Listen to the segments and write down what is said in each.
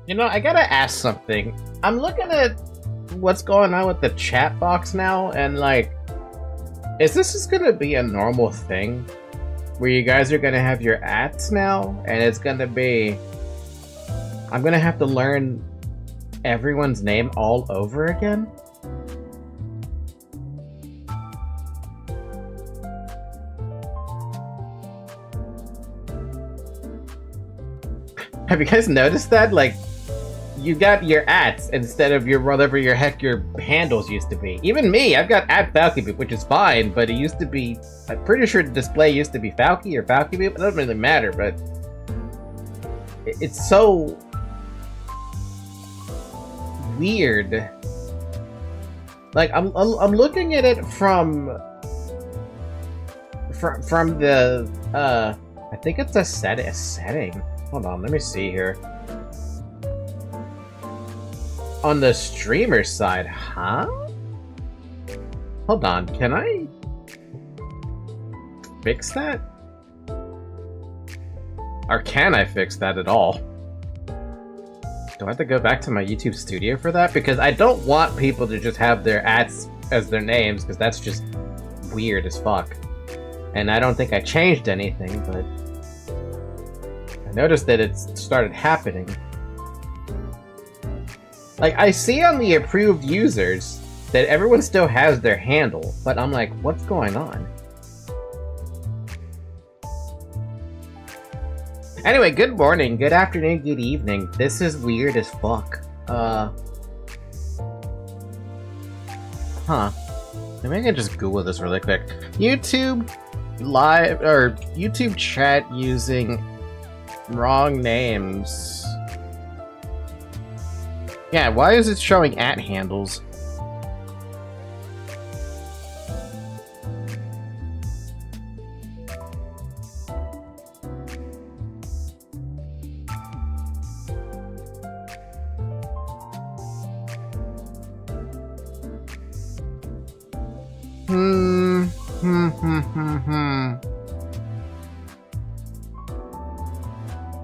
You know, I gotta ask something. I'm looking at what's going on with the chat box now, and like, is this just gonna be a normal thing? Where you guys are gonna have your ats now, and it's gonna be... I'm gonna have to learn everyone's name all over again? Have you guys noticed that? Like, you got your ats instead of your whatever your heck your handles used to be. Even me, I've got @Falcon, which is fine, but it used to be... I'm pretty sure the display used to be Falky or Falcon, but it doesn't really matter, but... It's so... weird. Like, I'm looking at it from the, I think it's a setting. Hold on, let me see here. On the streamer side, huh? Hold on, can I fix that? Or can I fix that at all? Do I have to go back to my YouTube studio for that? Because I don't want people to just have their ads as their names, because that's just weird as fuck. And I don't think I changed anything, but I noticed that it started happening. Like, I see on the approved users that everyone still has their handle, but I'm like, what's going on? Anyway, good morning, good afternoon, good evening. This is weird as fuck. Maybe I can just Google this really quick. YouTube live, or YouTube chat using wrong names. Yeah, why is it showing @handles?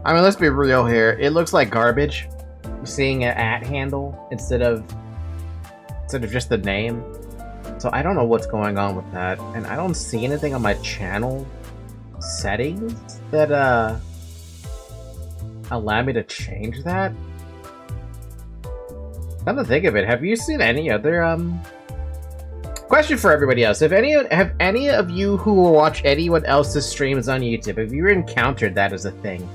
I mean, let's be real here. It looks like garbage. Seeing an @handle instead of just the name. So I don't know what's going on with that, and I don't see anything on my channel settings that allow me to change that. Come to think of it, have you seen any other question for everybody else? Have any of you who will watch anyone else's streams on YouTube, have you encountered that as a thing?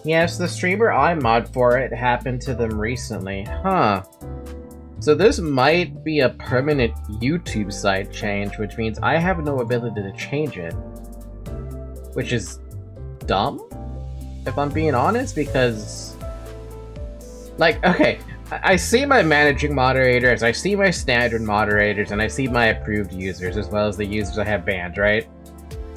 Yes, the streamer I mod for it happened to them recently. Huh. So this might be a permanent YouTube site change, which means I have no ability to change it. Which is dumb, if I'm being honest, because... Like, okay, I see my managing moderators, I see my standard moderators, and I see my approved users, as well as the users I have banned, right?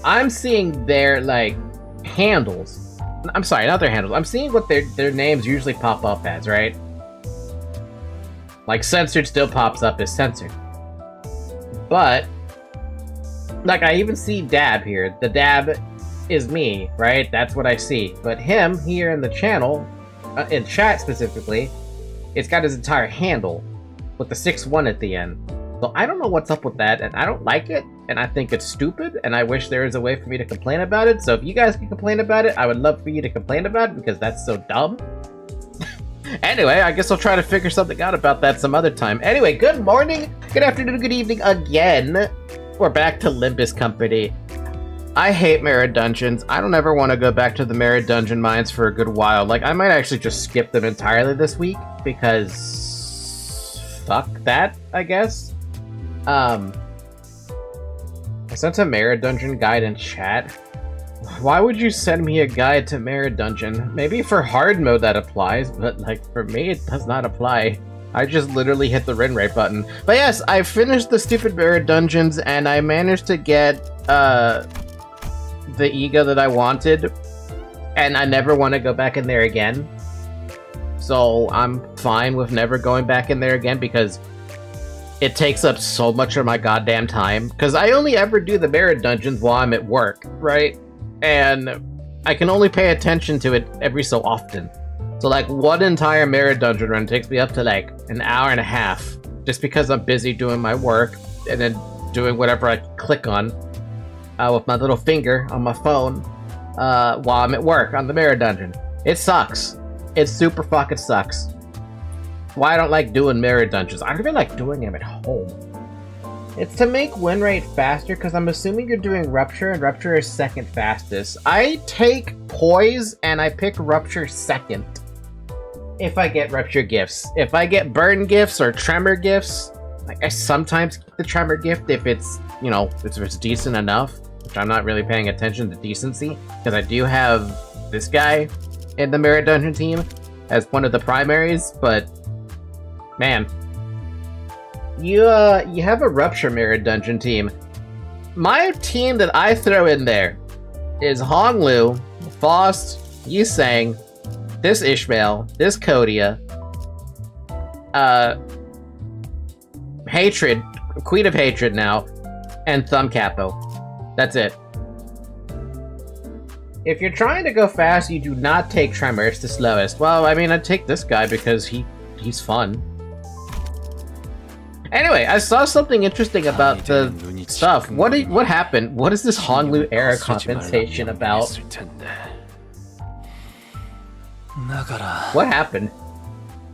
I'm seeing their, like, handles. I'm sorry, not their handles. I'm seeing what their names usually pop up as, right? Like, censored still pops up as censored. But, like, I even see Dab here. The Dab is me, right? That's what I see. But him, here in the channel, in chat specifically, it's got his entire handle with the 6-1 at the end. So I don't know what's up with that, and I don't like it, and I think it's stupid, and I wish there was a way for me to complain about it. So if you guys can complain about it, I would love for you to complain about it, because that's so dumb. Anyway, I guess I'll try to figure something out about that some other time. Anyway, good morning, good afternoon, good evening again. We're back to Limbus Company. I hate Mirror Dungeons. I don't ever want to go back to the Mirror Dungeon mines for a good while. Like, I might actually just skip them entirely this week, because... fuck that, I guess. I sent a Mirror Dungeon guide in chat. Why would you send me a guide to Mirror Dungeon? Maybe for hard mode that applies, but like for me it does not apply. I just literally hit the run rate button. But yes, I finished the stupid Mirror Dungeons and I managed to get the ego that I wanted. and I never want to go back in there again. So I'm fine with never going back in there again because it takes up so much of my goddamn time. Because I only ever do the Mirror Dungeons while I'm at work, right? And I can only pay attention to it every so often. So like one entire Mirror Dungeon run takes me up to like an hour and a half just because I'm busy doing my work and then doing whatever I click on with my little finger on my phone while I'm at work on the Mirror Dungeon. It sucks. It super fucking sucks. Why I don't like doing Mirror Dungeons. I really like doing them at home. It's to make win rate faster, because I'm assuming you're doing Rupture, and Rupture is second fastest. I take Poise, and I pick Rupture second. If I get Rupture gifts. If I get Burn gifts or Tremor gifts, like I sometimes get the Tremor gift if it's, you know, if it's decent enough. Which I'm not really paying attention to decency, because I do have this guy in the Mirror Dungeon team as one of the primaries, but man, you have a Rupture Mirror Dungeon team. My team that I throw in there is Honglu, Faust, Yusang, this Ishmael, this Kodia, Hatred, Queen of Hatred now, and Thumb Capo. That's it. If you're trying to go fast, you do not take Tremor. It's the slowest. Well, I mean, I'd take this guy because he's fun. Anyway, I saw something interesting about the stuff. What happened? What is this Honglu era compensation about? What happened?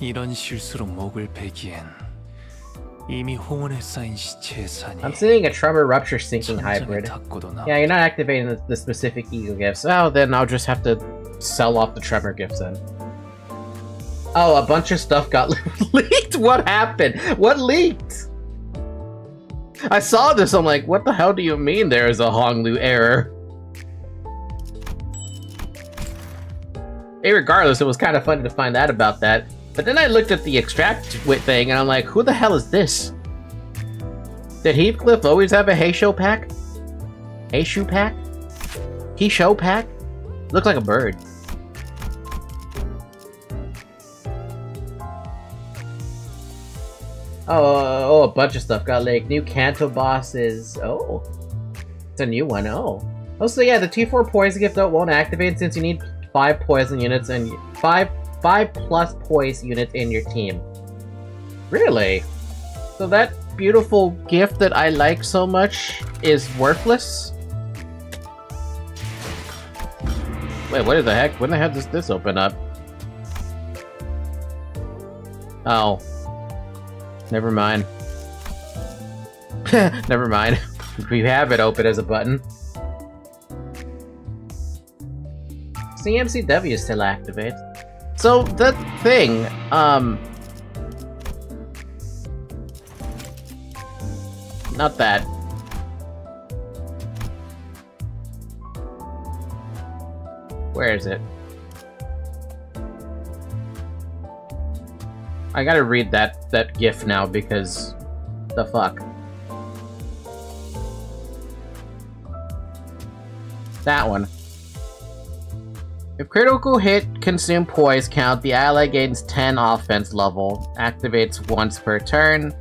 I'm seeing a Tremor Rupture Sinking hybrid. Yeah, you're not activating the specific Ego gifts. Oh, then I'll just have to sell off the Tremor gifts then. Oh, a bunch of stuff got leaked? What happened? What leaked? I saw this, I'm like, what the hell do you mean there is a Honglu error? Hey, regardless, it was kind of funny to find out about that. But then I looked at the extract thing, and I'm like, who the hell is this? Did Heathcliff always have a Heisho pack? Heisho pack? Heisho pack? Looks like a bird. Oh, a bunch of stuff got leaked. New Kanto bosses. Oh. It's a new one. Oh, so yeah, the T4 Poison gift won't activate since you need 5 poison units and 5 plus poise units in your team. Really? So that beautiful gift that I like so much is worthless? Wait, what the heck? When the heck does this open up? Oh. Never mind. Never mind. We have it open as a button. CMCW is still activated. So, the thing, not that. Where is it? I gotta read that GIF now because the fuck. That one. If critical hit consume poise count, the ally gains 10 offense level. Activates once per turn.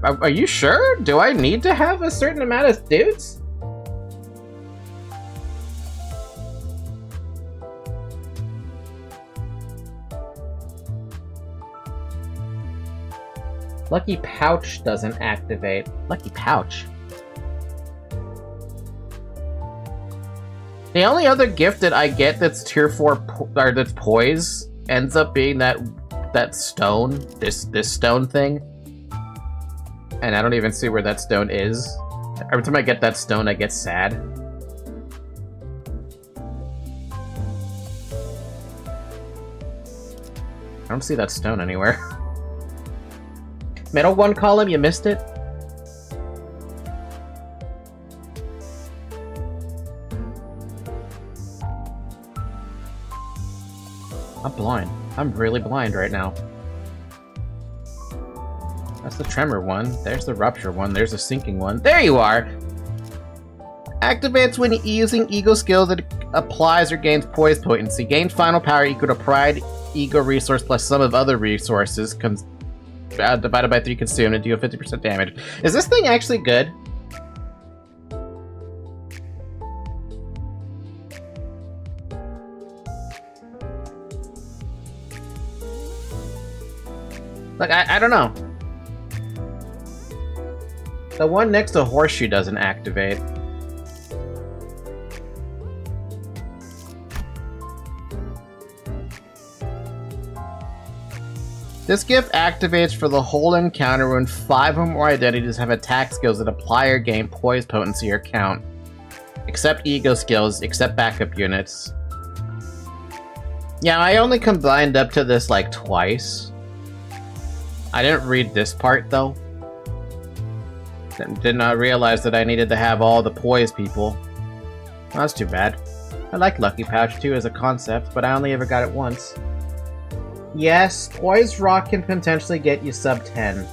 Are you sure? Do I need to have a certain amount of dudes? Lucky Pouch doesn't activate. Lucky Pouch? The only other gift that I get that's tier 4 or that's poise ends up being that stone, this stone thing. And I don't even see where that stone is. Every time I get that stone, I get sad. I don't see that stone anywhere. Middle one column, you missed it? I'm blind. I'm really blind right now. That's the Tremor one. There's the Rupture one. There's the Sinking one. There you are! Activates when using Ego skills applies or gains poise potency. Gain final power equal to pride ego resource plus sum of other resources divided by 3 consumed and deal 50% damage. Is this thing actually good? Like, I don't know. The one next to Horseshoe doesn't activate. This gift activates for the whole encounter when 5 or more identities have attack skills that apply or gain poise potency or count. Except ego skills, except backup units. Yeah, I only combined up to this like twice. I didn't read this part though. Did not realize that I needed to have all the poise people. Well, that's too bad. I like Lucky Pouch too as a concept, but I only ever got it once. Yes, Poise Rock can potentially get you sub 10.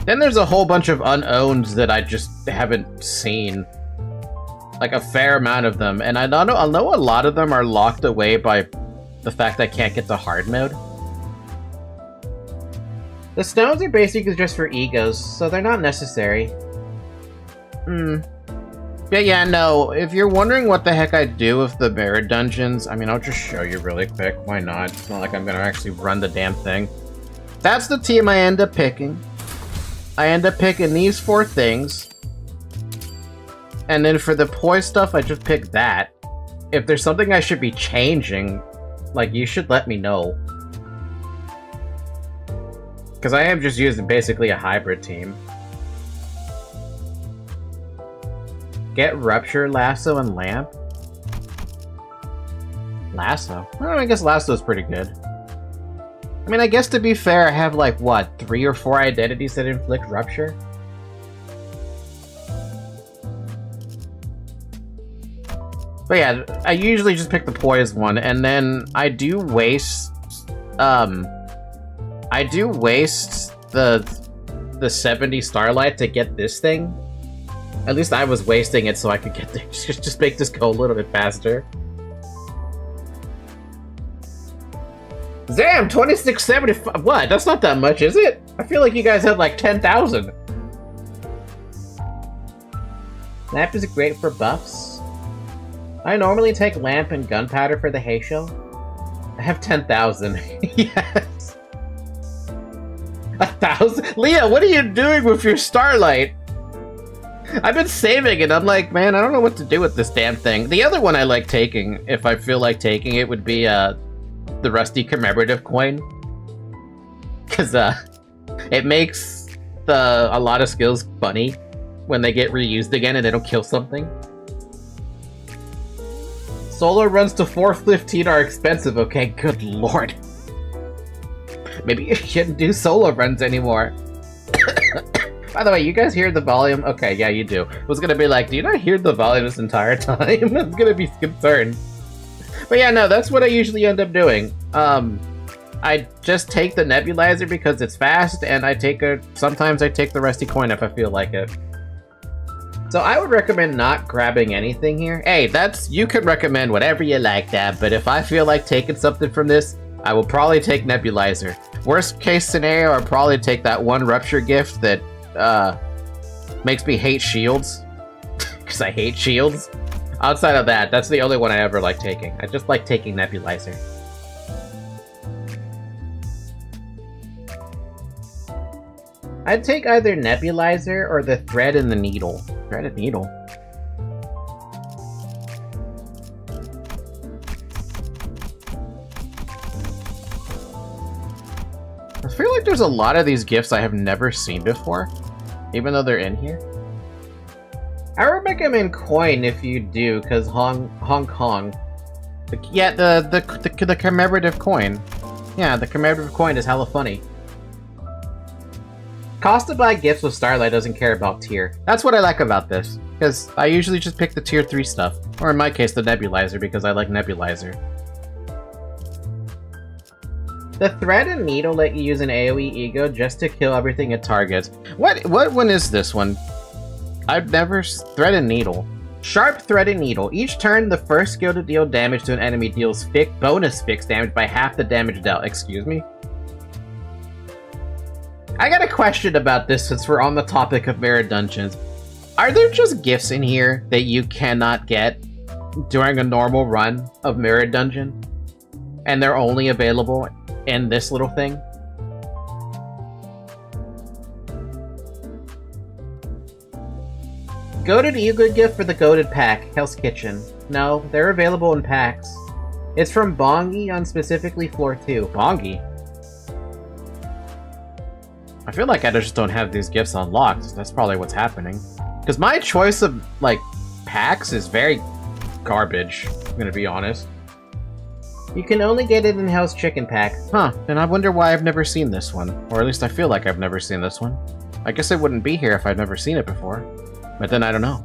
Then there's a whole bunch of unowned that I just haven't seen. Like a fair amount of them, and I know a lot of them are locked away by the fact I can't get to hard mode. The stones are basically just for egos, so they're not necessary. But yeah, no, if you're wondering what the heck I do with the Mirror Dungeons, I mean, I'll just show you really quick. Why not? It's not like I'm gonna actually run the damn thing. That's the team I end up picking. I end up picking these 4 things. And then for the poise stuff, I just pick that. If there's something I should be changing, like, you should let me know. Because I am just using basically a hybrid team. Get Rupture, Lasso, and Lamp? Lasso? Well, I guess Lasso's pretty good. I mean, I guess to be fair, I have like, what, 3 or 4 identities that inflict Rupture? But yeah, I usually just pick the poise one, and then I do waste the 70 Starlight to get this thing. At least I was wasting it so I could get there. Just make this go a little bit faster. Damn, 2675. What? That's not that much, is it? I feel like you guys had like 10,000. Lamp is great for buffs. I normally take Lamp and Gunpowder for the hay show. I have 10,000. Yes. 1,000? Leah, what are you doing with your Starlight? I've been saving it. I'm like, man, I don't know what to do with this damn thing. The other one I like taking, if I feel like taking it, would be the Rusty Commemorative Coin. Because it makes a lot of skills funny when they get reused again and they don't kill something. Solo runs to 415 are expensive, okay? Good lord. Maybe you shouldn't do solo runs anymore. By the way, you guys hear the volume? Okay, yeah, you do. I was gonna be like, do you not hear the volume this entire time? I was gonna be concerned. But yeah, no, that's what I usually end up doing. I just take the nebulizer because it's fast, and sometimes I take the rusty coin if I feel like it. So I would recommend not grabbing anything here. Hey, you can recommend whatever you like, Dab, but if I feel like taking something from this, I will probably take nebulizer. Worst case scenario, I'll probably take that one rupture gift that makes me hate shields. Because I hate shields. Outside of that, that's the only one I ever like taking. I just like taking nebulizer. I'd take either nebulizer or the thread and the needle. Thread and needle. I feel like there's a lot of these gifts I have never seen before, even though they're in here. I would recommend coin if you do, because Hong Kong. Yeah, the commemorative coin. Yeah, the commemorative coin is hella funny. Cost to buy gifts with Starlight doesn't care about tier. That's what I like about this, because I usually just pick the tier 3 stuff. Or in my case, the nebulizer, because I like nebulizer. The thread and needle let you use an AoE ego just to kill everything it targets. What one is this one? I've never... Threaded Needle. Sharp Threaded Needle. Each turn, the first skill to deal damage to an enemy deals bonus fixed damage by half the damage dealt. Excuse me? I got a question about this since we're on the topic of Mirror Dungeons. Are there just gifts in here that you cannot get during a normal run of Mirror Dungeon? And they're only available in this little thing? Goated Eagle gift for the Goated pack, Hell's Kitchen. No, they're available in packs. It's from Bongi on specifically floor 2. Bongi? I feel like I just don't have these gifts unlocked. That's probably what's happening. Because my choice of, like, packs is very garbage, I'm gonna be honest. You can only get it in Hell's Chicken pack. Huh, and I wonder why I've never seen this one. Or at least I feel like I've never seen this one. I guess it wouldn't be here if I'd never seen it before. But then I don't know.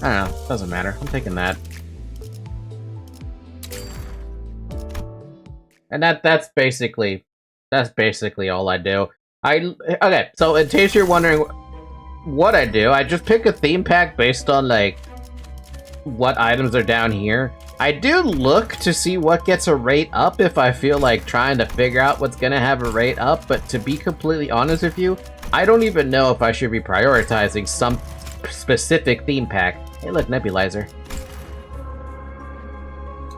I don't know, doesn't matter. I'm taking that. And that's basically all I do. Okay, so in case you're wondering what I do, I just pick a theme pack based on, like, what items are down here. I do look to see what gets a rate up if I feel like trying to figure out what's gonna have a rate up, but to be completely honest with you, I don't even know if I should be prioritizing some specific theme pack. Hey look, Nebulizer.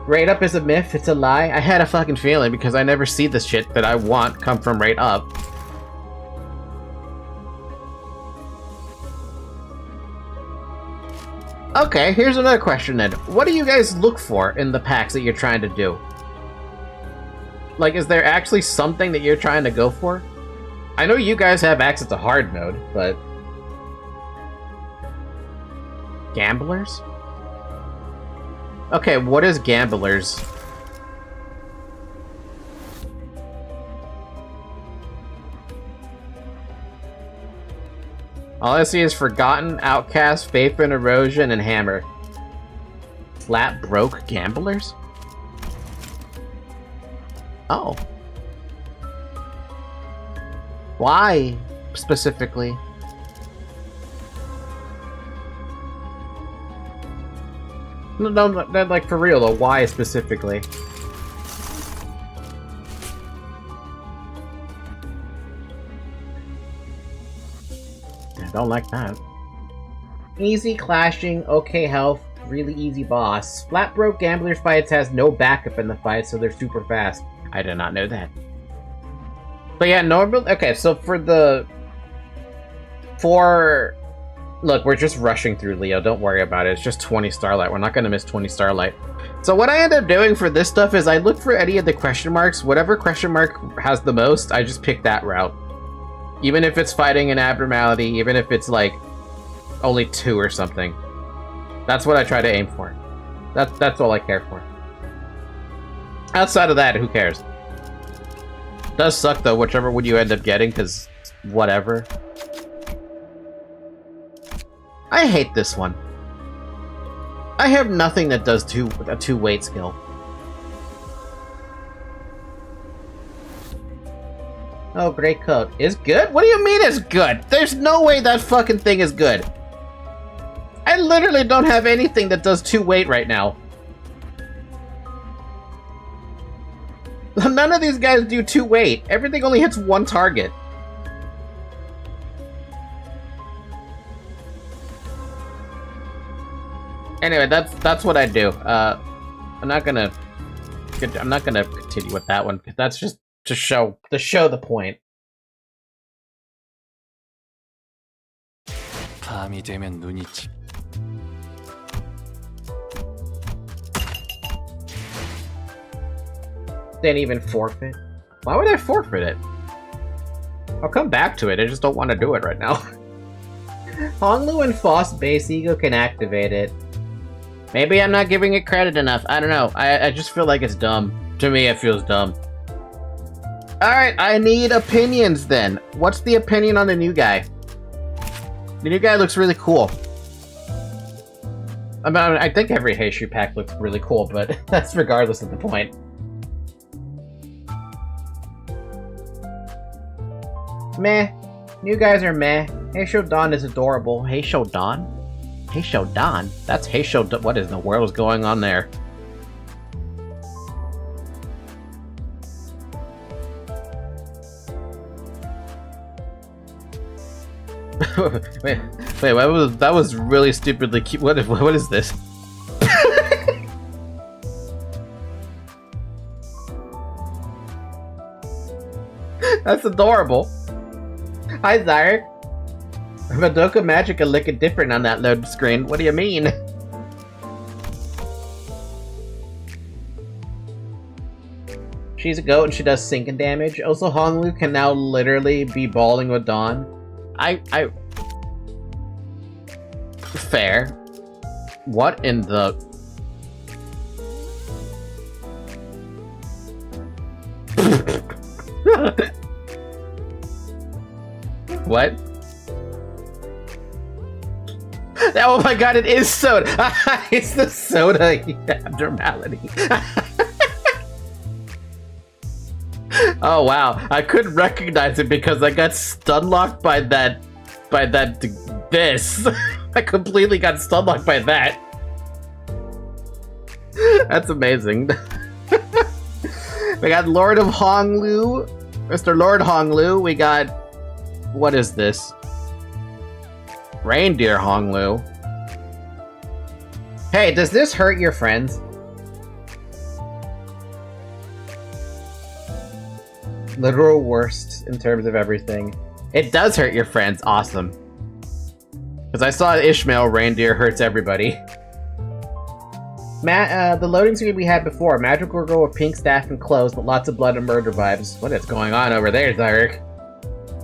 Rate up is a myth, it's a lie. I had a fucking feeling because I never see the shit that I want come from rate up. Okay, here's another question then. What do you guys look for in the packs that you're trying to do? Like, is there actually something that you're trying to go for? I know you guys have access to hard mode, but... Gamblers? Okay, what is Gamblers? All I see is Forgotten, Outcast, Faith and Erosion, and Hammer. Flat broke Gamblers? Oh. Why, specifically? No, like, for real, though, why specifically? I don't like that. Easy clashing, okay health, really easy boss. Flat broke Gambler's fights has no backup in the fight, so they're super fast. I did not know that. But yeah, normal. Okay, so look, we're just rushing through Leo. Don't worry about it. It's just 20 Starlight. We're not gonna miss 20 Starlight. So what I end up doing for this stuff is I look for any of the question marks. Whatever question mark has the most, I just pick that route. Even if it's fighting an abnormality, even if it's like only 2 or something. That's what I try to aim for. That's all I care for. Outside of that, who cares? Does suck though, whichever one you end up getting, because whatever. I hate this one. I have nothing that does a 2 weight skill. Oh, Great Coat. Is good? What do you mean it's good? There's no way that fucking thing is good. I literally don't have anything that does 2 weight right now. None of these guys do 2 weight. Everything only hits 1 target. Anyway, that's what I do. I'm not gonna continue with that one because that's just to show the point. Didn't even forfeit. Why would I forfeit it? I'll come back to it. I just don't want to do it right now. Honglu and Foss base ego can activate it. Maybe I'm not giving it credit enough. I don't know. I just feel like it's dumb. To me, it feels dumb. Alright, I need opinions then. What's the opinion on the new guy? The new guy looks really cool. I think every Heishu pack looks really cool, but that's regardless of the point. Meh. You guys are meh. Heisho Dawn is adorable. Heisho Dawn? Heisho Dawn? That's Heisho Dawn. What in the world is going on there? wait, that was really stupidly cute. What is this? That's adorable. Hi, Zarek. Madoka Magica looking different on that load screen. What do you mean? She's a goat and she does sinking damage. Also, Honglu can now literally be balling with Dawn. Fair. What in the... What? Oh my god, it is soda! It's the soda abnormality. Oh wow, I couldn't recognize it because I got stun-locked by this. I completely got stun-locked by that. That's amazing. We got Lord of Honglu, Mr. Lord Honglu. We got, what is this? Reindeer Honglu. Hey, does this hurt your friends? Literal worst in terms of everything. It does hurt your friends. Awesome. Because I saw Ishmael Reindeer hurts everybody. The loading screen we had before. Magical girl with pink staff and clothes, but lots of blood and murder vibes. What is going on over there, Zarek?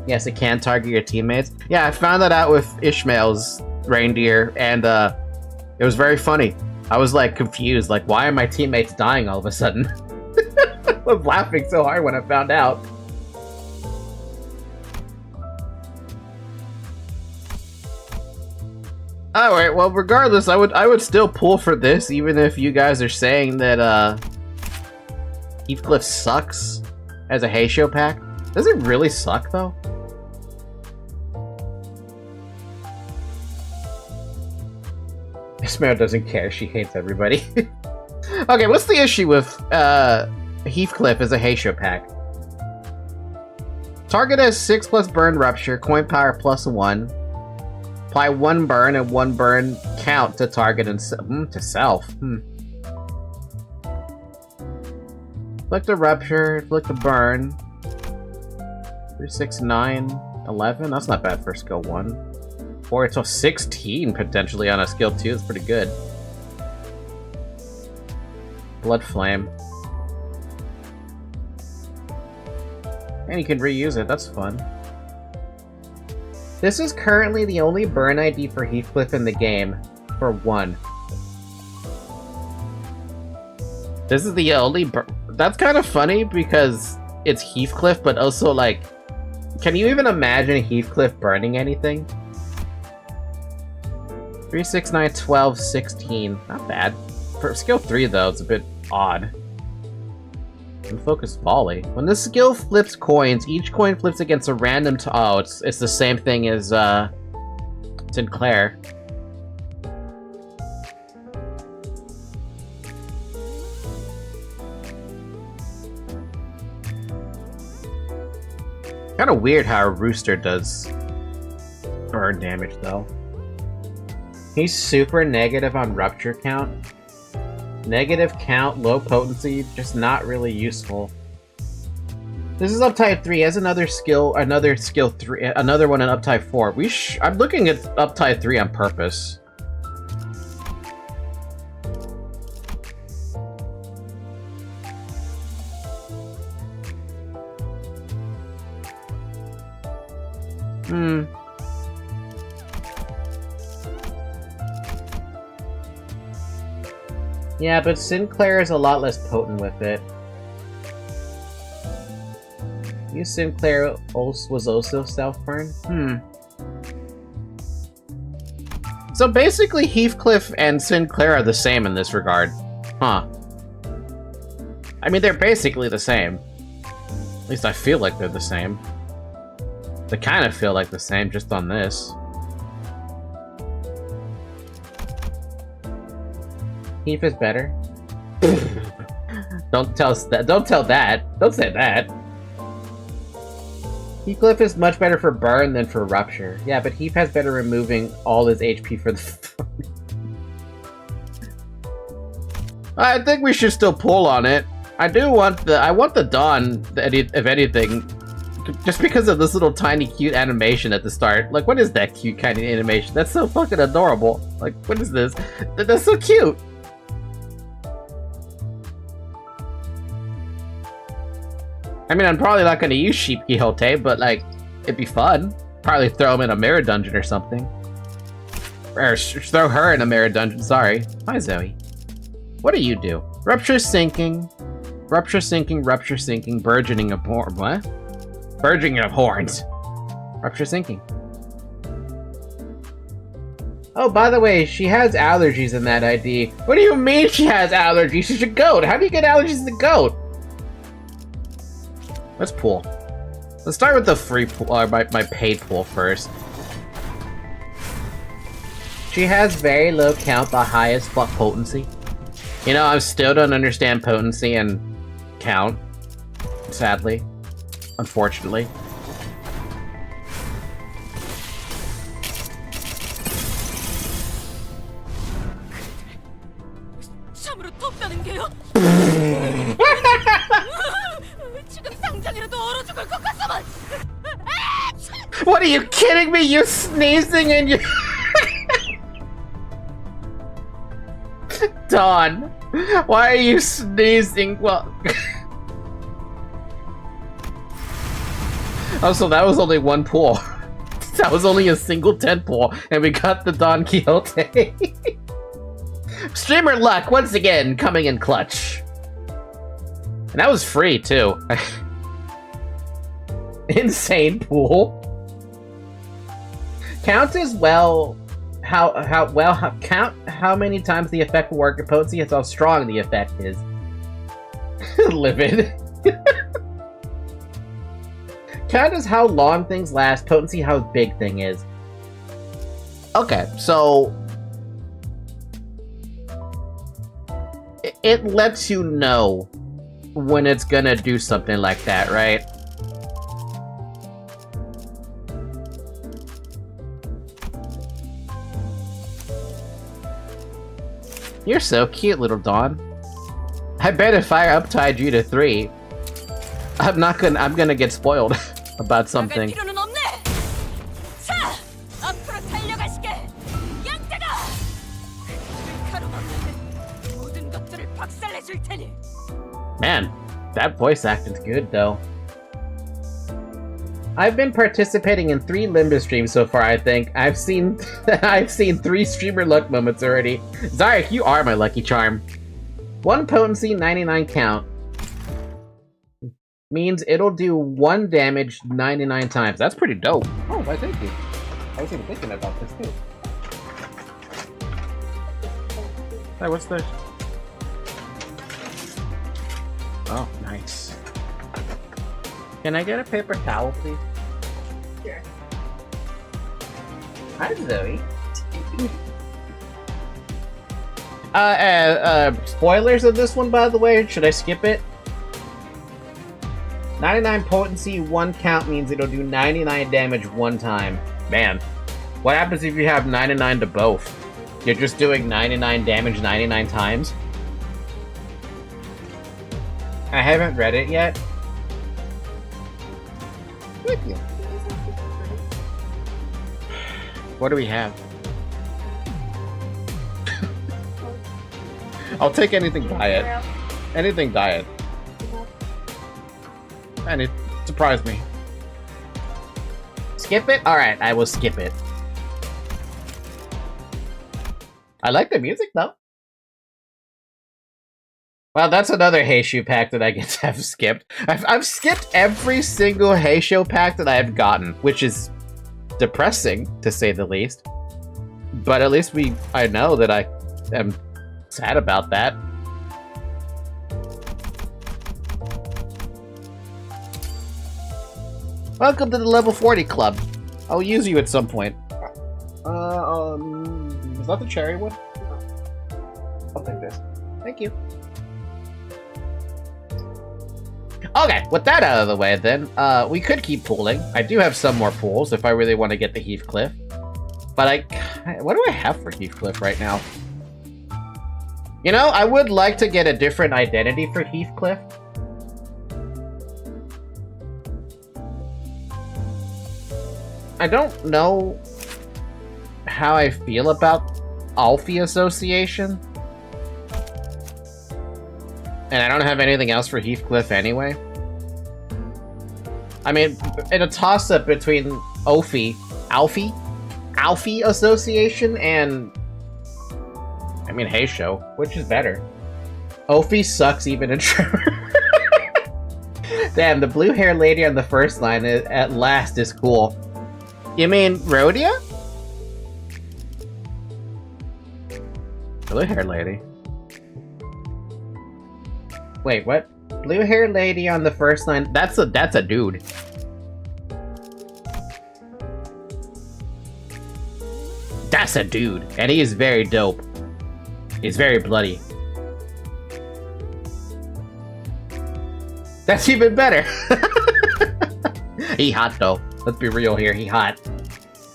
Yes, it can target your teammates. Yeah, I found that out with Ishmael's reindeer, and it was very funny. I was like confused, like why are my teammates dying all of a sudden? I was laughing so hard when I found out. Alright, well regardless, I would still pull for this, even if you guys are saying that Heathcliff sucks as a Heisho pack. Does it really suck though? Ismail doesn't care, she hates everybody. Okay, what's the issue with Heathcliff as a Heisho pack? Target has 6+ burn rupture, coin power +1. Apply 1 burn and 1 burn count to target and to self. Inflict a rupture, inflict a burn. 3, 6, 9, 11. That's not bad for skill 1. Or it's a 16 potentially on a skill 2. It's pretty good. Blood Flame. And you can reuse it. That's fun. This is currently the only burn ID for Heathcliff in the game, for 1. This is the only burn... That's kind of funny because it's Heathcliff, but also, like... Can you even imagine Heathcliff burning anything? 3, 6, 9, 12, 16. Not bad. For skill 3, though, it's a bit odd. And focus volley. When this skill flips coins, each coin flips against a random oh, it's the same thing as Sinclair. Kind of weird how a rooster does burn damage though. He's super negative on rupture count. Negative count, low potency, just not really useful. This is uptype 3. Has another skill 3, another one in uptype 4. I'm looking at uptype 3 on purpose. Yeah, but Sinclair is a lot less potent with it. You Sinclair was also self-burn? So basically Heathcliff and Sinclair are the same in this regard. Huh. I mean, they're basically the same. At least I feel like they're the same. They kind of feel like the same, just on this. Heath is better. Don't tell us that. Don't tell that. Don't say that. Heathcliff is much better for burn than for rupture. Yeah, but Heath has better removing all his HP for the... I think we should still pull on it. I want the Dawn, if anything, just because of this little tiny cute animation at the start. Like, what is that cute kind of animation? That's so fucking adorable. Like, what is this? That's so cute. I mean, I'm probably not going to use Sheep Quixote, but, like, it'd be fun. Probably throw him in a mirror dungeon or something. Or throw her in a mirror dungeon, sorry. Hi, Zoe. What do you do? Rupture sinking. Rupture sinking, rupture sinking, burgeoning of horns. What? Burgeoning of horns. Rupture sinking. Oh, by the way, she has allergies in that ID. What do you mean she has allergies? She's a goat. How do you get allergies as a goat? Let's pool. Let's start with the free pool, or my paid pool first. She has very low count, the highest potency. You know, I still don't understand potency and count. Sadly. Unfortunately. What are you kidding me? You're sneezing and you... Dawn, why are you sneezing? Well... Oh, so that was only one pull. That was only a single 10 pull, and we got the Don Quixote. Streamer luck, once again, coming in clutch. And that was free, too. Insane pool. Count as well count how many times the effect will work in potency, it's how strong the effect is. Livid. Count as how long things last, potency how big thing is. Okay, so it lets you know when it's gonna do something like that, right? You're so cute, little Dawn. I bet if I uptied you to 3, I'm gonna get spoiled about something. Man, that voice acting's good though. I've been participating in 3 Limbus streams so far, I think. I've seen 3 streamer luck moments already. Zarek, you are my lucky charm. 1 potency, 99 count. Means it'll do 1 damage 99 times. That's pretty dope. Oh, why thank you. I was even thinking about this too. Hey, what's this? Oh, nice. Can I get a paper towel, please? Sure. Hi, Zoe. Spoilers of this one, by the way. Should I skip it? 99 potency, 1 count means it'll do 99 damage 1 time. Man, what happens if you have 99 to both? You're just doing 99 damage 99 times? I haven't read it yet. Thank you. What do we have? I'll take anything diet. Anything diet. And it surprised me. Skip it? Alright, I will skip it. I like the music though. Well, that's another Heishu pack that I get to have skipped. I've skipped every single Heishu pack that I have gotten, which is depressing, to say the least. But at least I know that I am sad about that. Welcome to the level 40 club. I'll use you at some point. Was that the cherry one? I'll take this. Thank you. Okay, with that out of the way then, we could keep pooling. I do have some more pools if I really want to get the Heathcliff. But what do I have for Heathcliff right now? You know, I would like to get a different identity for Heathcliff. I don't know how I feel about Alfie Association. And I don't have anything else for Heathcliff anyway. I mean, in a toss-up between Alfie Association and... I mean, Hey Show, which is better? Alfie sucks even in Trevor. Damn, the blue hair lady on the first line at last is cool. You mean Rhodia? Blue hair lady. Wait, what? Blue hair lady on the first line. That's a dude. That's a dude, and he is very dope. He's very bloody. That's even better. He hot though. Let's be real here. He hot.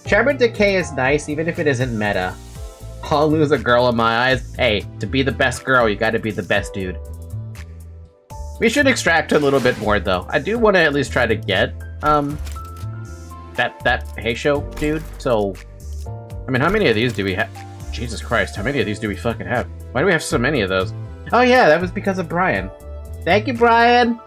Charm and Decay is nice, even if it isn't meta. Honglu's a girl in my eyes. Hey, to be the best girl, you gotta be the best dude. We should extract a little bit more, though. I do want to at least try to get, that Hey Show dude. So, I mean, how many of these do we have? Jesus Christ, how many of these do we fucking have? Why do we have so many of those? Oh yeah, that was because of Brian. Thank you, Brian!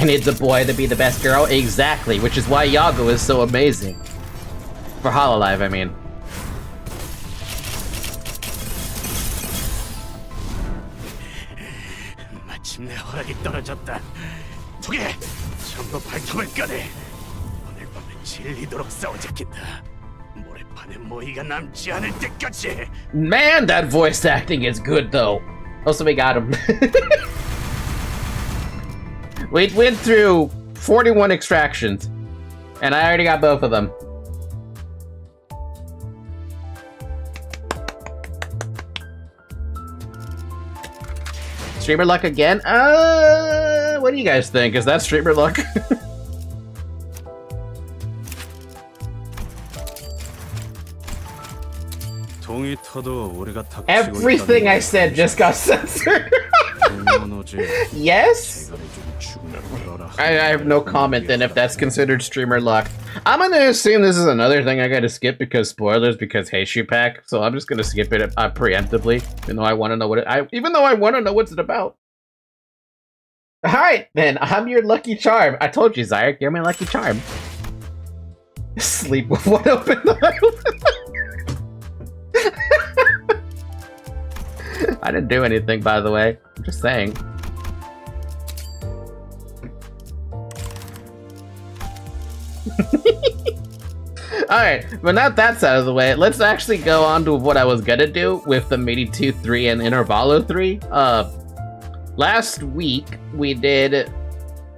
And it's a boy to be the best girl? Exactly, which is why Yago is so amazing. For Hololive, I mean. 마침내 허락이 떨어졌다. 두개 전부 발톱을 까내. 오늘 밤에 질리도록 싸워잡겠다. 모래판에 모이가 남지 않을 때까지. Man, that voice acting is good though. Also, we got him. We went through 41 extractions, and I already got both of them. Streamer luck again? What do you guys think? Is that streamer luck? Everything I said just got censored. Yes? I have no comment then if that's considered streamer luck. I'm gonna assume this is another thing I gotta skip because spoilers because Heishu Pack, so I'm just gonna skip it preemptively, even though I want to know what what's it about. Alright, then, I'm your lucky charm. I told you, Zyric, you're my lucky charm. Sleep with one open eye. I didn't do anything, by the way. I'm just saying. Alright, but now that's out of the way, let's actually go on to what I was gonna do with the Meaty 2 3 and Intervallo 3. Last week, we did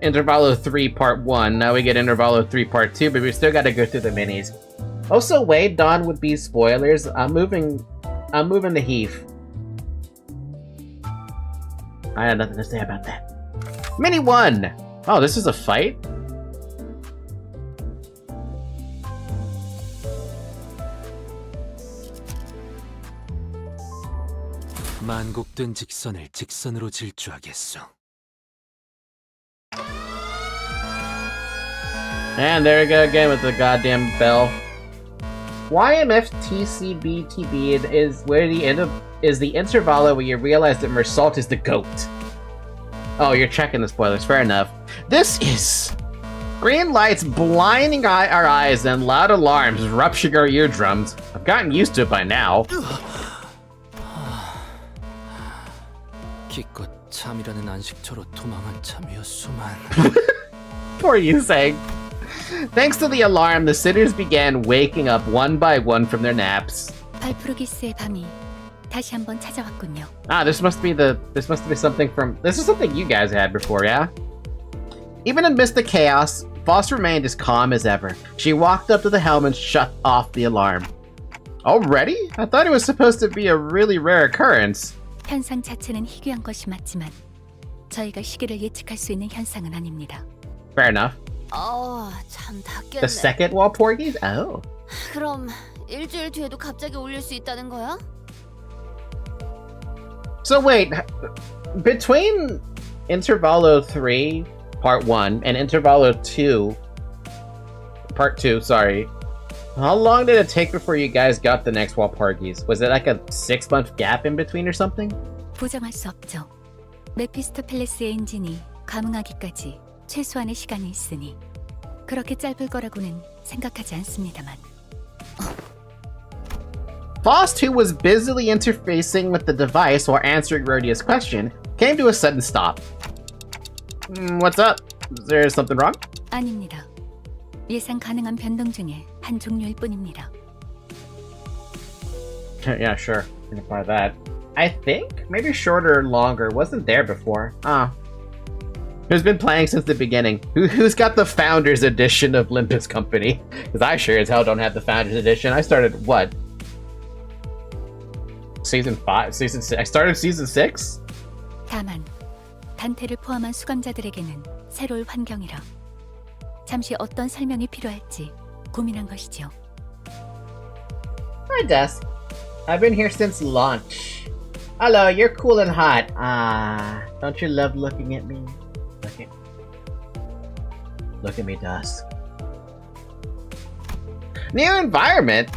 Intervallo 3 Part 1, now we get Intervallo 3 Part 2, but we still gotta go through the minis. Also, Wade, Dawn would be spoilers. I'm moving to Heath. I had nothing to say about that. Mini 1! Oh, this is a fight? 만곡된 직선을 직선으로 질주하겠소. And there we go again with the goddamn bell. YMFTCBTB is where the end of the intervallo where you realize that Mersault is the GOAT. Oh, you're checking the spoilers, fair enough. This is green lights blinding our eyes and loud alarms rupturing our eardrums. I've gotten used to it by now. 기껏 참이라는 안식처로 도망한 참이었소만. Poor Yusei. Thanks to the alarm, the sitters began waking up one by one from their naps. 발프루기스의 밤이 다시 한번 찾아왔군요. Ah, this must be something from... This is something you guys had before, yeah? Even amidst the chaos, Voss remained as calm as ever. She walked up to the helm and shut off the alarm. Already? I thought it was supposed to be a really rare occurrence. 현상 자체는 희귀한 것이 맞지만 저희가 시기를 예측할 수 있는 현상은 아닙니다. Fair enough. 참 닫겠네. The second wall porgies? Oh. 그럼 일주일 뒤에도 갑자기 올릴 수 있다는 거야? So wait, between Intervallo 3, Part 1, and Intervallo 2, Part 2, sorry, how long did it take before you guys got the next wall porgies? Was it like a 6-month gap in between or something? 부정할 수 없죠. 메피스토펠레스의 엔진이 감응하기까지 최소한의 시간이 있으니 그렇게 짧을 거라고는 생각하지 않습니다만. Voss, who was busily interfacing with the device while answering Rhodia's question, came to a sudden stop. What's up? Is there something wrong? 아닙니다. 예상 가능한 변동 중에 한 종류일 뿐입니다. Yeah, sure. I can buy that. I think maybe shorter or longer. Wasn't there before. Who's been playing since the beginning? Who's got the Founders Edition of Limbus Company? Because I sure as hell don't have the Founders Edition. I started, what? Season 5? Season 6? I started Season 6? 다만 단테를 포함한 수감자들에게는 새로운 환경이라 잠시 어떤 설명이 필요할지 고민한 것이죠. Hi, Dusk. I've been here since launch. Hello, you're cool and hot. Don't you love looking at me? Look at me, Dusk. New environment?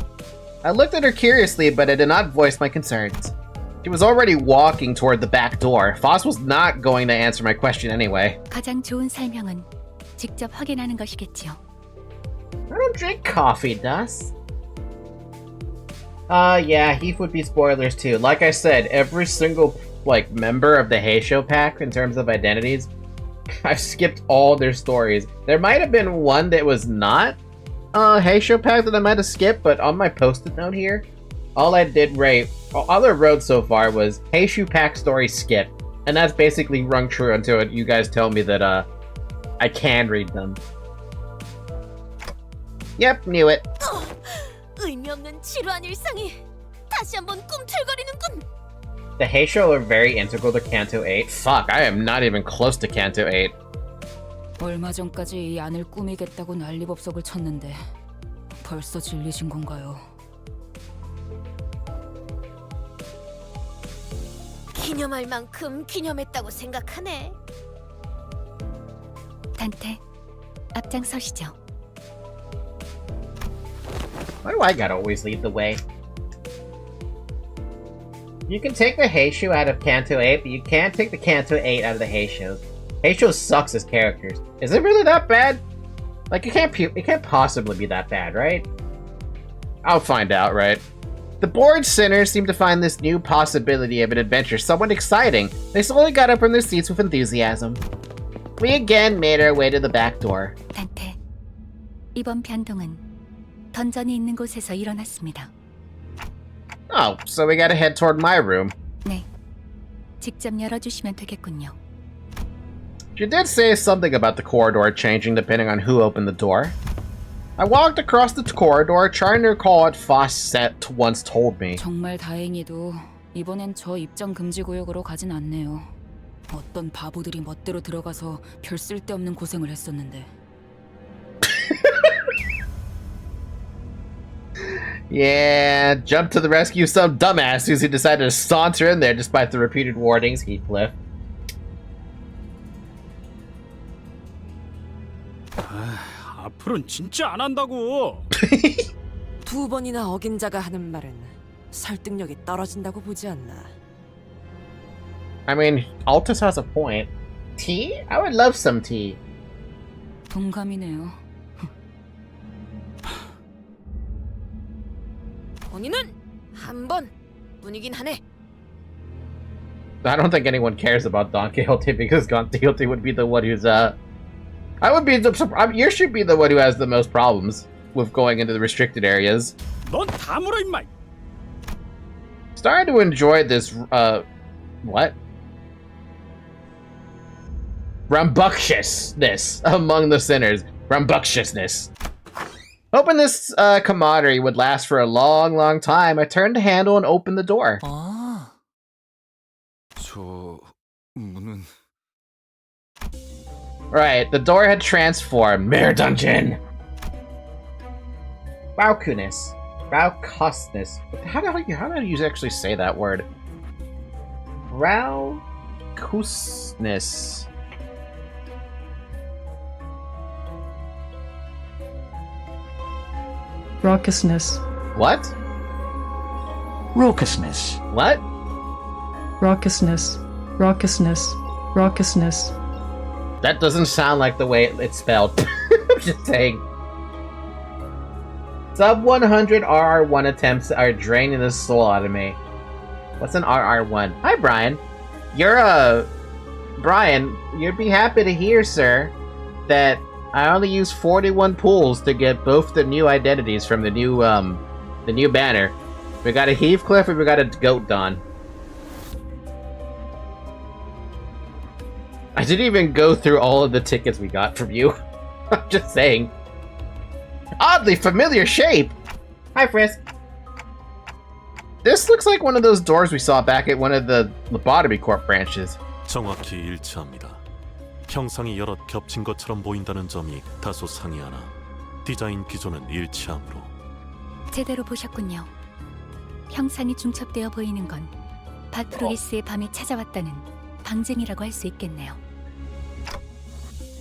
I looked at her curiously, but I did not voice my concerns. She was already walking toward the back door. Voss was not going to answer my question anyway. 가장 좋은 설명은 직접 확인하는 것이겠지요. I don't drink coffee, Dusk. Yeah, Heath would be spoilers too. Like I said, every single, member of the Heisho pack in terms of identities, I've skipped all their stories. There might have been one that was not Heisho pack that I might have skipped, but on my post-it note here, all I wrote so far was Heisho pack story skip, and that's basically rung true until you guys tell me that I can read them. Yep, knew it. 의미 없는 지루한 일상이 다시 한번 꿈틀거리는군. The Heisho are very integral to Kanto 8. Fuck, I am not even close to Kanto 8. 얼마 전까지 이 안을 꾸미겠다고 난리법석을 쳤는데 벌써 질리신 건가요? 기념할 만큼 기념했다고 생각하네. 단테, 앞장서시죠. Why do I gotta always lead the way? You can take the Heisho out of Kanto 8, but you can't take the Kanto 8 out of the Heishos. Heisho sucks as characters. Is it really that bad? Like, it can't possibly be that bad, right? I'll find out, right? The bored sinners seem to find this new possibility of an adventure somewhat exciting. They slowly got up from their seats with enthusiasm. We again made our way to the back door. 단테, 이번 변동은 던전이 있는 곳에서 일어났습니다. Oh, so we gotta head toward my room. 네, 직접 열어주시면 되겠군요. She did say something about the corridor changing depending on who opened the door. I walked across the corridor trying to recall what Foss once told me. 정말 다행히도 이번엔 저 입장 금지 구역으로 가진 않네요. 어떤 바보들이 멋대로 들어가서 별 쓸데없는 고생을 했었는데. Yeah, jump to the rescue some dumbass who decided to saunter in there despite the repeated warnings, Heathcliff. 앞으로는 진짜 안 한다고. 두 번이나 어긴 자가 하는 말은 설득력이 떨어진다고 보지 않나. I mean, Altus has a point. Tea? I would love some tea. 동감이네요. 본인은 한 번 뿐이긴 하네. I don't think anyone cares about Don Quixote because Don Quixote would be the one who's I would be you should be the one who has the most problems with going into the restricted areas. 넌 다물어 임마. Starting to enjoy this, what? Rambunctiousness among the sinners. Rambunctiousness. Hoping this camaraderie would last for a long, long time, I turned the handle and opened the door. 아, 저 문은 Right, the door had transformed. Mirror Dungeon! Raucousness. Raucousness. How do you actually say that word? Raucousness. Raucousness. What? Raucousness. What? Raucousness. Raucousness. Raucousness. That doesn't sound like the way it's spelled. I'm just saying. Sub 100 RR1 attempts are draining the soul out of me. What's an RR1? Hi, Brian. Brian, you'd be happy to hear, sir, that I only used 41 pools to get both the new identities from the new banner. We got a Heathcliff and we got a Goat Dawn. I didn't even go through all of the tickets we got from you. I'm just saying. Oddly familiar shape! Hi, Frisk. This looks like one of those doors we saw back at one of the Lobotomy Corp branches. 정확히 일치합니다. 형상이 여럿 겹친 것처럼 보인다는 점이 다소 상이하나 디자인 기조는 일치하므로. 제대로 보셨군요. 형상이 중첩되어 보이는 건 바트로기스의 밤이 찾아왔다는 방증이라고 할 수 있겠네요.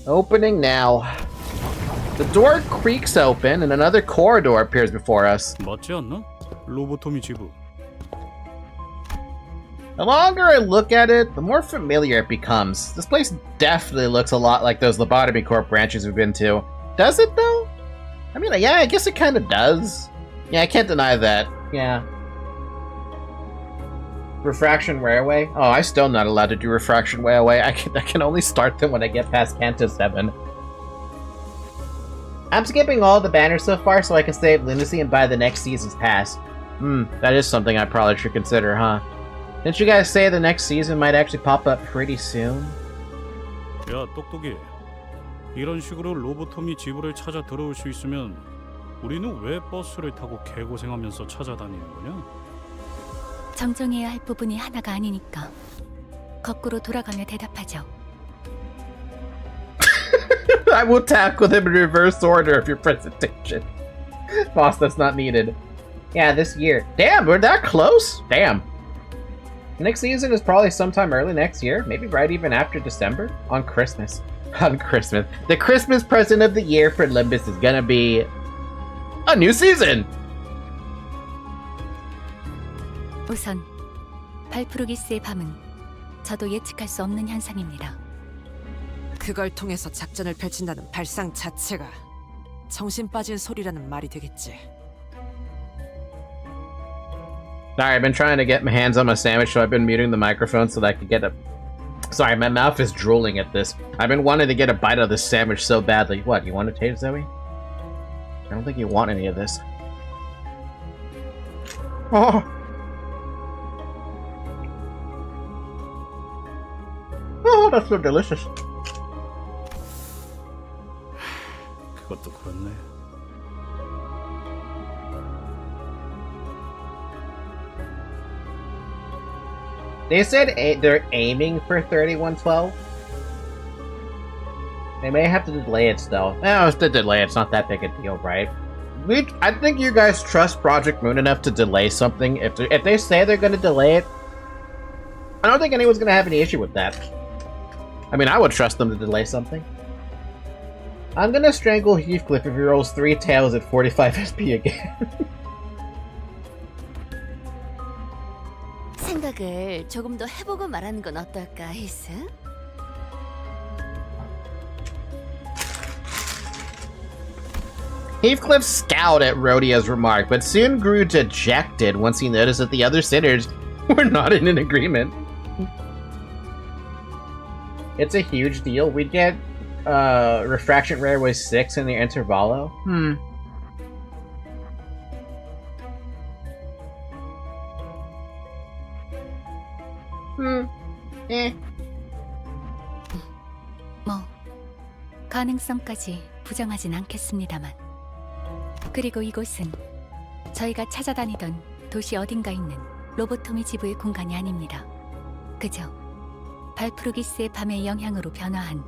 Opening now. The door creaks open and another corridor appears before us. 맞지 않나? 로보토미 지부. The longer I look at it, the more familiar it becomes. This place definitely looks a lot like those Lobotomy Corp branches we've been to. Does it, though? I mean, yeah, I guess it kind of does. Yeah, I can't deny that. Yeah. Refraction Railway? Oh, I'm still not allowed to do Refraction Railway. I can only start them when I get past Canto 7. I'm skipping all the banners so far so I can save lunacy and buy the next season's pass. That is something I probably should consider, huh? Didn't you guys say the next season might actually pop up pretty soon? 야, 똑똑이. 이런 식으로 로보토미 지부를 찾아 들어올 수 있으면 우리는 왜 버스를 타고 개고생하면서 찾아다니는 거냐? 정정해야 할 부분이 하나가 아니니까 거꾸로 돌아가며 대답하죠. I will tackle them in reverse order of your presentation. Boss, that's not needed. Yeah, this year. Damn, we're that close? Damn. Next season is probably sometime early next year, maybe right even after December, on Christmas. On Christmas. The Christmas present of the year for Limbus is gonna be a new season! 우선 발프루기스의 밤은 저도 예측할 수 없는 현상입니다. 그걸 통해서 작전을 펼친다는 발상 자체가 정신 빠진 소리라는 말이 되겠지. Sorry, I've been trying to get my hands on my sandwich, so I've been muting the microphone so that I could get a... Sorry, my mouth is drooling at this. I've been wanting to get a bite of this sandwich so badly. What, you want to taste, Zoe? I don't think you want any of this. Oh! Oh, that's so delicious. 그것도 그렇네. They said they're aiming for 3112. They may have to delay it still. No, if they delay it, it's not that big a deal, right? I think you guys trust Project Moon enough to delay something. If they say they're going to delay it, I don't think anyone's going to have any issue with that. I mean, I would trust them to delay something. I'm going to strangle Heathcliff if he rolls 3 tails at 45 SP again. 생각을 조금 더 해보고 말하는 건 어떨까, 히스? Heathcliff scowled at Rhodia's remark, but soon grew dejected once he noticed that the other sinners were not in an agreement. It's a huge deal. We get refraction rate was 6 in the intervallo? Eh. 뭐 가능성까지 부정하진 않겠습니다만. 그리고 이곳은 저희가 찾아다니던 도시 어딘가 있는 로보토미 지부의 공간이 아닙니다. 그저 발프루기스의 밤의 영향으로 변화한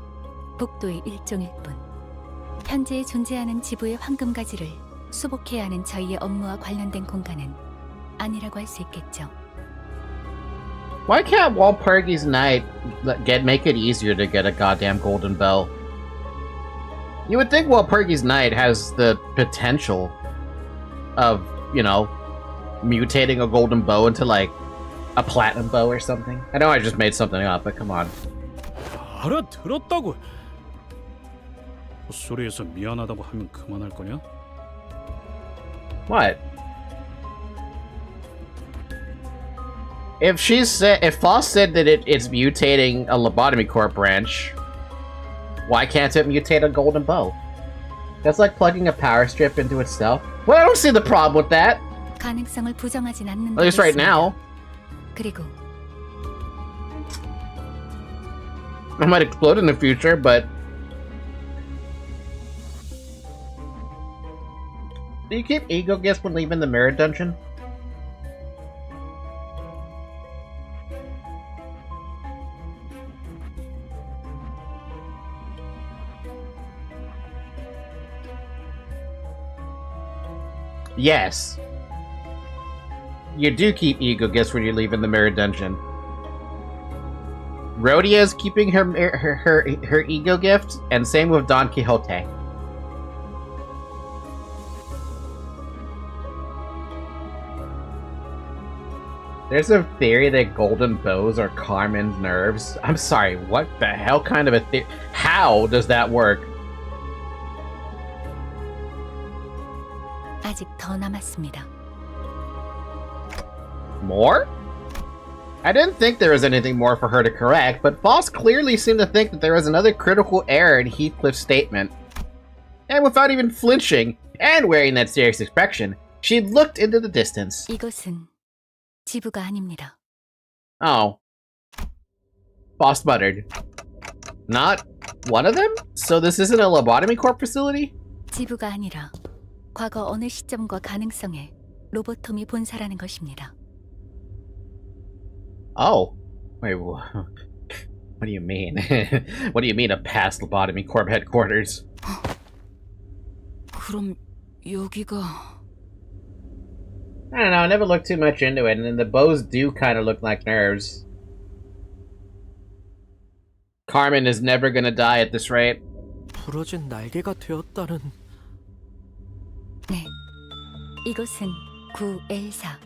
복도의 일종일 뿐. 현재 존재하는 지부의 황금가지를 수복해야 하는 저희의 업무와 관련된 공간은 아니라고 할 수 있겠죠. Why can't Walpurgis Night make it easier to get a goddamn golden bell? You would think Walpurgis Night has the potential of, you know, mutating a golden bow into like a platinum bow or something. I know I just made something up, but come on. 알아들었다고. 헛소리해서 미안하다고 하면 그만할 거냐? What? If Foss said that it's mutating a lobotomy core branch, why can't it mutate a golden bow? That's like plugging a power strip into itself. Well, I don't see the problem with that. 가능성을 부정하진 않는다. At least right now. 그리고 It might explode in the future, but do you keep ego gifts when leaving the mirror dungeon? Yes. You do keep ego gifts when you leave in the mirror dungeon. Rhodia's keeping her ego gift, and same with Don Quixote. There's a theory that golden bows are Carmen's nerves. I'm sorry, what the hell kind of a theory? How does that work? 아직 더 남았습니다. More? I didn't think there was anything more for her to correct, but Foss clearly seemed to think that there was another critical error in Heathcliff's statement. And without even flinching, and wearing that serious expression, she looked into the distance. 이곳은 지부가 아닙니다. Oh. Foss muttered. Not one of them? So this isn't a lobotomy corp facility? 지부가 아니라 과거 어느 시점과 가능성에 로보톰이 본사라는 것입니다. Oh. Wait, what do you mean? What do you mean a past lobotomy corp headquarters? 그럼 여기가... I don't know, I never looked too much into it, and then the bows do kind of look like nerves. Carmen is never gonna die at this rate. 부러진 날개가 되었다는... 네, 이곳은 9L4.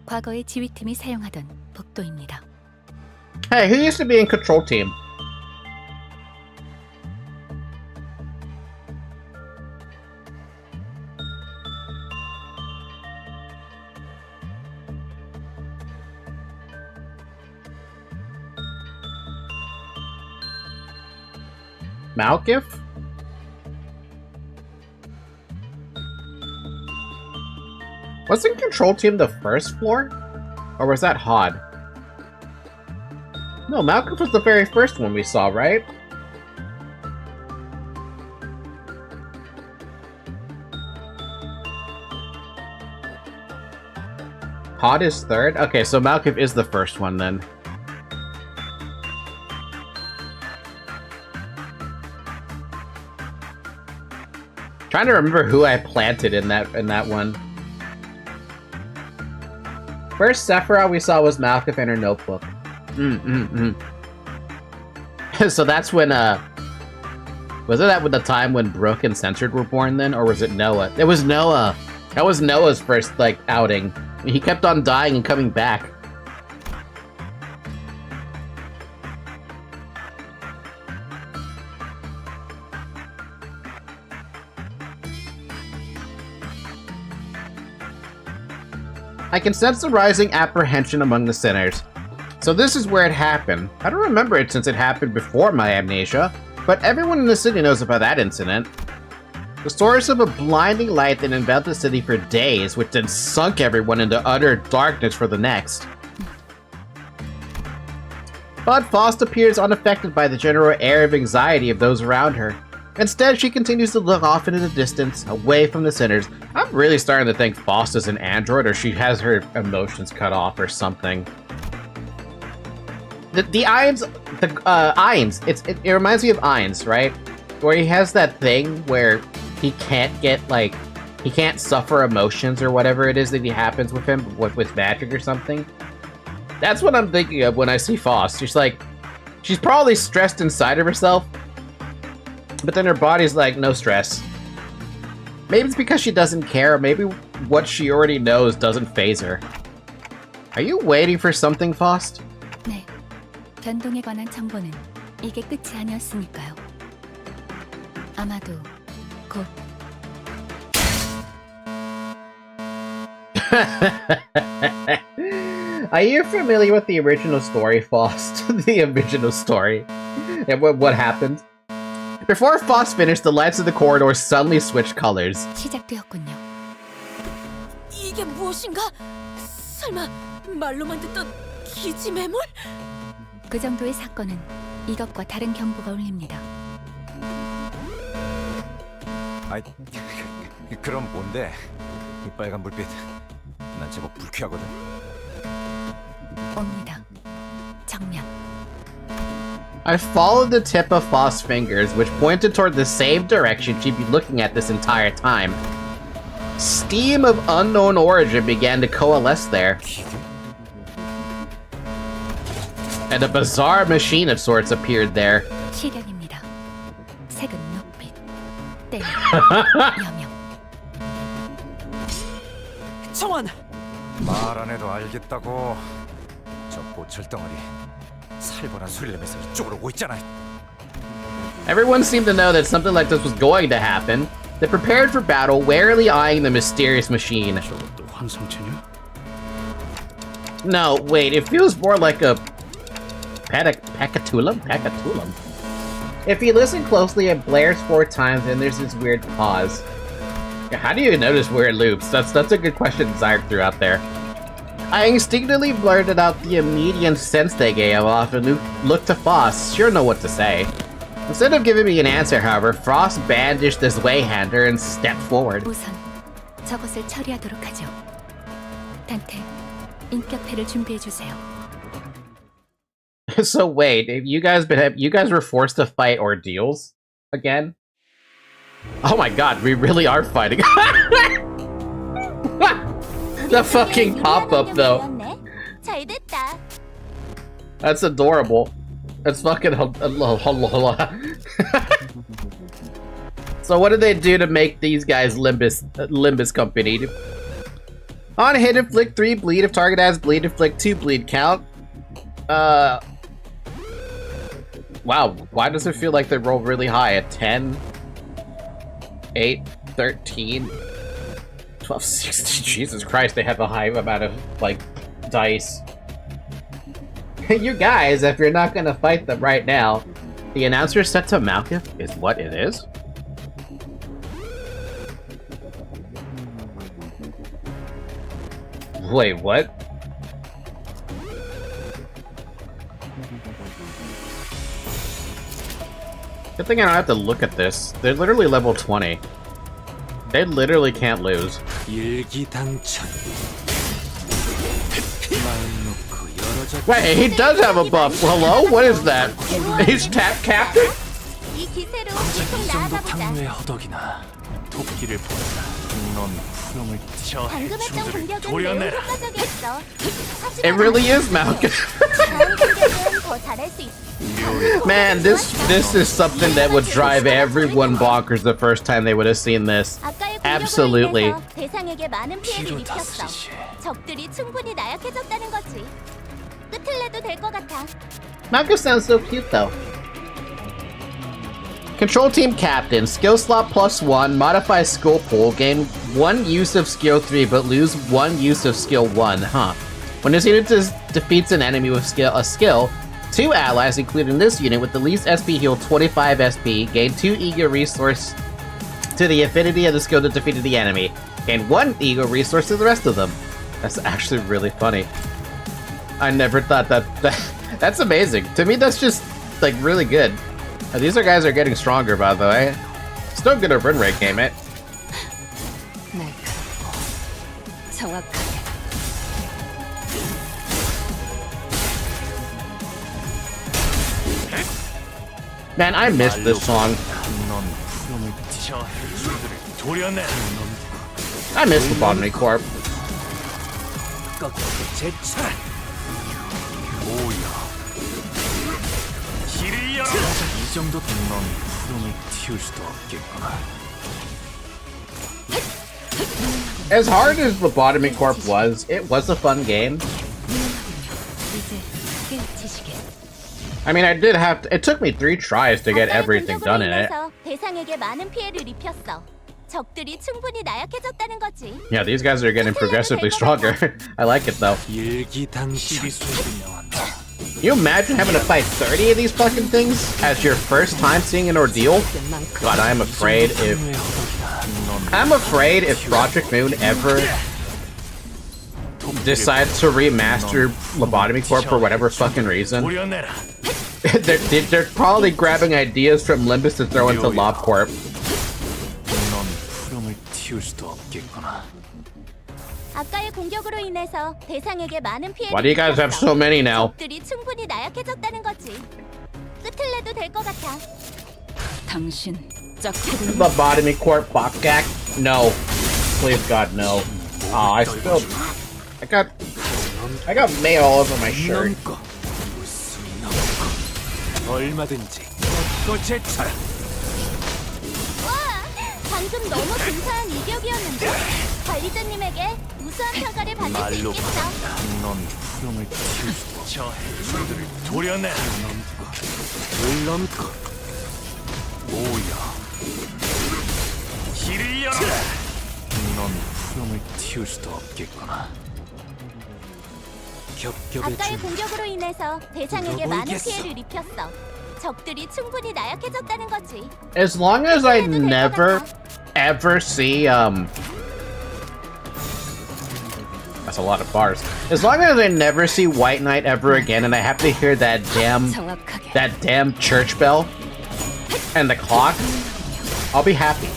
과거의 지휘팀이 사용하던 복도입니다. Hey, who used to be in control team? Malkif? Wasn't control team the first floor? Or was that Hod? No, Malkif was the very first one we saw, right? Hod is third? Okay, so Malkif is the first one then. Trying to remember who I planted in that one. First Sephiroth we saw was Malkif and her notebook. So that's when was it at the time when Brooke and Censored were born then, or was it Noah? It was Noah. That was Noah's first like outing. He kept on dying and coming back. I can sense the rising apprehension among the sinners. So this is where it happened. I don't remember it since it happened before my amnesia. But everyone in the city knows about that incident. The source of a blinding light that enveloped the city for days, which then sunk everyone into utter darkness for the next. But Faust appears unaffected by the general air of anxiety of those around her. Instead, she continues to look off into the distance, away from the sinners. I'm really starting to think Faust is an android, or she has her emotions cut off or something. The Ainz, it reminds me of Ainz, right? Where he has that thing where he can't get, like, he can't suffer emotions or whatever it is that happens with him, with magic or something. That's what I'm thinking of when I see Faust. She's probably stressed inside of herself, but then her body's like, no stress. Maybe it's because she doesn't care, or maybe what she already knows doesn't faze her. Are you waiting for something, Faust? 네, 변동에 관한 정보는 이게 끝이 아니었으니까요. 아마도 곧. Are you familiar with the original story, Faust? The original story? And what happened? Before Faust finished, the lights of the corridor suddenly switched colors. 시작되었군요. 이게 무엇인가? 설마 말로만 듣던 기지 매물? 그 정도의 사건은 이것과 다른 경보가 울립니다. 아이, 그럼 뭔데? 이 빨간 불빛. 난 제법 불쾌하거든. 옵니다. 정면. I followed the tip of Faust's fingers, which pointed toward the same direction she'd be looking at this entire time. Steam of unknown origin began to coalesce there. And a bizarre machine of sorts appeared there. 시련입니다. 색은 녹빛. 때는 여명. 정원! 말 안 해도 알겠다고. 저 보철 덩어리 살벌한 소리를 내면서 이쪽으로 오고 있잖아. Everyone seemed to know that something like this was going to happen. They prepared for battle, warily eyeing the mysterious machine. 저것도 환상체냐? No, wait, it feels more like a Pecatulum? Pecatulum. If you listen closely, it blares 4 times and there's this weird pause. How do you notice where it loops? That's a good question Zyre threw out there. I instinctively blurted out the immediate sense they gave off and looked to Faust, sure know what to say. Instead of giving me an answer, however, Frost bandaged this wayhander and stepped forward. 우선 저것을 처리하도록 하죠. 단테, 인격패를 준비해 주세요. So wait, you guys were forced to fight ordeals again? Oh my god, we really are fighting. The fucking pop-up though. 잘됐다. That's adorable. That's fucking So what did they do to make these guys Limbus Company? On hit, inflict 3 bleed. If target has bleed, inflict 2 bleed. Count. Wow, why does it feel like they roll really high? A 10, 8, 13, 12, 16. Jesus Christ, they have a high amount of, like, dice. You guys, if you're not gonna fight them right now, the announcer set to Malkuth is what it is? Wait, what? Good thing I don't have to look at this. They're literally level 20. They literally can't lose. Wait, he does have a buff. Hello? What is that? He's tap captain? 이 기세로 계속 나아가보자. 허덕이나 도끼를 보낸다. 넌 푸름을 저 방금 했던 해충들을 공격은 매우 도려내라. 효과적이었어. It really is Malkuth. 다음 공격은 더 잘할 수 있어. Man, this is something that would drive everyone bonkers the first time they would have seen this. 아까의 Absolutely. 공격으로 인해서 대상에게 많은 피해를 입혔어. 적들이 충분히 나약해졌다는 거지. 끝을 내도 될 것 같아. Malkuth sounds so cute though. Control Team Captain, skill slot +1, modify skill pool, gain 1 use of skill 3 but lose 1 use of skill 1, huh. When this unit defeats an enemy with a skill, 2 allies, including this unit with the least SP heal 25 SP, gain 2 ego resource to the affinity of the skill that defeated the enemy. Gain 1 ego resource to the rest of them. That's actually really funny. I never thought that's amazing. To me, that's just, like, really good. These guys are getting stronger, by the way. Still good at win rate game, it. Man, I missed this song. I missed the Botany Corp. As hard as Lobotomy Corp was, it was a fun game. I mean, I did have to, it took me 3 tries to get everything done in it. Yeah, these guys are getting progressively stronger. I like it though. You imagine having to fight 30 of these fucking things as your first time seeing an ordeal? God, I'm afraid if Project Moon ever decides to remaster Lobotomy Corp for whatever fucking reason. they're probably grabbing ideas from Limbus to throw into Lob Corp. Why do you guys have so many now? Lobotomy Corp Bokgak? No. Please God, no. Oh, I got mayo all over my shirt. 방금 너무 근사한 이격이었는데 관리자님에게 우수한 평가를 받을 수 있겠어. 넌 푸름을 튀울 수도 저 해수들을 도려내. 물론고 뭐야? 길을 열어라. 넌 푸름을 튀울 수도 없겠구나. 아까의 공격으로 인해서 대상에게 많은 피해를 입혔어. 적들이 충분히 나약해졌다는 거지. As long as I never ever see that's a lot of bars. As long as I never see White Knight ever again and I have to hear that damn church bell and the clock, I'll be happy.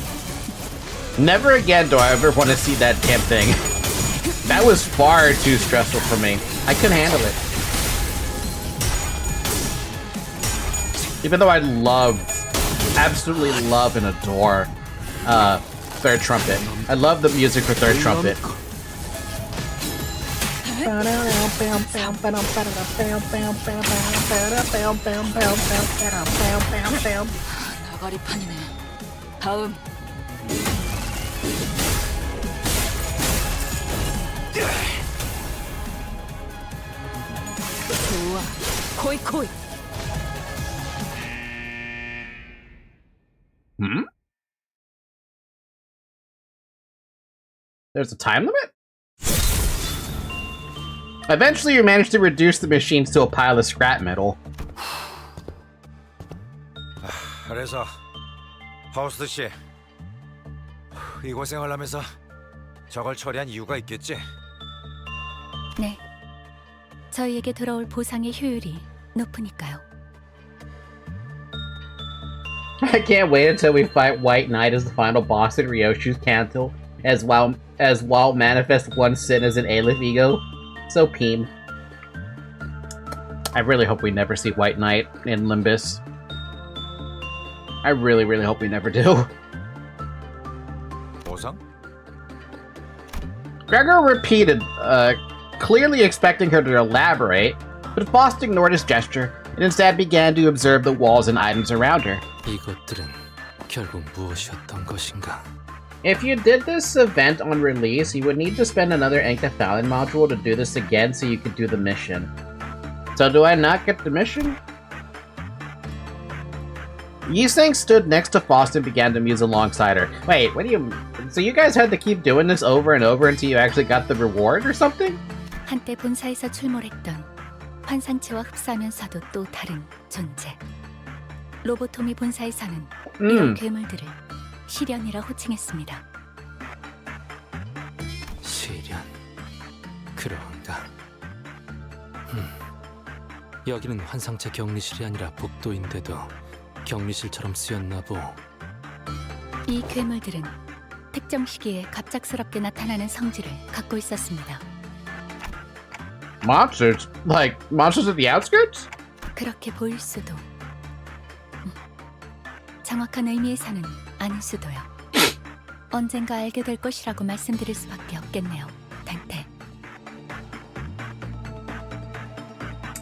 Never again do I ever want to see that damn thing. That was far too stressful for me. I couldn't handle it. Even though I absolutely love and adore Third Trumpet. I love the music for Third Trumpet. 나가리판이네. 다음. 좋아. 코이. Hmm? There's a time limit? Eventually you managed to reduce the machines to a pile of scrap metal. 그래서 파우스트 씨, 이 고생을 하면서 저걸 처리한 이유가 있겠지? 네. 저희에게 돌아올 보상의 효율이 높으니까요. I can't wait until we fight White Knight as the final boss in Ryoshu's Cantil, as well manifest one sin as an Aleph ego. So Peem. I really hope we never see White Knight in Limbus. I really, really hope we never do. 보상? Gregor repeated, clearly expecting her to elaborate, but Faust ignored his gesture and instead began to observe the walls and items around her. 이것들은 결국 무엇이었던 것인가? If you did this event on release, you would need to spend another Encathalon module to do this again so you could do the mission. So do I not get the mission? Yisang stood next to Faust and began to muse alongside her. Wait, what do you... So you guys had to keep doing this over and over until you actually got the reward or something? 한때 본사에서 출몰했던 환상체와 흡사하면서도 또 다른 존재. 로보토미 본사에서는 Mm. 이런 괴물들을 시련이라 호칭했습니다. 시련. 그런가. 여기는 환상체 격리실이 아니라 복도인데도 격리실처럼 쓰였나 보. 이 괴물들은 특정 시기에 갑작스럽게 나타나는 성질을 갖고 있었습니다. Monsters? Like monsters at the outskirts? 그렇게 보일 수도, 정확한 의미에서는 아닐 수도요. 언젠가 알게 될 것이라고 말씀드릴 수밖에 없겠네요, 단테.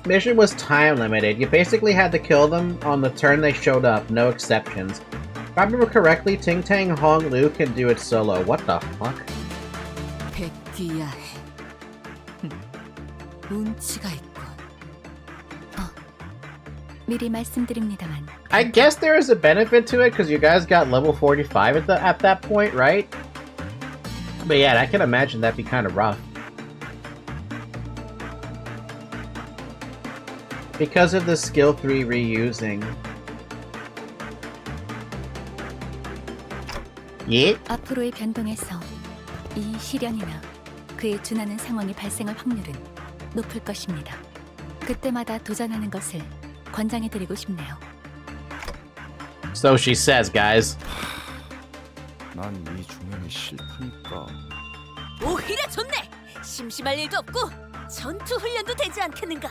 Mission was time limited. You basically had to kill them on the turn they showed up, no exceptions. If I remember correctly, Ting Tang Hong Lu can do it solo. What the fuck? 백귀야해. 운치가 있군. 미리 말씀드립니다만, I guess there is a benefit to it because you guys got level 45 at that point, right? But yeah, I can imagine that'd be kind of rough. Because of the skill 3 reusing. 예? 앞으로의 변동에서 이 시련이나 그에 준하는 상황이 발생할 확률은 높을 것입니다. 그때마다 도전하는 것을 권장해드리고 싶네요. So she says, guys. 난 이 중년이 싫다니까. 오히려 좋네. 심심할 일도 없고 전투 훈련도 되지 않겠는가.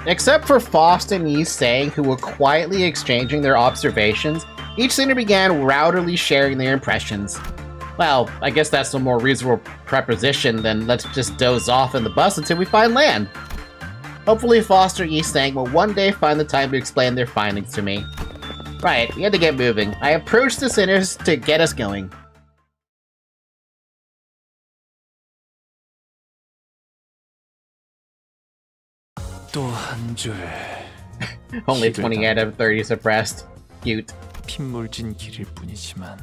Except for Faust and Yi Sang, who were quietly exchanging their observations, each singer began rowdily sharing their impressions. Well, I guess that's a more reasonable preposition than let's just doze off in the bus until we find land. Hopefully Faust or Yi Sang will one day find the time to explain their findings to me. Right, we had to get moving. I approached the sinners to get us going. 또 한 줄. Only 20 out of 30 suppressed. Cute. 핏물진 길일 뿐이지만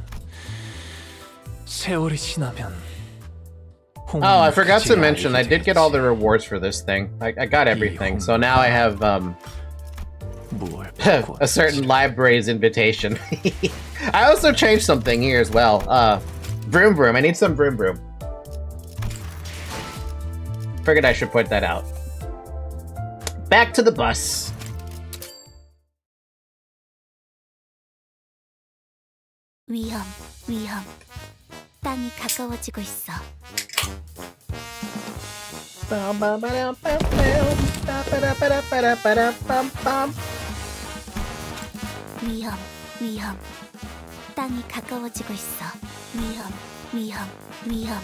세월이 지나면. Oh, I forgot to mention, I did get all the rewards for this thing. I got everything, so now I have, a certain library's invitation. I also changed something here as well. Vroom Vroom. I need some Vroom Vroom. Figured I should put that out. Back to the bus. 위험. 땅이 가까워지고 있어. 위험. 땅이 가까워지고 있어. 위험.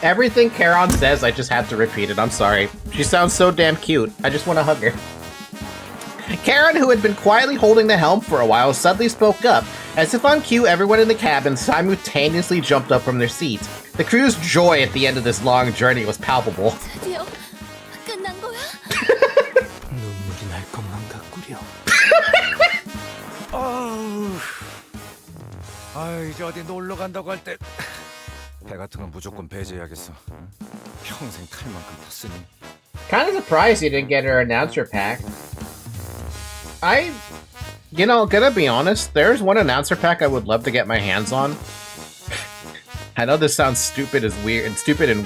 Everything Charon says, I just have to repeat it. I'm sorry. She sounds so damn cute. I just want to hug her. Karen, who had been quietly holding the helm for a while, suddenly spoke up. As if on cue, everyone in the cabin simultaneously jumped up from their seats. The crew's joy at the end of this long journey was palpable. 드디어 끝난 거야? 눈물이 날 것만 같구려. 아유, 이제 어디 놀러 간다고 할 때 배 같은 건 무조건 배제해야겠어. 평생 탈 만큼 탔으니. Kind of surprised you didn't get her announcer pack. Gonna be honest, there's one announcer pack I would love to get my hands on. I know this sounds stupid and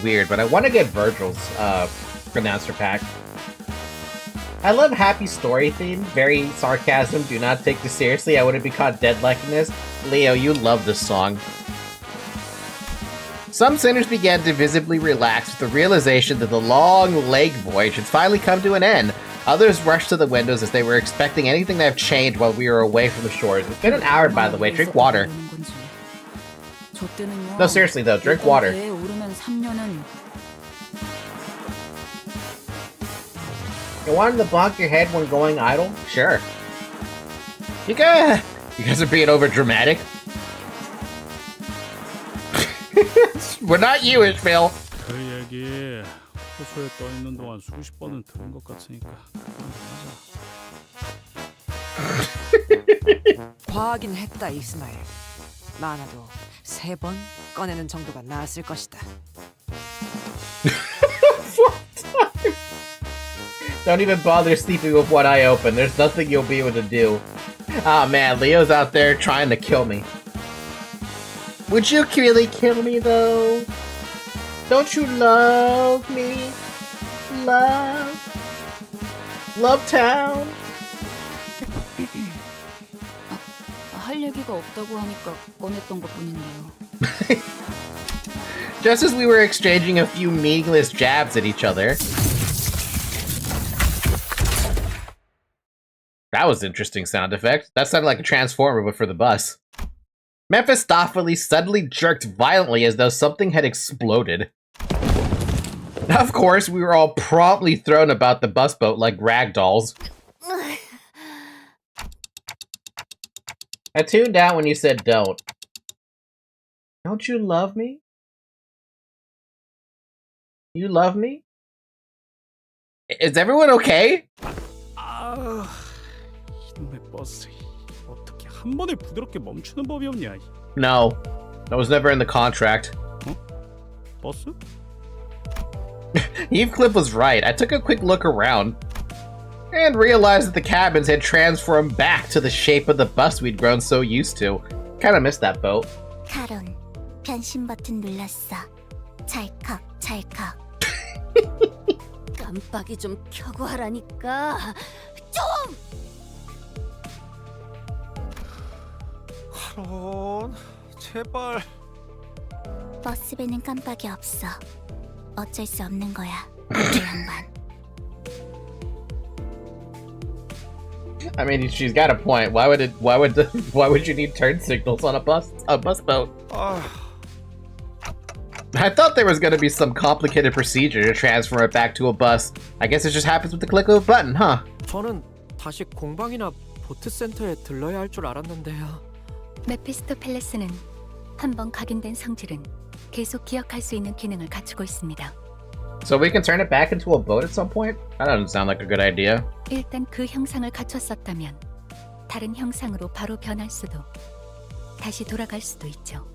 weird, but I want to get Virgil's announcer pack. I love happy story theme, very sarcasm, do not take this seriously, I wouldn't be caught dead like this. Leo, you love this song. Some sinners began to visibly relax with the realization that the long leg voyage had finally come to an end. Others rushed to the windows as they were expecting anything to have changed while we were away from the shores. It's been an hour, by the way. Drink water. No, seriously though, drink water. You wanted to bonk your head when going idle? Sure. You guys are being over dramatic. We're not you, Ishmael. 그 얘기 호수에 떠 있는 동안 수십 번은 들은 것 같으니까 그만 좀 하자. 과하긴 했다 이스마일. 많아도 3번 꺼내는 정도가 나았을 것이다. Don't even bother sleeping with one eye open. There's nothing you'll be able to do. Ah man, Leo's out there trying to kill me. Would you really kill me though? Don't you love me? Love Town? 할 얘기가 없다고 하니까 꺼냈던 것뿐인데요. Just as we were exchanging a few meaningless jabs at each other. That was an interesting sound effect. That sounded like a transformer, but for the bus. Mephistopheles suddenly jerked violently as though something had exploded. Of course, we were all promptly thrown about the bus boat like rag dolls. I tuned out when you said don't. Don't you love me? You love me? Is everyone okay? 아, 이놈의 버스. 어떻게 한 번에 부드럽게 멈추는 법이 없냐? No. That was never in the contract. 버스? Heathcliff was right. I took a quick look around and realized that the cabins had transformed back to the shape of the bus we'd grown so used to. Kinda missed that boat. 카론, 변신 버튼 눌렀어. 찰칵, 찰칵. 깜빡이 좀 켜고 하라니까. 좀! 카론, 제발. 버스배는 깜빡이 없어. 어쩔 수 없는 거야. 그 양반. I mean, she's got a point. Why would you need turn signals on a bus boat? I thought there was going to be some complicated procedure to transform it back to a bus. I guess it just happens with the click of a button, huh? 저는 다시 공방이나 보트 센터에 들러야 할 줄 알았는데요. 메피스토펠레스는 한번 각인된 성질은 계속 기억할 수 있는 기능을 갖추고 있습니다. So we can turn it back into a boat at some point? That doesn't sound like a good idea. 일단 그 형상을 갖췄었다면 다른 형상으로 바로 변할 수도 다시 돌아갈 수도 있죠.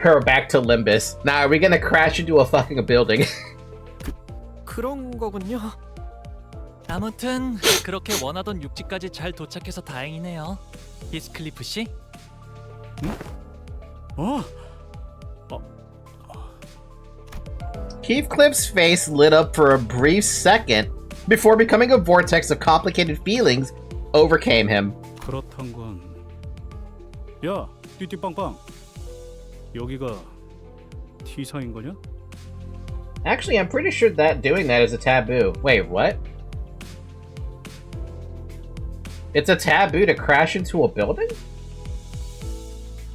Her back to Limbus. Now, are we gonna crash into a fucking building? 그런 거군요. 아무튼 그렇게 원하던 육지까지 잘 도착해서 다행이네요. 히스클리프 씨? Heathcliff's face lit up for a brief second before becoming a vortex of complicated feelings overcame him. 그렇단 건. 야, 띠띠빵빵. 여기가 T사인 거냐? Actually, I'm pretty sure that doing that is a taboo. Wait, what? It's a taboo to crash into a building?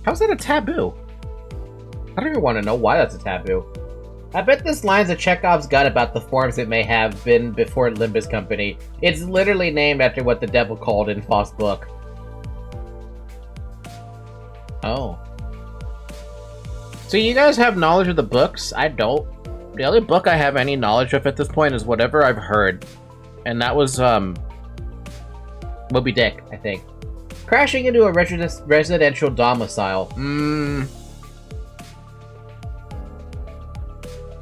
How's that a taboo? I don't even want to know why that's a taboo. I bet this line's a Chekhov's gun about the forms it may have been before Limbus Company. It's literally named after what the devil called in Faust's book. Oh. So you guys have knowledge of the books? I don't. The only book I have any knowledge of at this point is whatever I've heard. And that was, Moby Dick, I think. Crashing into a residential domicile.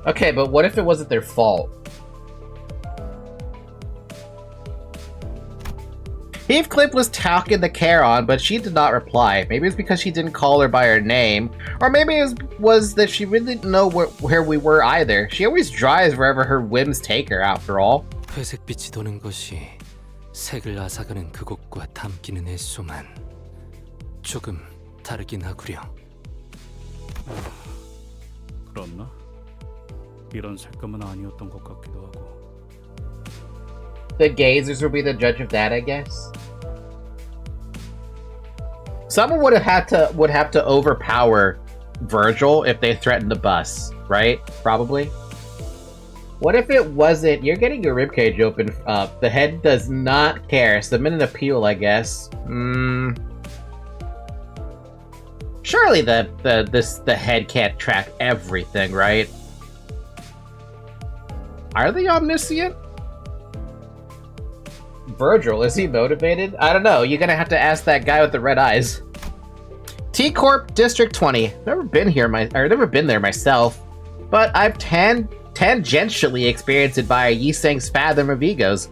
Okay, but what if it wasn't their fault? Heathcliff was talking to Charon, but she did not reply. Maybe it's because she didn't call her by her name. Or maybe it was that she really didn't know where we were either. She always drives wherever her whims take her, after all. 회색빛이 도는 것이 색을 앗아가는 그곳과 담기는 횟수만 조금 다르긴 하구려. 그렇나? 이런 색감은 아니었던 것 같기도 하고. The gazers will be the judge of that, I guess. Someone would have to overpower Virgil if they threatened the bus, right? Probably. What if it wasn't? You're getting your ribcage open up. The head does not care. Submit an appeal, I guess. Surely the head can't track everything, right? Are they omniscient? Virgil, is he motivated? I don't know. You're gonna have to ask that guy with the red eyes. T Corp District 20. Never been there myself, but I've tangentially experienced it via Yiseng's Fathom of Egos.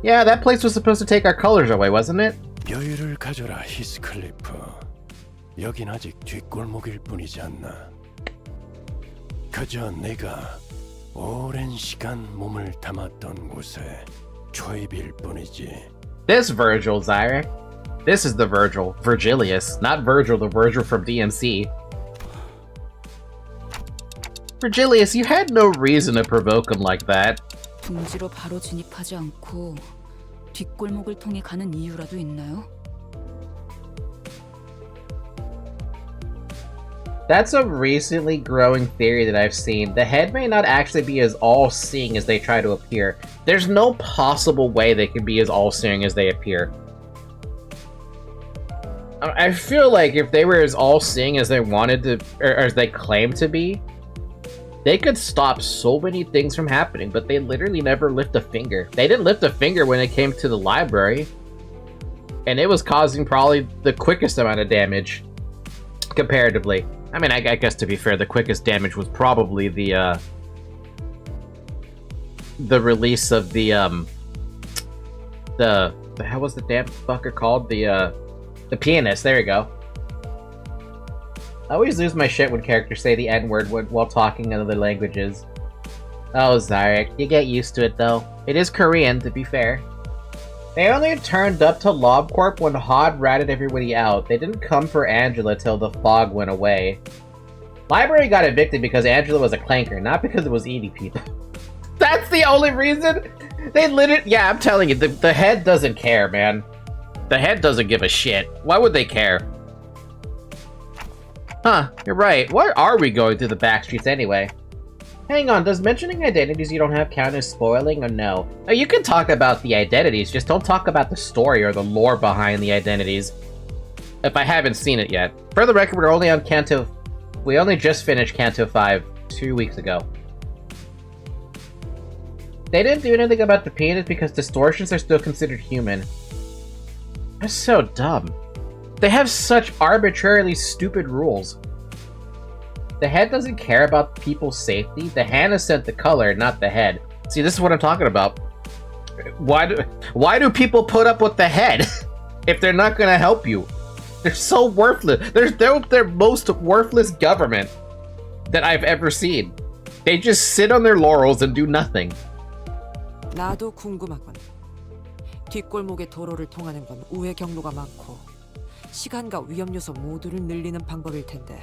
Yeah, that place was supposed to take our colors away, wasn't it? 여유를 가져라, 히스클리프. 여긴 아직 뒷골목일 뿐이지 않나. 그저 내가 오랜 시간 몸을 담았던 곳에 초입일 뿐이지. This Virgil, Zyrek. This is the Virgil. Virgilius. Not Virgil, the Virgil from DMC. Virgilius, you had no reason to provoke him like that. 둥지로 바로 진입하지 않고 뒷골목을 통해 가는 이유라도 있나요? That's a recently growing theory that I've seen. The head may not actually be as all-seeing as they try to appear. There's no possible way they can be as all-seeing as they appear. I feel like if they were as all-seeing as they wanted to, or as they claim to be, they could stop so many things from happening, but they literally never lift a finger. They didn't lift a finger when it came to the library, and it was causing probably the quickest amount of damage, comparatively. I mean, I guess to be fair, the quickest damage was probably the release of the hell was the damn fucker called? The pianist. There you go. I always lose my shit when characters say the N-word while talking in other languages. Oh, Zyrek, you get used to it though. It is Korean, to be fair. They only turned up to LobCorp when Hod ratted everybody out. They didn't come for Angela till the fog went away. Library got evicted because Angela was a clanker, not because it was eating people. That's the only reason? They literally— yeah, I'm telling you, the head doesn't care, man. The head doesn't give a shit. Why would they care? Huh, you're right. Why are we going through the back streets anyway? Hang on, does mentioning identities you don't have count as spoiling or no? Oh, you can talk about the identities, just don't talk about the story or the lore behind the identities. If I haven't seen it yet. For the record, we're only on Canto— we only just finished Canto 5 2 weeks ago. They didn't do anything about the penis because distortions are still considered human. That's so dumb. They have such arbitrarily stupid rules. The head doesn't care about people's safety. The hand has sent the color, not the head. See, this is what I'm talking about. Why do people put up with the head if they're not gonna help you? They're so worthless. They're the most worthless government that I've ever seen. They just sit on their laurels and do nothing. 나도 궁금하군. 뒷골목의 도로를 통하는 건 우회 경로가 많고 시간과 위험 요소 모두를 늘리는 방법일 텐데.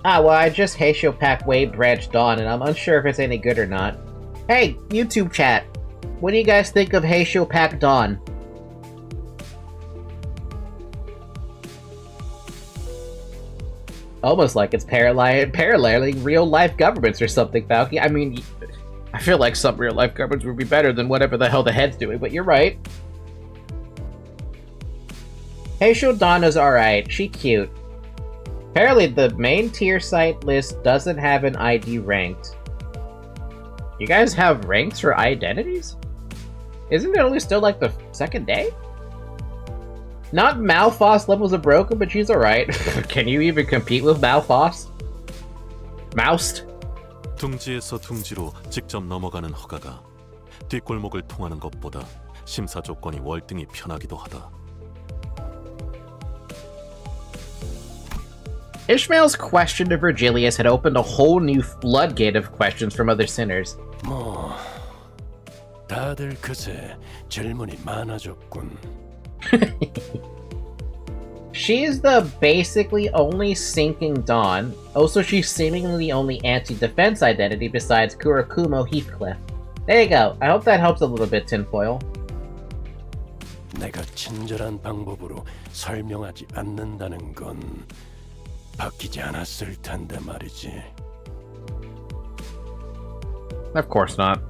Ah, well, I just Heisho Pack Wave Branch Dawn, and I'm unsure if it's any good or not. Hey, YouTube chat, what do you guys think of Heisho Pack Dawn? Almost like it's paralleling real-life governments or something, Falky. I mean, I feel like some real-life governments would be better than whatever the hell the head's doing, but you're right. Heisho Dawn is alright. She cute. Apparently, the main tier site list doesn't have an ID ranked. You guys have ranks for identities? Isn't it only still like the second day? Not Malphos levels of broken, but she's alright. Can you even compete with Malphos? Moused? 둥지에서 둥지로 직접 넘어가는 허가가 뒷골목을 통하는 것보다 심사 조건이 월등히 편하기도 하다. Ishmael's question to Virgilius had opened a whole new floodgate of questions from other sinners. 뭐 다들 그새 질문이 많아졌군. She's the basically only sinking Dawn. Also, she's seemingly the only anti-defense identity besides Kurakumo Heathcliff. There you go. I hope that helps a little bit, Tinfoil. 내가 친절한 방법으로 설명하지 않는다는 건 바뀌지 않았을 텐데 말이지. Of course not.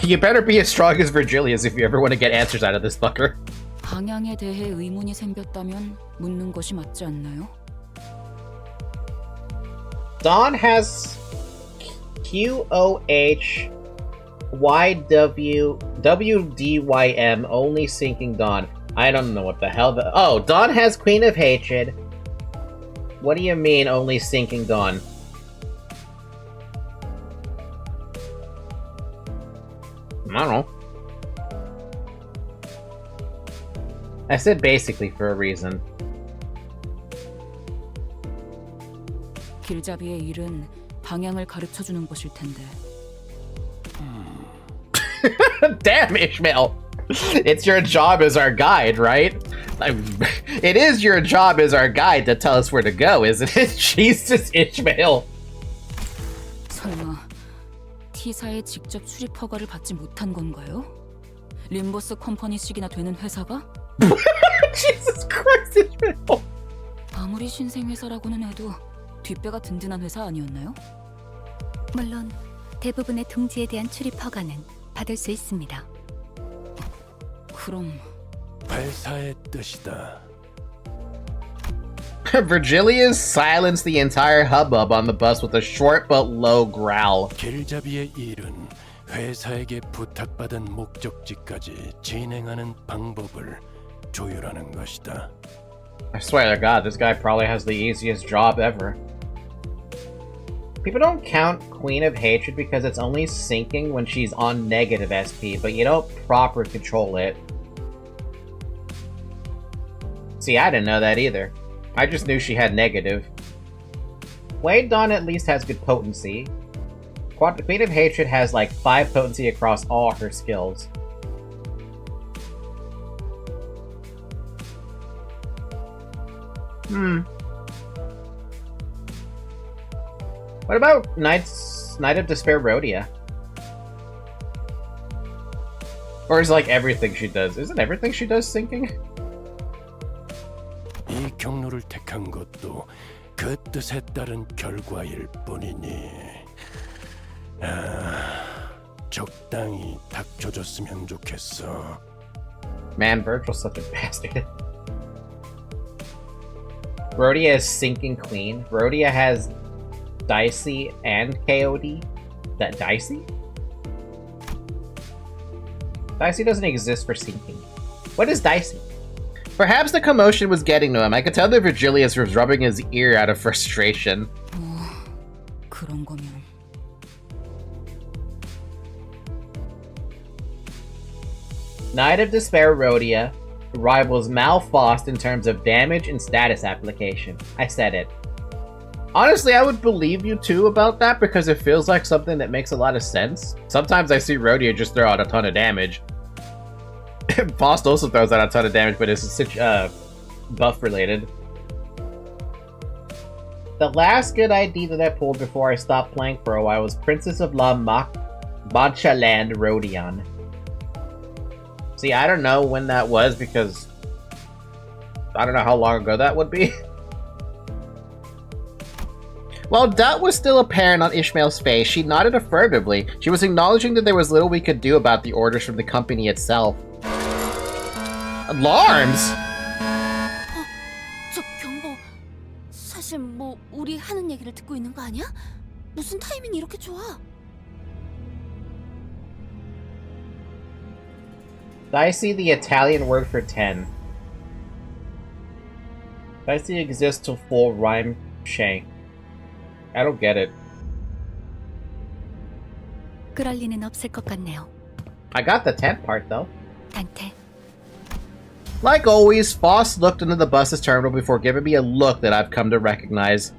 You better be as strong as Virgilius if you ever want to get answers out of this fucker. 방향에 대해 의문이 생겼다면 묻는 것이 맞지 않나요? Dawn has QOH WDYM only sinking Dawn. I don't know what the hell oh, Dawn has Queen of Hatred. What do you mean only sinking Dawn? I don't know. I said basically for a reason. 길잡이의 일은 방향을 가르쳐 주는 것일 텐데. Damn, Ishmael! It's your job as our guide, right? It is your job as our guide to tell us where to go, isn't it? Jesus, Ishmael! 설마 T사에 직접 출입 허가를 받지 못한 건가요? 림버스 컴퍼니식이나 되는 회사가? Jesus Christ, Ishmael! 아무리 신생 회사라고는 해도 뒷배가 든든한 회사 아니었나요? 물론 대부분의 둥지에 대한 출입 허가는 받을 수 있습니다. 그럼 회사의 뜻이다. Virgilius silenced the entire hubbub on the bus with a short but low growl. 길잡이의 일은 회사에게 부탁받은 목적지까지 진행하는 방법을 조율하는 것이다. I swear to God, this guy probably has the easiest job ever. People don't count Queen of Hatred because it's only sinking when she's on negative SP, but you don't proper control it. See, I didn't know that either. I just knew she had negative. Wade Dawn at least has good potency. Queen of Hatred has like 5 potency across all her skills. What about Knight of Despair Rhodia? Or is like everything she does? Isn't everything she does sinking? 이 경로를 택한 것도 그 뜻에 따른 결과일 뿐이니 적당히 닥쳐줬으면 좋겠어. Man, Virgil's such a bastard. Rhodia is sinking queen. Rhodia has Dicey and KOD. That Dicey? Dicey doesn't exist for sinking. What is Dicey? Perhaps the commotion was getting to him. I could tell that Virgilius was rubbing his ear out of frustration. 그런 거면 Knight of Despair Rhodia rivals Malfrost in terms of damage and status application. I said it. Honestly, I would believe you too about that because it feels like something that makes a lot of sense. Sometimes I see Rhodia just throw out a ton of damage. Faust also throws out a ton of damage, but it's such buff related. The last good ID that I pulled before I stopped playing for a while was Princess of La Manchaland Rodion. See, I don't know when that was because I don't know how long ago that would be. While doubt was still apparent on Ishmael's face, she nodded affirmatively. She was acknowledging that there was little we could do about the orders from the company itself. Alarms! 저 경보, 사실 뭐 우리 하는 얘기를 듣고 있는 거 아니야? 무슨 타이밍이 이렇게 좋아? Dicey, the Italian word for 10. Dicey exists to full rhyme shank. I don't get it. 그럴 리는 없을 것 같네요. I got the 10th part though. 단테. Like always, Foss looked into the bus's terminal before giving me a look that I've come to recognize.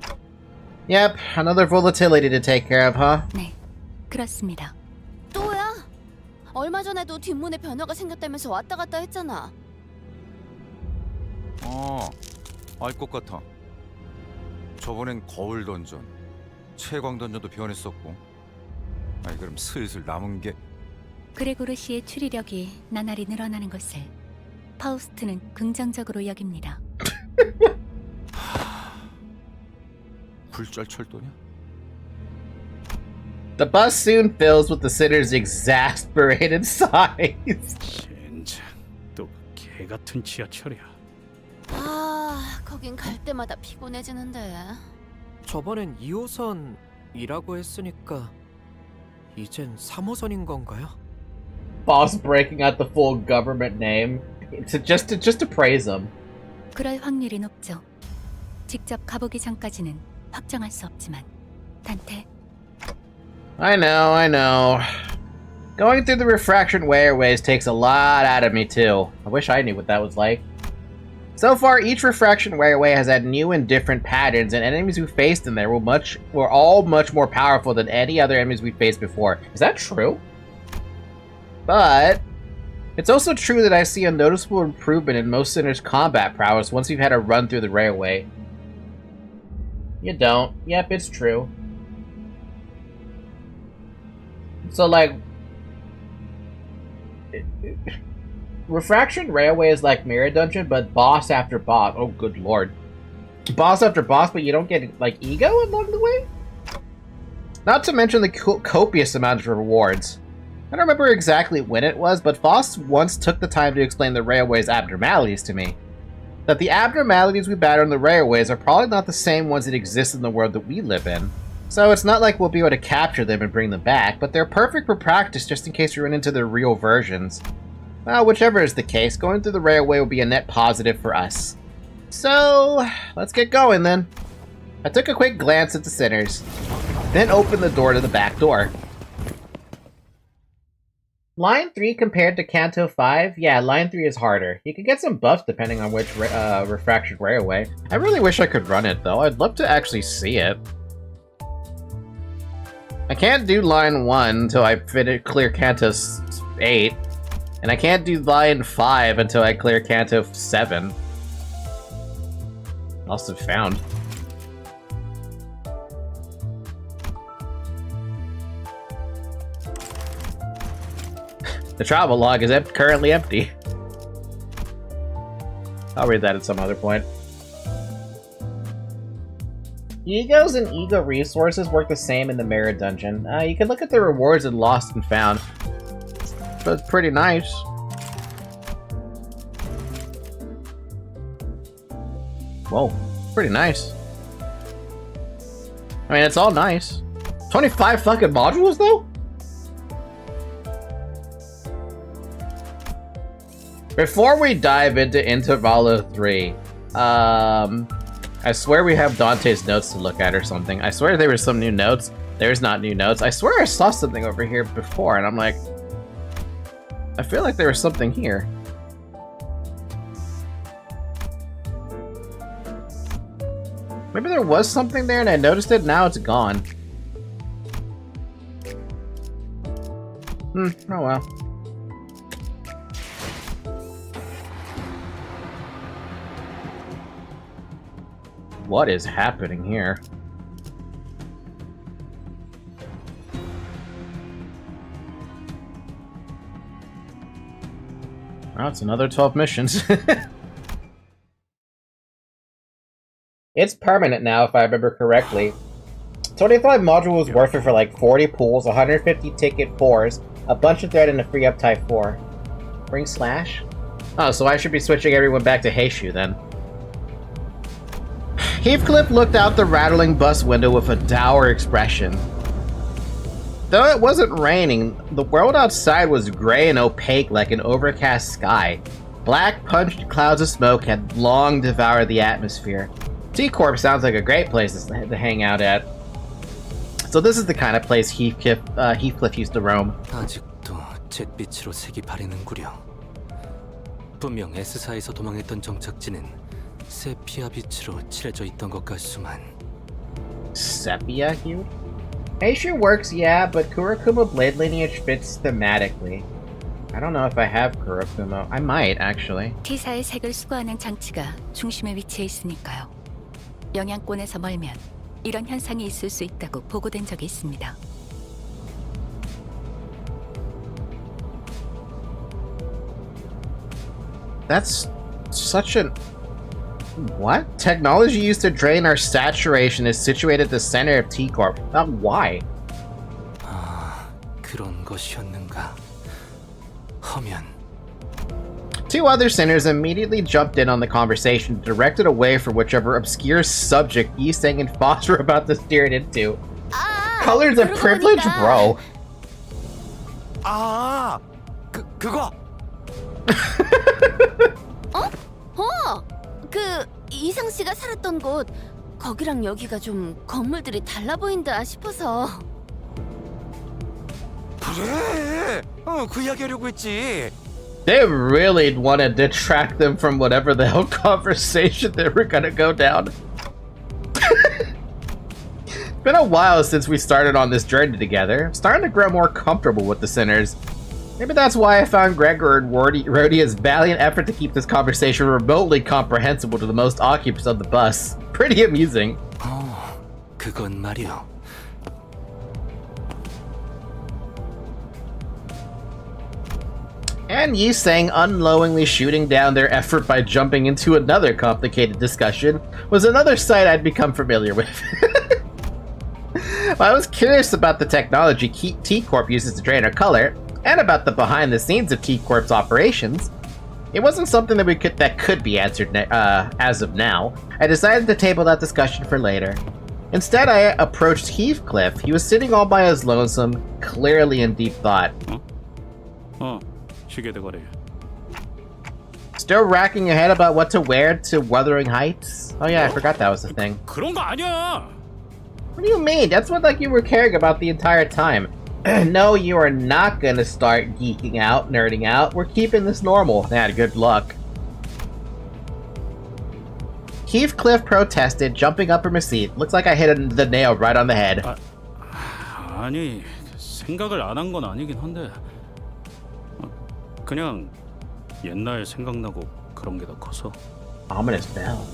Yep, another volatility to take care of, huh? 네, 그렇습니다. 또야? 얼마 전에도 뒷문에 변화가 생겼다면서 왔다 갔다 했잖아. 알 것 같아. 저번엔 거울 던전, 채광 던전도 변했었고. 아니 그럼 슬슬 남은 게 그레고르 씨의 추리력이 나날이 늘어나는 것을 파우스트는 긍정적으로 여깁니다. 굴절철도냐? The bus soon fills with the sitter's exasperated sighs. 젠장, 또 개같은 지하철이야. 아, 거긴 갈 때마다 피곤해지는데. 저번엔 2호선이라고 했으니까 이젠 3호선인 건가요? Boss breaking out the full government name just to praise him. 그럴 확률이 높죠. 직접 가보기 전까지는 확정할 수 없지만 단테. I know. Going through the refraction airways takes a lot out of me too. I wish I knew what that was like. So far, each refraction airway has had new and different patterns, and enemies we faced in there were all much more powerful than any other enemies we faced before. Is that true? But it's also true that I see a noticeable improvement in most sinners' combat prowess once we've had a run through the railway. You don't. Yep, it's true. So, like, Refraction Railway is like Mirror Dungeon, but boss after boss. Oh, good lord. Boss after boss, but you don't get, like, ego along the way? Not to mention the copious amount of rewards. I don't remember exactly when it was, but Foss once took the time to explain the railway's abnormalities to me. That the abnormalities we battle on the railways are probably not the same ones that exist in the world that we live in. So it's not like we'll be able to capture them and bring them back, but they're perfect for practice just in case we run into their real versions. Well, whichever is the case, going through the railway will be a net positive for us. So, let's get going then. I took a quick glance at the sinners, then opened the door to the back door. Line 3 compared to Canto 5? Yeah, Line 3 is harder. You can get some buffs depending on which Refraction Railway. I really wish I could run it though. I'd love to actually see it. I can't do Line 1 until I clear Canto 8. And I can't do Line 5 until I clear Canto 7. Lost and found. The travel log is currently empty. I'll read that at some other point. Egos and ego resources work the same in the Mirror Dungeon. You can look at the rewards in Lost and Found. But it's pretty nice. Whoa, pretty nice. I mean, it's all nice. 25 fucking modules, though? Before we dive into Intervallo 3, I swear we have Dante's notes to look at or something. I swear there were some new notes. There's not new notes. I swear I saw something over here before, and I'm like, I feel like there was something here. Maybe there was something there and I noticed it, now it's gone. Oh well. What is happening here? Well, it's another 12 missions. It's permanent now, if I remember correctly. 25 modules worth it for like 40 pools, 150 ticket 4s, a bunch of thread, and a free uptype 4. Bring Slash? Oh, so I should be switching everyone back to Heishu then. Heathcliff looked out the rattling bus window with a dour expression. Though it wasn't raining, the world outside was gray and opaque like an overcast sky. Black, punched clouds of smoke had long devoured the atmosphere. T-Corp sounds like a great place to hang out at. So this is the kind of place Heathcliff used to roam. 아직도 잿빛으로 색이 바래는구려. 분명 S사에서 도망했던 정착지는 세피아 빛으로 칠해져 있던 것 같수만. Sepia hue? Heishu works, yeah, but Kurakuma Blade lineage fits thematically. I don't know if I have Kurakuma. I might, actually. T사의 색을 수거하는 장치가 중심에 위치해 있으니까요. 영향권에서 멀면 이런 현상이 있을 수 있다고 보고된 적이 있습니다. That's such an... What? Technology used to drain our saturation is situated at the center of T-Corp. Why? 아, 그런 것이었는가? 하면... Two other sinners immediately jumped in on the conversation, directed away from whichever obscure subject Yiseng and Foss were about to steer it into. Colors of privilege, bro. 아, 그거. 그 이상 씨가 살았던 곳 거기랑 여기가 좀 건물들이 달라 보인다 싶어서. 그래. 그 이야기 하려고 했지. They really want to detract them from whatever the hell conversation they were gonna go down. It's been a while since we started on this journey together. I'm starting to grow more comfortable with the sinners. Maybe that's why I found Gregor and Rhodia's valiant effort to keep this conversation remotely comprehensible to the most occupants of the bus. Pretty amusing. 그건 말이야. And Yi Sang unknowingly shooting down their effort by jumping into another complicated discussion was another sight I'd become familiar with. I was curious about the technology T-Corp uses to drain our color, and about the behind-the-scenes of T-Corp's operations. It wasn't something that could be answered as of now. I decided to table that discussion for later. Instead, I approached Heathcliff. He was sitting all by his lonesome, clearly in deep thought. 시계대거리. Still racking your head about what to wear to Wuthering Heights? Oh yeah, I forgot that was the thing. 그런 거 아니야. What do you mean? That's what you were caring about the entire time. No, you are not gonna start geeking out, nerding out. We're keeping this normal. Yeah, good luck. Heathcliff protested, jumping up from his seat. Looks like I hit the nail right on the head. 아니, 생각을 안 한 건 아니긴 한데 그냥 옛날 생각나고 그런 게 더 커서. Ominous bell.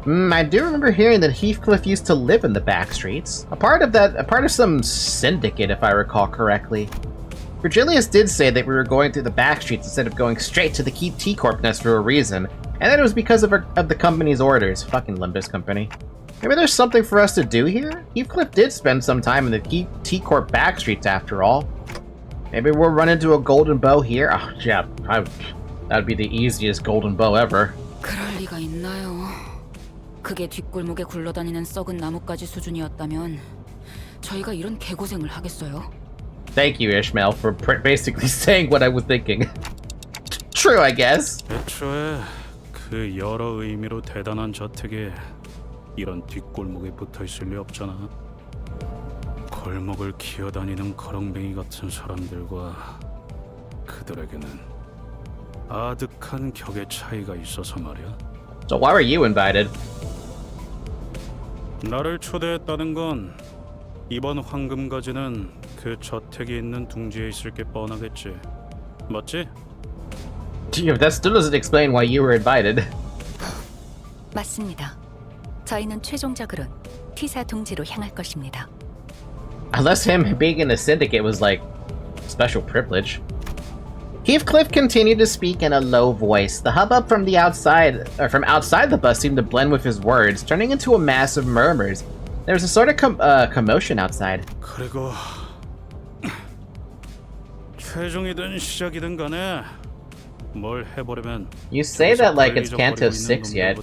I do remember hearing that Heathcliff used to live in the back streets. A part of some syndicate, if I recall correctly. Virgilius did say that we were going through the back streets instead of going straight to the T-Corp nest for a reason, and that it was because of the company's orders. Fucking Limbus Company. Maybe there's something for us to do here? Heathcliff did spend some time in the T-Corp back streets after all. Maybe we'll run into a golden bow here? Oh, yeah, that'd be the easiest golden bow ever. 그럴 리가 있나요? 그게 뒷골목에 굴러다니는 썩은 나뭇가지 수준이었다면 저희가 이런 개고생을 하겠어요? Thank you, Ishmael, for basically saying what I was thinking. True, I guess. 애초에 그 여러 의미로 대단한 저택에 이런 뒷골목에 붙어있을 리 없잖아. 골목을 기어다니는 거렁뱅이 같은 사람들과 그들에게는 아득한 격의 차이가 있어서 말이야. So why were you invited? 나를 초대했다는 건 이번 황금가지는 그 저택이 있는 둥지에 있을 게 뻔하겠지. 맞지? That still doesn't explain why you were invited. 맞습니다. 저희는 최종적으론 T사 둥지로 향할 것입니다. Unless him being in the syndicate was like special privilege. Heathcliff continued to speak in a low voice. The hubbub from outside the bus seemed to blend with his words, turning into a mass of murmurs. There was a sort of commotion outside. 그리고 최종이든 시작이든 간에 뭘 해보려면. You say that like it's Canto 6 yet.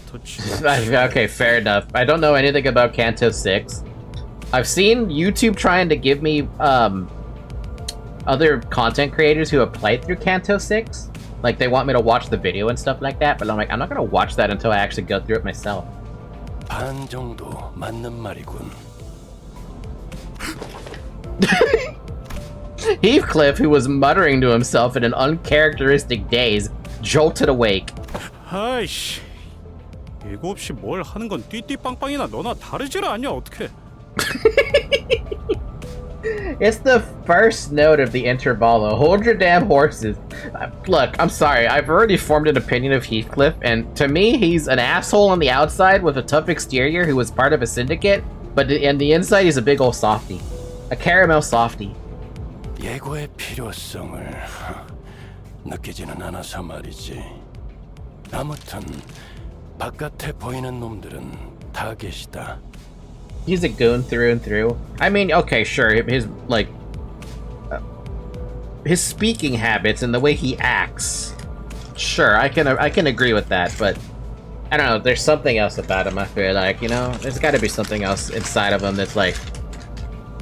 Okay, fair enough. I don't know anything about Canto 6. I've seen YouTube trying to give me other content creators who have played through Canto 6. Like, they want me to watch the video and stuff like that, but I'm like, I'm not gonna watch that until I actually go through it myself. 반 정도 맞는 말이군. Heathcliff, who was muttering to himself in an uncharacteristic daze, jolted awake. 아이씨, 예고 없이 뭘 하는 건 띠띠빵빵이나 너나 다르질 않냐 어떡해. It's the first note of the intervallo. Hold your damn horses. Look, I'm sorry. I've already formed an opinion of Heathcliff, and to me, he's an asshole on the outside with a tough exterior who was part of a syndicate, but in the inside, he's a big old softie. A caramel softie. 예고의 필요성을 느끼지는 않아서 말이지. 아무튼 바깥에 보이는 놈들은 다 계시다. He's a goon through and through. I mean, okay, sure, his his speaking habits and the way he acts. Sure, I can agree with that, but I don't know. There's something else about him. I feel like, you know, there's got to be something else inside of him that's like,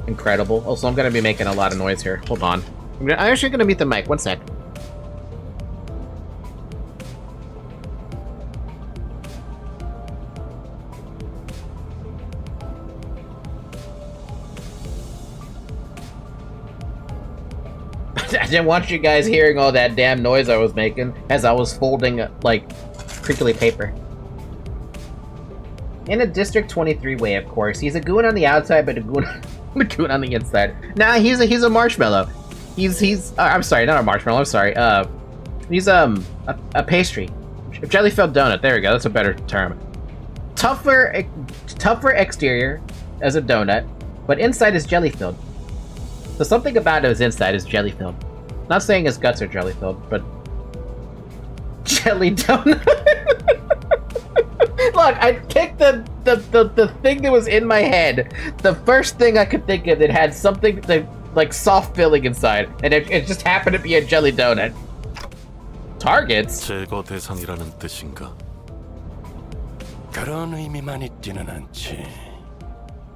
incredible. Also, I'm gonna be making a lot of noise here. Hold on. I'm actually gonna mute the mic. One sec. I didn't want you guys hearing all that damn noise I was making as I was folding, like, crinkly paper. In a District 23 way, of course. He's a goon on the outside, but a goon on the inside. Nah, he's a marshmallow. He's I'm sorry, not a marshmallow, I'm sorry. He's a pastry. A jelly-filled donut, there we go, that's a better term. Tougher exterior as a donut, but inside is jelly-filled. So something about his inside is jelly-filled. Not saying his guts are jelly-filled, but... jelly donut. Look, I picked the thing that was in my head. The first thing I could think of that had something like soft filling inside, and it just happened to be a jelly donut. Targets? 제거 대상이라는 뜻인가? 그런 의미만 있지는 않지.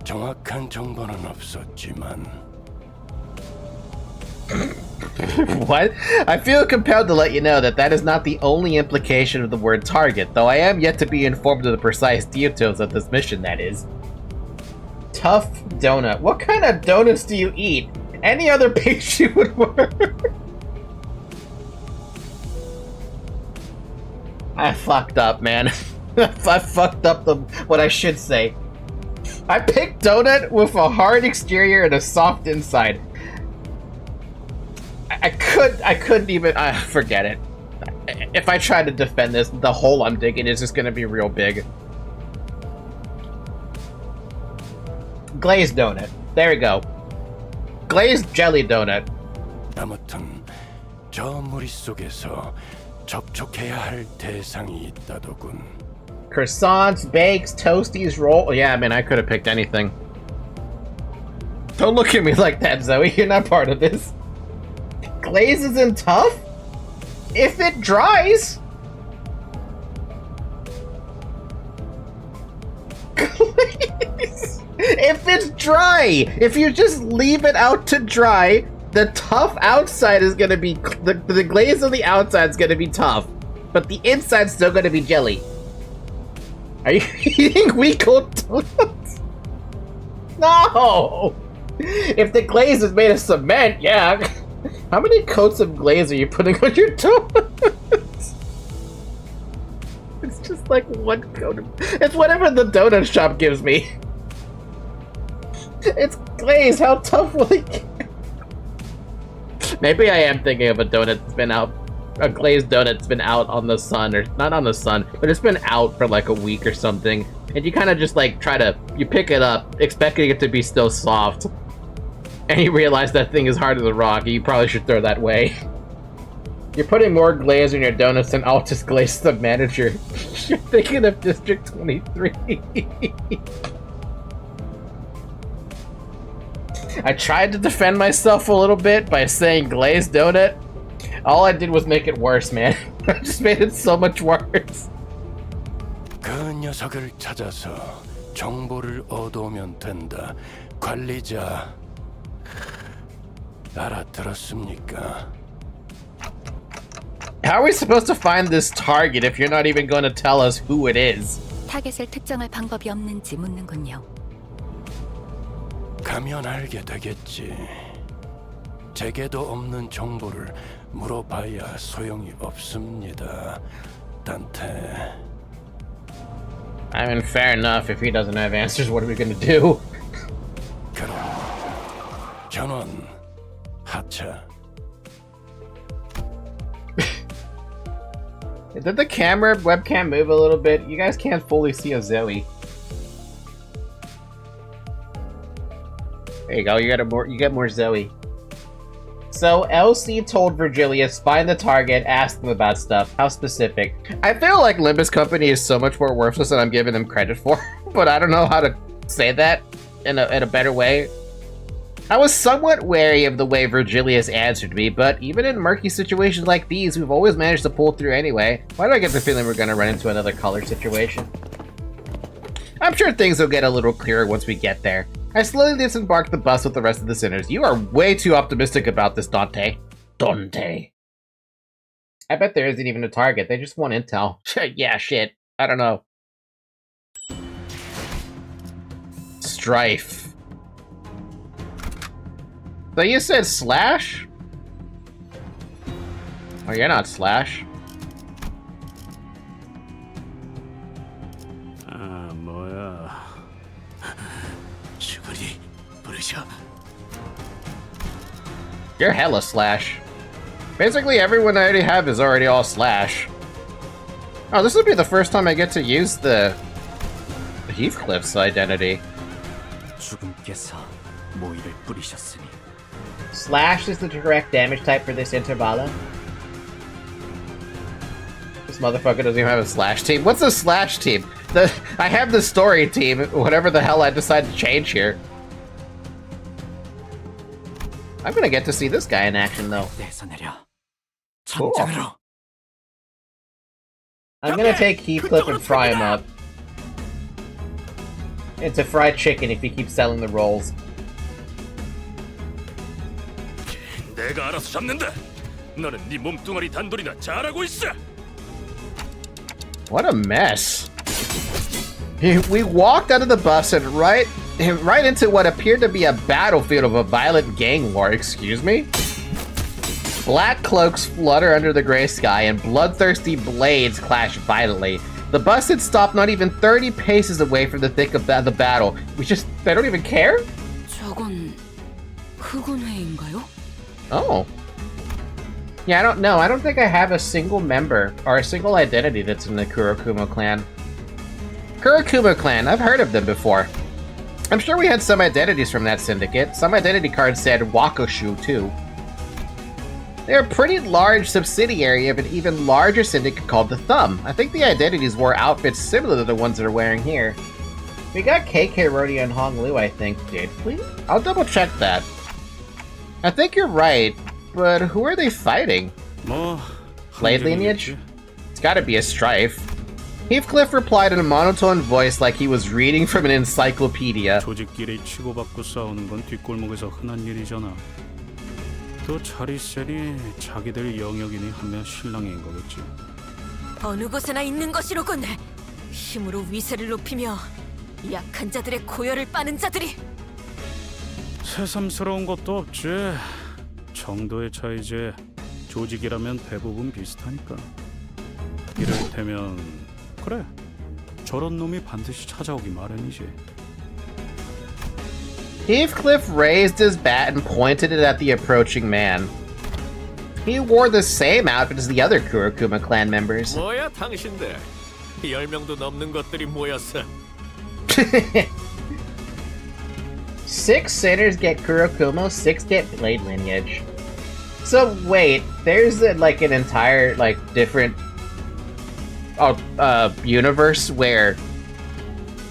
정확한 정보는 없었지만. What? I feel compelled to let you know that is not the only implication of the word target, though I am yet to be informed of the precise details of this mission, that is. Tough donut. What kind of donuts do you eat? Any other pastry would work. I fucked up, man. I fucked up what I should say. I picked donut with a hard exterior and a soft inside. I couldn't even, forget it. If I try to defend this, the hole I'm digging is just gonna be real big. Glazed donut. There we go. Glazed jelly donut. 아무튼 저 무리 속에서 접촉해야 할 대상이 있다더군. Croissants, bakes, toasties, roll. Yeah, man, I could have picked anything. Don't look at me like that, Zoe. You're not part of this. Glaze isn't tough? If it dries! Glaze! If it's dry! If you just leave it out to dry, the tough outside is gonna be... The glaze on the outside is gonna be tough. But the inside's still gonna be jelly. Are you eating weak old donuts? No! If the glaze is made of cement, yeah. How many coats of glaze are you putting on your donuts? It's just like one coat of... It's whatever the donut shop gives me. It's glaze, how tough will it get? Maybe I am thinking of a donut that's been out... A glazed donut that's been out on the sun, or not on the sun, but it's been out for like a week or something. And you kind of just like try to... You pick it up, expecting it to be still soft. And you realize that thing is harder than rock, you probably should throw that away. You're putting more glaze in your donuts than I'll just glaze the manager. You're thinking of District 23. I tried to defend myself a little bit by saying glazed donut. All I did was make it worse, man. I just made it so much worse. 그 녀석을 찾아서 정보를 얻어오면 된다. 관리자. 알아들었습니까? How are we supposed to find this target if you're not even going to tell us who it is? 타겟을 특정할 방법이 없는지 묻는군요. 가면 알게 되겠지. 제게도 없는 정보를 물어봐야 소용이 없습니다. 단테. I mean, fair enough. If he doesn't have answers, what are we going to do? 그럼 전원 하차. Did the camera webcam move a little bit? You guys can't fully see a Zoe. There you go. You get more Zoe. So LC told Virgilius, find the target, ask them about stuff. How specific? I feel like Limbus Company is so much more worthless than I'm giving them credit for, but I don't know how to say that in a better way. I was somewhat wary of the way Virgilius answered me, but even in murky situations like these, we've always managed to pull through anyway. Why do I get the feeling we're gonna run into another color situation? I'm sure things will get a little clearer once we get there. I slowly disembarked the bus with the rest of the sinners. You are way too optimistic about this, Dante. Dante. I bet there isn't even a target. They just want intel. Yeah, shit. I don't know. Strife. So you said Slash? Oh, you're not Slash. 뭐야. 슈그리 부르셔. You're hella Slash. Basically, everyone I already have is already all Slash. Oh, this would be the first time I get to use the Heathcliff's identity. 죽음께서 모이를 뿌리셨으니. Slash is the direct damage type for this intervallo. This motherfucker doesn't even have a Slash team. What's a Slash team? I have the story team, whatever the hell I decide to change here. I'm gonna get to see this guy in action, though. Cool. I'm gonna take Heathcliff and fry him up. It's a fried chicken if he keeps selling the rolls. 내가 알아서 잡는다. 너는 네 몸뚱아리 단돌이나 잘하고 있어. What a mess. We walked out of the bus and right into what appeared to be a battlefield of a violent gang war, excuse me? Black cloaks flutter under the gray sky and bloodthirsty blades clash violently. The bus had stopped not even 30 paces away from the thick of the battle. They don't even care? 저건 흑운회인가요? Oh. Yeah, I don't know. I don't think I have a single member or a single identity that's in the Kurokuma clan. Kurokuma clan, I've heard of them before. I'm sure we had some identities from that syndicate. Some identity cards said Wakoshu, too. They're a pretty large subsidiary of an even larger syndicate called the Thumb. I think the identities wore outfits similar to the ones they're wearing here. We got KK Rodeo and Hong Lu, I think, did we? I'll double check that. I think you're right, but who are they fighting? Blade lineage? It's gotta be a Strife. Heathcliff replied in a monotone voice like he was reading from an encyclopedia. 조직끼리 치고받고 싸우는 건 뒷골목에서 흔한 일이잖아. 또 자리세니 자기들 영역이니 하면 신랑인 거겠지. 어느 곳에나 있는 것이로군. 힘으로 위세를 높이며 약한 자들의 고열을 빠는 자들이. 새삼스러운 것도 없지. 정도의 차이지. 조직이라면 대부분 비슷하니까. 이를테면 그래. 저런 놈이 반드시 찾아오기 마련이지. Heathcliff raised his bat and pointed it at the approaching man. He wore the same outfit as the other Kurokuma clan members. 뭐야 당신들? 10명도 넘는 것들이 모였어. 6 sinners get Kurokuma, 6 get Blade lineage. So wait, there's like an entire different universe where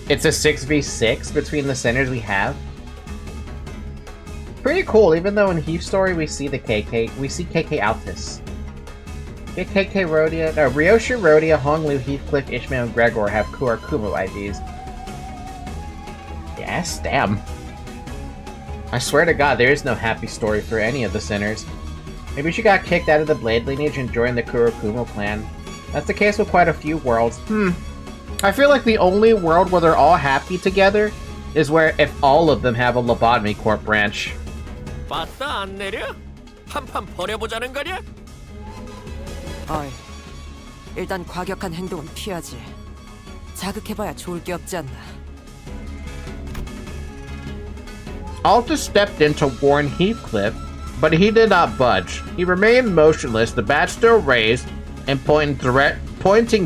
it's a 6v6 between the sinners we have. Pretty cool, even though in Heath Story we see KK Altus. Get KK Rodea, Ryosha, Rodea, Honglu, Heathcliff, Ishmael, and Gregor have Kurokuma IDs. Yes, damn. I swear to God, there is no happy story for any of the sinners. Maybe she got kicked out of the Blade lineage and joined the Kurokuma clan. That's the case with quite a few worlds. I feel like the only world where they're all happy together is where if all of them have a Lobotomy Corp branch. 봤다 안 내려? 한판 벌여보자는 거냐? 어이, 일단 과격한 행동은 피하지. 자극해봐야 좋을 게 없지 않나. Altus stepped in to warn Heathcliff, but he did not budge. He remained motionless, the bat still raised, and pointing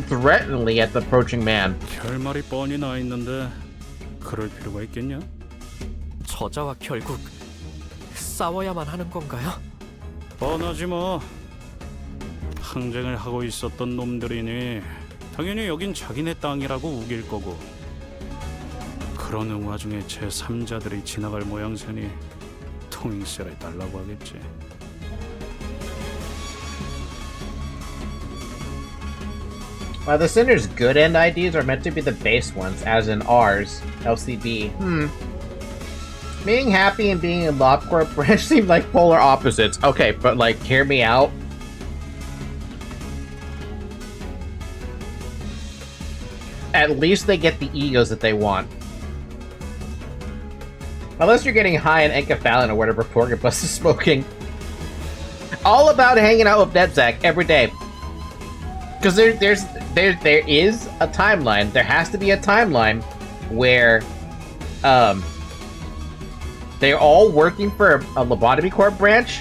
threateningly at the approaching man. 결말이 뻔히 나 있는데 그럴 필요가 있겠냐? 저자와 결국 싸워야만 하는 건가요? 뻔하지 뭐. 항쟁을 하고 있었던 놈들이니 당연히 여긴 자기네 땅이라고 우길 거고. 그러는 와중에 제3자들이 지나갈 모양새니 통행세를 달라고 하겠지. While the Sinner's good end IDs are meant to be the base ones, as in ours, LCB. Being happy and being in LobCorp branch seem like polar opposites. Okay, but like, hear me out. At least they get the egos that they want. Unless you're getting high in enkephalin or whatever Porcupus is smoking. All about hanging out with Nedzak every day. Because there is a timeline. There has to be a timeline where they're all working for a Lobotomy Corp branch,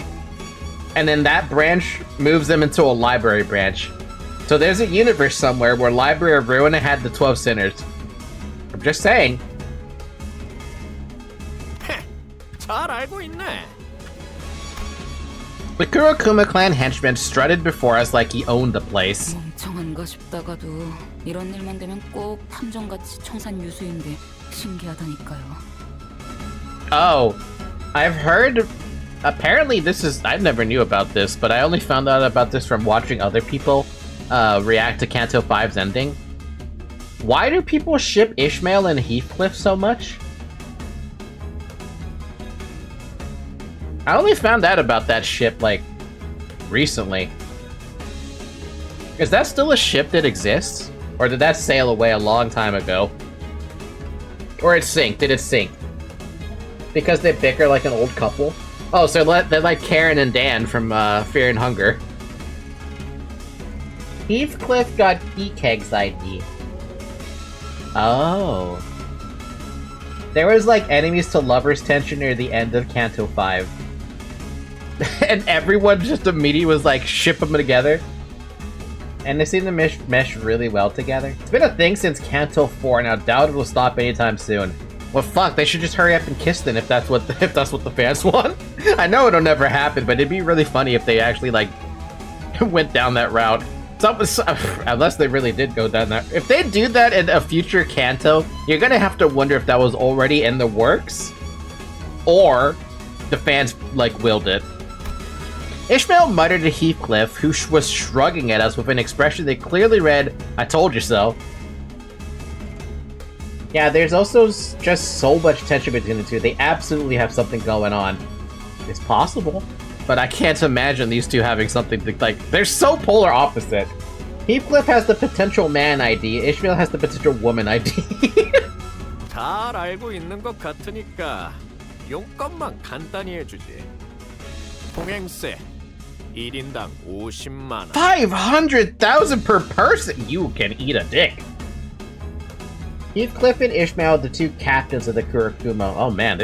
and then that branch moves them into a library branch. So there's a universe somewhere where Library of Ruin had the 12 Sinners. I'm just saying. 잘 알고 있네. The Kurokuma clan henchman strutted before us like he owned the place. 멍청한가 싶다가도 이런 일만 되면 꼭 탐정같이 청산 유수인데 신기하다니까요. Oh, I've heard. Apparently, I never knew about this, but I only found out about this from watching other people react to Kanto 5's ending. Why do people ship Ishmael and Heathcliff so much? I only found out about that ship, like, recently. Is that still a ship that exists? Or did that sail away a long time ago? Or it sink? Did it sink? Because they bicker like an old couple? Oh, so they're like Karen and Dan from Fear and Hunger. Heathcliff got Keg's ID. Oh. There was like enemies to lovers tension near the end of Kanto 5. And everyone just immediately was like, ship them together. And they seem to mesh really well together. It's been a thing since Kanto 4, and I doubt it will stop anytime soon. Well, fuck, they should just hurry up and kiss then if that's what the fans want. I know it'll never happen, but it'd be really funny if they actually, like, went down that route. Unless they really did go down that. If they do that in a future Kanto, you're gonna have to wonder if that was already in the works, or the fans, like, willed it. Ishmael muttered to Heathcliff, who was shrugging at us with an expression that clearly read, "I told you so." Yeah, there's also just so much tension between the two. They absolutely have something going on. It's possible, but I can't imagine these two having something to, like, they're so polar opposite. Heathcliff has the potential man ID, Ishmael has the potential woman ID. 잘 알고 있는 것 같으니까 용건만 간단히 해주지. 통행세 1인당 50만 원. 500,000 per person. You can eat a dick. Heathcliff and Ishmael, the two captains of the Kurokuma. Oh man,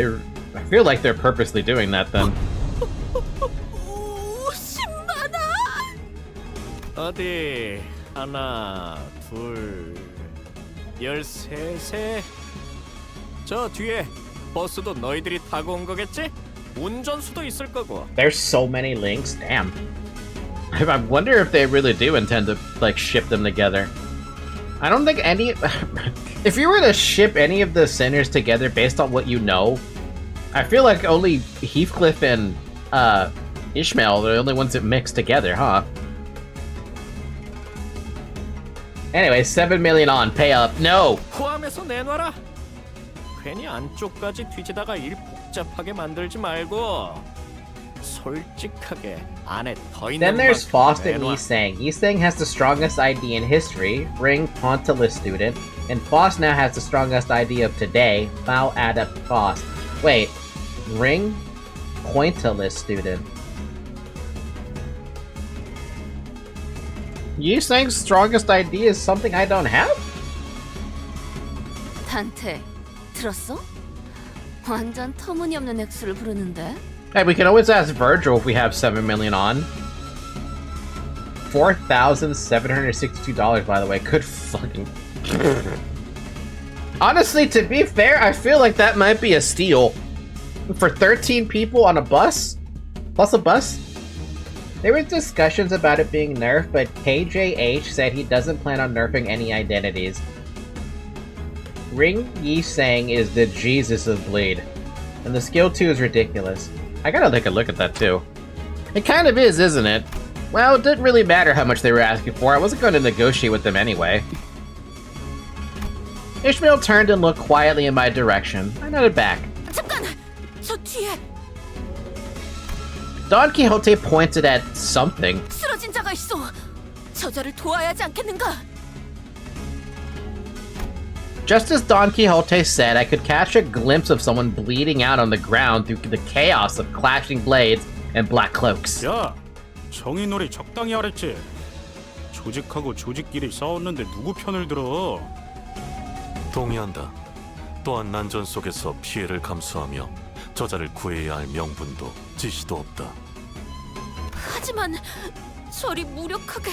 I feel like they're purposely doing that then. 50만 원. 어디 하나, 둘, 13세. 저 뒤에 버스도 너희들이 타고 온 거겠지? 운전수도 있을 거고. There's so many links. Damn. I wonder if they really do intend to, like, ship them together. I don't think any... If you were to ship any of the sinners together based on what you know, I feel like only Heathcliff and Ishmael are the only ones that mix together, huh? Anyway, 7 million on, pay up. No! 포함해서 내놔라. 괜히 안쪽까지 뒤지다가 일 복잡하게 만들지 말고 솔직하게 안에 더 있는. Then there's Faust and Yiseng. Yiseng has the strongest ID in history, Ring Pointillist student, and Faust now has the strongest ID of today, Foul Adept Faust. Wait, Ring Pointillist student. Yiseng's strongest ID is something I don't have? 단테 들었어? 완전 터무니없는 액수를 부르는데. Hey, we can always ask Virgil if we have 7 million on. $4,762, by the way. Good fucking... Honestly, to be fair, I feel like that might be a steal. For 13 people on a bus? Plus a bus? There were discussions about it being nerfed, but KJH said he doesn't plan on nerfing any identities. Ring Yiseng is the Jesus of Bleed, and the skill 2 is ridiculous. I gotta take a look at that too. It kind of is, isn't it? Well, it didn't really matter how much they were asking for. I wasn't going to negotiate with them anyway. Ishmael turned and looked quietly in my direction. I nodded back. 잠깐! 저 뒤에 Don Quixote pointed at something. 쓰러진 자가 있어. 저자를 도와야 하지 않겠는가? Just as Don Quixote said, I could catch a glimpse of someone bleeding out on the ground through the chaos of clashing blades and black cloaks. 야, 정의놀이 적당히 하랬지. 조직하고 조직끼리 싸웠는데 누구 편을 들어? 동의한다. 또한 난전 속에서 피해를 감수하며 저자를 구해야 할 명분도 지시도 없다. 하지만 저리 무력하게.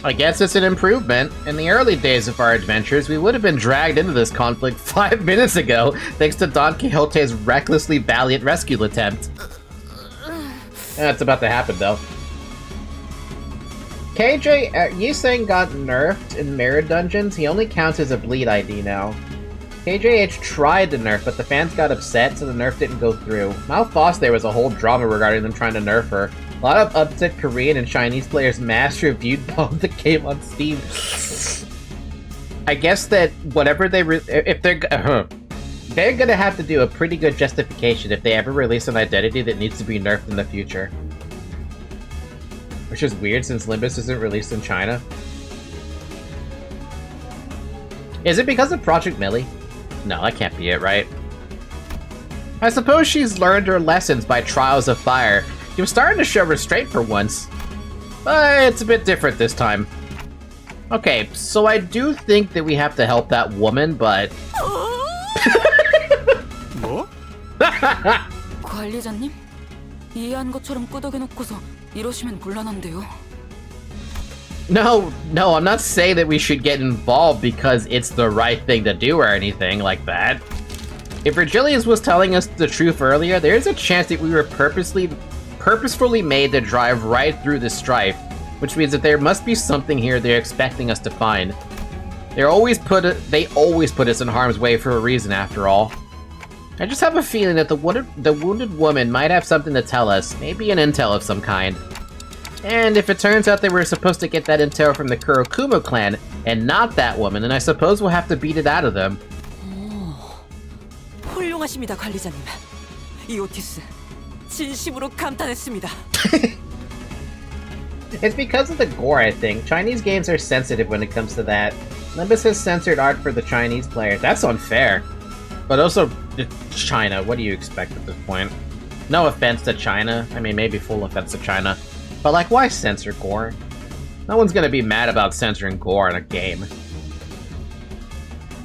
I guess it's an improvement. In the early days of our adventures, we would have been dragged into this conflict 5 minutes ago, thanks to Don Quixote's recklessly valiant rescue attempt. That's about to happen, though. KJ, Yuseng got nerfed in Mirror Dungeons. He only counts as a bleed ID now. KJH tried to nerf, but the fans got upset, so the nerf didn't go through. Malphos, there was a whole drama regarding them trying to nerf her. A lot of upset Korean and Chinese players mass reviewed bombed the game on Steam. I guess that whatever if they're gonna have to do a pretty good justification if they ever release an identity that needs to be nerfed in the future. Which is weird since Limbus isn't released in China. Is it because of Project Millie? No, that can't be it, right? I suppose she's learned her lessons by trials of fire. She was starting to show restraint for once. But it's a bit different this time. Okay, so I do think that we have to help that woman, but... 뭐? 관리자님? 이해한 것처럼 끄덕여놓고서 이러시면 곤란한데요. No, I'm not saying that we should get involved because it's the right thing to do or anything like that. If Virgilius was telling us the truth earlier, there's a chance that we were purposefully made to drive right through this strife, which means that there must be something here they're expecting us to find. They always put us in harm's way for a reason, after all. I just have a feeling that the wounded woman might have something to tell us, maybe an intel of some kind. And if it turns out that we're supposed to get that intel from the Kurokumo clan, and not that woman, then I suppose we'll have to beat it out of them. 훌륭하십니다, 관리자님. 이 오티스, 진심으로 감탄했습니다. It's because of the gore, I think. Chinese games are sensitive when it comes to that. Limbus has censored art for the Chinese players. That's unfair. But also, China, what do you expect at this point? No offense to China. I mean, maybe full offense to China. But like, why censor gore? No one's gonna be mad about censoring gore in a game.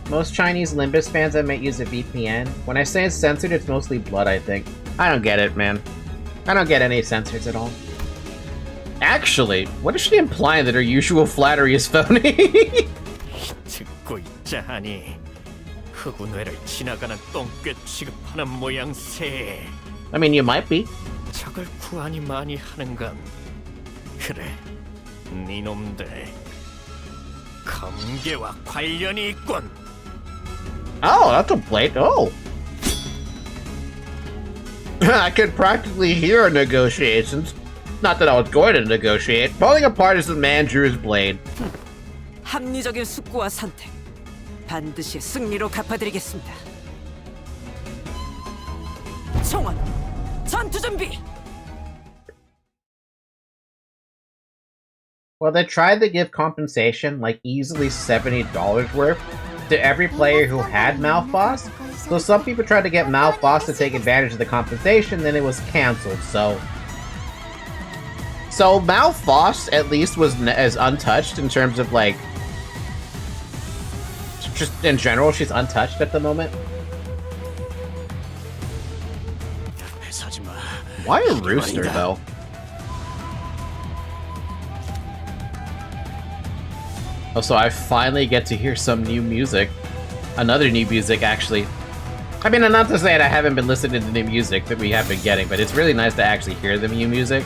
Most Chinese Limbus fans I met use a VPN. When I say it's censored, it's mostly blood, I think. I don't get it, man. I don't get any censors at all. Actually, what is she implying that her usual flattery is phony? 듣고 있자 하니 흑운 회를 지나가는 똥개 취급하는 모양새. I mean, you might be. 적을 구하니 많이 하는 건 그래, 니놈들 검계와 관련이 있군. Oh, that's a blade. Oh. I could practically hear negotiations. Not that I was going to negotiate. Falling apart as the man drew his blade. 합리적인 숙고와 선택, 반드시 승리로 갚아드리겠습니다. 총원, 전투 준비! Well, they tried to give compensation, like easily $70 worth, to every player who had Malphos. So some people tried to get Malphos to take advantage of the compensation, then it was cancelled, so... So Malphos, at least, was as untouched in terms of, like... Just in general, she's untouched at the moment. Why a rooster, though? Oh, so I finally get to hear some new music. Another new music, actually. I mean, not to say that I haven't been listening to the music that we have been getting, but it's really nice to actually hear the new music.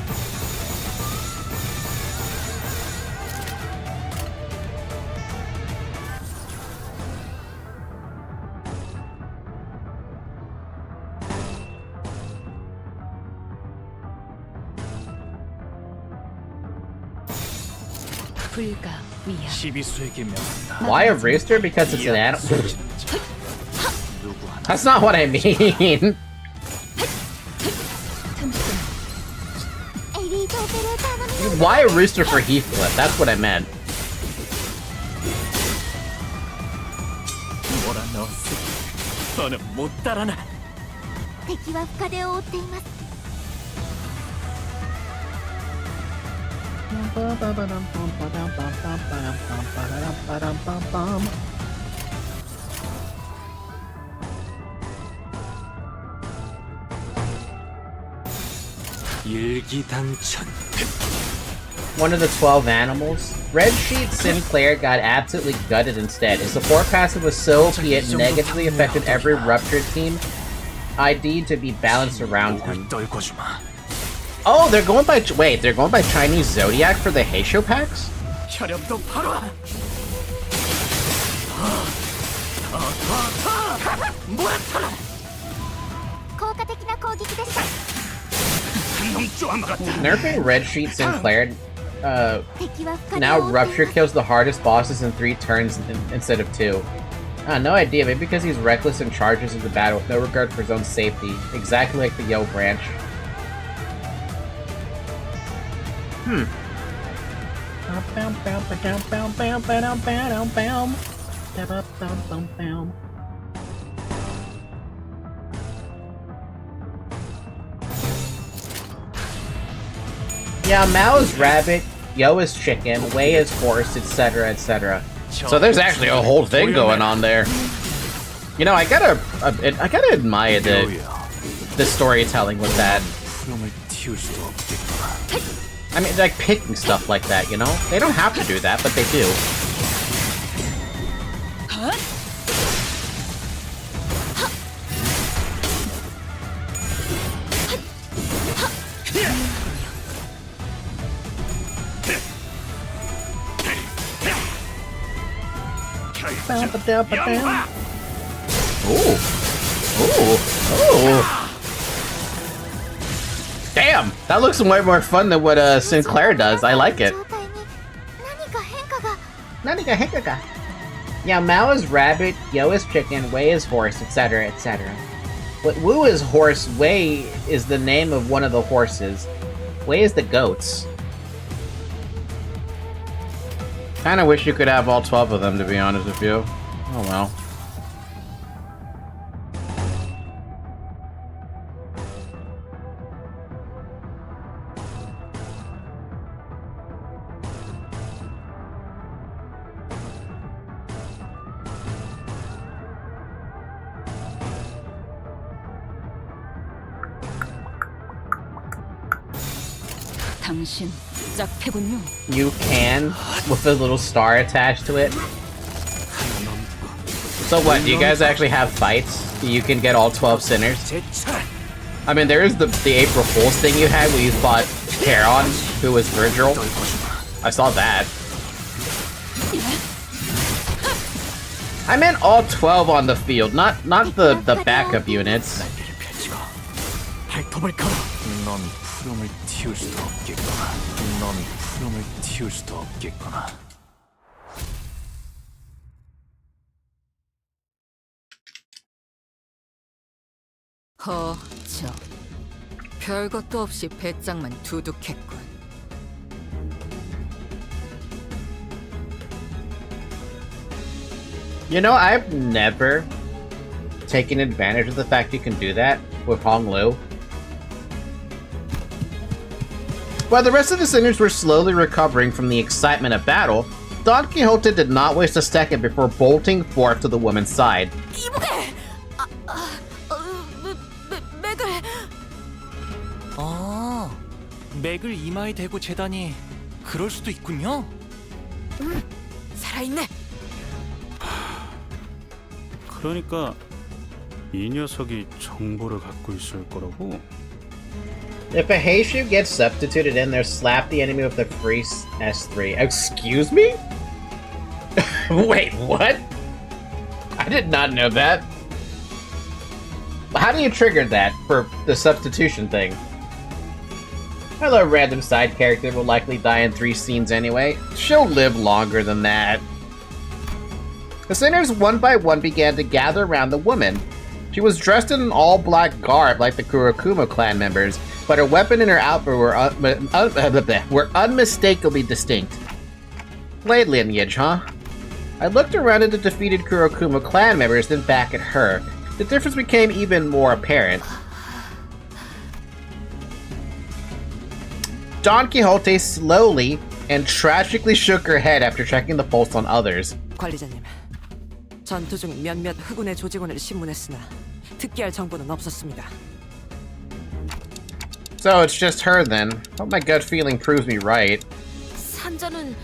시비수에게 명한다. Why a rooster? Because it's an animal. That's not what I mean. Why a rooster for Heathcliff? That's what I meant. 너는 못 따라나. 敵は深手を負っています。 일기당천. One of the 12 animals. Red Sheet Sinclair got absolutely gutted instead. His support passive was so OP it negatively affected every ruptured team ID to be balanced around him. Oh, they're going by they're going by Chinese Zodiac for the Heisho packs? 혈압도 바로. Nerfing Red Sheet Sinclair, now Rupture kills the hardest bosses in 3 turns instead of 2. No idea, maybe because he's reckless and charges into battle with no regard for his own safety, exactly like the Yo branch. Yeah, Mao is rabbit, Yo is chicken, Wei is horse, etc., etc. So there's actually a whole thing going on there. You know, I gotta admire the storytelling with that. I mean, like picking stuff like that, you know? They don't have to do that, but they do. Ooh. Ooh. Ooh. Damn! That looks way more fun than what Sinclair does. I like it. Yeah, Mao is rabbit, Yo is chicken, Wei is horse, etc., etc. But Wu is horse, Wei is the name of one of the horses. Wei is the goats. Kinda wish you could have all 12 of them, to be honest with you. Oh well. 당신 짝패군요. You can, with a little star attached to it. So what, do you guys actually have fights? You can get all 12 sinners? I mean, there is the April Fool's thing you had where you fought Charon, who was Virgil. I saw that. I meant all 12 on the field, not the backup units. 넌 푸름을 틔울 수도 없겠구나. 넌 푸름을 틔울 수도 없겠구나. 허저 별것도 없이 배짱만 두둑했군. You know, I've never taken advantage of the fact you can do that with Hong Lu. While the rest of the sinners were slowly recovering from the excitement of battle, Don Quixote did not waste a second before bolting forth to the woman's side. 아, 맥을 이마에 대고 재다니 그럴 수도 있군요. 살아있네. 그러니까 이 녀석이 정보를 갖고 있을 거라고. If a Heishu gets substituted in there, slap the enemy with the free S3. Excuse me? Wait, what? I did not know that. How do you trigger that for the substitution thing? Hello, random side character will likely die in 3 scenes anyway. She'll live longer than that. The sinners one by one began to gather around the woman, She was dressed in an all-black garb like the Kurokuma clan members, but her weapon and her outfit were unmistakably distinct. Blade lineage, huh? I looked around at the defeated Kurokuma clan members, then back at her. The difference became even more apparent. Don Quixote slowly and tragically shook her head after checking the pulse on others. 관리자님, 전투 중 몇몇 흑운의 조직원을 신문했으나 특기할 정보는 없었습니다. So it's just her then. Hope my gut feeling proves me right. 산자는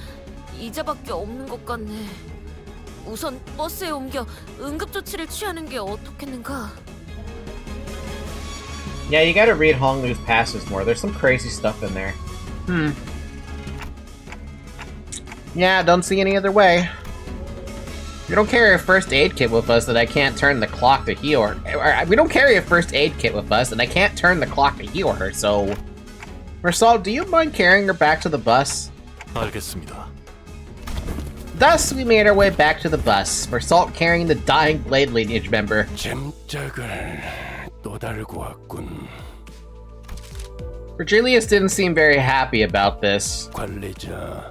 이자밖에 없는 것 같네. 우선 버스에 옮겨 응급 조치를 취하는 게 어떻겠는가? Yeah, you gotta read Honglu's passes more. There's some crazy stuff in there. Yeah, don't see any other way. We don't carry a first aid kit with us that I can't turn the clock to heal her. We don't carry a first aid kit with us and I can't turn the clock to heal her, so... Mersal, do you mind carrying her back to the bus? 알겠습니다. Thus, we made our way back to the bus, Mersal carrying the dying Blade lineage member. 짐짝을 또 달고 왔군. Virgilius didn't seem very happy about this. 관리자,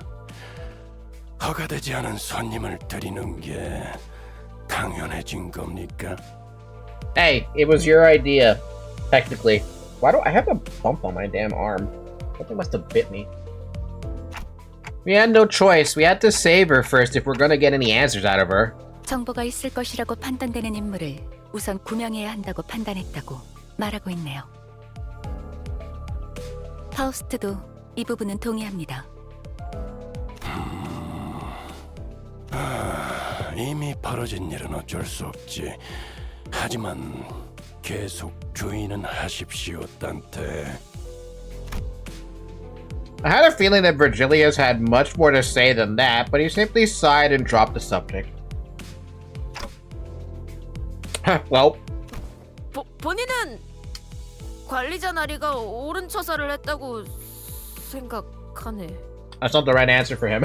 허가되지 않은 손님을 드리는 게 당연해진 겁니까? Hey, it was your idea, technically. Why do I have a bump on my damn arm? Something must have bit me. We had no choice. We had to save her first if we're gonna get any answers out of her. 정보가 있을 것이라고 판단되는 인물을 우선 구명해야 한다고 판단했다고 말하고 있네요. 파우스트도 이 부분은 동의합니다. 이미 벌어진 일은 어쩔 수 없지. 하지만 계속 주의는 하십시오, 딴테. I had a feeling that Virgilius had much more to say than that, but he simply sighed and dropped the subject. Well. 본인은 관리자 나리가 옳은 처사를 했다고 생각하네. That's not the right answer for him.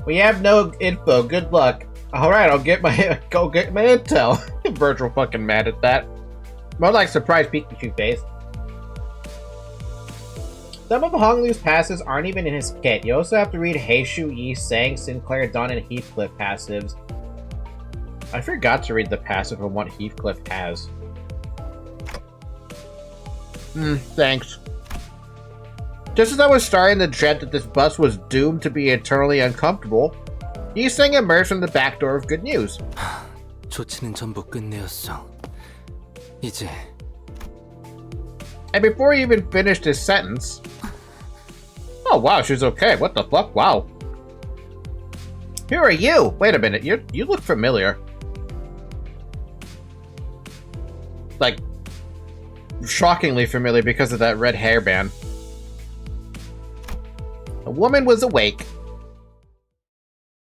We have no info. Good luck. Alright, I'll go get my intel. Virgil fucking mad at that. More like surprised Pikachu face. Some of Honglu's passes aren't even in his kit. You also have to read Heishu, Yi, Sang, Sinclair, Dawn, and Heathcliff passives. I forgot to read the passive on what Heathcliff has. Thanks. Just as I was starting to dread that this bus was doomed to be eternally uncomfortable, Yi Sang emerged from the back door of good news. 조치는 전부 끝내었어. 이제. And before he even finished his sentence... Oh wow, she's okay. What the fuck? Wow. Who are you? Wait a minute, you look familiar. Like, shockingly familiar because of that red hairband. The woman was awake.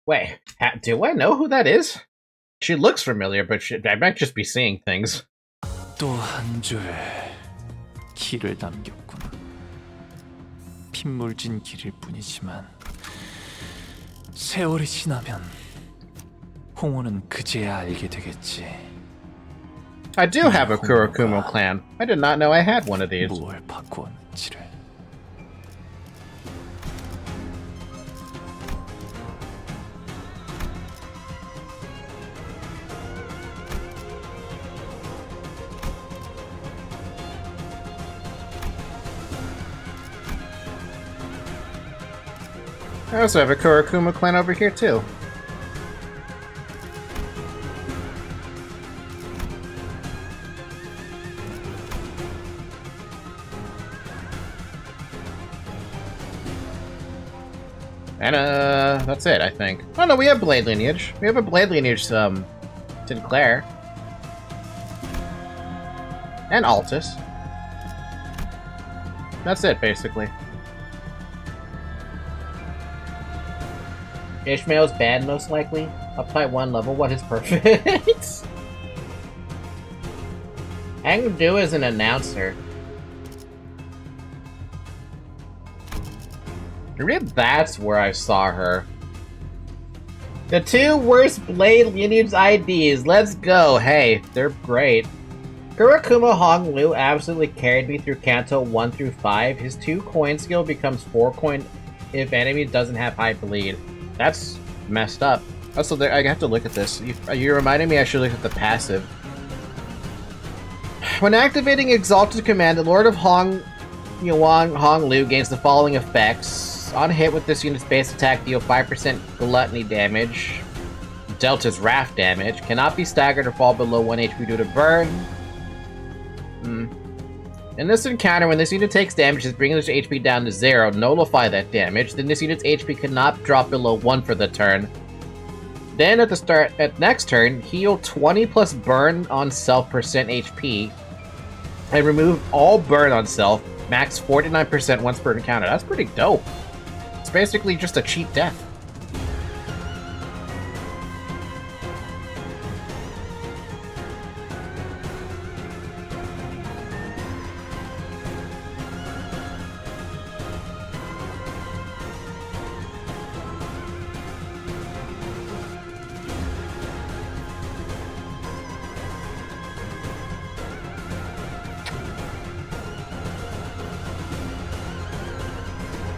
Wait, do I know who that is? She looks familiar, but I might just be seeing things. 또 한 줄의 길을 남겼구나. 핏물진 길일 뿐이지만 세월이 지나면 홍호는 그제야 알게 되겠지. I do have a Kurokuma clan. I did not know I had one of these. 뭘 바꾸었는지를. I also have a Kurokuma clan over here too. And that's it, I think. Oh no, we have Blade lineage. We have a Blade lineage, Sinclair. And Altus. That's it, basically. Ishmael's bad, most likely. Up by 1 level, what is perfect? Angdu is an announcer. Maybe that's where I saw her. The 2 worst Blade lineage IDs. Let's go. Hey, they're great. Kurakuma Hong Lu absolutely carried me through Kanto 1 through 5. His 2 coin skill becomes 4 coin if enemy doesn't have high bleed. That's messed up. Also, I have to look at this. You reminded me I should look at the passive. When activating Exalted Command, the Lord of Hong Lu gains the following effects. On hit with this unit's base attack, deal 5% gluttony damage. Delta's Wrath damage. Cannot be staggered or fall below 1 HP due to burn. In this encounter, when this unit takes damage, just bringing its HP down to 0, nullify that damage. Then this unit's HP cannot drop below 1 for the turn. Then at next turn, heal 20 plus burn on self percent HP. And remove all burn on self, max 49% once per encounter. That's pretty dope. It's basically just a cheap death.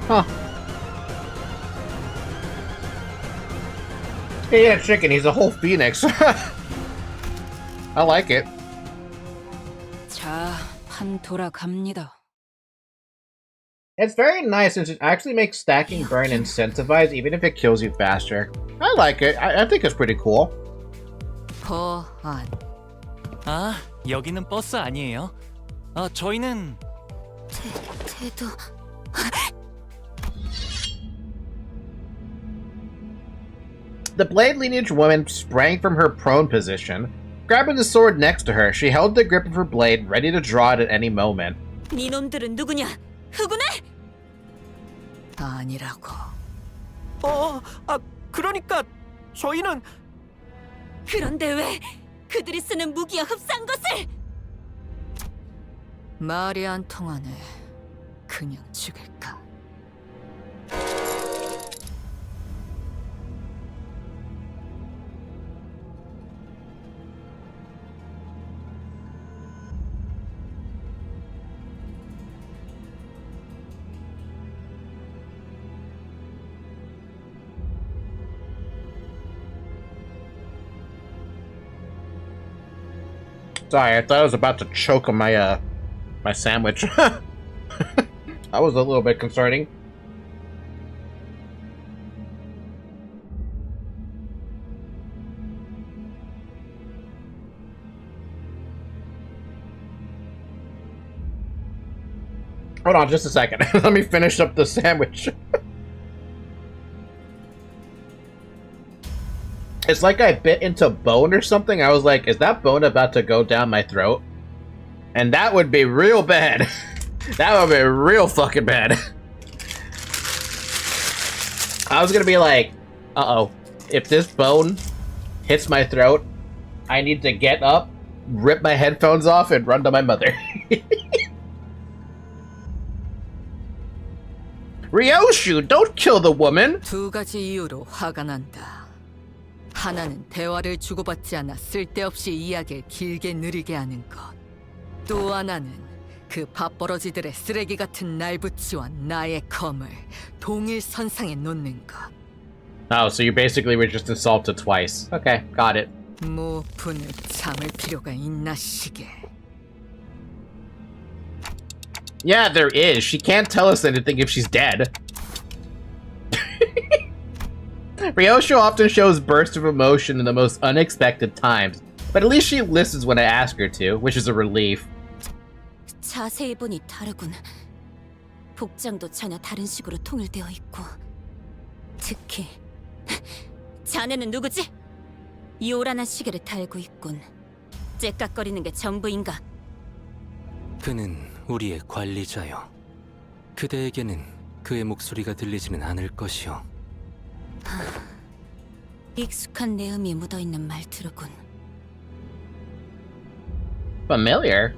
Huh. Yeah, chicken, he's a whole phoenix. I like it. 자, 판 돌아갑니다. It's very nice since it actually makes stacking burn incentivized even if it kills you faster. I like it. I think it's pretty cool. 안. 아, 여기는 버스 아니에요? 저희는 태도. The Blade Lineage woman sprang from her prone position. Grabbing the sword next to her, she held the grip of her blade, ready to draw it at any moment. 니놈들은 누구냐? 흑운해? 아니라고. 그러니까 저희는 그런데 왜 그들이 쓰는 무기와 흡사한 것을? 말이 안 통하네. 그냥 죽일까? Sorry, I thought I was about to choke on my my sandwich. That was a little bit concerning. Hold on just a second. Let me finish up the sandwich. It's like I bit into bone or something. I was like, is that bone about to go down my throat? And that would be real bad. That would be real fucking bad. I was gonna be like, uh-oh. If this bone hits my throat, I need to get up, rip my headphones off, and run to my mother. Ryoshu, don't kill the woman! 두 가지 이유로 화가 난다. 하나는 대화를 주고받지 않아 쓸데없이 이야기를 길게 느리게 하는 것. 또 하나는 그 밥버러지들의 쓰레기 같은 날붙이와 나의 검을 동일 선상에 놓는 것. Oh, so you basically were just insulted twice. Okay, got it. 뭐 분을 참을 필요가 있나 시게. Yeah, there is. She can't tell us anything if she's dead. Ryosho often shows bursts of emotion in the most unexpected times, but at least she listens when I ask her to, which is a relief. 자세히 보니 다르군. 복장도 전혀 다른 식으로 통일되어 있고. 특히 자네는 누구지? 요란한 시계를 달고 있군. 째깍거리는 게 전부인가? 그는 우리의 관리자요. 그대에게는 그의 목소리가 들리지는 않을 것이요. 익숙한 내음이 묻어있는 말투로군. Familiar?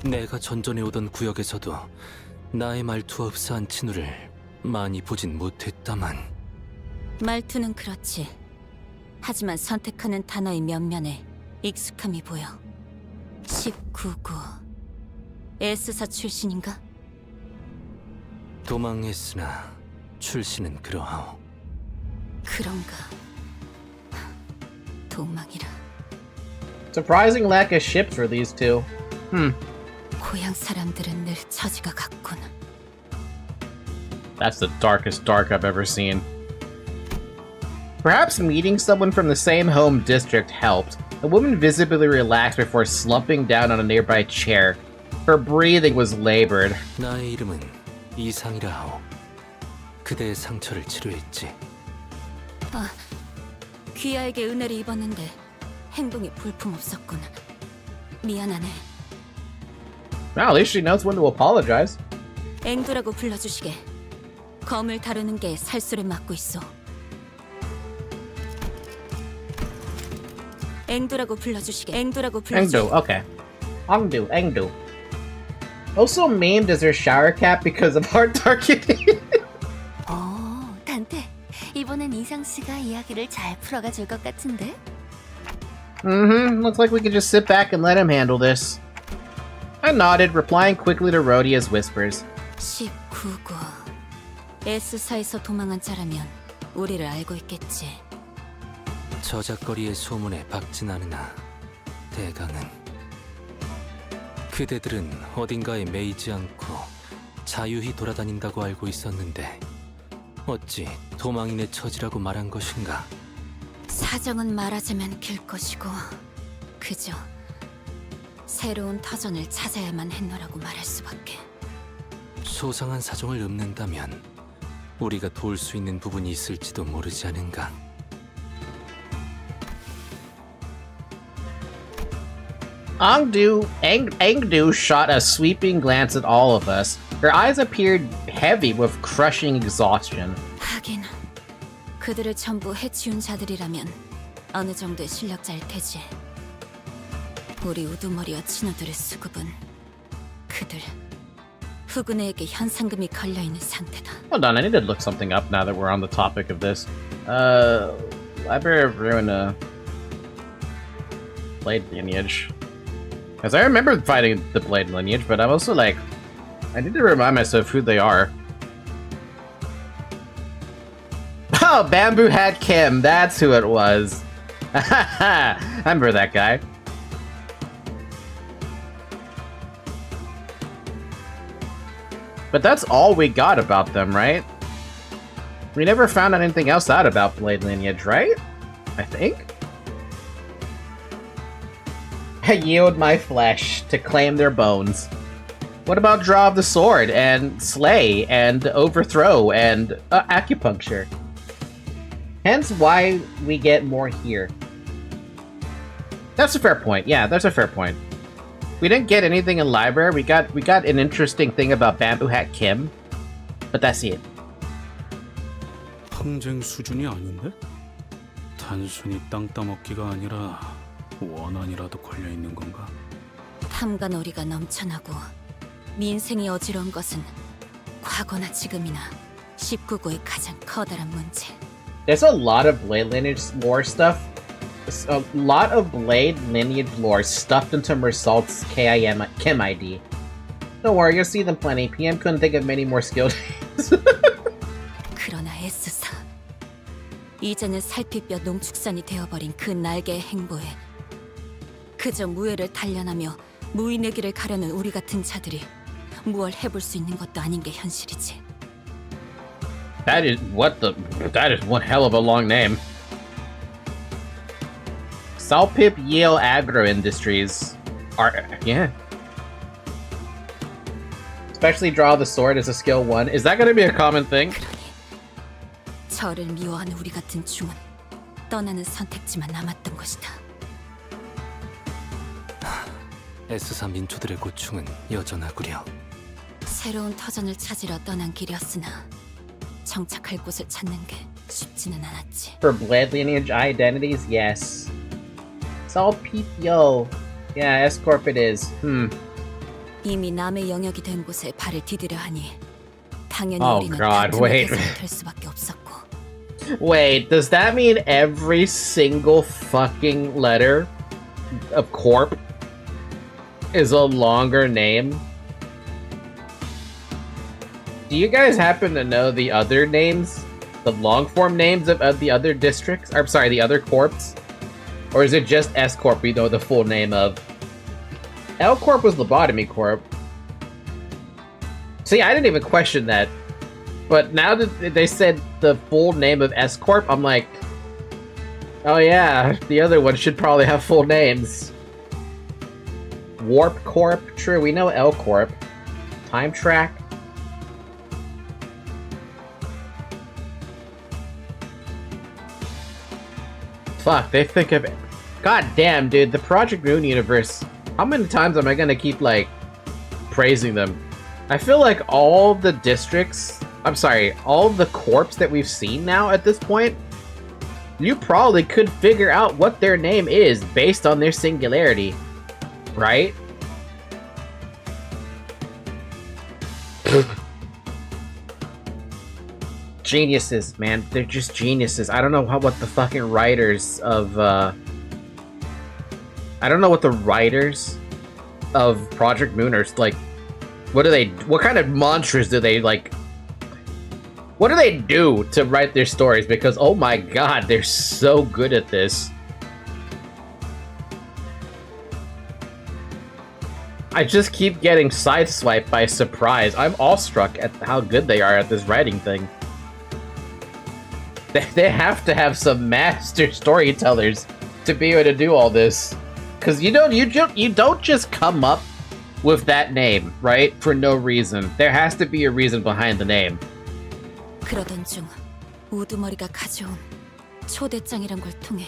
내가 전전에 오던 구역에서도 나의 말투와 흡사한 친우를 많이 보진 못했다만. 말투는 그렇지. 하지만 선택하는 단어의 면면에 익숙함이 보여. 19구. S사 출신인가? 도망했으나 출신은 그러하오. 그런가. 도망이라. Surprising lack of ships for these two. 고향 사람들은 늘 처지가 같군. That's the darkest dark I've ever seen. Perhaps meeting someone from the same home district helped. The woman visibly relaxed before slumping down on a nearby chair. Her breathing was labored. 나의 이름은 이상이라 하오. 그대의 상처를 치료했지. 아, 귀하에게 은혜를 입었는데 행동이 볼품없었군. 미안하네. Well, at least she knows when to apologize. 앵두라고 불러주시게. 검을 다루는 게 살수를 맡고 있어. 앵두라고 불러주시게. 앵두라고 불러주시게. Engdu, okay. Engdu. Also memed as her shower cap because of heart targeting. 단테. 이번엔 이상 씨가 이야기를 잘 풀어가 줄 것 같은데? Looks like we could just sit back and let him handle this. I nodded, replying quickly to Rhodia's whispers. 19구. S사에서 도망한 자라면 우리를 알고 있겠지. 저작거리의 소문에 박진 않으나 대강은 그대들은 어딘가에 매이지 않고 자유히 돌아다닌다고 알고 있었는데 어찌 도망인의 처지라고 말한 것인가? 사정은 말하자면 길 것이고 그저 새로운 터전을 찾아야만 했노라고 말할 수밖에. 소상한 사정을 읊는다면 우리가 도울 수 있는 부분이 있을지도 모르지 않은가? Engdu shot a sweeping glance at all of us. Her eyes appeared heavy with crushing exhaustion. 하긴 그들을 전부 해치운 자들이라면 어느 정도의 실력자일 테지. 우리 우두머리와 친구들의 수급은 그들 후군에게 현상금이 걸려있는 상태다. Hold on, I need to look something up now that we're on the topic of this. Library of Ruina. Blade lineage. Because I remember fighting the Blade lineage, but I'm also like, I need to remind myself who they are. Oh, Bamboo Hat Kim, that's who it was. I remember that guy. But that's all we got about them, right? We never found anything else out about Blade lineage, right? I think? I yield my flesh to claim their bones. What about Draw of the Sword, and Slay, and Overthrow, and Acupuncture? Hence why we get more here. That's a fair point. Yeah, that's a fair point. We didn't get anything in library. We got an interesting thing about Bamboo Hat Kim, but that's it. 항쟁 수준이 아닌데? 단순히 땅 따먹기가 아니라 원한이라도 걸려 있는 건가? 탐관오리가 넘쳐나고 민생이 어지러운 것은 과거나 지금이나 19구의 가장 커다란 문제. There's a lot of Blade lineage lore stuff. A lot of Blade lineage lore stuffed into Mersault's Kim ID. Don't worry, you'll see them plenty. PM couldn't think of many more skill names. 그러나 S사. 이제는 살피뼈 농축산이 되어버린 그 날개의 행보에 그저 무예를 단련하며 무인의 길을 가려는 우리 같은 자들이 무얼 해볼 수 있는 것도 아닌 게 현실이지. That is one hell of a long name. Salpip Yale Agro Industries are, yeah. Especially Draw the Sword is a skill 1. Is that gonna be a common thing? 저를 미워하는 우리 같은 중은 떠나는 선택지만 남았던 것이다. S사 민초들의 고충은 여전하구려. 새로운 터전을 찾으러 떠난 길이었으나 정착할 곳을 찾는 게 쉽지는 않았지. For Blade lineage identities, yes. Salpip Yo. Yeah, S-Corp it is. 이미 남의 영역이 된 곳에 발을 디디려 하니 당연히 Oh 우리는 God, wait. 될 수밖에 없었고. Wait, does that mean every single fucking letter of corp is a longer name? Do you guys happen to know the other names? The long form names of the other districts? I'm sorry, the other corps? Or is it just S Corp we know the full name of? L Corp was Lobotomy Corp. See, I didn't even question that. But now that they said the full name of S Corp, I'm like, oh yeah, the other one should probably have full names. Warp Corp, true, we know L Corp. Time Track. Fuck, they think of it. God damn, dude, the Project Moon universe. How many times am I gonna keep, like, praising them? I feel like all the districts, I'm sorry, all the corps that we've seen now at this point, you probably could figure out what their name is based on their singularity, right? Geniuses, man. They're just geniuses. I don't know what the fucking writers of, I don't know what the writers of Project Moon are, like, what kind of mantras do they, like, what do they do to write their stories? Because, oh my god, they're so good at this. I just keep getting sideswiped by surprise. I'm awestruck at how good they are at this writing thing. They have to have some master storytellers to be able to do all this. Because you don't just come up with that name, right? For no reason. There has to be a reason behind the name. 그러던 중 우두머리가 가져온 초대장이란 걸 통해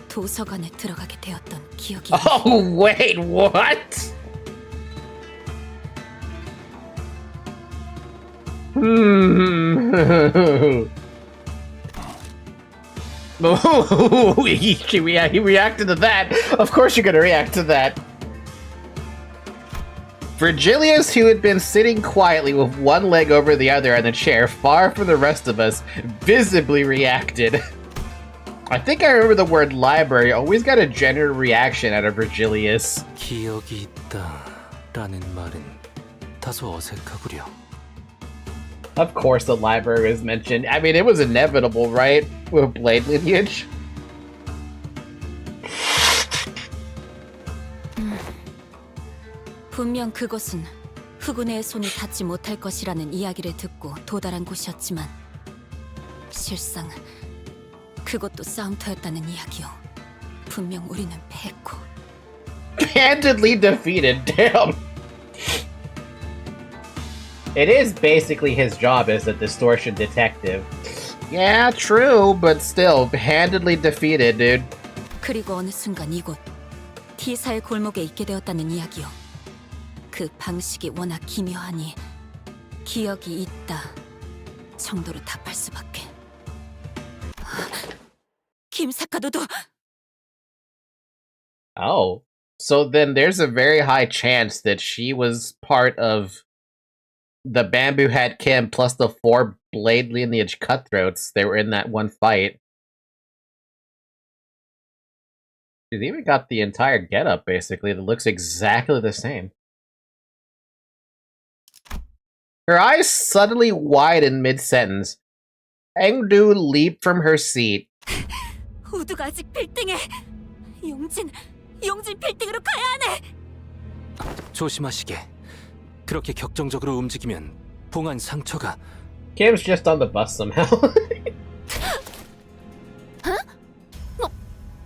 도서관에 들어가게 되었던 기억이. Oh wait, what? Oh, he reacted to that. Of course you're gonna react to that. Virgilius, who had been sitting quietly with one leg over the other on the chair, far from the rest of us, visibly reacted. I think I remember the word library always got a general reaction out of Virgilius. 기억이 있다라는 말은 다소 어색하구려. Of course the library was mentioned. I mean, it was inevitable, right? With Blade lineage. 분명 그것은 흑운의 손이 닿지 못할 것이라는 이야기를 듣고 도달한 곳이었지만 실상 그것도 싸움터였다는 이야기요. 분명 우리는 패했고. Handedly defeated, damn. It is basically his job as a distortion detective. Yeah, true, but still, handedly defeated, dude. 그리고 어느 순간 이곳 T사의 골목에 있게 되었다는 이야기요. 그 방식이 워낙 기묘하니 기억이 있다 정도로 답할 수밖에. 김사카도도. Oh, so then there's a very high chance that she was part of the Bamboo Hat Kim plus the 4 Blade lineage cutthroats. They were in that one fight. She's even got the entire getup basically that looks exactly the same. Her eyes suddenly widen mid-sentence. Engdu leaped from her seat. 우두가 아직 빌딩에. 용진 빌딩으로 가야 하네. 조심하시게. 그렇게 격정적으로 움직이면 봉한 상처가. Kim's just on the bus somehow.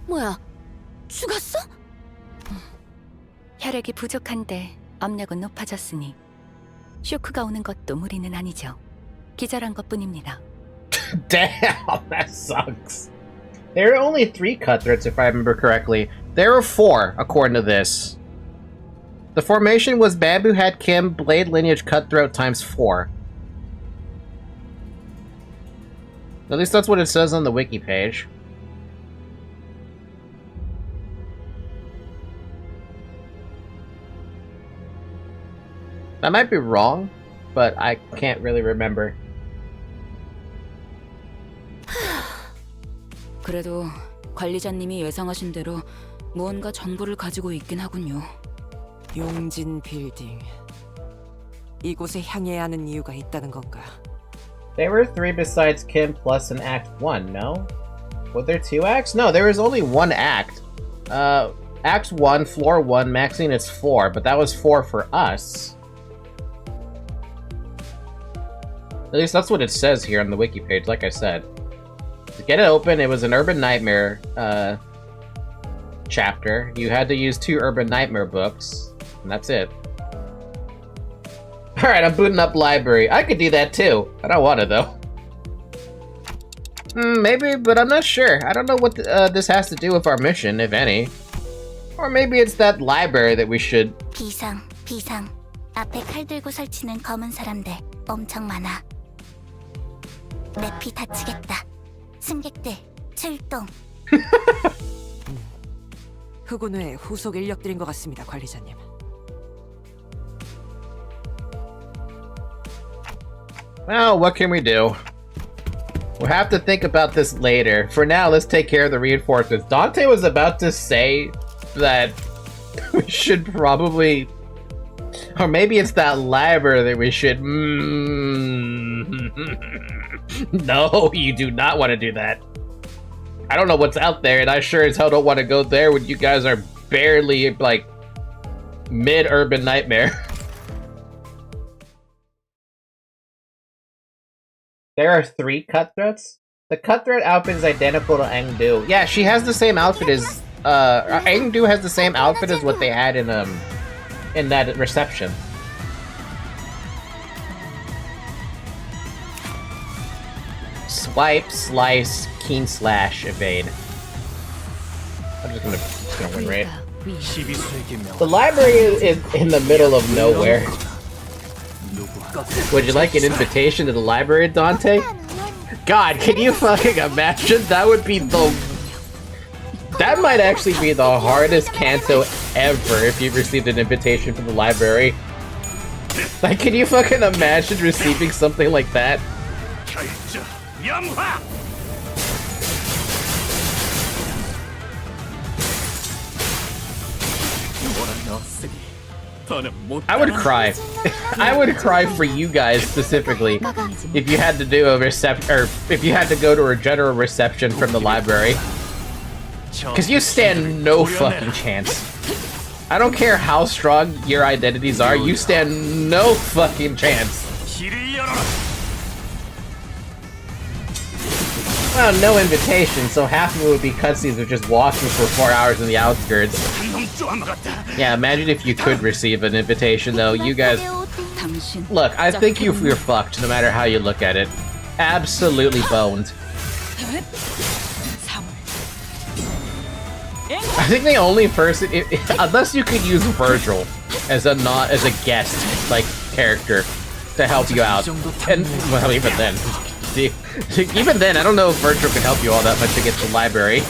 뭐야? 죽었어? 혈액이 부족한데 압력은 높아졌으니 쇼크가 오는 것도 무리는 아니죠. 기절한 것뿐입니다. Damn, that sucks. There are only 3 cutthroats if I remember correctly. There were 4, according to this. The formation was Bamboo Hat Kim Blade Lineage Cutthroat times 4. At least that's what it says on the wiki page. I might be wrong, but I can't really remember. 그래도 관리자님이 예상하신 대로 무언가 정보를 가지고 있긴 하군요. 용진 빌딩. 이곳에 향해야 하는 이유가 있다는 건가? There were 3 besides Kim plus an act 1, no? Were there 2 acts? No, there was only 1 act. Act 1, floor 1, maxing it's 4, but that was 4 for us. At least that's what it says here on the wiki page, like I said. To get it open, it was an Urban Nightmare chapter. You had to use 2 Urban Nightmare books, and that's it. Alright, I'm booting up library. I could do that too. I don't want to, though. Maybe, but I'm not sure. I don't know what this has to do with our mission, if any. Or maybe it's that library that we should... 비상. 앞에 칼 들고 설치는 검은 사람들 엄청 많아. 맵이 다치겠다. 승객들, 출동. 흑운회 후속 인력들인 것 같습니다, 관리자님. Well, what can we do? We'll have to think about this later. For now, let's take care of the reinforcements. Dante was about to say that we should probably... Or maybe it's that library that we should... No, you do not want to do that. I don't know what's out there, and I sure as hell don't want to go there when you guys are barely, like, mid-urban nightmare. There are 3 cutthroats? The cutthroat outfit is identical to Engdu. Yeah, she has the same outfit as... Engdu has the same outfit as what they had in that reception. Swipe, slice, keen slash, evade. I'm just gonna win, right? The library is in the middle of nowhere. Would you like an invitation to the library, Dante? God, can you fucking imagine? That would be the... That might actually be the hardest canto ever if you've received an invitation from the library. Like, can you fucking imagine receiving something like that? I would cry. I would cry for you guys specifically if you had to do a reception, or if you had to go to a general reception from the library. Because you stand no fucking chance. I don't care how strong your identities are, you stand no fucking chance. Well, no invitation, so half of it would be cutscenes of just walking for 4 hours in the outskirts. Yeah, imagine if you could receive an invitation, though. You guys... Look, I think you're fucked, no matter how you look at it. Absolutely boned. I think the only person... unless you could use Virgil as a guest, like, character to help you out. And, well, even then... Even then, I don't know if Virtual can help you all that much to get to the library.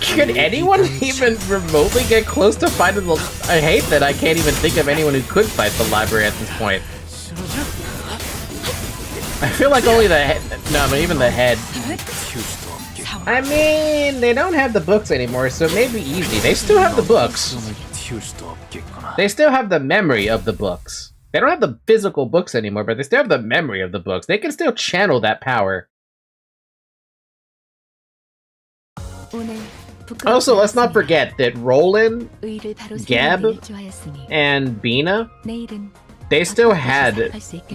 Could anyone even remotely get close to fighting the... I hate that I can't even think of anyone who could fight the library at this point. I feel like only the head... No, but even the head... I mean, they don't have the books anymore, so it may be easy. They still have the books. They still have the memory of the books. They don't have the physical books anymore, but they still have the memory of the books. They can still channel that power. Also, let's not forget that Roland, Geb, and Bina, they still had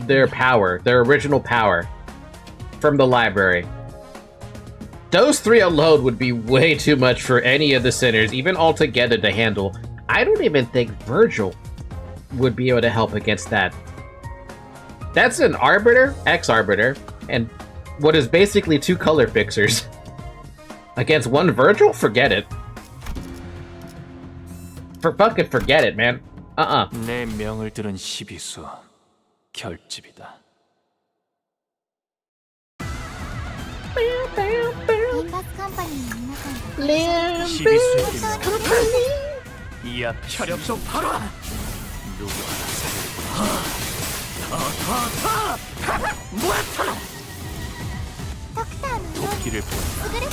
their power, their original power, from the library. Those 3 alone would be way too much for any of the sinners, even all together, to handle. I don't even think Virgil would be able to help against that. That's an Arbiter, Ex-Arbiter, and what is basically 2 color fixers. Against 1 Virgil? Forget it. Fucking forget it, man. 내 명을 들은 시비수 결집이다. Limbus Company 이 앞에 혈액 좀 봐라. 도끼를 보내라.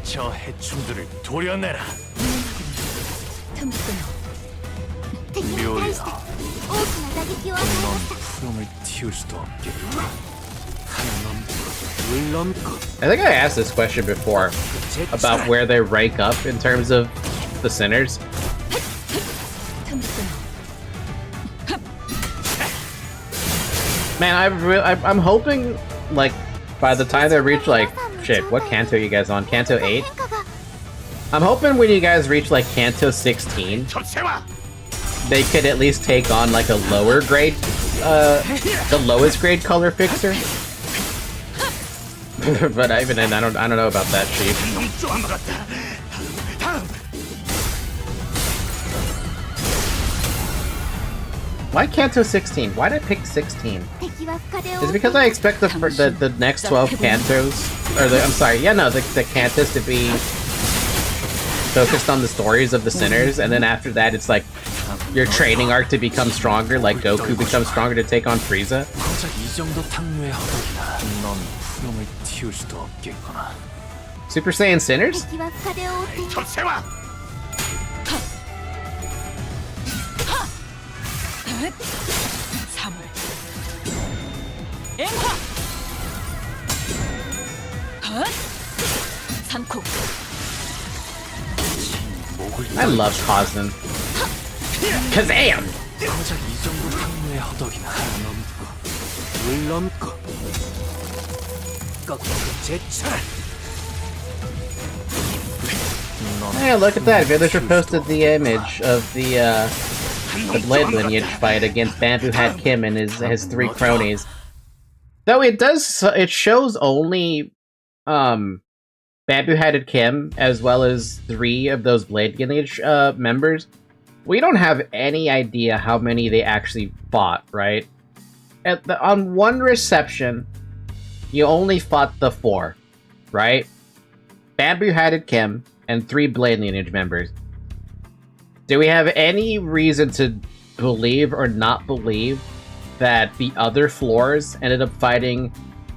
저 해충들을 도려내라. 묘야. 넌 푸름을 틔울 수도 없게. I think I asked this question before about where they rank up in terms of the sinners. Man, I'm hoping, like, by the time they reach, like, shit, what Kanto are you guys on? Kanto 8? I'm hoping when you guys reach, like, Kanto 16, they could at least take on, like, a lower grade, the lowest grade color fixer. But even then, I don't know about that, Chief. Why Kanto 16? Why did I pick 16? Is it because I expect the next 12 Kantos, or I'm sorry, yeah, no, the Kantos to be focused on the stories of the sinners, and then after that, it's like your training arc to become stronger, like Goku becomes stronger to take on Frieza. Super Saiyan Sinners? I love Cosmin. Kazam! Hey, look at that! Villager posted the image of the Blade Lineage fight against Bamboo Hat Kim and his 3 cronies. Though it shows only Bamboo Hatted Kim as well as 3 of those Blade Lineage members. We don't have any idea how many they actually fought, right? On one reception, you only fought the 4, right? Bamboo Hatted Kim and 3 Blade Lineage members. Do we have any reason to believe or not believe that the other floors ended up fighting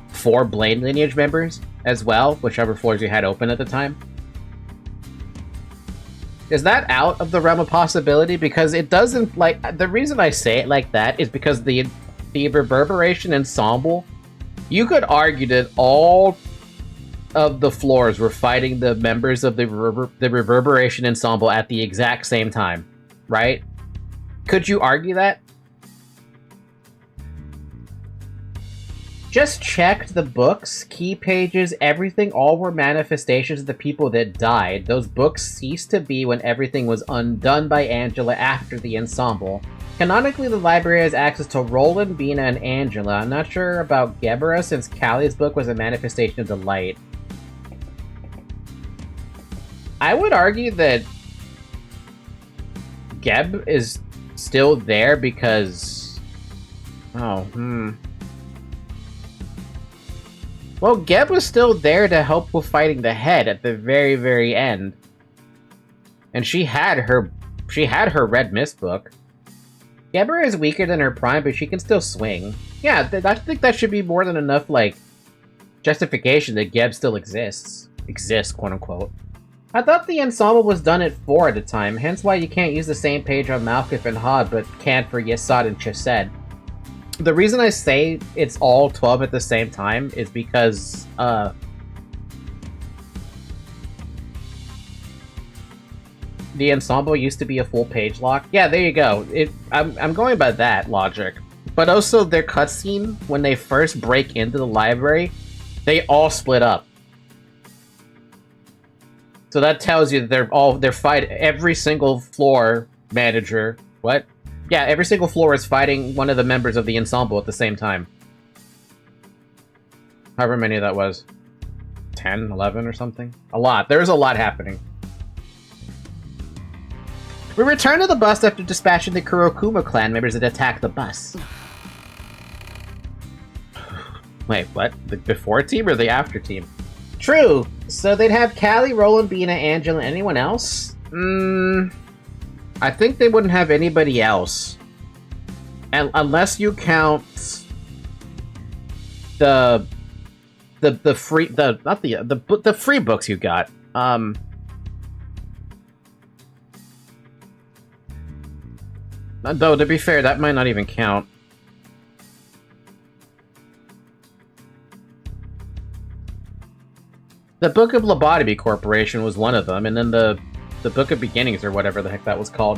4 Blade Lineage members as well, whichever floors you had open at the time? Is that out of the realm of possibility? Because it doesn't, like, the reason I say it like that is because the Reverberation Ensemble, you could argue that all of the floors were fighting the members of the Reverberation Ensemble at the exact same time, right? Could you argue that? Just checked the books, key pages, everything, all were manifestations of the people that died. Those books ceased to be when everything was undone by Angela after the ensemble. Canonically, the library has access to Roland, Bina, and Angela. I'm not sure about Gebera, since Callie's book was a manifestation of the light. I would argue that Geb is still there because... Well, Geb was still there to help with fighting the head at the very, very end. And she had her Red Mist book. Gebera is weaker than her prime, but she can still swing. Yeah, I think that should be more than enough, like, justification that Geb still exists. Exists, quote-unquote. I thought the ensemble was done at 4 at the time, hence why you can't use the same page on Malkuth and Hod, but can for Yesod and Chesed. The reason I say it's all 12 at the same time is because, the ensemble used to be a full page lock. Yeah, there you go. I'm going by that logic. But also their cutscene, when they first break into the library, they all split up. So that tells you that they're fighting, every single floor manager, what? Yeah, every single floor is fighting one of the members of the ensemble at the same time. However many that was. 10, 11 or something? A lot. There's a lot happening. We return to the bus after dispatching the Kurokuma clan members that attacked the bus. Wait, what? The before team or the after team? True! So they'd have Callie, Roland, Bina, Angela, and anyone else? I think they wouldn't have anybody else. And unless you count the free the free books you got. Though to be fair, that might not even count. The Book of Lobotomy Corporation was one of them, and then the Book of Beginnings, or whatever the heck that was called.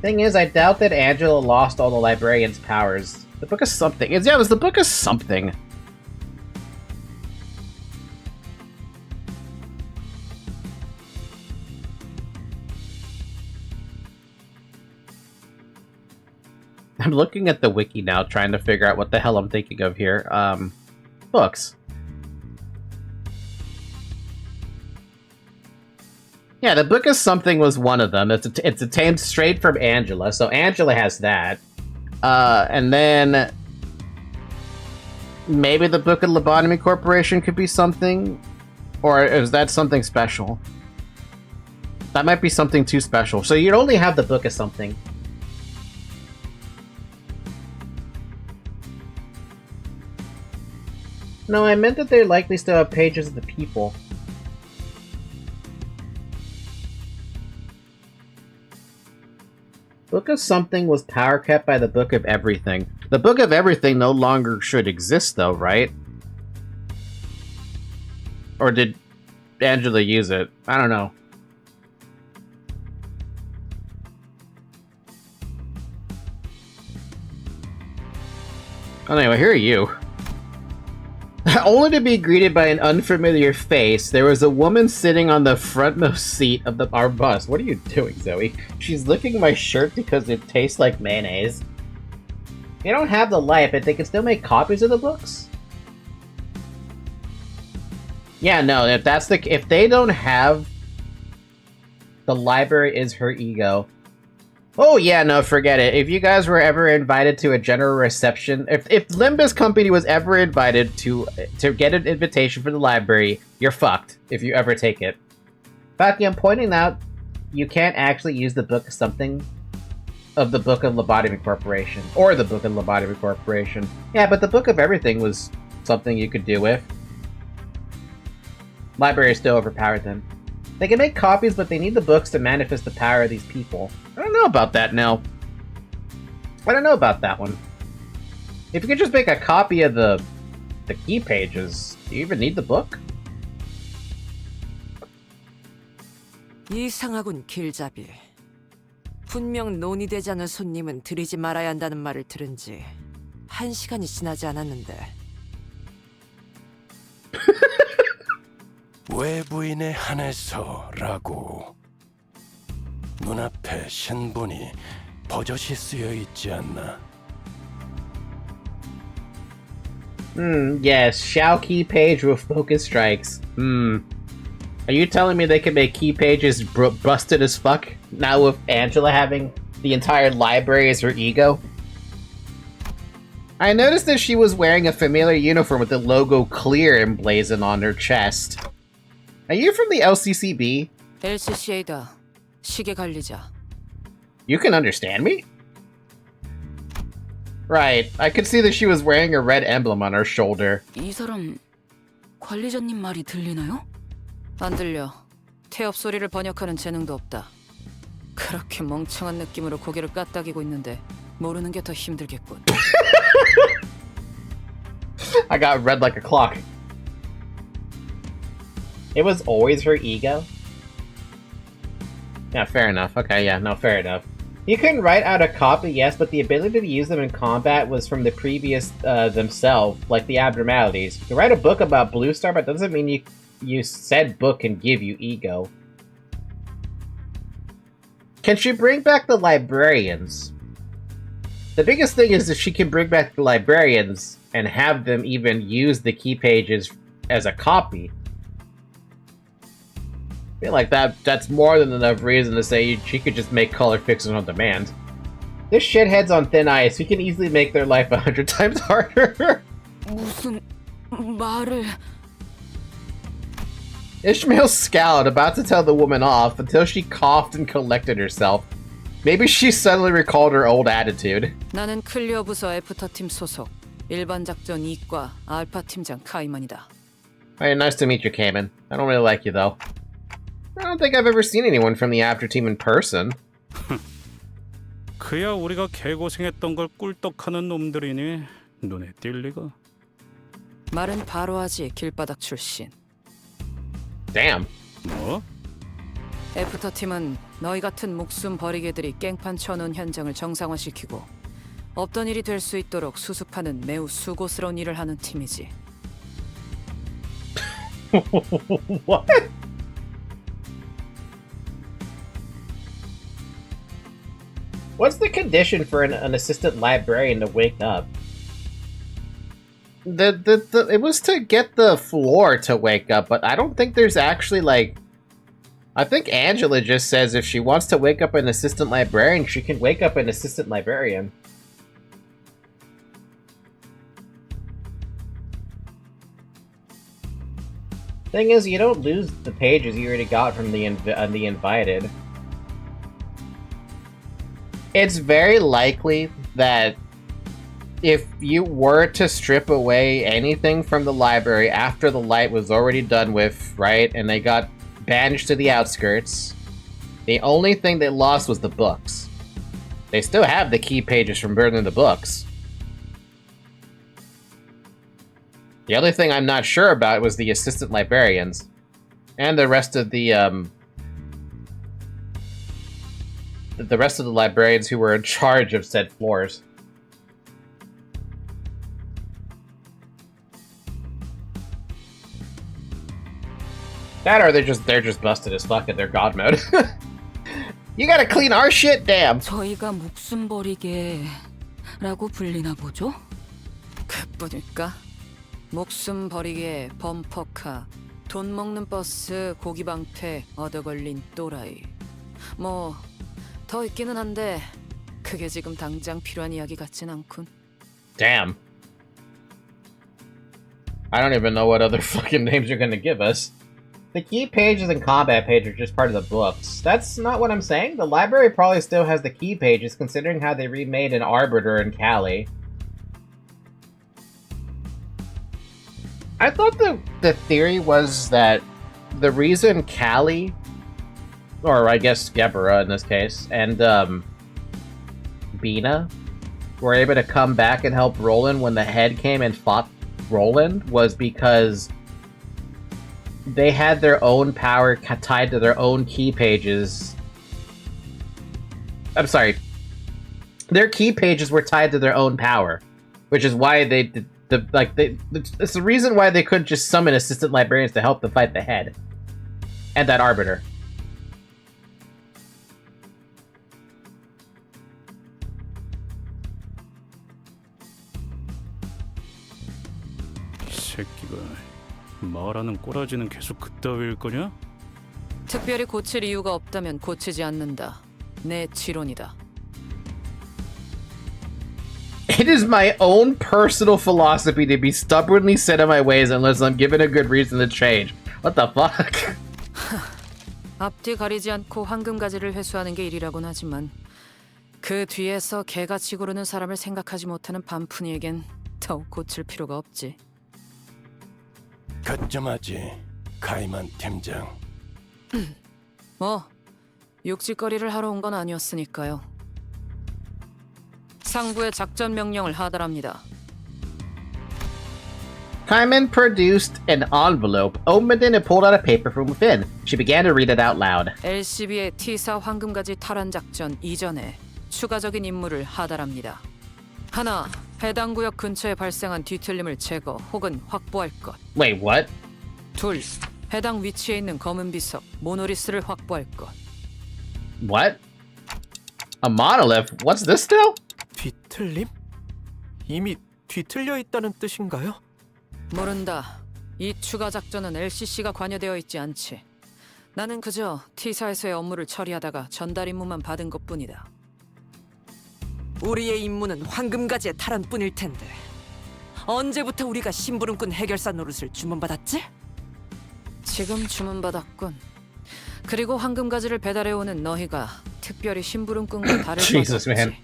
Thing is, I doubt that Angela lost all the librarian's powers. The Book of Something. Yeah, it was the Book of Something. I'm looking at the wiki now, trying to figure out what the hell I'm thinking of here. Books. Yeah, the Book of Something was one of them. It's attained straight from Angela, so Angela has that. And then maybe the Book of Lobotomy Corporation could be something, or is that something special? That might be something too special. So you'd only have the Book of Something. No, I meant that they likely still have pages of the people. Book of Something was power kept by the Book of Everything. The Book of Everything no longer should exist, though, right? Or did Angela use it? I don't know. Anyway, here are you. Only to be greeted by an unfamiliar face, there was a woman sitting on the frontmost seat of our bus. What are you doing, Zoe? She's licking my shirt because it tastes like mayonnaise. They don't have the light, but they can still make copies of the books? Yeah, no, if they don't have the library is her ego. Oh yeah, no, forget it. If you guys were ever invited to a general reception, if Limbus Company was ever invited to get an invitation for the library, you're fucked if you ever take it. Faki, I'm pointing out you can't actually use the Book of Something of the Book of Lobotomy Corporation, or the Book of Lobotomy Corporation. Yeah, but the Book of Everything was something you could do with. Library is still overpowered then. They can make copies, but they need the books to manifest the power of these people. I don't know about that now. I don't know about that one. If you could just make a copy of the key pages, do you even need the book? 이상하군, 길잡이. 분명 논의되지 않은 손님은 들이지 말아야 한다는 말을 들은 지 1시간이 지나지 않았는데. 외부인에 한해서라고. 눈앞에 신분이 버젓이 쓰여 있지 않나? Yes, Shao key page with focus strikes. Are you telling me they can make key pages busted as fuck? Now with Angela having the entire library as her ego? I noticed that she was wearing a familiar uniform with the logo clear emblazoned on her chest. Are you from the LCCB? LCCA다. 시계 관리자. You can understand me? Right, I could see that she was wearing a red emblem on her shoulder. 이 사람 관리자님 말이 들리나요? 안 들려. 태엽 소리를 번역하는 재능도 없다. 그렇게 멍청한 느낌으로 고개를 까딱이고 있는데 모르는 게 더 힘들겠군. I got red like a clock. It was always her ego? Yeah, fair enough. Okay, yeah, no, fair enough. You couldn't write out a copy, yes, but the ability to use them in combat was from the previous themselves, like the abnormalities. You can write a book about Blue Star, but that doesn't mean you said book can give you ego. Can she bring back the librarians? The biggest thing is that she can bring back the librarians and have them even use the key pages as a copy. I feel like that's more than enough reason to say she could just make color fixes on demand. This shithead's on thin ice. We can easily make their life 100 times harder. 무슨 말을... Ishmael scowled, about to tell the woman off, until she coughed and collected herself. Maybe she suddenly recalled her old attitude. 나는 클리어 부서 애프터팀 소속 일반 작전 2과 알파 팀장 카이만이다. Hey, nice to meet you, Cayman. I don't really like you, though. I don't think I've ever seen anyone from the After Team in person. 그야 우리가 개고생했던 걸 꿀떡하는 놈들이니 눈에 띌 리가. 말은 바로 하지, 길바닥 출신. Damn. 뭐? 애프터팀은 너희 같은 목숨 버리개들이 깽판 쳐놓은 현장을 정상화시키고 없던 일이 될 수 있도록 수습하는 매우 수고스러운 일을 하는 팀이지. What? What's the condition for an assistant librarian to wake up? It was to get the floor to wake up, but I don't think there's actually, like... I think Angela just says if she wants to wake up an assistant librarian, she can wake up an assistant librarian. Thing is, you don't lose the pages you already got from the invited. It's very likely that if you were to strip away anything from the library after the light was already done with, right, and they got banished to the outskirts, the only thing they lost was the books. They still have the key pages from burning the books. The other thing I'm not sure about was the assistant librarians. And the rest of the rest of the librarians who were in charge of said floors. That or they're just busted as fuck in their god mode. You gotta clean our shit, damn. 저희가 목숨 버리게라고 불리나 보죠? 그뿐일까? 목숨 버리게 범퍼카, 돈 먹는 버스, 고기 방패, 얻어 걸린 또라이. 뭐 더 있기는 한데 그게 지금 당장 필요한 이야기 같진 않군. Damn. I don't even know what other fucking names you're gonna give us. The key pages and combat page are just part of the books. That's not what I'm saying. The library probably still has the key pages, considering how they remade an Arbiter in Cali. I thought the theory was that the reason Cali, or I guess Gebera in this case, and Bina were able to come back and help Roland when the head came and fought Roland was because they had their own power tied to their own key pages. I'm sorry. Their key pages were tied to their own power, which is why they did it's the reason why they couldn't just summon assistant librarians to help them fight the head and that arbiter. 새끼가 말하는 꼬라지는 계속 그따위일 거냐? 특별히 고칠 이유가 없다면 고치지 않는다. 내 지론이다. It is my own personal philosophy to be stubbornly set in my ways unless I'm given a good reason to change. What the fuck? 앞뒤 가리지 않고 황금가지를 회수하는 게 일이라곤 하지만 그 뒤에서 개같이 구르는 사람을 생각하지 못하는 반푼이에겐 더욱 고칠 필요가 없지. 거점하지, 카이만 팀장. 뭐 욕짓거리를 하러 온 건 아니었으니까요. 상부의 작전 명령을 하달합니다. Kaiman produced an envelope, opened it and pulled out a paper from within. She began to read it out loud. LCB의 T사 황금가지 탈환 작전 이전에 추가적인 임무를 하달합니다. 하나, 해당 구역 근처에 발생한 뒤틀림을 제거 혹은 확보할 것. Wait, what? 둘, 해당 위치에 있는 검은 비석 모노리스를 확보할 것. What? A monolith? What's this still? 뒤틀림? 이미 뒤틀려 있다는 뜻인가요? 모른다. 이 추가 작전은 LCC가 관여되어 있지 않지. 나는 그저 T사에서의 업무를 처리하다가 전달 임무만 받은 것뿐이다. 우리의 임무는 황금가지의 탈환뿐일 텐데 언제부터 우리가 심부름꾼 해결사 노릇을 주문받았지? 지금 주문받았군. 그리고 황금가지를 배달해오는 너희가 특별히 심부름 끈과 다를 것 Jesus, 없지. man.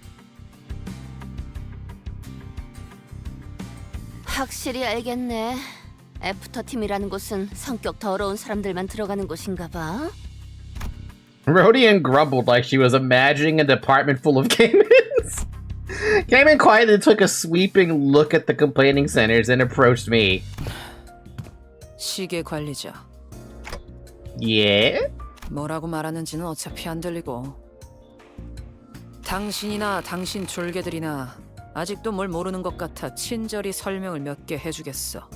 확실히 알겠네. 애프터팀이라는 곳은 성격 더러운 사람들만 들어가는 곳인가 봐. Rodian grumbled like she was imagining a department full of Caymans. Cayman quietly took a sweeping look at the complaining centers and approached me. 시계 관리자. Yeah? 뭐라고 말하는지는 어차피 안 들리고. 당신이나 당신 졸개들이나 아직도 뭘 모르는 것 같아 친절히 설명을 몇 개 해주겠어.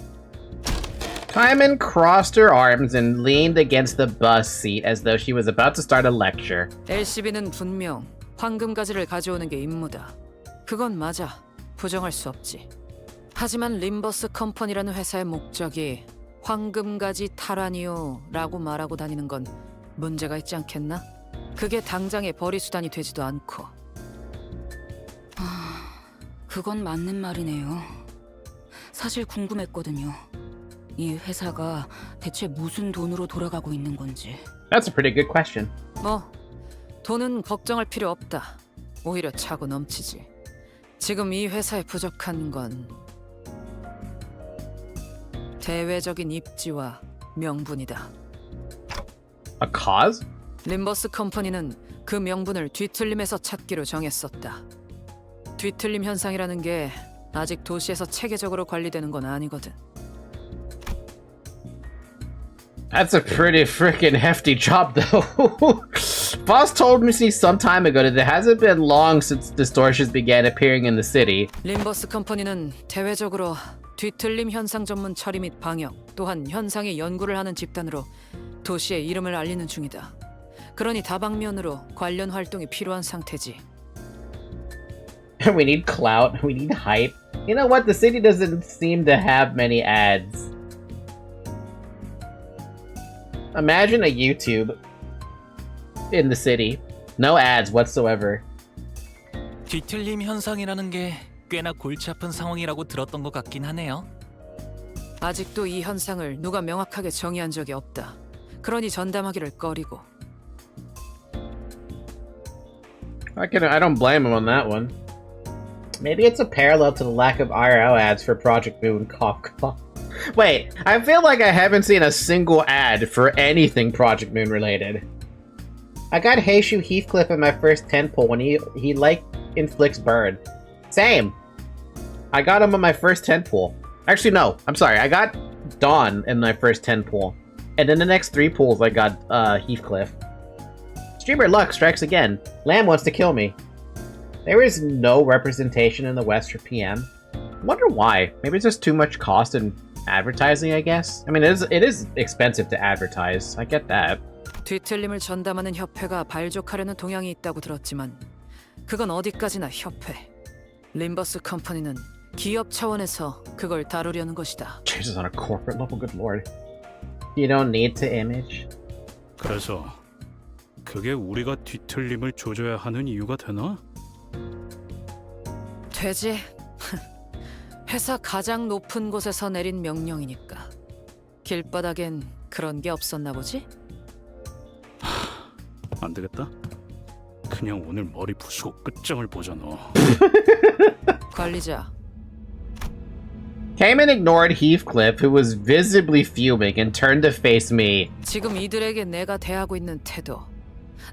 Cayman crossed her arms and leaned against the bus seat as though she was about to start a lecture. LCB는 분명 황금가지를 가져오는 게 임무다. 그건 맞아. 부정할 수 없지. 하지만 림버스 컴퍼니라는 회사의 목적이 황금가지 탈환이요라고 말하고 다니는 건 문제가 있지 않겠나? 그게 당장의 벌이 수단이 되지도 않고. 그건 맞는 말이네요. 사실 궁금했거든요. 이 회사가 대체 무슨 돈으로 돌아가고 있는 건지. That's a pretty good question. 뭐 돈은 걱정할 필요 없다. 오히려 차고 넘치지. 지금 이 회사에 부족한 건 대외적인 입지와 명분이다. A cause? 림버스 컴퍼니는 그 명분을 뒤틀림에서 찾기로 정했었다. 뒤틀림 현상이라는 게 아직 도시에서 체계적으로 관리되는 건 아니거든. That's a pretty freaking hefty job, though. Boss told me some time ago that it hasn't been long since distortions began appearing in the city. 림버스 컴퍼니는 대외적으로 뒤틀림 현상 전문 처리 및 방역, 또한 현상의 연구를 하는 집단으로 도시의 이름을 알리는 중이다. 그러니 다방면으로 관련 활동이 필요한 상태지. We need clout. We need hype. You know what? The city doesn't seem to have many ads. Imagine a YouTube in the city. No ads whatsoever. 뒤틀림 현상이라는 게 꽤나 골치 아픈 상황이라고 들었던 것 같긴 하네요. 아직도 이 현상을 누가 명확하게 정의한 적이 없다. 그러니 전담하기를 꺼리고. I don't blame him on that one. Maybe it's a parallel to the lack of IRL ads for Project Moon. Cough, cough. Wait, I feel like I haven't seen a single ad for anything Project Moon related. I got Heishu Heathcliff in my first 10 pull when he like inflicts burn. Same. I got him on my first 10 pull. Actually, no. I'm sorry. I got Dawn in my first 10 pull. And then the next 3 pulls I got Heathcliff. Streamer luck strikes again. Lamb wants to kill me. There is no representation in the West for PM. I wonder why. Maybe it's just too much cost in advertising, I guess? I mean, it is expensive to advertise. I get that. 뒤틀림을 전담하는 협회가 발족하려는 동향이 있다고 들었지만 그건 어디까지나 협회. 림버스 컴퍼니는 기업 차원에서 그걸 다루려는 것이다. Jesus, on a corporate level, good lord. You don't need to image. 그래서 그게 우리가 뒤틀림을 조져야 하는 이유가 되나? 되지. 회사 가장 높은 곳에서 내린 명령이니까. 길바닥엔 그런 게 없었나 보지? 안 되겠다. 그냥 오늘 머리 부수고 끝장을 보자 너. 관리자. Cayman ignored Heathcliff, who was visibly fuming, and turned to face me. 지금 이들에게 내가 대하고 있는 태도,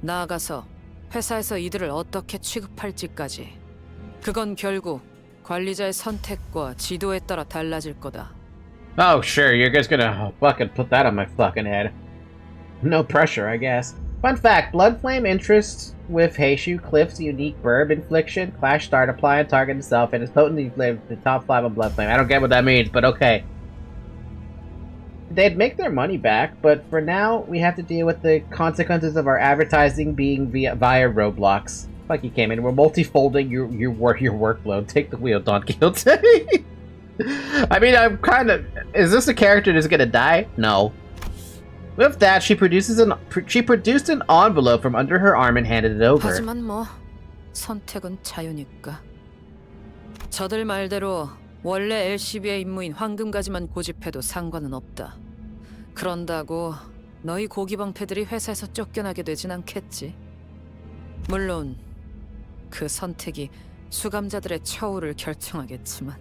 나아가서 회사에서 이들을 어떻게 취급할지까지. 그건 결국 관리자의 선택과 지도에 따라 달라질 거다. Oh, sure, you're just gonna fucking put that on my fucking head. No pressure, I guess. Fun fact, Bloodflame interests with Heishu Cliff's unique burb infliction, clash start, apply and target itself, and is potently the top 5 on Bloodflame. I don't get what that means, but okay. They'd make their money back, but for now, we have to deal with the consequences of our advertising being via Roblox. Fuck you, Cayman. We're multi-folding your workload. Take the wheel, Don Quixote. I mean, I'm kind of... Is this a character that's gonna die? No. With that, she produced an envelope from under her arm and handed it over. 하지만 뭐 선택은 자유니까. 저들 말대로 원래 LCB의 임무인 황금가지만 고집해도 상관은 없다. 그런다고 너희 고기방패들이 회사에서 쫓겨나게 되진 않겠지. 물론 그 선택이 수감자들의 처우를 결정하겠지만.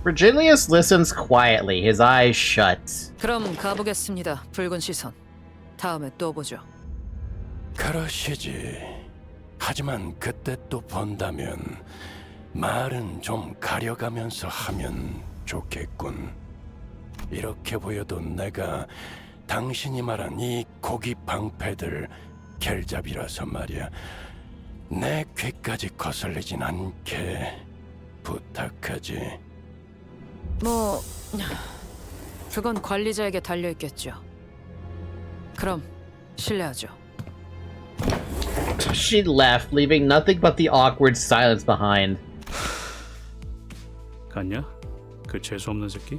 Virgilius listens quietly, his eyes shut. 그럼 가보겠습니다. 붉은 시선. 다음에 또 보죠. 그러시지. 하지만 그때 또 본다면 말은 좀 가려가면서 하면 좋겠군. 이렇게 보여도 내가 당신이 말한 이 고기 방패들 겔잡이라서 말이야. 내 귀까지 거슬리진 않게 부탁하지. 뭐 그건 관리자에게 달려있겠죠. 그럼 실례하죠. She left, leaving nothing but the awkward silence behind. 갔냐? 그 재수없는 새끼?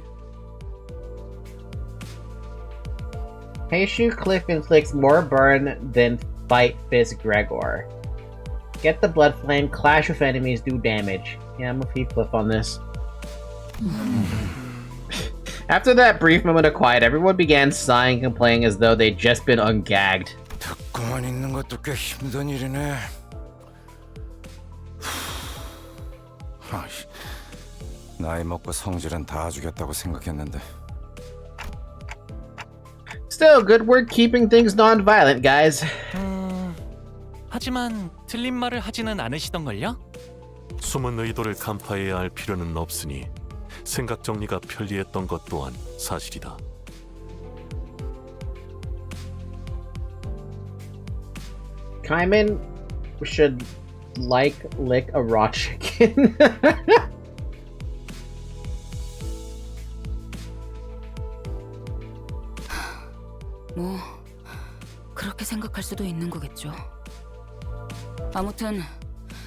Heishu Cliff inflicts more burn than Fight Fist Gregor. Get the blood flame, clash with enemies, do damage. Yeah, I'm a Cliff on this. After that brief moment of quiet, everyone began sighing and complaining as though they'd just been ungagged. 듣고만 있는 것도 꽤 힘든 일이네. 나이 먹고 성질은 다 죽였다고 생각했는데. Still, good work keeping things non-violent, guys. 하지만 틀린 말을 하지는 않으시던걸요? 숨은 의도를 간파해야 할 필요는 없으니 생각 정리가 편리했던 것 또한 사실이다. Kaiman should lick a raw chicken. 뭐 그렇게 생각할 수도 있는 거겠죠. 아무튼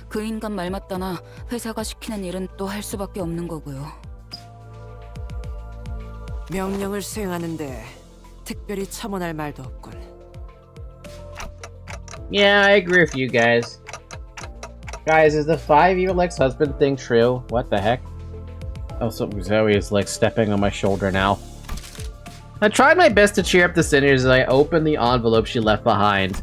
그 인간 말 맞다나 회사가 시키는 일은 또 할 수밖에 없는 거고요. 명령을 수행하는데 특별히 첨언할 말도 없군. Yeah, I agree with you guys. Guys, is the 5-year ex-husband thing true? What the heck? Oh, so Zoe is like stepping on my shoulder now. I tried my best to cheer up the sinners as I opened the envelope she left behind.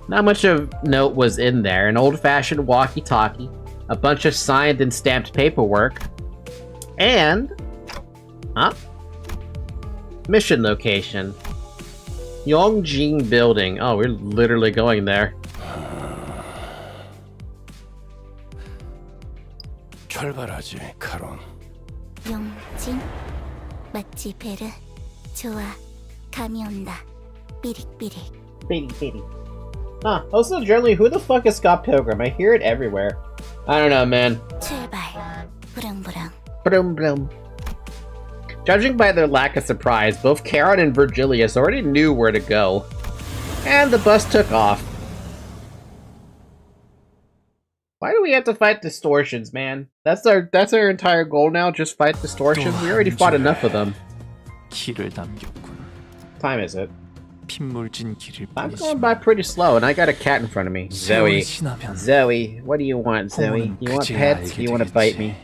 Not much of note was in there. An old-fashioned walkie-talkie, a bunch of signed and stamped paperwork, and... Huh? Mission location. Yongjin Building. Oh, we're literally going there. 출발하지, 카론. 용진, 마치 베르, 좋아, 감이 온다. 삐릭삐릭. 삐릭삐릭. Huh, also generally, who the fuck is Scott Pilgrim? I hear it everywhere. I don't know, man. 출발. 부릉부릉. Brum brum. Judging by their lack of surprise, both Charon and Virgilius already knew where to go. And the bus took off. Why do we have to fight distortions, man? That's our entire goal now, just fight distortions? We already fought enough of them. 길을 남겼군. Time is it? 핏물진 길일 I'm going by pretty slow, and I got a cat in front of me. Zoe. Zoe, what do you want, Zoe? You want pets? You want to bite me?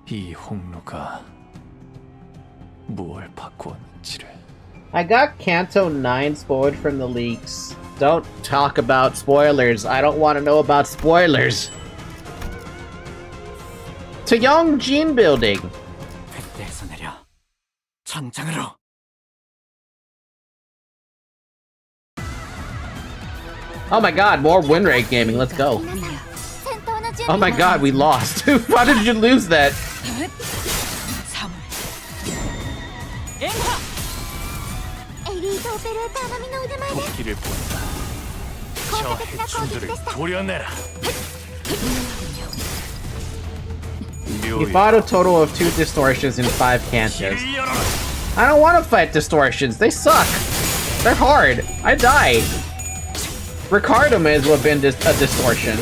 이 홍로가 무엇을 바꾸었는지를. I got Kanto 9 spoiled from the leaks. Don't talk about spoilers. I don't want to know about spoilers. To Yongjin Building. 뱃대에서 내려 전장으로. Oh my god, more win rate gaming. Let's go. Oh my god, we lost. Why did you lose that? 도끼를 본다. 저 해충들을 도려내라. You fought a total of 2 distortions and 5 cantos. I don't want to fight distortions. They suck. They're hard. I died. Ricardo may as well have been a distortion.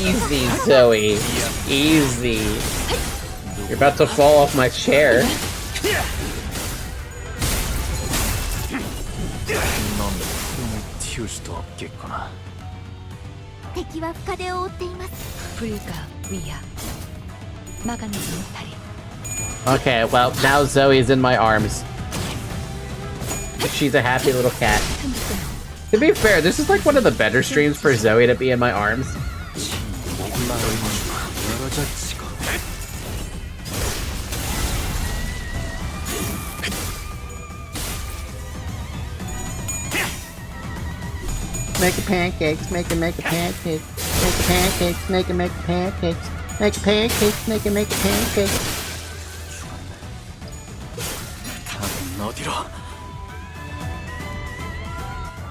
Easy, Zoe. Easy. You're about to fall off my chair. 넌 틈을 틔울 수도 없겠구나. 敵は深手を負っています 불가 위야. 막아내지 못하리. Okay, well, now Zoe's in my arms. She's a happy little cat. To be fair, this is like one of the better streams for Zoe to be in my arms. Make a pancakes, make a pancakes, make a pancakes, make a pancakes, make a pancakes, make a pancakes. 어디로?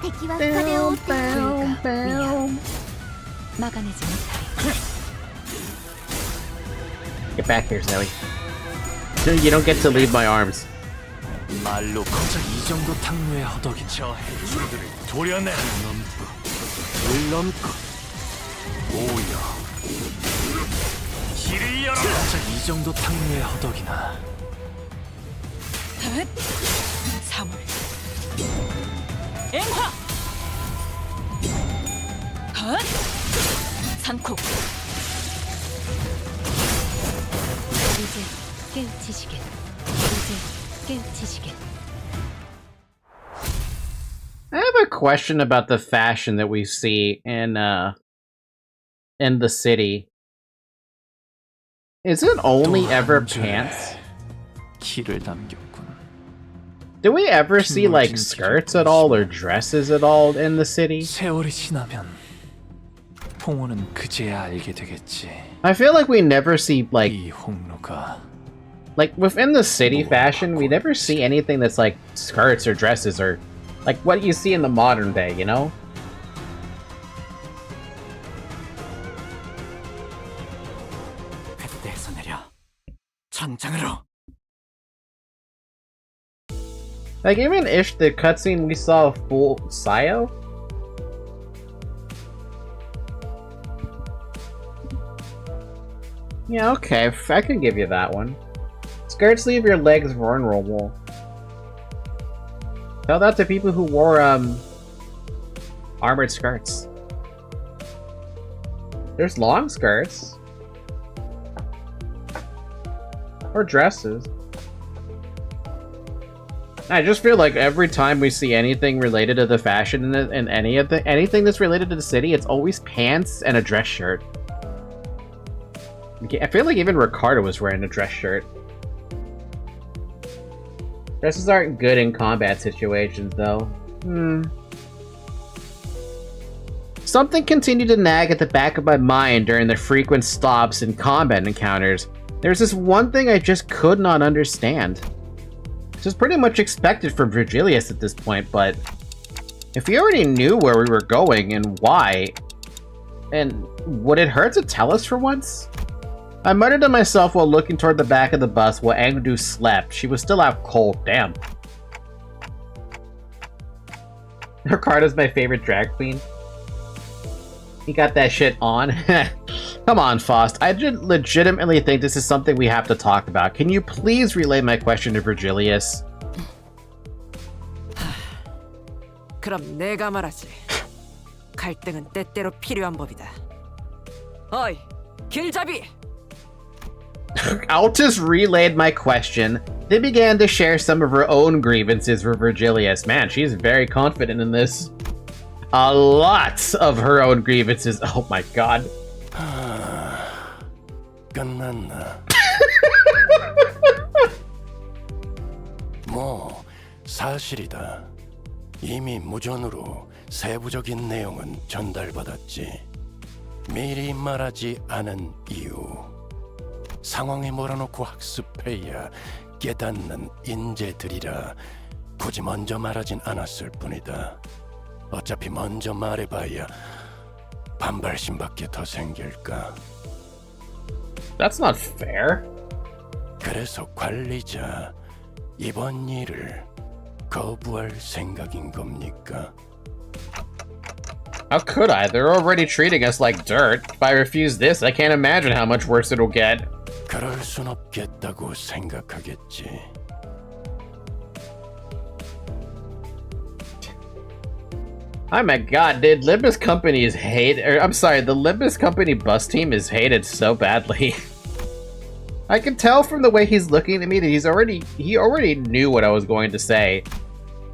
敵は深手を負っています 불가 위야. 막아내지 못하리. Get back here, Zoe. You don't get to leave my arms. 말로 고작 이 정도 탕류의 허덕이 저 해주들을 도려내 넘고 물 넘고 오여 길을 열어 고작 이 정도 탕류의 허덕이나 사물 앵화 산콕 이제 깨우치시게. 이제 깨우치시게. I have a question about the fashion that we see in the city. Is it only ever pants? 길을 남겼군. Do we ever see like skirts at all or dresses at all in the city? 세월이 지나면 풍호는 그제야 알게 되겠지. I feel like we never see like 이 홍로가 like within the city fashion, we never see anything that's like skirts or dresses or like what you see in the modern day, you know? 패드에서 내려 전장으로. Like even Ish, the cutscene we saw full Sayo? Yeah, okay, I can give you that one. Skirts leave your legs vulnerable. Tell that to people who wore, armored skirts. There's long skirts. Or dresses. I just feel like every time we see anything related to the fashion in anything that's related to the city, it's always pants and a dress shirt. I feel like even Ricardo was wearing a dress shirt. Dresses aren't good in combat situations, though. Something continued to nag at the back of my mind during the frequent stops and combat encounters. There's this one thing I just could not understand. This is pretty much expected from Virgilius at this point, but if we already knew where we were going and why, and would it hurt to tell us for once? I muttered to myself while looking toward the back of the bus while Angdu slept. She was still out cold, damn. Ricardo's my favorite drag queen. He got that shit on. Come on, Faust. I legitimately think this is something we have to talk about. Can you please relay my question to Virgilius? 그럼 내가 말하지. 갈등은 때때로 필요한 법이다. 어이, 길잡이! Altus relayed my question, then began to share some of her own grievances with Virgilius. Man, she's very confident in this. A lot of her own grievances. Oh my god. 끝났나? 뭐 사실이다. 이미 무전으로 세부적인 내용은 전달받았지. 미리 말하지 않은 이유. 상황에 몰아놓고 학습해야 깨닫는 인재들이라 굳이 먼저 말하진 않았을 뿐이다. 어차피 먼저 말해봐야 반발심밖에 더 생길까. That's not fair. 그래서 관리자, 이번 일을 거부할 생각인 겁니까? How could I? They're already treating us like dirt. If I refuse this, I can't imagine how much worse it'll get. 그럴 순 없겠다고 생각하겠지. Oh my god, dude, Limbus Company is I'm sorry, the Limbus Company bus team is hated so badly. I can tell from the way he's looking at me that he already knew what I was going to say.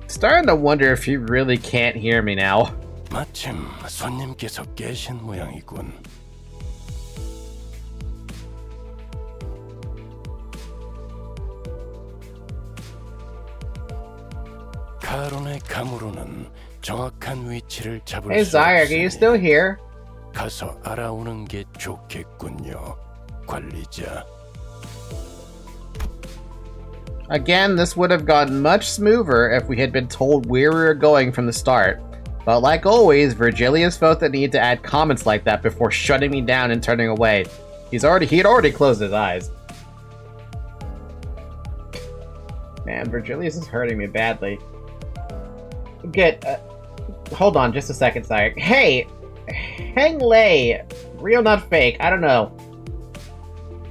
Starting to wonder if he really can't hear me now. 마침 손님께서 계신 모양이군. 카론의 감으로는 정확한 위치를 잡을 Hey 수 Zyre, are you still here? 가서 알아오는 게 좋겠군요, 관리자. Again, this would have gone much smoother if we had been told where we were going from the start. But like always, Virgilius felt the need to add comments like that before shutting me down and turning away. He had already closed his eyes. Man, Virgilius is hurting me badly. Good. Hold on just a second, Sire. Hey! Hang Lei! Real not fake, I don't know.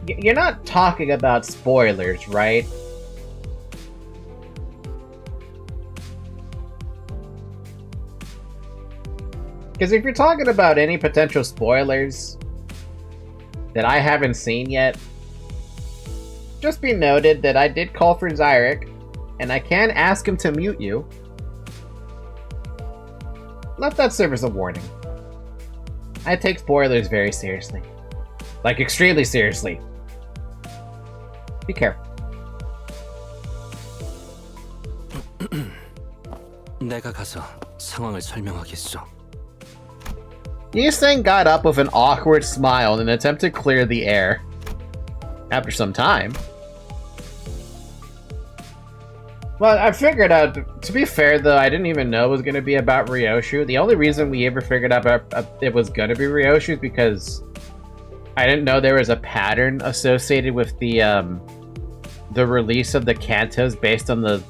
You're not talking about spoilers, right? Because if you're talking about any potential spoilers that I haven't seen yet, just be noted that I did call for Zyric, and I can ask him to mute you. Let that serve as a warning. I take spoilers very seriously. Like, extremely seriously. Be careful. 내가 가서 상황을 설명하겠소. Yuseng got up with an awkward smile in an attempt to clear the air. After some time. Well, I figured out, to be fair though, I didn't even know it was going to be about Ryoshu. The only reason we ever figured out it was going to be Ryoshu is because I didn't know there was a pattern associated with the release of the cantos based on the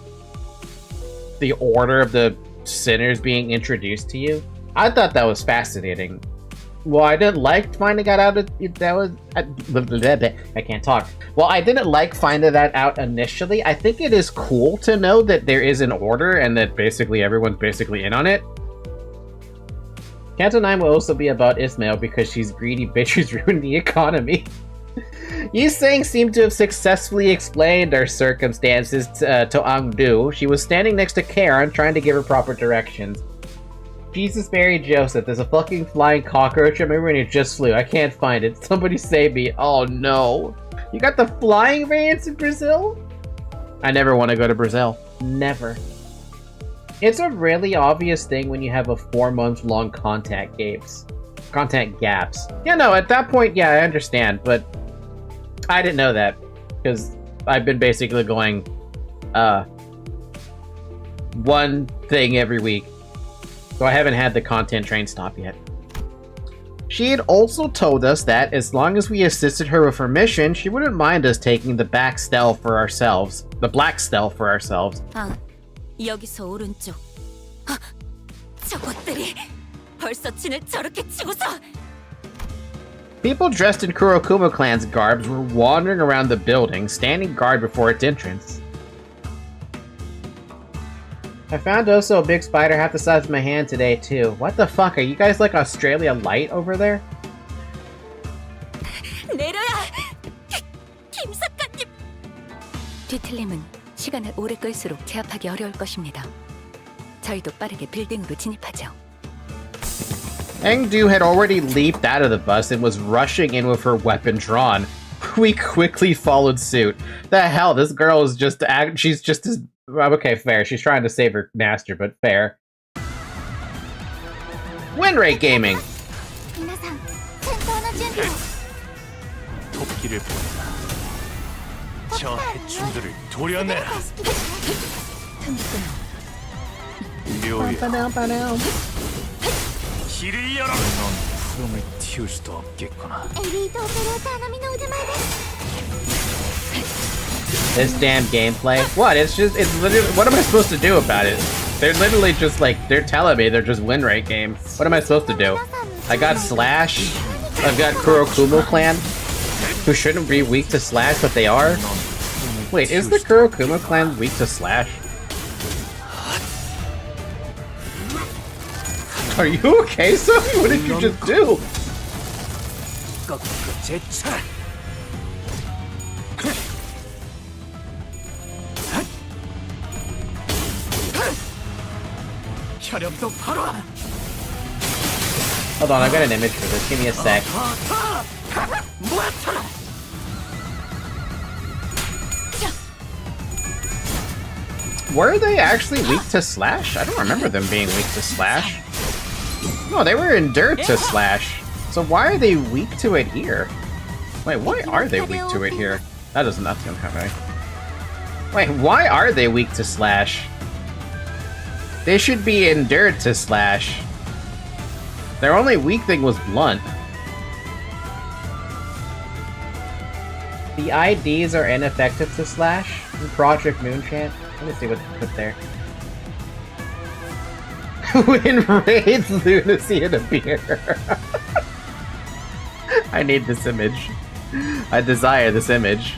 order of the sinners being introduced to you. I thought that was fascinating. Well, I didn't like finding that out. I can't talk. Well, I didn't like finding that out initially. I think it is cool to know that there is an order and that basically everyone's basically in on it. Canto 9 will also be about Ismail because she's greedy bitches ruin the economy. Yuseng seemed to have successfully explained our circumstances to Angdu. She was standing next to Karen trying to give her proper directions. Jesus Mary Joseph, there's a fucking flying cockroach. I remember when it just flew. I can't find it. Somebody save me. Oh no. You got the flying variants in Brazil? I never want to go to Brazil. Never. It's a really obvious thing when you have a 4-month-long content gaps. Yeah, no, at that point, yeah, I understand, but I didn't know that because I've been basically going one thing every week. So I haven't had the content train stop yet. She had also told us that as long as we assisted her with her mission, she wouldn't mind us taking the back stell for ourselves. The black stell for ourselves. 여기서 오른쪽. 저것들이 벌써 진을 저렇게 치고서. People dressed in Kurokuma clan's garbs were wandering around the building, standing guard before its entrance. I found also a big spider half the size of my hand today, too. What the fuck? Are you guys like Australia Light over there? 내려야! 김사관님! 뒤틀림은 시간을 오래 끌수록 제압하기 어려울 것입니다. 저희도 빠르게 빌딩으로 진입하죠. Engdu had already leaped out of the bus and was rushing in with her weapon drawn. We quickly followed suit. The hell, this girl is just... she's just as... Okay, fair. She's trying to save her master, but fair. Win rate gaming! 토끼를 보내라. 저 해충들을 도려내라. 묘야. 길을 열어. 넌 푸름을 틔울 수도 없겠구나. This damn gameplay. What? It's literally, what am I supposed to do about it? They're literally just like, they're telling me they're just win rate game. What am I supposed to do? I got Slash. I've got Kurokuma clan, who shouldn't be weak to Slash, but they are. Wait, is the Kurokuma clan weak to Slash? Are you okay, Sophie? What did you just do? Hold on, I got an image for this. Give me a sec. Were they actually weak to slash? I don't remember them being weak to slash. No, they were endured to slash. So why are they weak to it here? Wait, why are they weak to it here? That's gonna happen. Wait, why are they weak to slash? They should be endured to slash. Their only weak thing was blunt. The IDs are ineffective to slash in Project Moonchant. Let me see what they put there. Win raids, lunacy, and a beer. I need this image. I desire this image.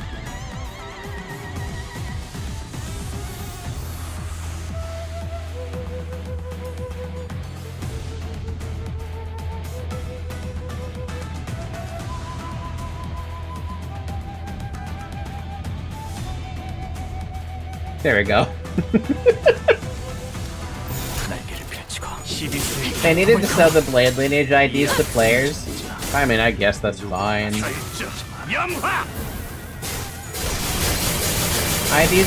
There we go. They needed to sell the Blade Lineage IDs to players. I mean, I guess that's fine. IDs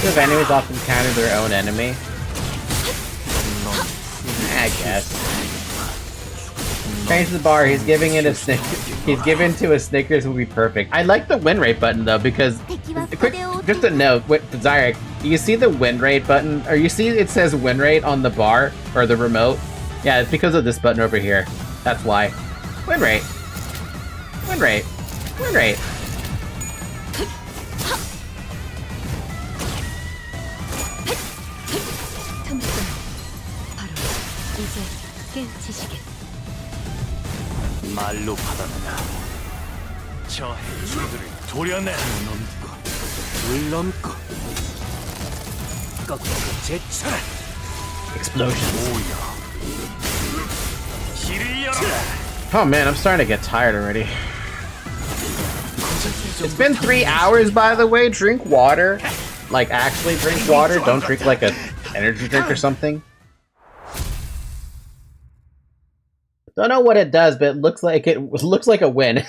of enemies often counter their own enemy. I guess. Change the bar. He's giving it a He's given to a Snickers will be perfect. I like the win rate button though because just a note. Zarek, do you see the win rate button? Or you see it says win rate on the bar or the remote? Yeah, it's because of this button over here. That's why. Win rate. Win rate. Win rate. 말로 받아내라. 저 해주들을 도려내. 물 넘고 꺾고 제쳐라. Explosion. 길을 열어. Oh man, I'm starting to get tired already. It's been 3 hours, by the way. Drink water. Like, actually drink water. Don't drink like a energy drink or something. Don't know what it does, but it looks like a win.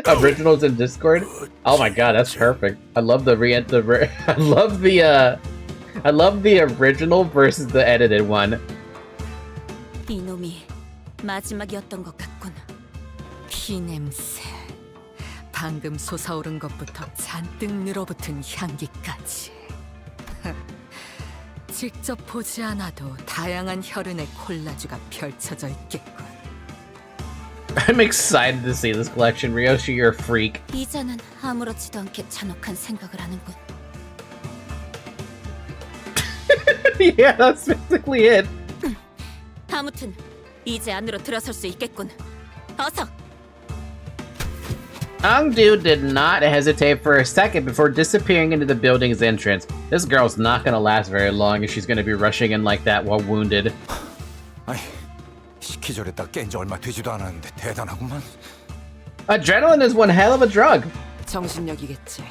Originals in Discord. Oh my god, that's perfect. I love the I love the original versus the edited one. 이놈이 마지막이었던 것 같군. 피 냄새. 방금 솟아오른 것부터 잔뜩 늘어붙은 향기까지. 직접 보지 않아도 다양한 혈흔의 콜라주가 펼쳐져 있겠군. I'm excited to see this collection. Ryoshi, you're a freak. 이자는 아무렇지도 않게 잔혹한 생각을 하는군. Yeah, that's basically it. 아무튼 이제 안으로 들어설 수 있겠군. 어서. Angdu did not hesitate for a second before disappearing into the building's entrance. This girl's not gonna last very long if she's gonna be rushing in like that while wounded. 시키절에 딱 깬 지 얼마 되지도 않았는데 대단하구만. Adrenaline is one hell of a drug. 정신력이겠지.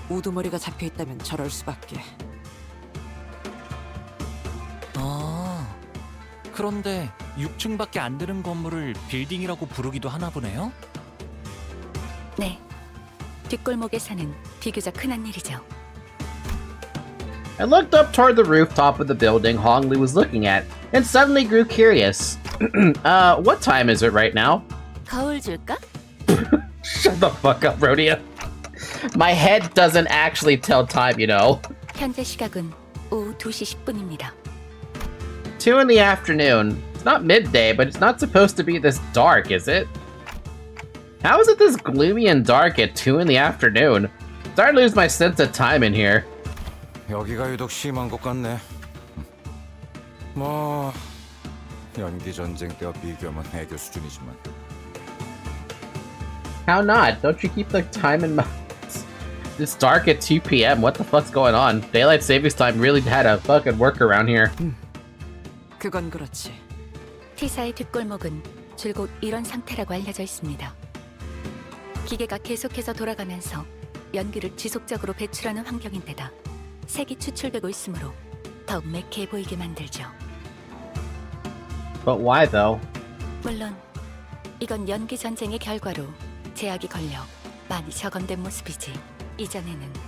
우두머리가 잡혀 있다면 저럴 수밖에. 그런데 6층밖에 안 되는 건물을 빌딩이라고 부르기도 하나 보네요. 네, 뒷골목에 사는 비교적 흔한 일이죠. I looked up toward the rooftop of the building Hongli was looking at, and suddenly grew curious. What time is it right now? 거울 줄까? Shut the fuck up, Rhodia. My head doesn't actually tell time, you know. 현재 시각은 오후 2시 10분입니다. 2 in the afternoon. It's not midday, but it's not supposed to be this dark, is it? How is it this gloomy and dark at 2 in the afternoon? I'm starting to lose my sense of time in here. 여기가 유독 심한 것 같네. 뭐 연기 전쟁 때와 비교하면 해교 수준이지만. How not? Don't you keep the time in mind? It's dark at 2 p.m. What the fuck's going on? Daylight savings time really had a fucking workaround here. 그건 그렇지. T사의 뒷골목은 줄곧 이런 상태라고 알려져 있습니다. 기계가 계속해서 돌아가면서 연기를 지속적으로 배출하는 환경인데다 색이 추출되고 있으므로 더욱 매캐해 보이게 만들죠. But why though? 물론 이건 연기 전쟁의 결과로 제약이 걸려 많이 적응된 모습이지 이전에는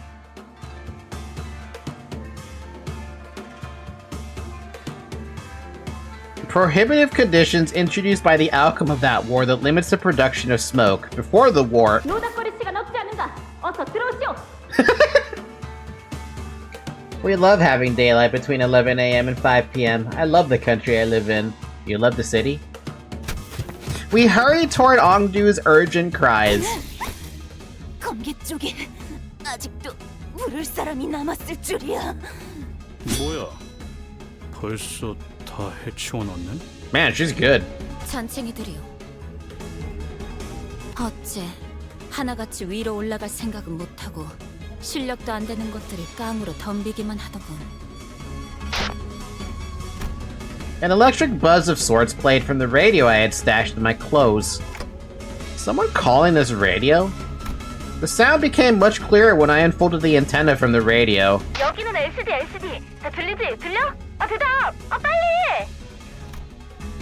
Prohibitive conditions introduced by the outcome of that war that limits the production of smoke. Before the war, we love having daylight between 11 a.m. and 5 p.m. I love the country I live in. You love the city? We hurry toward Ongdu's urgent cries. 검계 쪽에 아직도 부를 사람이 남았을 줄이야. 뭐야? 벌써 다 해치워놨네? Man, she's good. 잔챙이들이요. 어째 하나같이 위로 올라갈 생각은 못하고 실력도 안 되는 것들을 깡으로 덤비기만 하더군. An electric buzz of sorts played from the radio I had stashed in my clothes. Someone calling this radio? The sound became much clearer when I unfolded the antenna from the radio. 여기는 LCD. 다 들려? 대답! 빨리!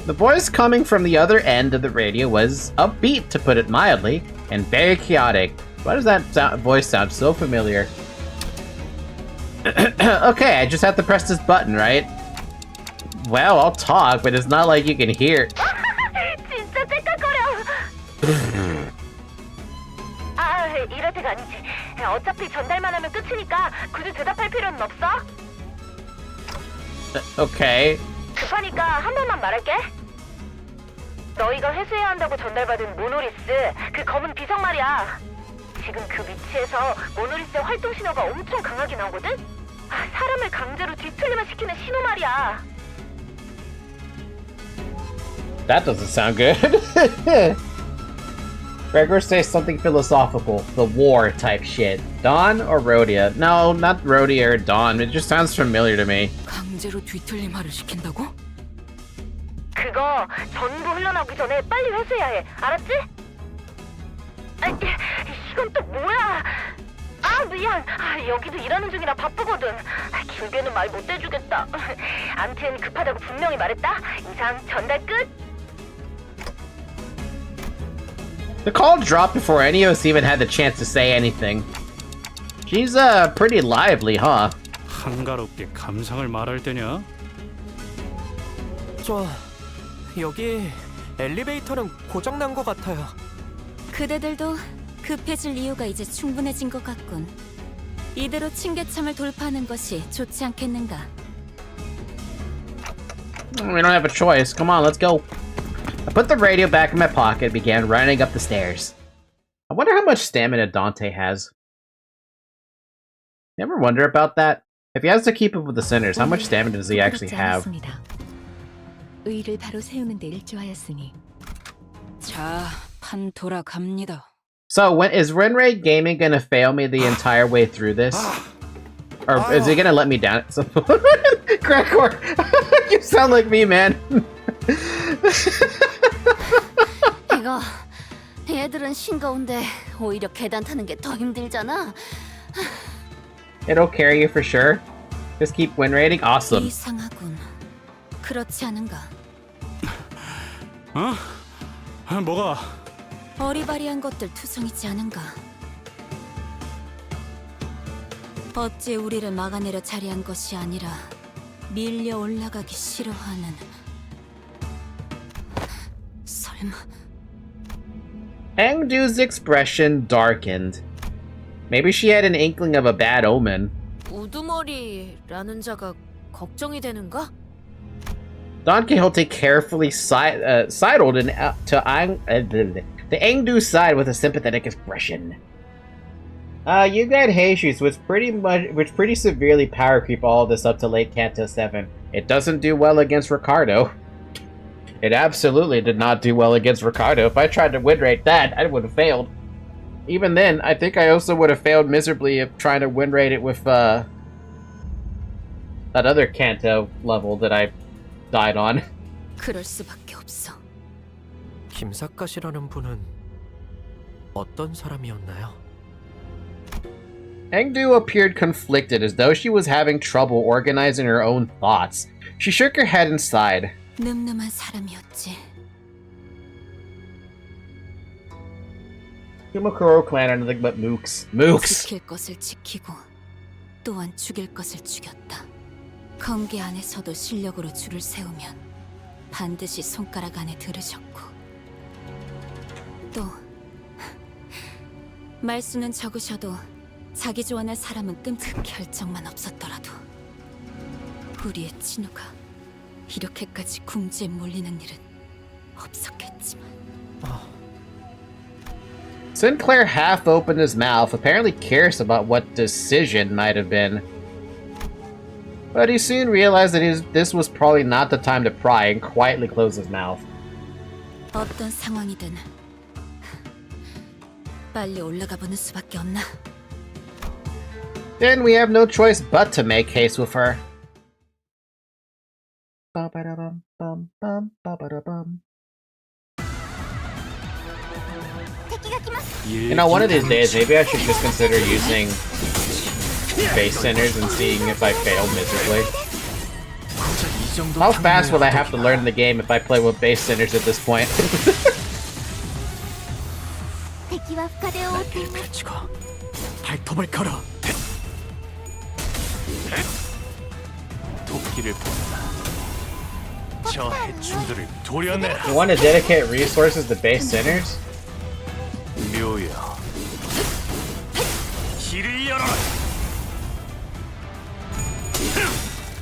The voice coming from the other end of the radio was upbeat, to put it mildly, and very chaotic. Why does that voice sound so familiar? Okay, I just have to press this button, right? Well, I'll talk, but it's not like you can hear. 진짜 째깍거려. 이럴 때가 아니지. 어차피 전달만 하면 끝이니까 굳이 대답할 필요는 없어. Okay. 급하니까 한 번만 말할게. 너희가 회수해야 한다고 전달받은 모노리스, 그 검은 비석 말이야. 지금 그 위치에서 모노리스의 활동 신호가 엄청 강하게 나오거든? 사람을 강제로 뒤틀리만 시키는 신호 말이야. That doesn't sound good. Gregor says something philosophical. The war type shit. Dawn or Rhodia? No, not Rhodia or Dawn. It just sounds familiar to me. 강제로 뒤틀림하를 시킨다고? 그거 전부 흘러나오기 전에 빨리 회수해야 해. 알았지? 이건 또 뭐야? 미안. 여기도 일하는 중이라 바쁘거든. 길게는 말 못 해주겠다. 암튼 급하다고 분명히 말했다. 이상 전달 끝. The call dropped before any of us even had the chance to say anything. She's pretty lively, huh? 한가롭게 감상을 말할 때냐? 여기 엘리베이터는 고장난 것 같아요. 그대들도 급해질 이유가 이제 충분해진 것 같군. 이대로 층계참을 돌파하는 것이 좋지 않겠는가? We don't have a choice. Come on, let's go. I put the radio back in my pocket and began running up the stairs. I wonder how much stamina Dante has. You ever wonder about that? If he has to keep up with the sinners, how much stamina does he actually have? 의를 바로 세우는 데 일조하였으니. 자, 판 돌아갑니다. So, is Renray Gaming gonna fail me the entire way through this? Or is he gonna let me down at some point? Gregor, you sound like me, man. 이거 얘들은 싱거운데 오히려 계단 타는 게 더 힘들잖아. It'll carry you for sure. Just keep win rating. Awesome. 이상하군. 그렇지 않은가? 뭐가? 어리바리한 것들 투성이지 않은가? 어찌 우리를 막아내려 자리한 것이 아니라 밀려 올라가기 싫어하는... 설마... Engdu's expression darkened. Maybe she had an inkling of a bad omen. 우두머리라는 자가 걱정이 되는가? Don Quixote carefully sidled to Engdu's side with a sympathetic expression. You got Jesus, which pretty severely power creep all this up to late Canto 7. It doesn't do well against Ricardo. It absolutely did not do well against Ricardo. If I tried to win rate that, I would have failed. Even then, I think I also would have failed miserably if trying to win rate it with that other Canto level that I died on. 그럴 수밖에 없어. 김사카시라는 분은 어떤 사람이었나요? Engdu appeared conflicted, as though she was having trouble organizing her own thoughts. She shook her head and sighed. 늠름한 사람이었지. Kumakuro clan are nothing but mooks. Mooks! 지킬 것을 지키고 또한 죽일 것을 죽였다. 검계 안에서도 실력으로 줄을 세우면 반드시 손가락 안에 들으셨고 또 말수는 적으셔도 자기 좋아할 사람은 끔찍 결정만 없었더라도 우리의 친우가 이렇게까지 궁지에 몰리는 일은 없었겠지만. Sinclair half opened his mouth, apparently curious about what decision might have been. But he soon realized that this was probably not the time to pry and quietly closed his mouth. 어떤 상황이든 빨리 올라가 보는 수밖에 없나? Then we have no choice but to make haste with her. You know, one of these days, maybe I should just consider using base centers and seeing if I fail miserably. How fast will I have to learn the game if I play with base centers at this point? 발톱을 걸어. 도끼를 본다. 저 해충들을 도려내라. You want to dedicate resources to base centers? 묘야. 길을 열어라.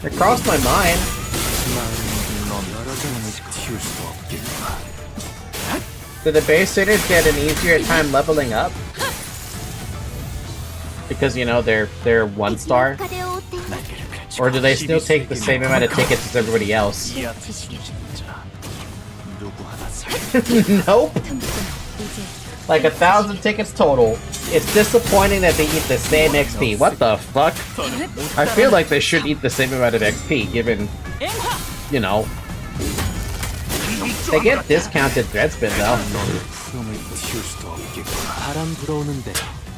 It crossed my mind. Do the base centers get an easier time leveling up? Because, you know, they're 1 star? Or do they still take the same amount of tickets as everybody else? Nope. Like 1,000 tickets total. It's disappointing that they eat the same XP. What the fuck? I feel like they should eat the same amount of XP, given, you know. They get discounted Dreadspin though.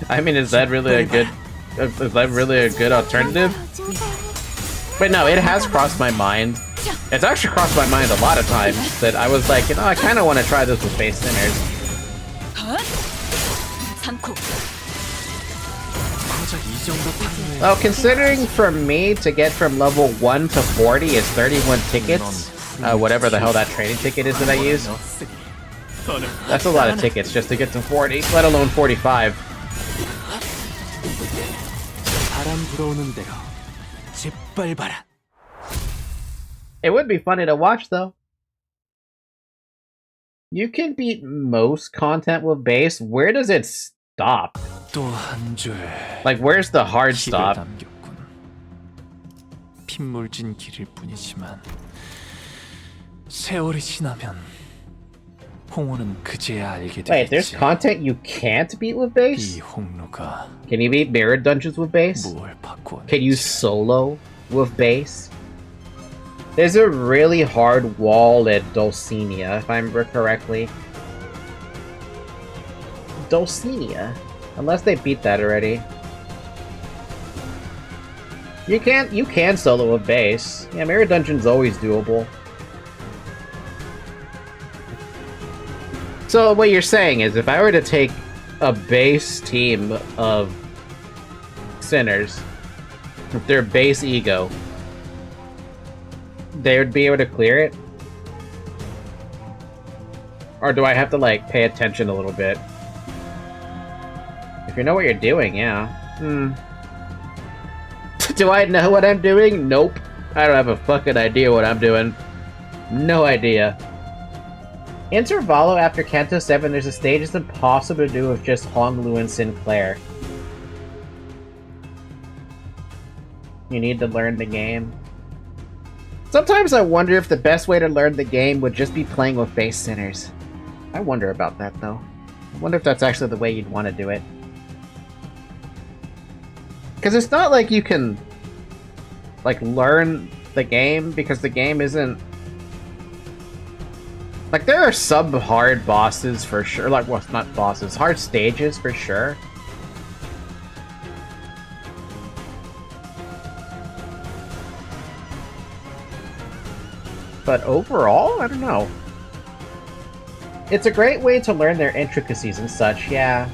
I mean, is that really a good alternative? But no, it has crossed my mind. It's actually crossed my mind a lot of times that I was like, you know, I kind of want to try this with base centers. Well, considering for me to get from level 1 to 40 is 31 tickets, whatever the hell that training ticket is that I use. That's a lot of tickets just to get to 40, let alone 45. It would be funny to watch though. You can beat most content with base. Where does it stop? Like, where's the hard stop? 핏물진 길일 뿐이지만 세월이 지나면 홍호는 그제야 알게 되겠지. Wait, there's content you can't beat with base? 이 홍로가 Can you beat Mirror Dungeons with base? 뭘 바꾸었는지. Can you solo with base? There's a really hard wall at Dulcinea, if I remember correctly. Dulcinea? Unless they beat that already. You can solo with base. Yeah, Mirror Dungeon's always doable. So what you're saying is, if I were to take a base team of sinners, with their base ego, they would be able to clear it? Or do I have to, like, pay attention a little bit? If you know what you're doing, yeah. Do I know what I'm doing? Nope. I don't have a fucking idea what I'm doing. No idea. Intervallo after Kanto 7, there's a stage it's impossible to do with just Honglu and Sinclair. You need to learn the game. Sometimes I wonder if the best way to learn the game would just be playing with base centers. I wonder about that, though. I wonder if that's actually the way you'd want to do it. Because it's not like you can, like, learn the game, because the game isn't... Like, there are sub-hard bosses for sure. Like, well, not bosses. Hard stages for sure. But overall, I don't know. It's a great way to learn their intricacies and such, yeah.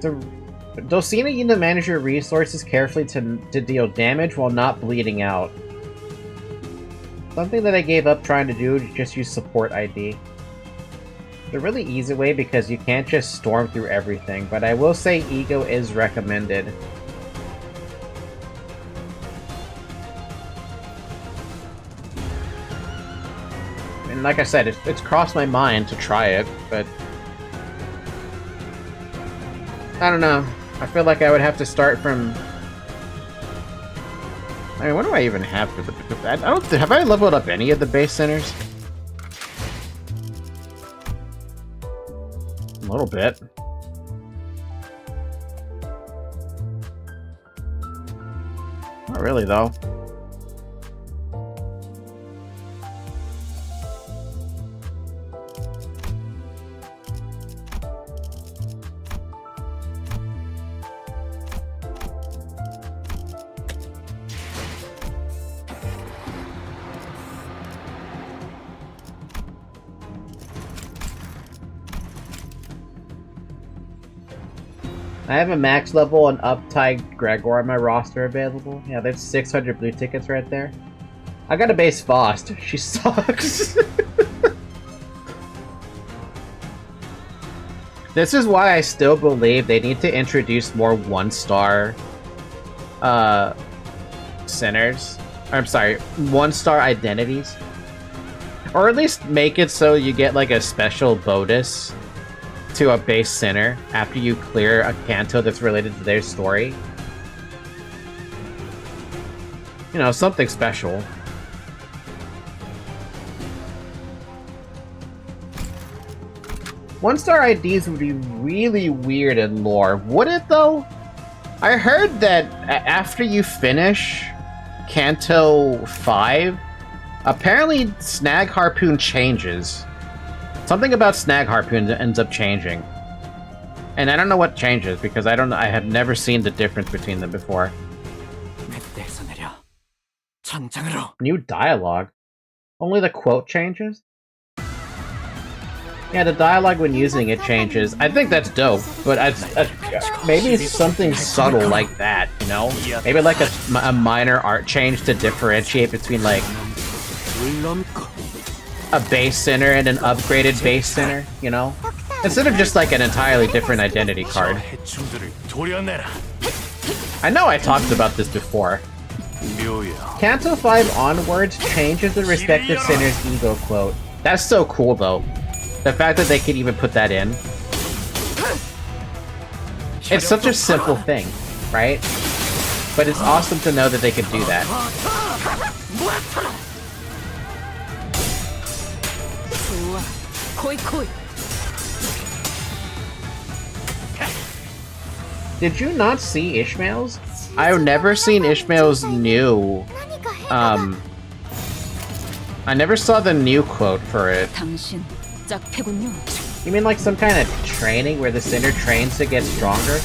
Dulcina, you need to manage your resources carefully to deal damage while not bleeding out. Something that I gave up trying to do is just use support ID. It's a really easy way because you can't just storm through everything, but I will say Ego is recommended. And like I said, it's crossed my mind to try it, but I don't know. I feel like I would have to start from... I mean, what do I even have for the... I don't... Have I leveled up any of the base centers? A little bit. Not really, though. I have a max level and uptight Gregor on my roster available. Yeah, there's 600 blue tickets right there. I got a base Faust. She sucks. This is why I still believe they need to introduce more one-star centers. I'm sorry, one-star identities. Or at least make it so you get like a special bonus to a base center after you clear a canto that's related to their story. You know, something special. One-star IDs would be really weird in lore. Would it, though? I heard that after you finish Canto 5, apparently Snag Harpoon changes. Something about Snag Harpoon ends up changing. And I don't know what changes, because I have never seen the difference between them before. New dialogue? Only the quote changes? Yeah, the dialogue when using it changes. I think that's dope, but maybe it's something subtle like that, you know? Maybe like a minor art change to differentiate between, like, a base center and an upgraded base center, you know? Instead of just like an entirely different identity card. I know I talked about this before. Canto 5 onwards changes the respective center's ego quote. That's so cool though. The fact that they could even put that in. It's such a simple thing, right? But it's awesome to know that they could do that. Did you not see Ishmael's? I've never seen Ishmael's new, I never saw the new quote for it. You mean like some kind of training where the center trains to get stronger?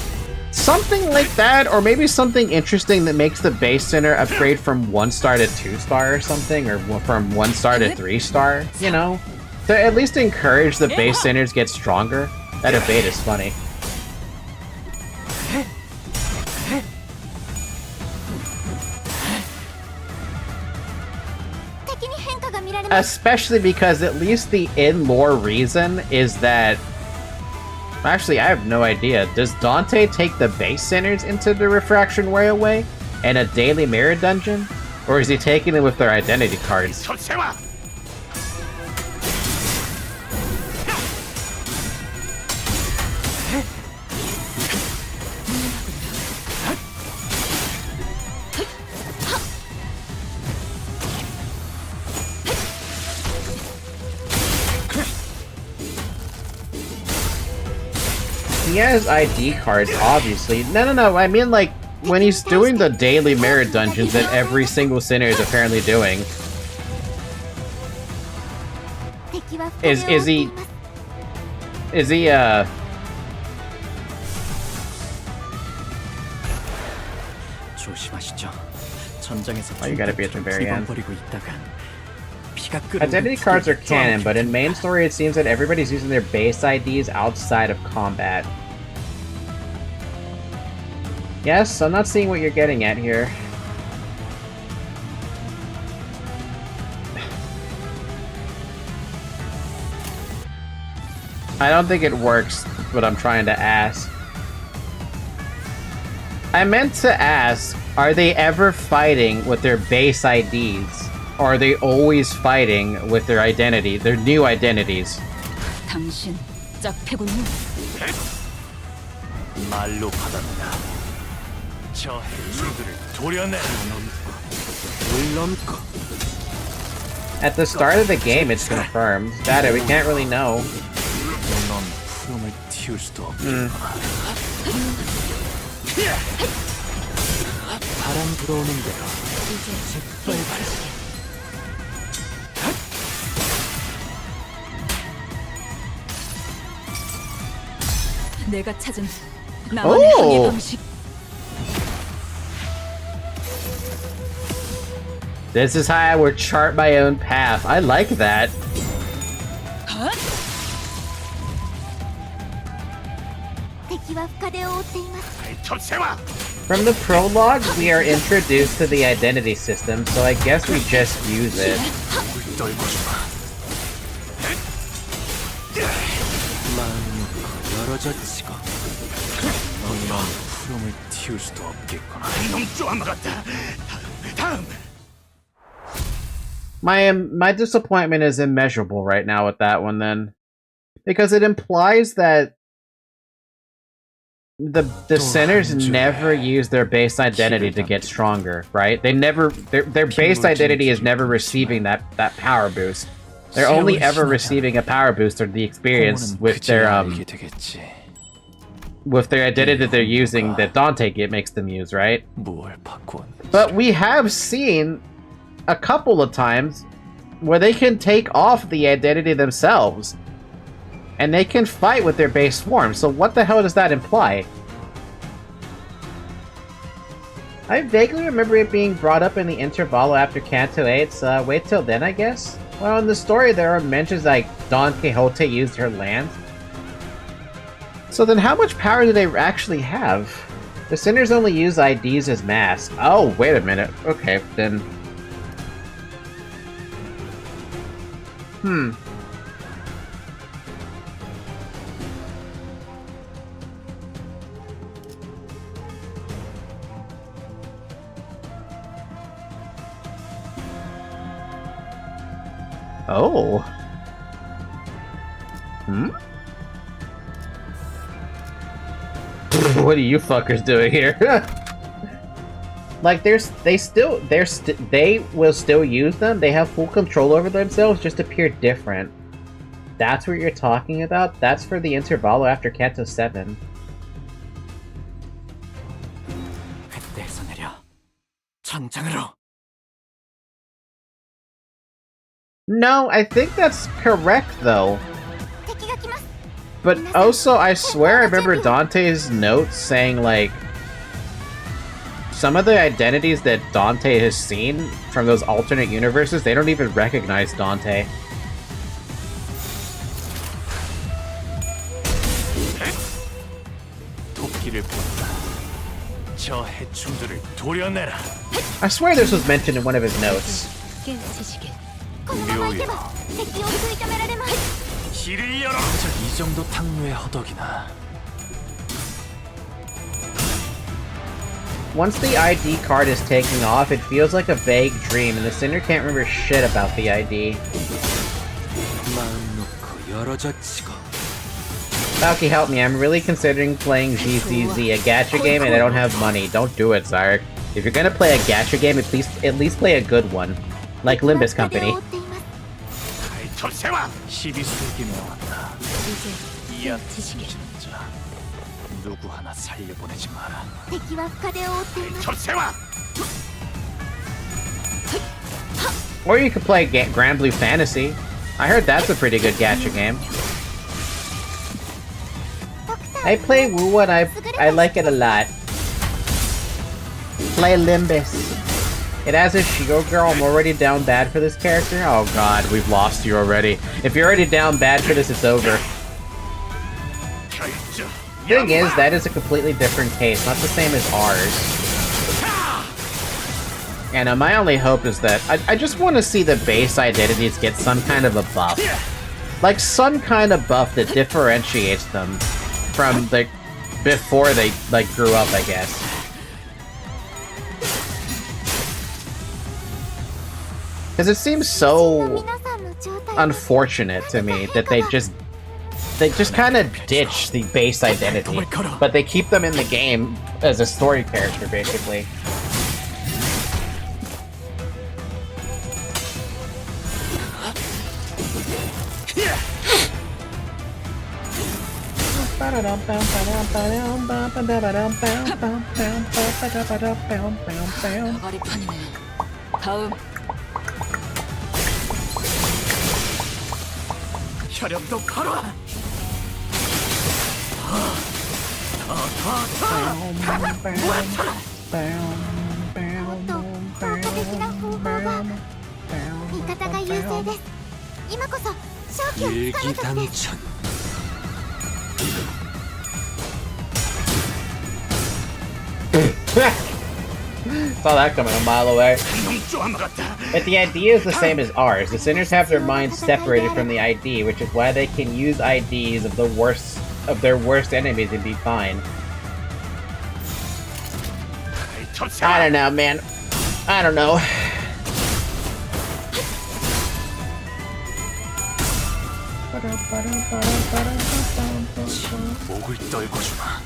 Something like that, or maybe something interesting that makes the base center upgrade from 1-star to 2-star or something, or from 1-star to 3-star, you know? To at least encourage the base centers get stronger. That debate is funny. Especially because at least the in-lore reason is that... Actually, I have no idea. Does Dante take the base centers into the Refraction Railway and a daily mirror dungeon? Or is he taking them with their identity cards? He has ID cards, obviously. No, I mean like, when he's doing the daily mirror dungeons that every single center is apparently doing. Is he 조심하시죠. 전장에서 Oh, you gotta be at the very end. 버리고 있다가 피가 끓는 Identity cards are canon, but in main story it seems that everybody's using their base IDs outside of combat. Yes, I'm not seeing what you're getting at here. I don't think it works, what I'm trying to ask. I meant to ask, are they ever fighting with their base IDs? Or are they always fighting with their identity, their new identities? 당신 짝패군요. 말로 받았다. 저 해충들을 도려내. 물론고. At the start of the game, it's confirmed. That we can't really know. 넌 푸름을 틔울 수도 없겠구나. 바람 불어오는 대로 빨리 내가 찾은 나만의 항해 방식. This is how I would chart my own path. I like that. From the prologue, we are introduced to the identity system, so I guess we just use it. 열어젖히고 넌 푸름을 틔울 수도 없겠구나. My disappointment is immeasurable right now with that one then. Because it implies that the sinners never use their base identity to get stronger, right? They never their base identity is never receiving that power boost. They're only ever receiving a power boost or the experience with their identity that they're using that Dante makes them use, right? But we have seen a couple of times where they can take off the identity themselves and they can fight with their base form. So what the hell does that imply? I vaguely remember it being brought up in the intervallo after Canto 8's wait till then, I guess? Well, in the story there are mentions like Don Quixote used her land. So then how much power do they actually have? The sinners only use IDs as masks. Oh, wait a minute. Okay, then... Oh. What are you fuckers doing here? Like, they will still use them. They have full control over themselves, just appear different. That's what you're talking about? That's for the intervallo after Canto 7. 그때에서 내려 전장으로. No, I think that's correct, though. But also, I swear I remember Dante's notes saying, like, some of the identities that Dante has seen from those alternate universes, they don't even recognize Dante. 도끼를 본다. 저 해충들을 도려내라. I swear this was mentioned in one of his notes. 묘야. 길을 열어. 이 정도 탕류의 허덕이나. Once the ID card is taken off, it feels like a vague dream, and the sinner can't remember shit about the ID. Falky, help me. I'm really considering playing GZZ, a gacha game, and I don't have money. Don't do it, Zarek. If you're gonna play a gacha game, at least play a good one. Like Limbus Company. 누구 하나 살려보내지 마라. Or you could play Grand Blue Fantasy. I heard that's a pretty good gacha game. I play Wu and I like it a lot. Play Limbus. It has a Shiro girl. I'm already down bad for this character. Oh god, we've lost you already. If you're already down bad for this, it's over. Thing is, that is a completely different case, not the same as ours. And my only hope is that I just want to see the base identities get some kind of a buff. Like some kind of buff that differentiates them from the before they like grew up, I guess. Because it seems so unfortunate to me that they just kind of ditch the base identity, but they keep them in the game as a story character, basically. 혈염도 걸어. 일기당천. Saw that coming a mile away. But the idea is the same as ours. The sinners have their minds separated from the ID, which is why they can use IDs of their worst enemies and be fine. I don't know, man. I don't know. 목을 떨궈주마.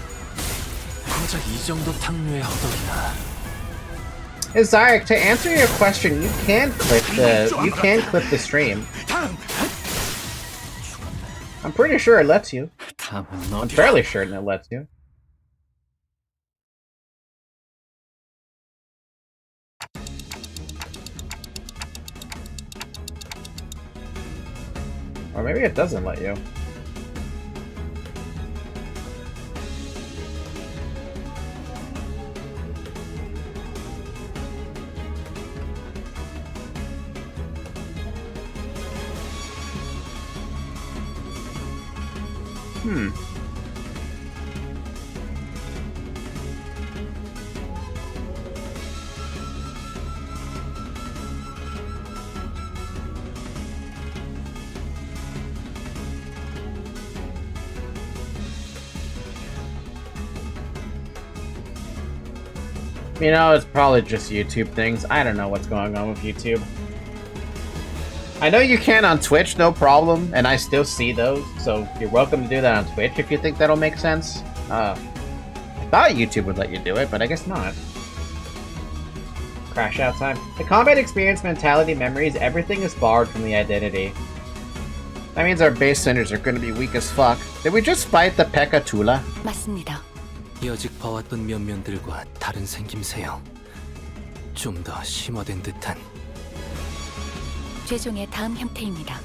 고작 이 정도 탕류의 허덕이나. Zarek, to answer your question, you can clip the stream. I'm pretty sure it lets you. I'm fairly certain it lets you. Or maybe it doesn't let you. You know, it's probably just YouTube things. I don't know what's going on with YouTube. I know you can on Twitch, no problem, and I still see those, so you're welcome to do that on Twitch if you think that'll make sense. I thought YouTube would let you do it, but I guess not. Crash out time. The combat experience, mentality, memories, everything is borrowed from the identity. That means our base centers are gonna be weak as fuck. Did we just fight the P.E.K.K.A. Tula? 맞습니다. 여직 봐왔던 면면들과 다른 생김새요. 좀 더 심화된 듯한. 죄종의 다음 형태입니다.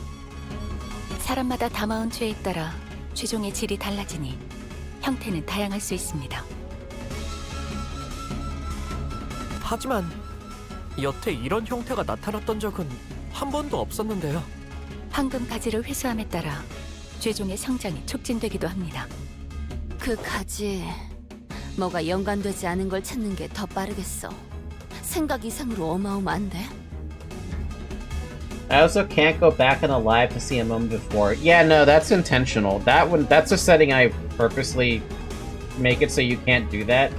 사람마다 담아온 죄에 따라 죄종의 질이 달라지니 형태는 다양할 수 있습니다. 하지만 여태 이런 형태가 나타났던 적은 한 번도 없었는데요. 황금 가지를 회수함에 따라 죄종의 성장이 촉진되기도 합니다. 그 가지 뭐가 연관되지 않은 걸 찾는 게 더 빠르겠어. 생각 이상으로 어마어마한데. I also can't go back in the live to see a moment before. Yeah, no, that's intentional. That's a setting I purposely make it so you can't do that.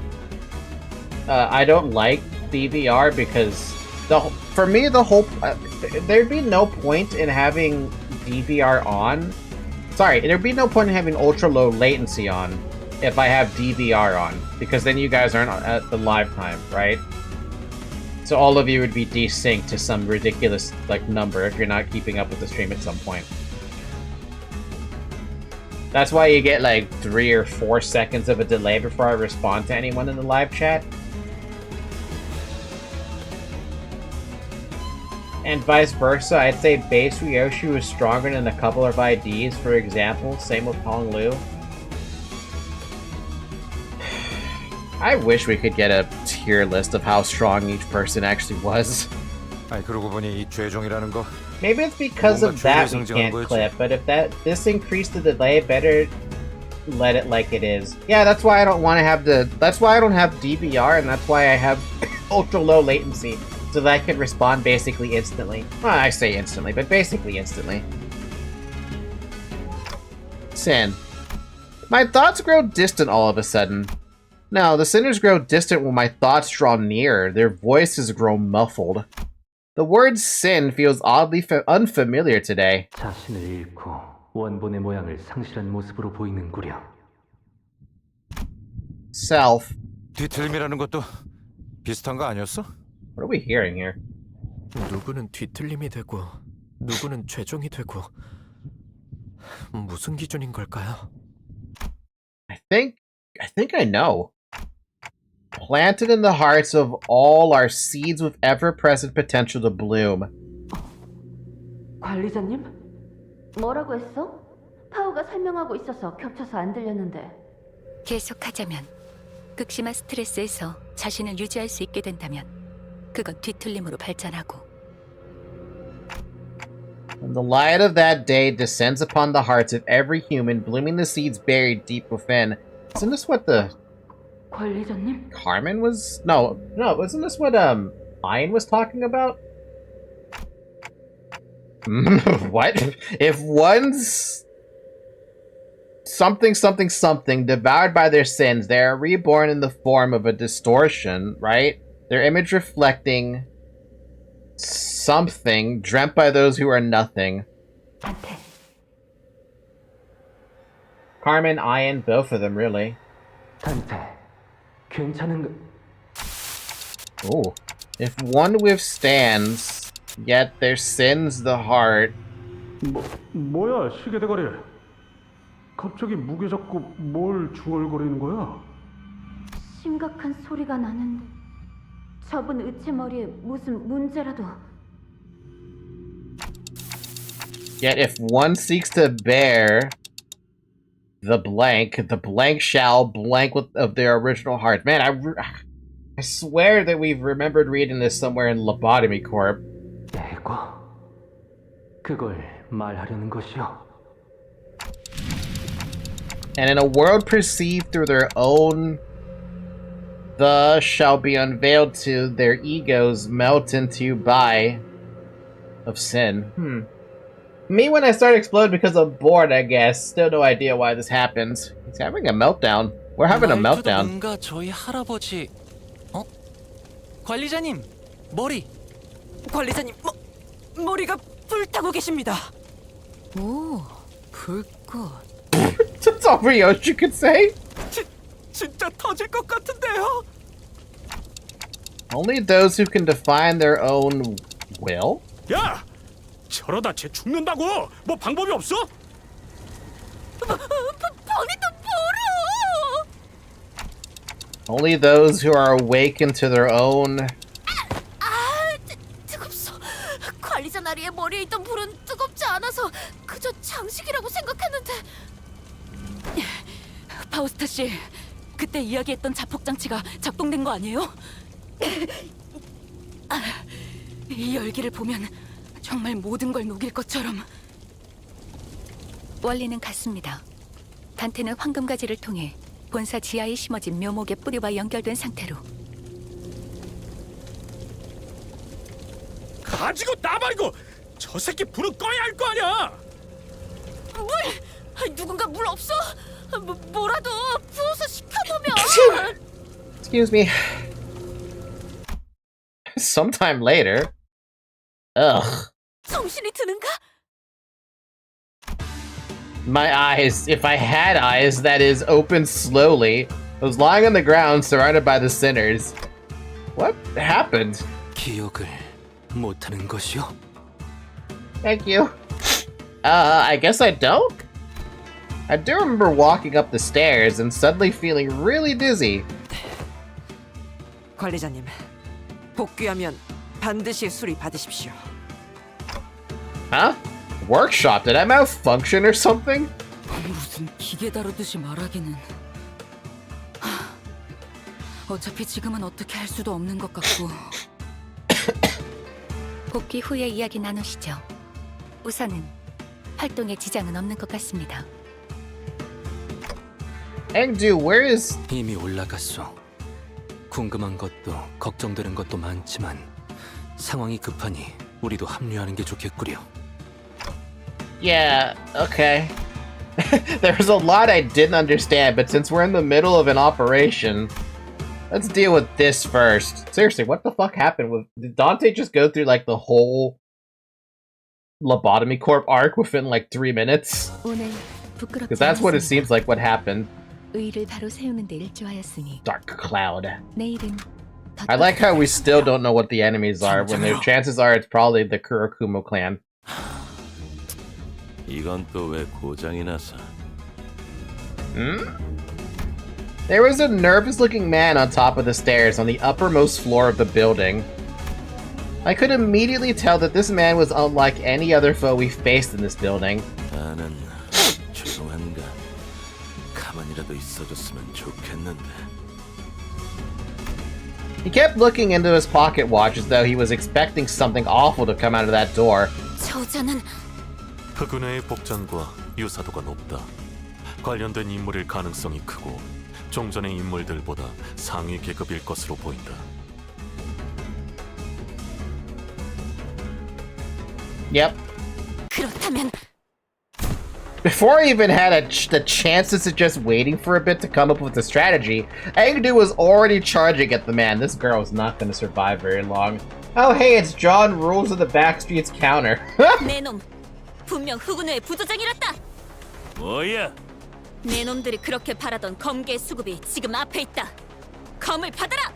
I don't like DVR because for me the whole there'd be no point in having DVR on. Sorry, there'd be no point in having ultra low latency on if I have DVR on, because then you guys aren't at the live time, right? So all of you would be desynced to some ridiculous like number if you're not keeping up with the stream at some point. That's why you get like 3 or 4 seconds of a delay before I respond to anyone in the live chat. And vice versa, I'd say base Ryoshi was stronger than a couple of IDs, for example. Same with Hong Lu. I wish we could get a tier list of how strong each person actually was. 아니 그러고 보니 이 죄종이라는 거. Maybe it's because of that we can't clip, but if this increased the delay, better let it like it is. Yeah, that's why I don't want to have that's why I don't have DVR, and that's why I have ultra low latency, so that I can respond basically instantly. Well, I say instantly, but basically instantly. Sin. My thoughts grow distant all of a sudden. No, the sinners grow distant when my thoughts draw near. Their voices grow muffled. The word sin feels oddly unfamiliar today. 자신을 잃고 원본의 모양을 상실한 모습으로 보이는구려. Self. 뒤틀림이라는 것도 비슷한 거 아니었어? What are we hearing here? 누구는 뒤틀림이 되고 누구는 죄종이 되고 무슨 기준인 걸까요? I think I know. Planted in the hearts of all are seeds with ever-present potential to bloom. 관리자님? 뭐라고 했어? 파우가 설명하고 있어서 겹쳐서 안 들렸는데. 계속하자면 극심한 스트레스에서 자신을 유지할 수 있게 된다면 그건 뒤틀림으로 발전하고. When the light of that day descends upon the hearts of every human, blooming the seeds buried deep within. Isn't this what the 관리자님? Carmen was? No, wasn't this what Ian was talking about? What? If one's something devoured by their sins, they are reborn in the form of a distortion, right? Their image reflecting something dreamt by those who are nothing. Carmen, Ian, both of them, really. Oh, if one withstands, yet there sins the heart. 뭐야 시계대가리? 갑자기 무게 잡고 뭘 중얼거리는 거야? 심각한 소리가 나는데 저분 으치머리에 무슨 문제라도. Yet if one seeks to bear the blank shall blank of their original heart. Man, I swear that we've remembered reading this somewhere in Lobotomy Corp. 그걸 말하려는 것이요. And in a world perceived through their own, the shall be unveiled to their egos melt into by of sin. Me when I start exploding because I'm bored, I guess. Still no idea why this happens. He's having a meltdown. We're having a meltdown. 뭔가 저희 할아버지. 관리자님, 머리. 관리자님, 머리가 불타고 계십니다. 오, 불꽃. That's all Ryoshi could say. 진짜 터질 것 같은데요. Only those who can define their own will? 야! 저러다 쟤 죽는다고! 뭐 방법이 없어? 범인도 보러! Only those who are awakened to their own... 뜨겁소. 관리자 나리의 머리에 있던 불은 뜨겁지 않아서 그저 장식이라고 생각했는데. 파우스타 씨, 그때 이야기했던 자폭 장치가 작동된 거 아니에요? 이 열기를 보면 정말 모든 걸 녹일 것처럼. 원리는 같습니다. 단테는 황금가지를 통해 본사 지하에 심어진 묘목의 뿌리와 연결된 상태로. 가지고 나발고! 저 새끼 불은 꺼야 할 거 아니야! 물! 누군가 물 없어? 뭐라도 부어서 식혀놓으면. Excuse me. Sometime later. Ugh. 정신이 드는가? My eyes, if I had eyes, that is, opened slowly. I was lying on the ground, surrounded by the sinners. What happened? 기억을 못하는 것이요? Thank you. I guess I don't? I do remember walking up the stairs and suddenly feeling really dizzy. 관리자님, 복귀하면 반드시 수리 받으십시오. Huh? Workshop? Did I malfunction or something? 무슨 기계 다루듯이 말하기는. 어차피 지금은 어떻게 할 수도 없는 것 같고. 복귀 후에 이야기 나누시죠. 우선은 활동에 지장은 없는 것 같습니다. Engdu, where is... 이미 올라갔어. 궁금한 것도 걱정되는 것도 많지만 상황이 급하니 우리도 합류하는 게 좋겠구려. Yeah, okay. There was a lot I didn't understand, but since we're in the middle of an operation, let's deal with this first. Seriously, what the fuck happened with... Did Dante just go through, like, the whole Lobotomy Corp arc within, like, 3 minutes? Because that's what it seems like what happened. 의의를 바로 세우는 데 일조하였으니 Dark Cloud. 내일은 I like how we still don't know what the enemies are, when their chances are it's probably the Kurokumo clan. 이건 또 왜 고장이 나서? There was a nervous-looking man on top of the stairs on the uppermost floor of the building. I could immediately tell that this man was unlike any other foe we faced in this building. 나는 조용한가 가만히라도 있어줬으면 좋겠는데. He kept looking into his pocket watch as though he was expecting something awful to come out of that door. 저자는 흑은혜의 복장과 유사도가 높다. 관련된 인물일 가능성이 크고 종전의 인물들보다 상위 계급일 것으로 보인다. Yep. 그렇다면 Before I even had the chance to suggest waiting for a bit to come up with a strategy, Engdu was already charging at the man. This girl is not going to survive very long. Oh hey, it's John Rules of the Backstreet's counter. 내 놈 분명 흑운회의 부조장이랬다. 뭐야? 내 놈들이 그렇게 바라던 검계 수급이 지금 앞에 있다. 검을 받아라.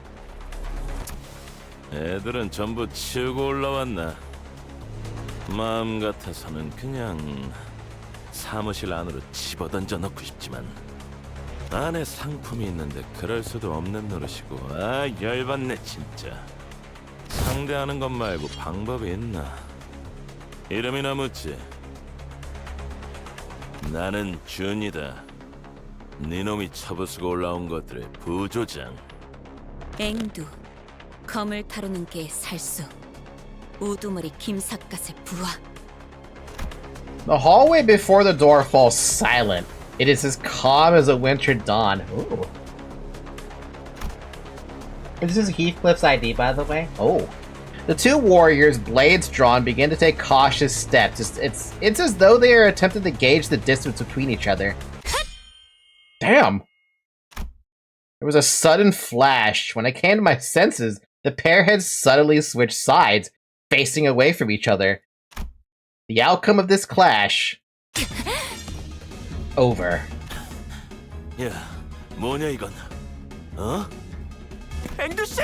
애들은 전부 치우고 올라왔나? 마음 같아서는 그냥 사무실 안으로 집어던져 넣고 싶지만 안에 상품이 있는데 그럴 수도 없는 노릇이고. 아, 열받네 진짜. 상대하는 것 말고 방법이 있나? 이름이나 묻지. 나는 준이다. 네 놈이 처부수고 올라온 것들의 부조장. 앵두, 검을 다루는 게 살수. 우두머리 김삿갓의 부하. The hallway before the door falls silent. It is as calm as a winter dawn. Ooh. This is Heathcliff's ID, by the way. Oh. The two warriors, blades drawn, begin to take cautious steps. It's as though they are attempting to gauge the distance between each other. Damn! There was a sudden flash. When I came to my senses, the pair had suddenly switched sides, facing away from each other. The outcome of this clash... over. 야, 뭐냐 이건? 어? 앵두 씨!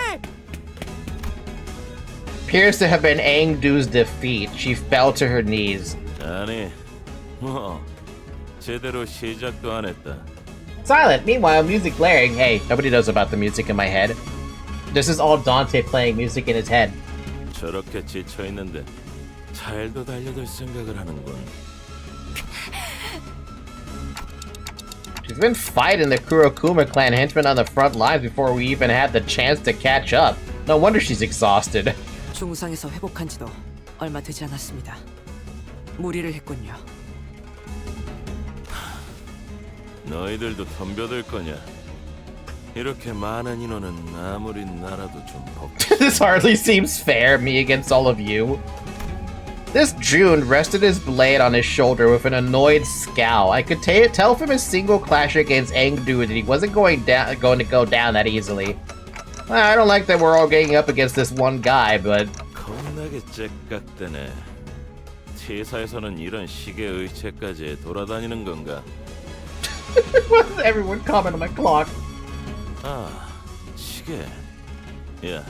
Appears to have been Engdu's defeat. She fell to her knees. 아니, 뭐 제대로 시작도 안 했다. Silent. Meanwhile, music blaring. Hey, nobody knows about the music in my head. This is all Dante playing music in his head. 저렇게 지쳐 있는데 잘도 달려들 생각을 하는군. She's been fighting the Kurokuma clan henchmen on the front lines before we even had the chance to catch up. No wonder she's exhausted. 중상에서 회복한 지도 얼마 되지 않았습니다. 무리를 했군요. 너희들도 덤벼들 거냐? 이렇게 많은 인원은 아무리 나라도 좀 This hardly seems fair, me against all of you. This June rested his blade on his shoulder with an annoyed scowl. I could tell from his single clash against Engdu that he wasn't going to go down that easily. I don't like that we're all getting up against this one guy, but... 겁나게 째깍대네. T사에서는 이런 시계 의체까지 돌아다니는 건가? Why does everyone comment on my clock? 아, 시계. 야,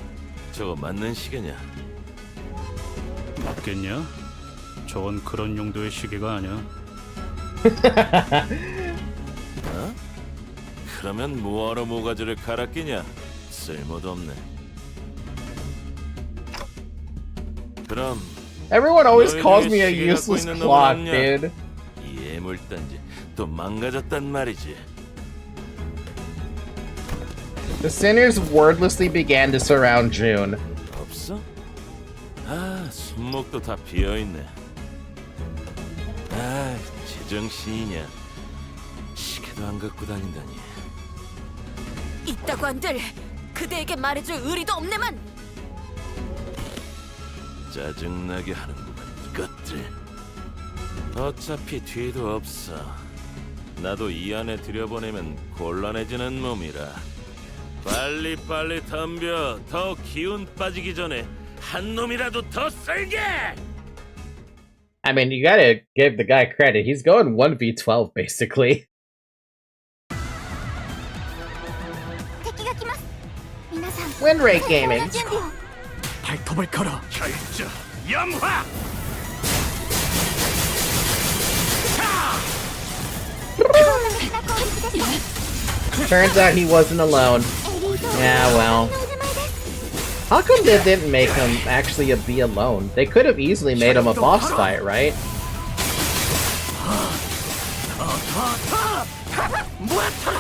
저거 맞는 시계냐? 맞겠냐? 저건 그런 용도의 시계가 아니야. 어? 그러면 뭐하러 모가지를 갈아 끼냐? 쓸모도 없네. 그럼 Everyone always calls me a useless clock, dude. 이 애물단지 또 망가졌단 말이지. The sinners wordlessly began to surround June. 없어? 아, 손목도 다 비어있네. 아, 제정신이냐. 시계도 안 갖고 다닌다니. 있다고 한들 그대에게 말해줄 의리도 없네만. 짜증나게 하는구만 이것들. 어차피 뒤도 없어. 나도 이 안에 들여보내면 곤란해지는 몸이라. 빨리빨리 덤벼. 더 기운 빠지기 전에 한 놈이라도 더 쓸게. I mean, you gotta give the guy credit. He's going 1v12 basically. Win rate gaming. 발톱을 걸어. 결정 염화. Turns out he wasn't alone. Yeah, well. How come they didn't make him actually be alone? They could have easily made him a boss fight, right?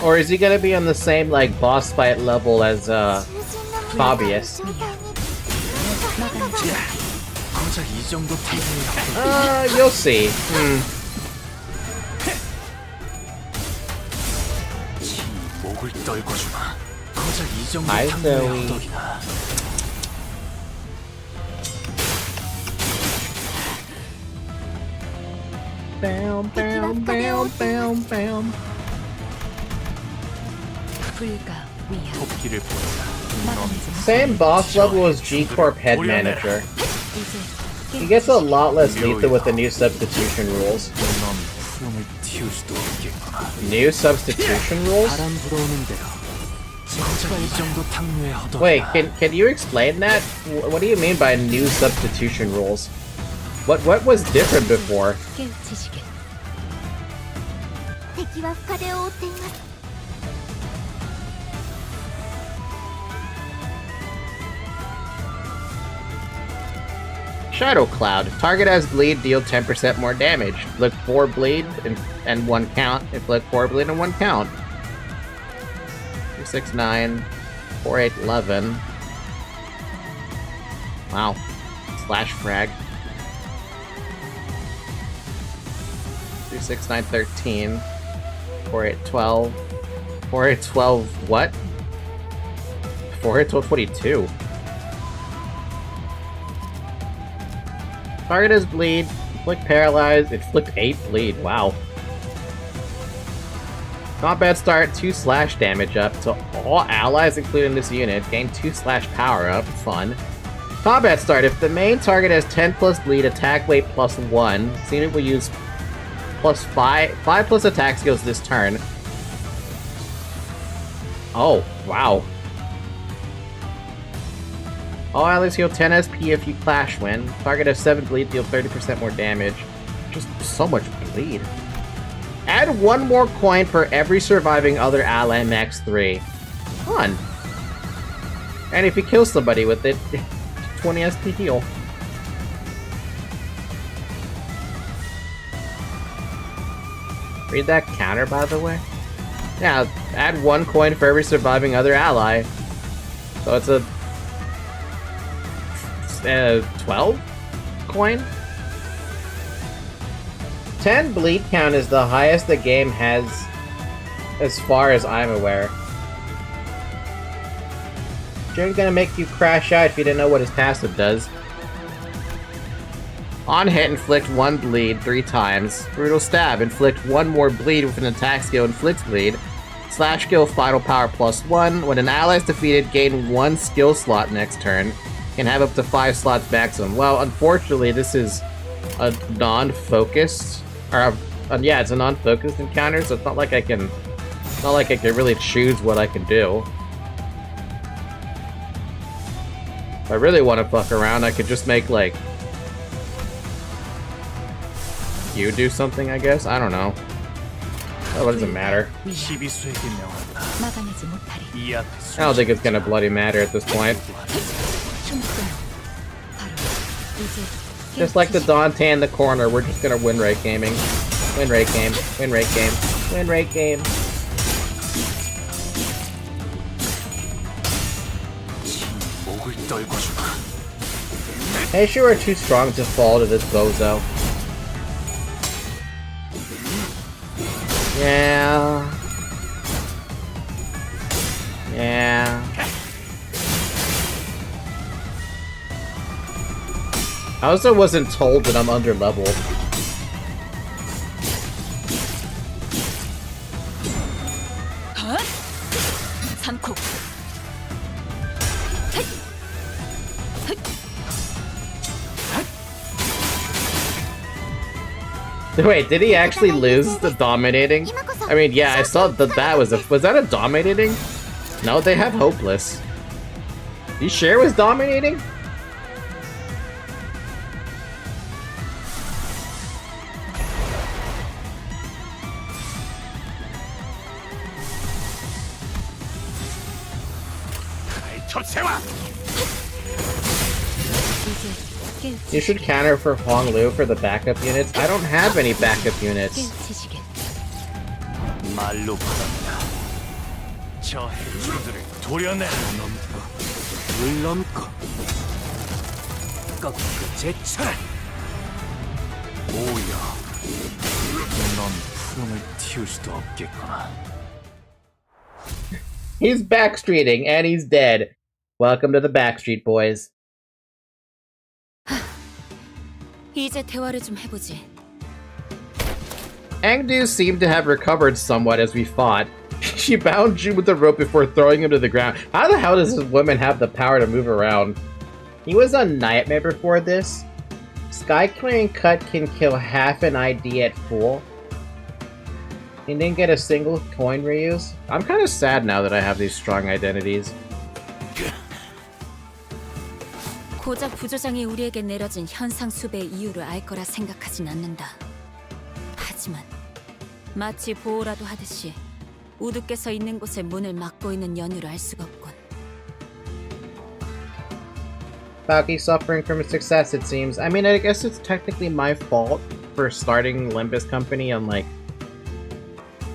Or is he gonna be on the same, like, boss fight level as, Fabius? You'll see. Hi, Zoe. Bam, bam, bam, bam, bam. Same boss level as G-Corp Head Manager. He gets a lot less lethal with the new substitution rules. New substitution rules? Wait, can you explain that? What do you mean by new substitution rules? What was different before? Shadow Cloud. Target has bleed, deal 10% more damage. Inflict 4 bleed and 1 count. Inflict 4 bleed and 1 count. 2, 6, 9, 4, 8, 11. Wow. Slash frag. 2, 6, 9, 13. 4, 8, 12. 4, 8, 12, what? 4, 8, 12, 22. Target has bleed, inflict paralyze, inflict 8 bleed, wow. Combat start, 2 slash damage up to all allies including this unit, gain 2 slash power up, fun. Combat start, if the main target has 10 plus bleed, attack weight plus 1, this unit will use plus 5 plus attack skills this turn. Oh, wow. All allies heal 10 SP if you clash win. Target has 7 bleed, deal 30% more damage. Just so much bleed. Add 1 more coin per every surviving other ally max 3. Fun. And if you kill somebody with it, 20 SP heal. Read that counter, by the way. Yeah, add 1 coin for every surviving other ally. So it's a 12 coin? 10 bleed count is the highest the game has as far as I'm aware. Jared's gonna make you crash out if you didn't know what his passive does. On hit, inflict 1 bleed 3 times. Brutal stab, inflict 1 more bleed with an attack skill, inflicts bleed. Slash skill, final power plus 1. When an ally is defeated, gain 1 skill slot next turn. Can have up to 5 slots maximum. Well, unfortunately, this is a non-focused, or yeah, it's a non-focused encounter, so it's not like I can really choose what I can do. If I really want to fuck around, I could just make like you do something, I guess. I don't know. Oh, what does it matter? I don't think it's gonna bloody matter at this point. Just like the Dante in the corner, we're just gonna win rate gaming. Win rate game. Win rate game. Win rate game. Hey, sure we're too strong to fall to this bozo. Yeah. Yeah. I also wasn't told that I'm under-leveled. Huh? 3코. Wait, did he actually lose the dominating? I mean, yeah, I saw that was that a dominating? No, they have hopeless. You sure it was dominating? You should counter for Huang Lu for the backup units. I don't have any backup units. 말로 받았다. 저 해주들을 도려내. 물 넘고 꺾고 제쳐라. 오야, 넌 푸름을 틔울 수도 없겠구나. He's backstreeting and he's dead. Welcome to the Backstreet Boys. 이제 대화를 좀 해보지. Angdu seemed to have recovered somewhat as we fought. She bound Jun with a rope before throwing him to the ground. How the hell does this woman have the power to move around? He was a nightmare before this. Sky Clearing Cut can kill half an ID at full. He didn't get a single coin reuse. I'm kind of sad now that I have these strong identities. 고작 부조장이 우리에게 내려진 현상 수배의 이유를 알 거라 생각하진 않는다. 하지만 마치 보호라도 하듯이 우두께서 있는 곳에 문을 막고 있는 연유를 알 수가 없군. Falky suffering from success, it seems. I mean, I guess it's technically my fault for starting Limbus Company on, like,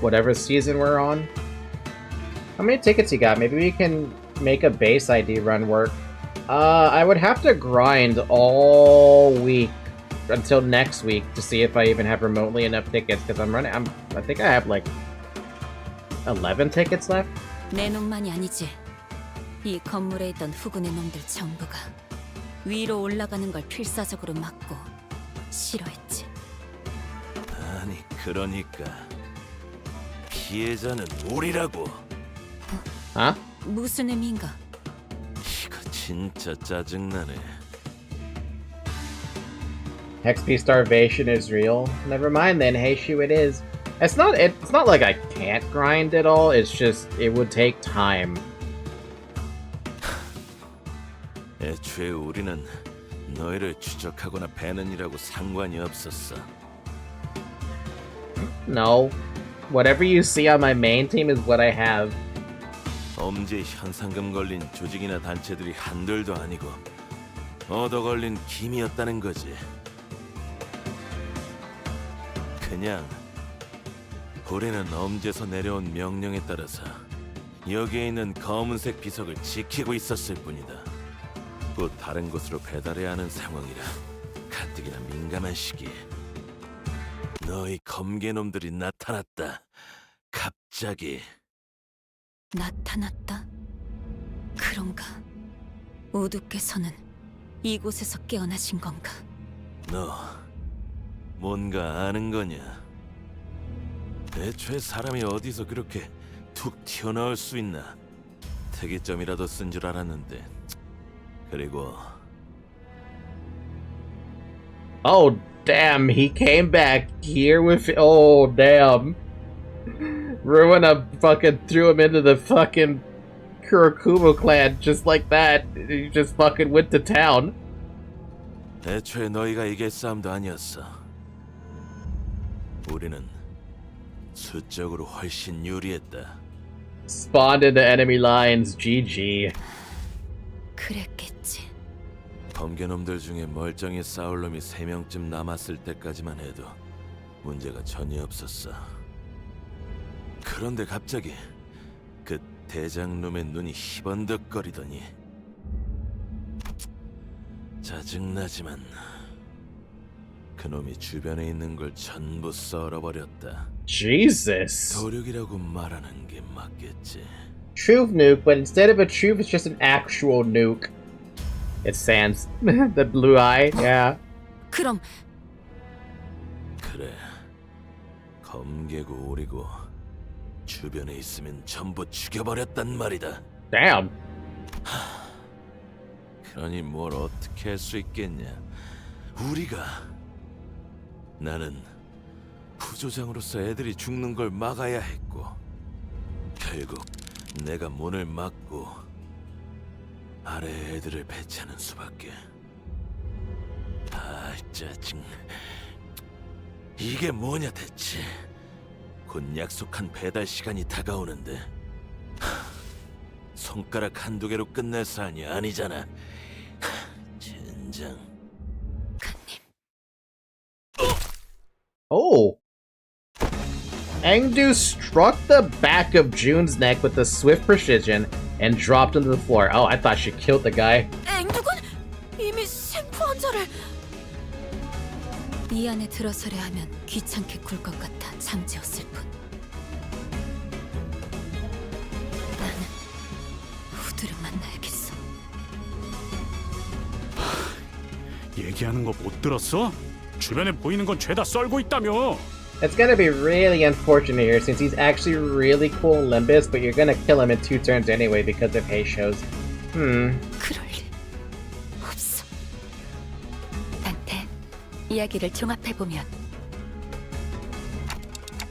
whatever season we're on. How many tickets you got? Maybe we can make a base ID run work. I would have to grind all week until next week to see if I even have remotely enough tickets, because I think I have like 11 tickets left. 내 놈만이 아니지. 이 건물에 있던 후군의 놈들 전부가 위로 올라가는 걸 필사적으로 막고 싫어했지. 아니, 그러니까 피해자는 우리라고. 어? 무슨 의미인가? 이거 진짜 짜증나네. XP starvation is real. Never mind then, Heishu, it is. It's not like I can't grind at all, it's just it would take time. 애초에 우리는 너희를 추적하거나 배는 일하고 상관이 없었어. No. Whatever you see on my main team is what I have. 엄지에 현상금 걸린 조직이나 단체들이 한둘도 아니고 얻어 걸린 김이었다는 거지. 그냥 우리는 엄지에서 내려온 명령에 따라서 여기에 있는 검은색 비석을 지키고 있었을 뿐이다. 곧 다른 곳으로 배달해야 하는 상황이라 가뜩이나 민감한 시기에 너희 검개놈들이 나타났다. 갑자기. 나타났다? 그런가? 우두께서는 이곳에서 깨어나신 건가? 너 뭔가 아는 거냐? 애초에 사람이 어디서 그렇게 툭 튀어나올 수 있나? 특이점이라도 쓴 줄 알았는데. 그리고 Oh damn, he came back here with oh damn. Ruina fucking threw him into the fucking Kurokumo clan just like that. He just fucking went to town. 애초에 너희가 이길 싸움도 아니었어. 우리는 수적으로 훨씬 유리했다. Spawned into enemy lines, GG. 그랬겠지. 검개놈들 중에 멀쩡히 싸울 놈이 3명쯤 남았을 때까지만 해도 문제가 전혀 없었어. 그런데 갑자기 그 대장놈의 눈이 희번덕거리더니 짜증나지만 그놈이 주변에 있는 걸 전부 썰어버렸다. Jesus. 도륙이라고 말하는 게 맞겠지. Truth nuke, but instead of a truth, it's just an actual nuke. It's Sans. The blue eye, yeah. 그럼 그래. 검개고 오리고 주변에 있으면 전부 죽여버렸단 말이다. Damn. 그러니 뭘 어떻게 할 수 있겠냐. 나는 부조장으로서 애들이 죽는 걸 막아야 했고 결국 내가 문을 막고 아래 애들을 배치하는 수밖에. 아 짜증. 이게 뭐냐 대체. 곧 약속한 배달 시간이 다가오는데 손가락 한두 개로 끝날 사안이 아니잖아. 젠장. Oh. Engdu struck the back of June's neck with a swift precision and dropped onto the floor. Oh, I thought she killed the guy. 앵두군 이미 생포 환자를 이 안에 들어서려 하면 귀찮게 굴 것 같아 잠재웠을 뿐. 나는 후드를 만나야겠어. 얘기하는 거 못 들었어? 주변에 보이는 건 죄다 썰고 있다며. It's gonna be really unfortunate here since he's actually really cool in Limbus, but you're gonna kill him in 2 turns anyway because of hate shows. 그럴 일 없어. 단테, 이야기를 종합해보면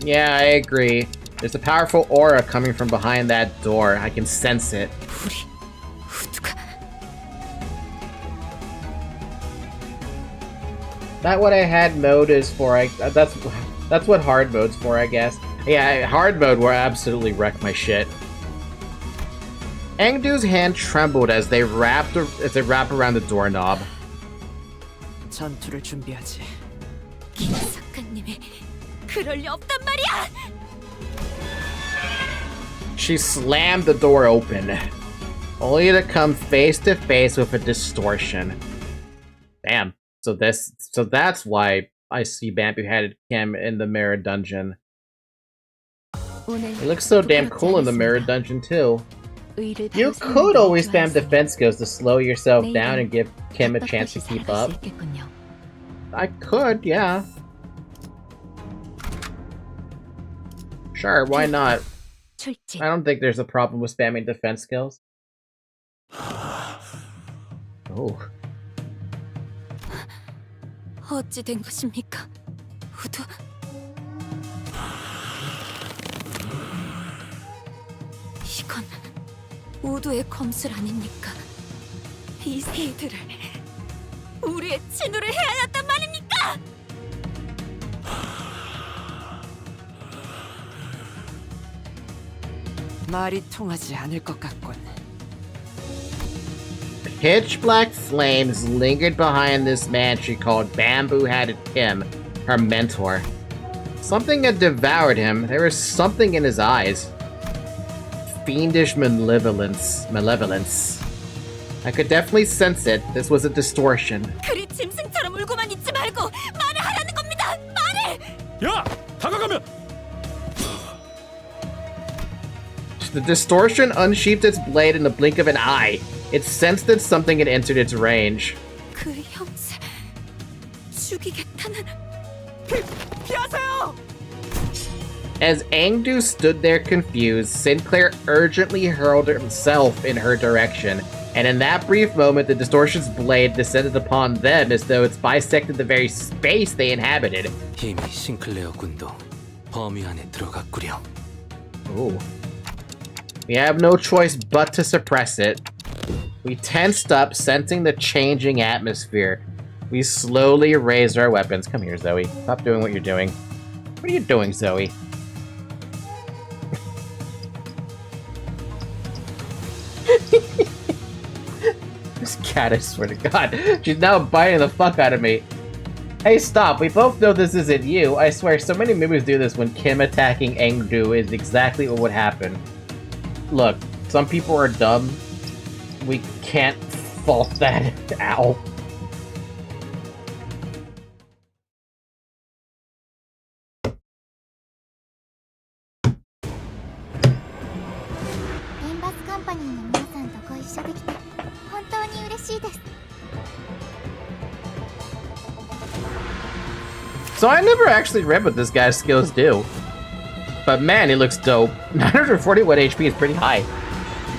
Yeah, I agree. There's a powerful aura coming from behind that door. I can sense it. 우리 후드가 That what I had mode is for. That's what hard mode's for, I guess. Yeah, hard mode will absolutely wreck my shit. Engdu's hand trembled as they wrap around the doorknob. 전투를 준비하지. 김 작가님이 그럴 리 없단 말이야. She slammed the door open, only to come face to face with a distortion. Damn. So that's why I see Bamboo Headed Kim in the Mirror Dungeon. He looks so damn cool in the Mirror Dungeon too. You could always spam defense skills to slow yourself down and give Kim a chance to keep up. I could, yeah. Sure, why not? I don't think there's a problem with spamming defense skills. Oh. 어찌 된 것입니까, 후드? 이건 우두의 검술 아닙니까? 이 새들을 우리의 친우를 해야 했단 말입니까? 말이 통하지 않을 것 같군. Pitch black flames lingered behind this man she called Bamboo Headed Kim, her mentor. Something had devoured him. There was something in his eyes. Fiendish malevolence. I could definitely sense it. This was a distortion. 그리 짐승처럼 울고만 있지 말고 말을 하라는 겁니다. 말을! 야! 다가가면! The distortion unsheathed its blade in the blink of an eye. It sensed that something had entered its range. 그 형제 죽이겠다는 피하세요! As Engdu stood there confused, Sinclair urgently hurled himself in her direction, and in that brief moment, the distortion's blade descended upon them as though it's bisected the very space they inhabited. 이미 싱클레어 군도 범위 안에 들어갔구려. Ooh. We have no choice but to suppress it. We tensed up, sensing the changing atmosphere. We slowly raised our weapons. Come here, Zoe. Stop doing what you're doing. What are you doing, Zoe? This cat, I swear to God. She's now biting the fuck out of me. Hey, stop. We both know this isn't you. I swear, so many movies do this when Kim attacking Engdu is exactly what would happen. Look, some people are dumb. We can't fault that. Ow. Limbus Company の皆さんとご一緒できて本当に嬉しいです。 So I never actually read what this guy's skills do. But man, he looks dope. 941 HP is pretty high.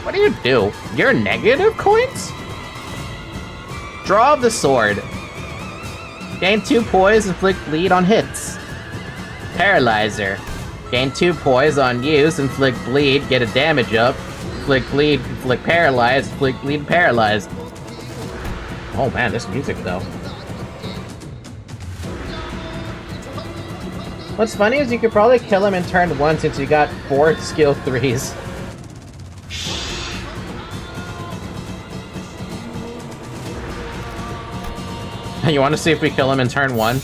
What do you do? You're negative coins? Draw the sword. Gain 2 poise, inflict bleed on hits. Paralyzer. Gain 2 poise on use, inflict bleed, get a damage up. Inflict bleed, inflict paralyze, inflict bleed, paralyzed. Oh man, this music though. What's funny is you could probably kill him in turn 1 since you got 4 skill 3s. You want to see if we kill him in turn 1?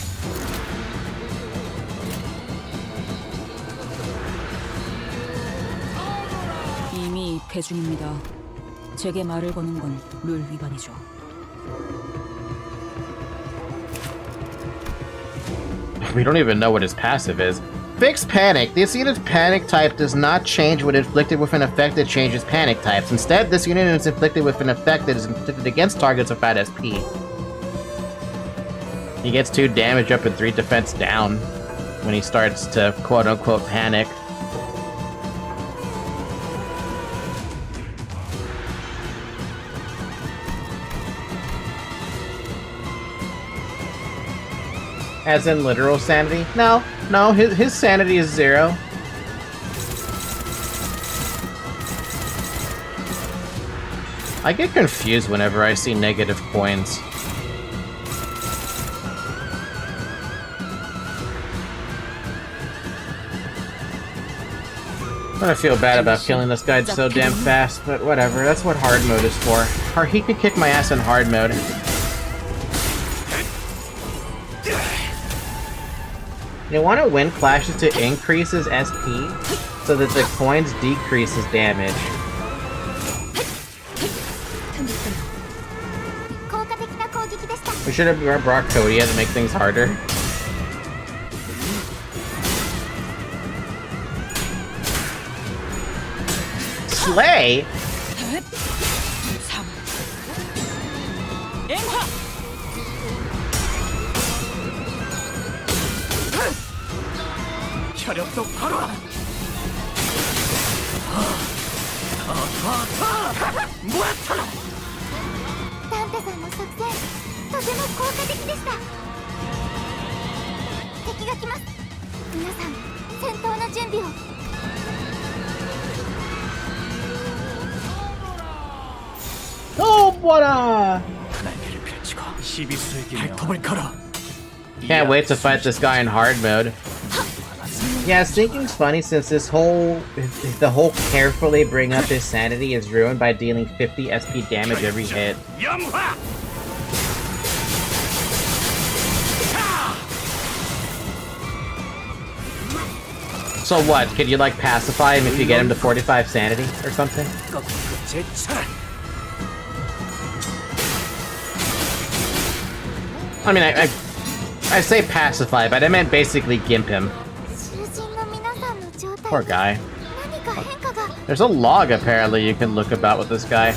이미 입회 중입니다. 제게 말을 거는 건 룰 위반이죠. We don't even know what his passive is. Fixed Panic. This unit's panic type does not change when inflicted with an effect that changes panic types. Instead, this unit is inflicted with an effect that is inflicted against targets of at SP. He gets 2 damage up and 3 defense down when he starts to quote-unquote panic. As in literal sanity? No, his sanity is 0. I get confused whenever I see negative coins. I feel bad about killing this guy so damn fast, but whatever, that's what hard mode is for. Or he could kick my ass in hard mode. You want to win clashes to increase his SP, so that the coins decrease his damage. We should have brought Cody to make things harder. Slay? Oh, what a... Can't wait to fight this guy in hard mode. Yeah, Stinking's funny since the whole carefully bring up his sanity is ruined by dealing 50 SP damage every hit. So what? Could you like pacify him if you get him to 45 sanity or something? I mean, I say pacify, but I meant basically gimp him. Poor guy. There's a log apparently you can look about with this guy.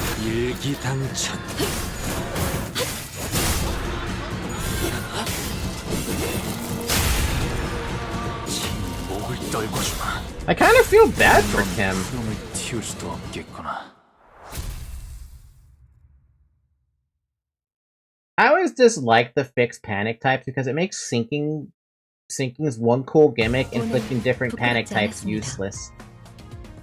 I kind of feel bad for him. I always dislike the fixed panic types because it makes Sinking's one cool gimmick, inflicting different panic types, useless.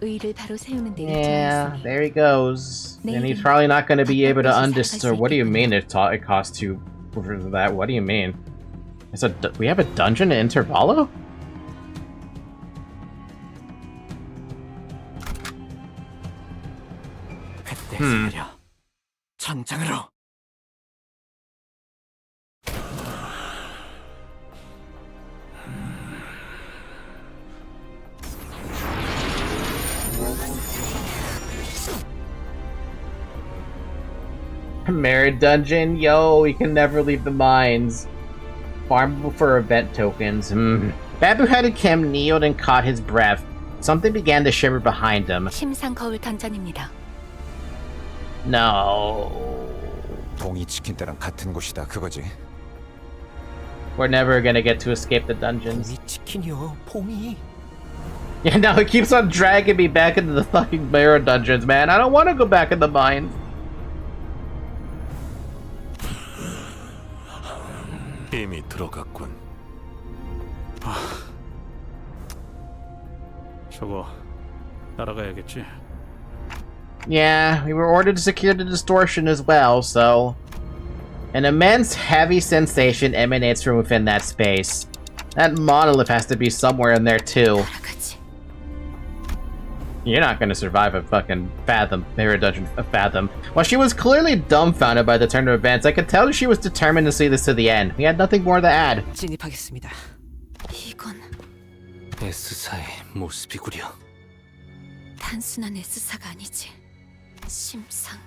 Yeah, there he goes. And he's probably not going to be able to undisturb. What do you mean it costs 2 for that? What do you mean? We have a dungeon in Intervallo? Mirror Dungeon, yo, we can never leave the mines. Farmable for event tokens. Babu-headed Kim kneeled and caught his breath. Something began to shimmer behind him. 심상 거울 던전입니다. No. 봉이 지킨 때랑 같은 곳이다 그거지. We're never gonna get to escape the dungeons. 봉이 치킨이요, 봉이. Yeah, now it keeps on dragging me back into the fucking Mirror Dungeons, man. I don't want to go back in the mines. 이미 들어갔군. 저거 따라가야겠지. Yeah, we were ordered to secure the distortion as well, so... An immense, heavy sensation emanates from within that space. That monolith has to be somewhere in there, too. You're not gonna survive a fucking Fathom, Mirror Dungeon Fathom. While she was clearly dumbfounded by the turn of events, I could tell she was determined to see this to the end. We had nothing more to add. 진입하겠습니다. 이건 S사의 모습이구려. 단순한 S사가 아니지. 심상이라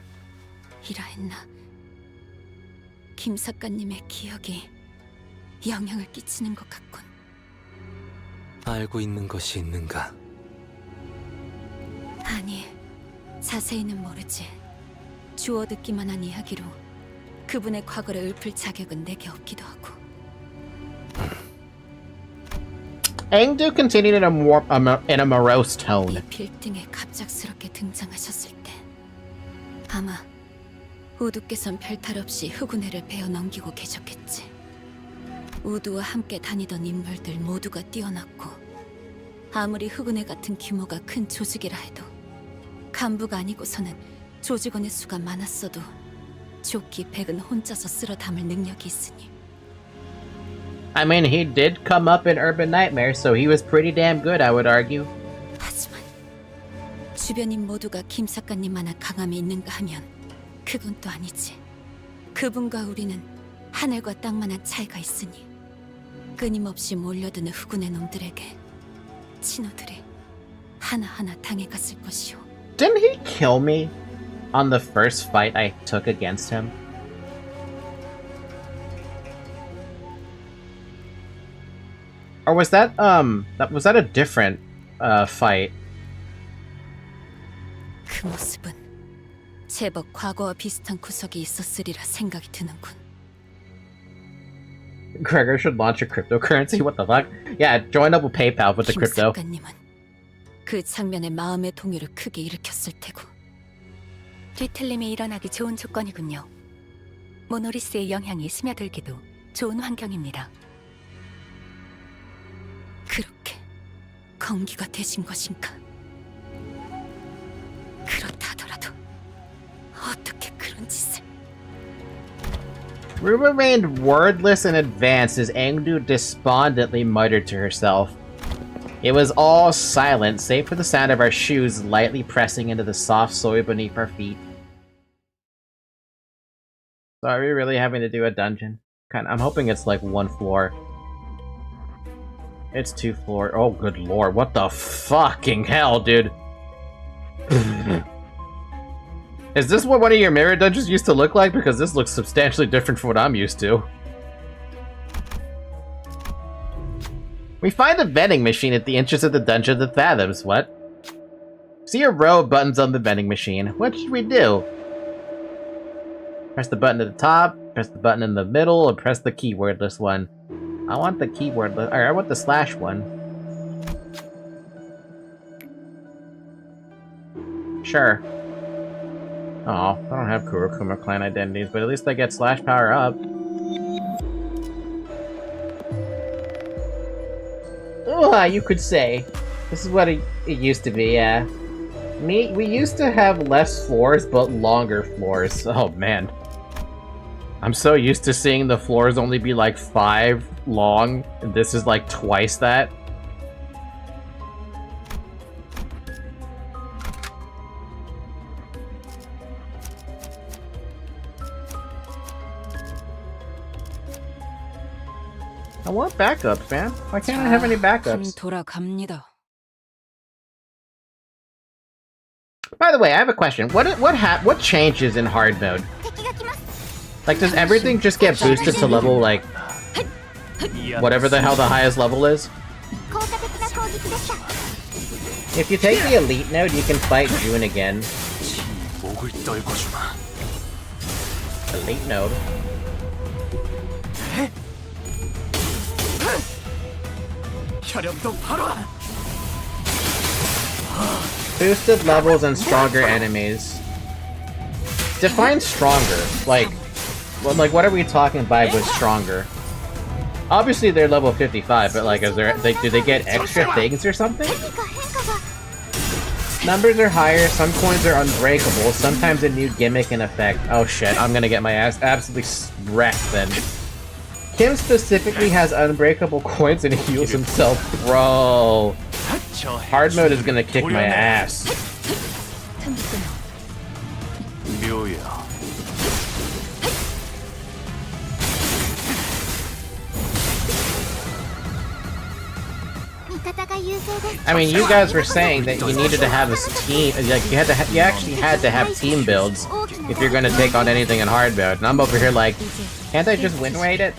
했나? 김 작가님의 기억이 영향을 끼치는 것 같군. 알고 있는 것이 있는가? 아니, 자세히는 모르지. 주워 듣기만 한 이야기로 그분의 과거를 읊을 자격은 내게 없기도 하고. Engdu continued in a morose tone. 이 빌딩에 갑작스럽게 등장하셨을 때 아마 우두께선 별탈 없이 흑운회를 베어 넘기고 계셨겠지. 우두와 함께 다니던 인물들 모두가 뛰어났고 아무리 흑운회 같은 규모가 큰 조직이라 해도 간부가 아니고서는 조직원의 수가 많았어도 조끼 백은 혼자서 쓸어 담을 능력이 있으니. I mean, he did come up in Urban Nightmares, so he was pretty damn good, I would argue. 하지만 주변인 모두가 김 작가님만한 강함이 있는가 하면 그건 또 아니지. 그분과 우리는 하늘과 땅만한 차이가 있으니 끊임없이 몰려드는 흑운의 놈들에게 친구들이 하나하나 당해갔을 것이오. Didn't he kill me on the first fight I took against him? Or was that a different fight? 그 모습은 제법 과거와 비슷한 구석이 있었으리라 생각이 드는군. Gregor should launch a cryptocurrency? What the fuck? Yeah, join up with PayPal with the crypto. 김 작가님은 그 장면에 마음의 동요를 크게 일으켰을 테고. 뒤틀림이 일어나기 좋은 조건이군요. 모노리스의 영향이 스며들기도 좋은 환경입니다. 그렇게 건기가 되신 것인가? 그렇다더라도 어떻게 그런 짓을... We remained wordless and advanced as Engdu despondently muttered to herself. It was all silent, save for the sound of our shoes lightly pressing into the soft soil beneath our feet. So are we really having to do a dungeon? I'm hoping it's like one floor. It's 2 floors. Oh, good lord. What the fucking hell, dude? Is this what one of your mirror dungeons used to look like? Because this looks substantially different from what I'm used to. We find a vending machine at the entrance of the Dungeon of the Fathoms. What? See a row of buttons on the vending machine. What should we do? Press the button at the top, press the button in the middle, or press the keywordless one. I want the keywordless, or I want the slash one. Sure. Oh, I don't have Kurokuma clan identities, but at least I get slash power up. Oh, you could say. This is what it used to be, yeah. We used to have less floors, but longer floors. Oh, man. I'm so used to seeing the floors only be like 5 long, and this is like twice that. I want backups, man. Why can't I have any backups? 돌아갑니다. By the way, I have a question. What changes in hard mode? Like, does everything just get boosted to level, like, whatever the hell the highest level is? If you take the elite node, you can fight June again. Elite node. Boosted levels and stronger enemies. Define stronger. Like, what are we talking by with stronger? Obviously they're level 55, but like, do they get extra things or something? Numbers are higher, some coins are unbreakable, sometimes a new gimmick in effect. Oh shit, I'm gonna get my ass absolutely wrecked then. Kim specifically has unbreakable coins and he heals himself. Bro. Hard mode is gonna kick my ass. I mean, you guys were saying that you needed to have a team, like you actually had to have team builds if you're gonna take on anything in hard mode. And I'm over here like, can't I just win rate it?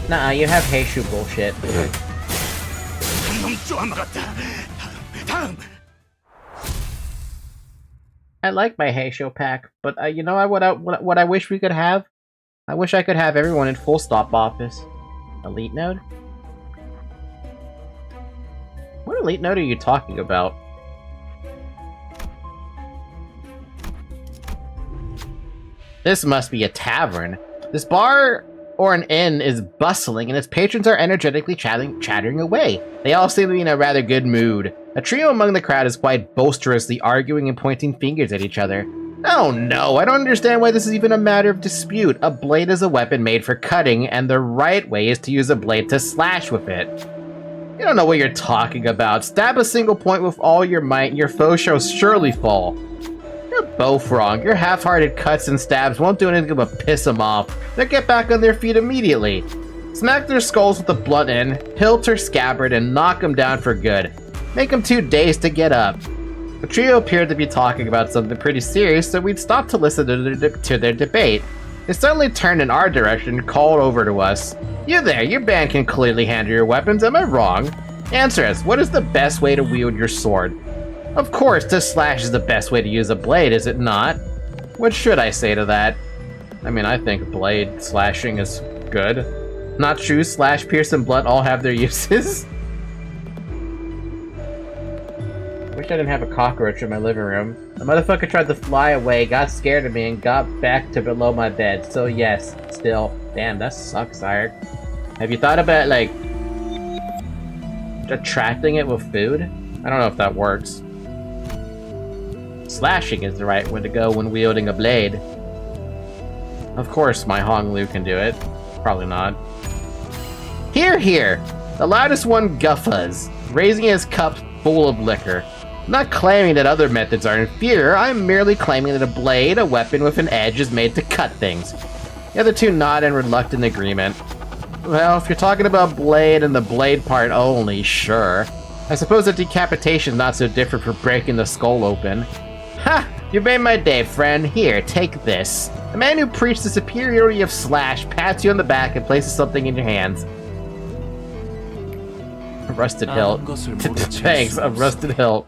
Nah, you have Heishu bullshit. I like my Heishu pack, but you know what I wish we could have? I wish I could have everyone in full stop office. Elite node? What elite node are you talking about? This must be a tavern. This bar or an inn is bustling and its patrons are energetically chattering away. They all seem to be in a rather good mood. A trio among the crowd is quite boisterously arguing and pointing fingers at each other. Oh no, I don't understand why this is even a matter of dispute. A blade is a weapon made for cutting, and the right way is to use a blade to slash with it. You don't know what you're talking about. Stab a single point with all your might and your foe shall surely fall. You're both wrong. Your half-hearted cuts and stabs won't do anything but piss them off. They'll get back on their feet immediately. Smack their skulls with a blunt end, hilt or scabbard, and knock them down for good. Make them too dazed to get up. The trio appeared to be talking about something pretty serious, so we'd stopped to listen to their debate. They suddenly turned in our direction and called over to us. You there, your band can clearly handle your weapons, am I wrong? Answer us, what is the best way to wield your sword? Of course, to slash is the best way to use a blade, is it not? What should I say to that? I mean, I think blade slashing is good. Not true, slash, pierce, and blunt all have their uses. Wish I didn't have a cockroach in my living room. The motherfucker tried to fly away, got scared of me, and got back to below my bed. So yes, still. Damn, that sucks, Ark. Have you thought about, like, attracting it with food? I don't know if that works. Slashing is the right way to go when wielding a blade. Of course, my Hong Lu can do it. Probably not. Hear, hear! The loudest one guffas, raising his cup full of liquor. I'm not claiming that other methods are inferior, I'm merely claiming that a blade, a weapon with an edge, is made to cut things. The other two nod in reluctant agreement. Well, if you're talking about blade and the blade part only, sure. I suppose that decapitation is not so different from breaking the skull open. Ha! You made my day, friend. Here, take this. The man who preached the superiority of slash pats you on the back and places something in your hands. A rusted hilt. Thanks, a rusted hilt.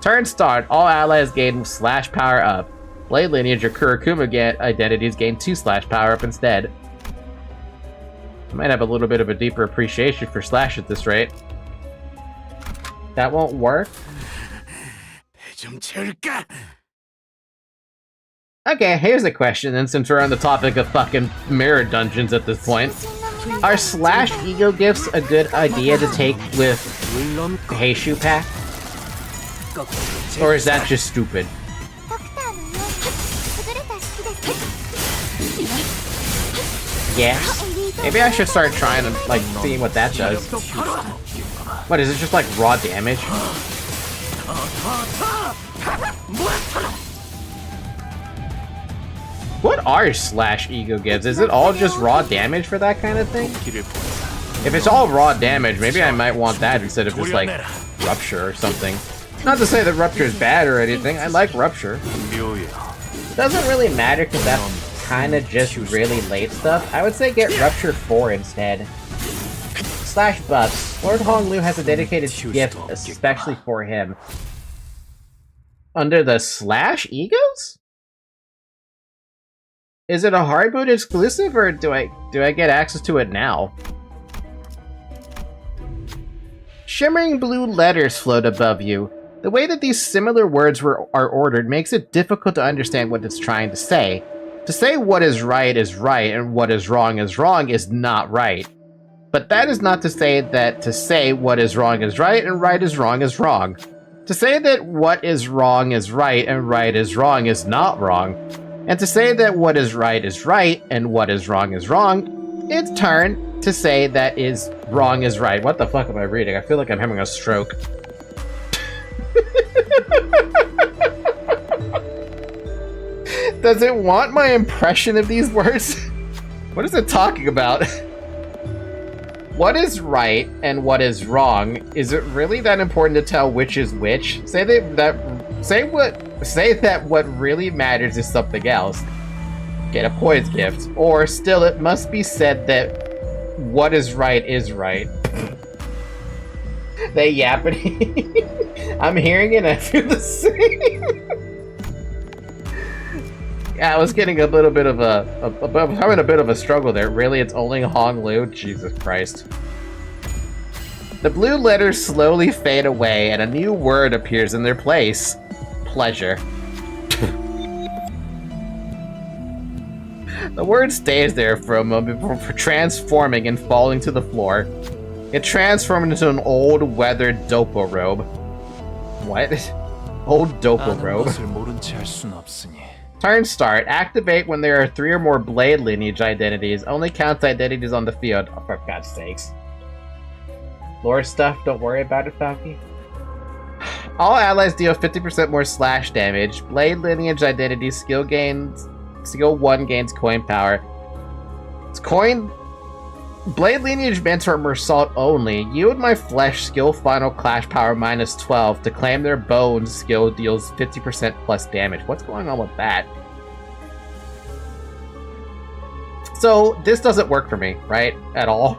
Turn start. All allies gain slash power up. Blade lineage or Kurokuma identities gain 2 slash power up instead. I might have a little bit of a deeper appreciation for slash at this rate. That won't work? Okay, here's a question, and since we're on the topic of fucking Mirror Dungeons at this point. Are slash ego gifts a good idea to take with Heishu pack? Or is that just stupid? Yes. Maybe I should start trying to, like, see what that does. What, is it just like raw damage? What are slash ego gifts? Is it all just raw damage for that kind of thing? If it's all raw damage, maybe I might want that instead of just like rupture or something. Not to say that rupture is bad or anything, I like rupture. Doesn't really matter because that's kind of just really late stuff. I would say get Rupture 4 instead. Slash buffs. Lord Honglu has a dedicated gift especially for him. Under the slash egos? Is it a hard boot exclusive, or do I get access to it now? Shimmering blue letters float above you. The way that these similar words are ordered makes it difficult to understand what it's trying to say. To say what is right and what is wrong is not right. But that is not to say that to say what is right and right is wrong is wrong. To say that what is wrong is right and right is wrong is not wrong. And to say that what is right and what is wrong, it's turn to say that is wrong is right. What the fuck am I reading? I feel like I'm having a stroke. Does it want my impression of these words? What is it talking about? What is right and what is wrong? Is it really that important to tell which is which? Say that what really matters is something else. Get a poise gift. Or still, it must be said that what is right is right. They yapping. I'm hearing it and I feel the same. Yeah, I was getting a little bit of having a bit of a struggle there. Really, it's only Honglu? Jesus Christ. The blue letters slowly fade away and a new word appears in their place. Pleasure. The word stays there for a moment before transforming and falling to the floor. It transformed into an old weathered dopo robe. What? Old dopo robe. Turn start. Activate when there are 3 or more blade lineage identities. Only counts identities on the field. Oh, for God's sakes. Lore stuff, don't worry about it, Falky. All allies deal 50% more slash damage. Blade lineage identity skill 1 gains coin power. It's coin. Blade lineage meant for Mersault only. Yield my flesh skill final clash power -12 to claim their bones skill deals 50% plus damage. What's going on with that? So this doesn't work for me, right? At all,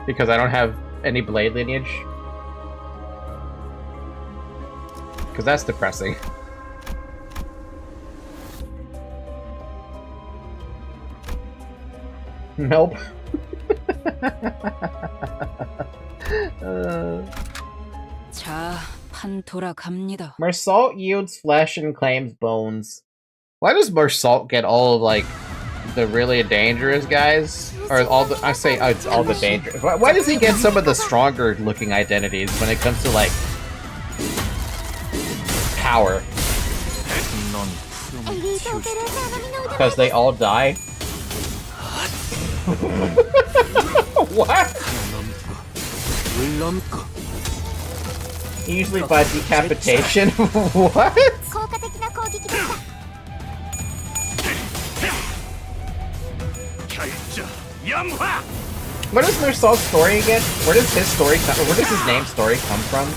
because I don't have any blade lineage. Because that's depressing. Nope. 자, 판 돌아갑니다. Mersault yields flesh and claims bones. Why does Mersault get all of, like, the really dangerous guys? Or all the, I say it's all the dangerous. Why does he get some of the stronger looking identities when it comes to, like, power? Because they all die? What? Usually by decapitation? What? What is Mersault's story again? Where does his story come? Where does his name story come from?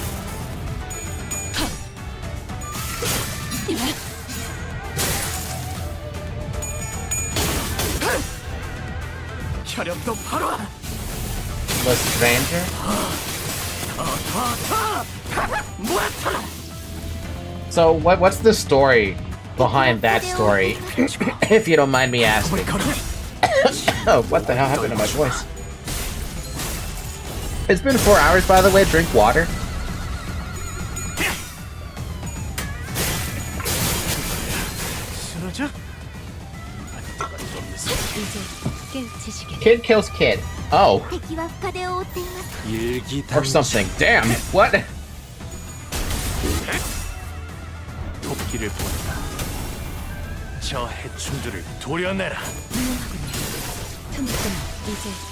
The Stranger? So what's the story behind that story? If you don't mind me asking. Oh, what the hell happened to my voice? It's been 4 hours, by the way. Drink water. Kid kills kid. Oh. Or something. Damn. What?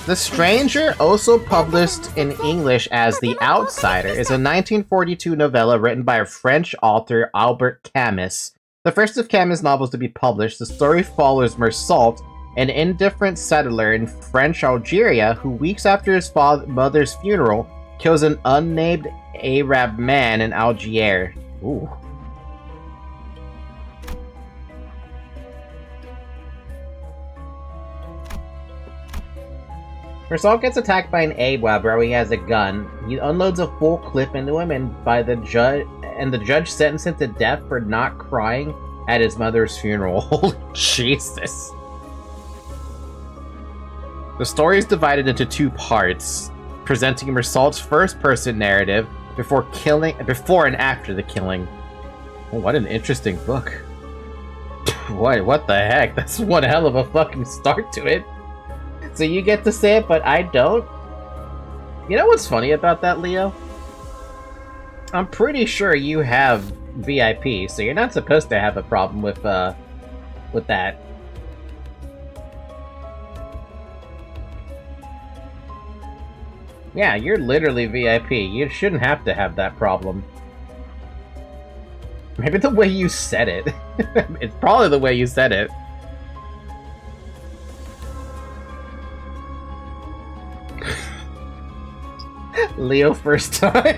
The Stranger, also published in English as The Outsider, is a 1942 novella written by a French author, Albert Camus. The first of Camus' novels to be published, the story follows Mersault, an indifferent settler in French Algeria who, weeks after his mother's funeral, kills an unnamed Arab man in Algiers. Ooh. Mersal gets attacked by an AWAB where he has a gun. He unloads a full clip into him and the judge sentenced him to death for not crying at his mother's funeral. Holy Jesus. The story is divided into two parts, presenting Mersal's first-person narrative before and after the killing. Oh, what an interesting book. What the heck? That's one hell of a fucking start to it. So you get to say it, but I don't? You know what's funny about that, Leo? I'm pretty sure you have VIP, so you're not supposed to have a problem with that. Yeah, you're literally VIP. You shouldn't have to have that problem. Maybe the way you said it. It's probably the way you said it. Leo first time.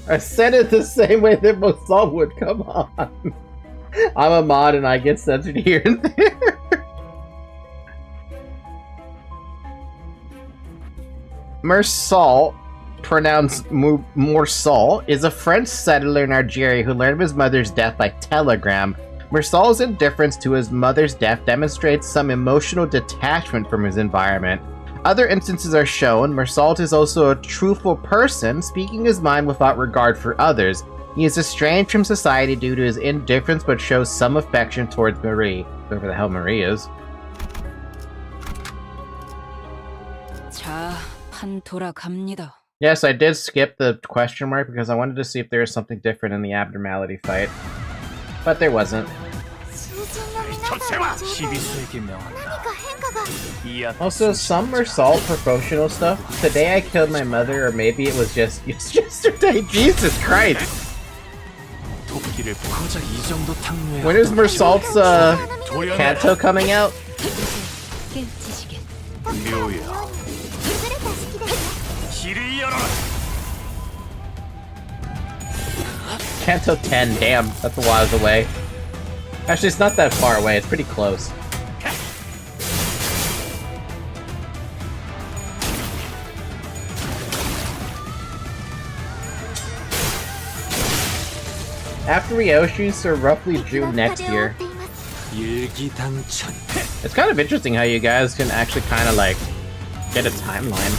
I said it the same way that Mersal would. Come on. I'm a mod and I get censored here and there. Mersal, pronounced Morsal, is a French settler in Algeria who learned of his mother's death by telegram. Mersal's indifference to his mother's death demonstrates some emotional detachment from his environment. Other instances are shown. Mersal is also a truthful person, speaking his mind without regard for others. He is estranged from society due to his indifference, but shows some affection towards Marie. Whoever the hell Marie is. 자, 판 돌아갑니다. Yes, I did skip the question mark because I wanted to see if there was something different in the abnormality fight. But there wasn't. Also, some Mersal promotional stuff. Today I killed my mother, or maybe it was just yesterday. Jesus Christ! When is Mersal's Kanto coming out? Kanto 10, damn, that's a while away. Actually, it's not that far away, it's pretty close. After Ryoshi, so roughly June next year. It's kind of interesting how you guys can actually kind of like get a timeline.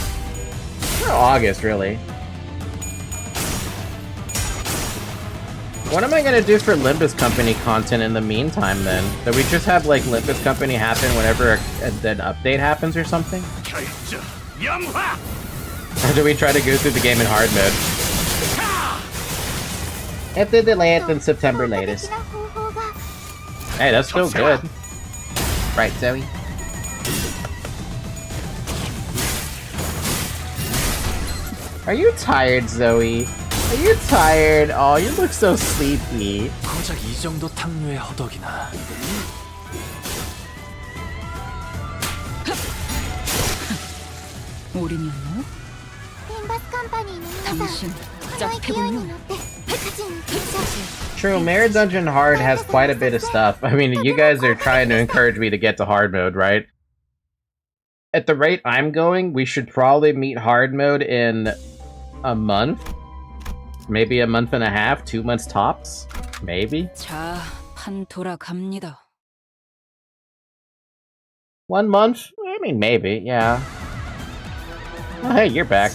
Or August, really. What am I gonna do for Limbus Company content in the meantime then? Do we just have like Limbus Company happen whenever an update happens or something? Or do we try to go through the game in hard mode? If they delay it, then September latest. Hey, that's still good. Right, Zoe? Are you tired, Zoe? Are you tired? Oh, you look so sleepy. 고작 이 정도 탕류의 허덕이나. 올인이었나요? 림버스 컴퍼니 당신 짝패군요. True, Mirror Dungeon Hard has quite a bit of stuff. I mean, you guys are trying to encourage me to get to hard mode, right? At the rate I'm going, we should probably meet hard mode in a month? Maybe a month and a half, 2 months tops? Maybe? 자, 판 돌아갑니다. 1 month? I mean, maybe, yeah. Oh, hey, you're back.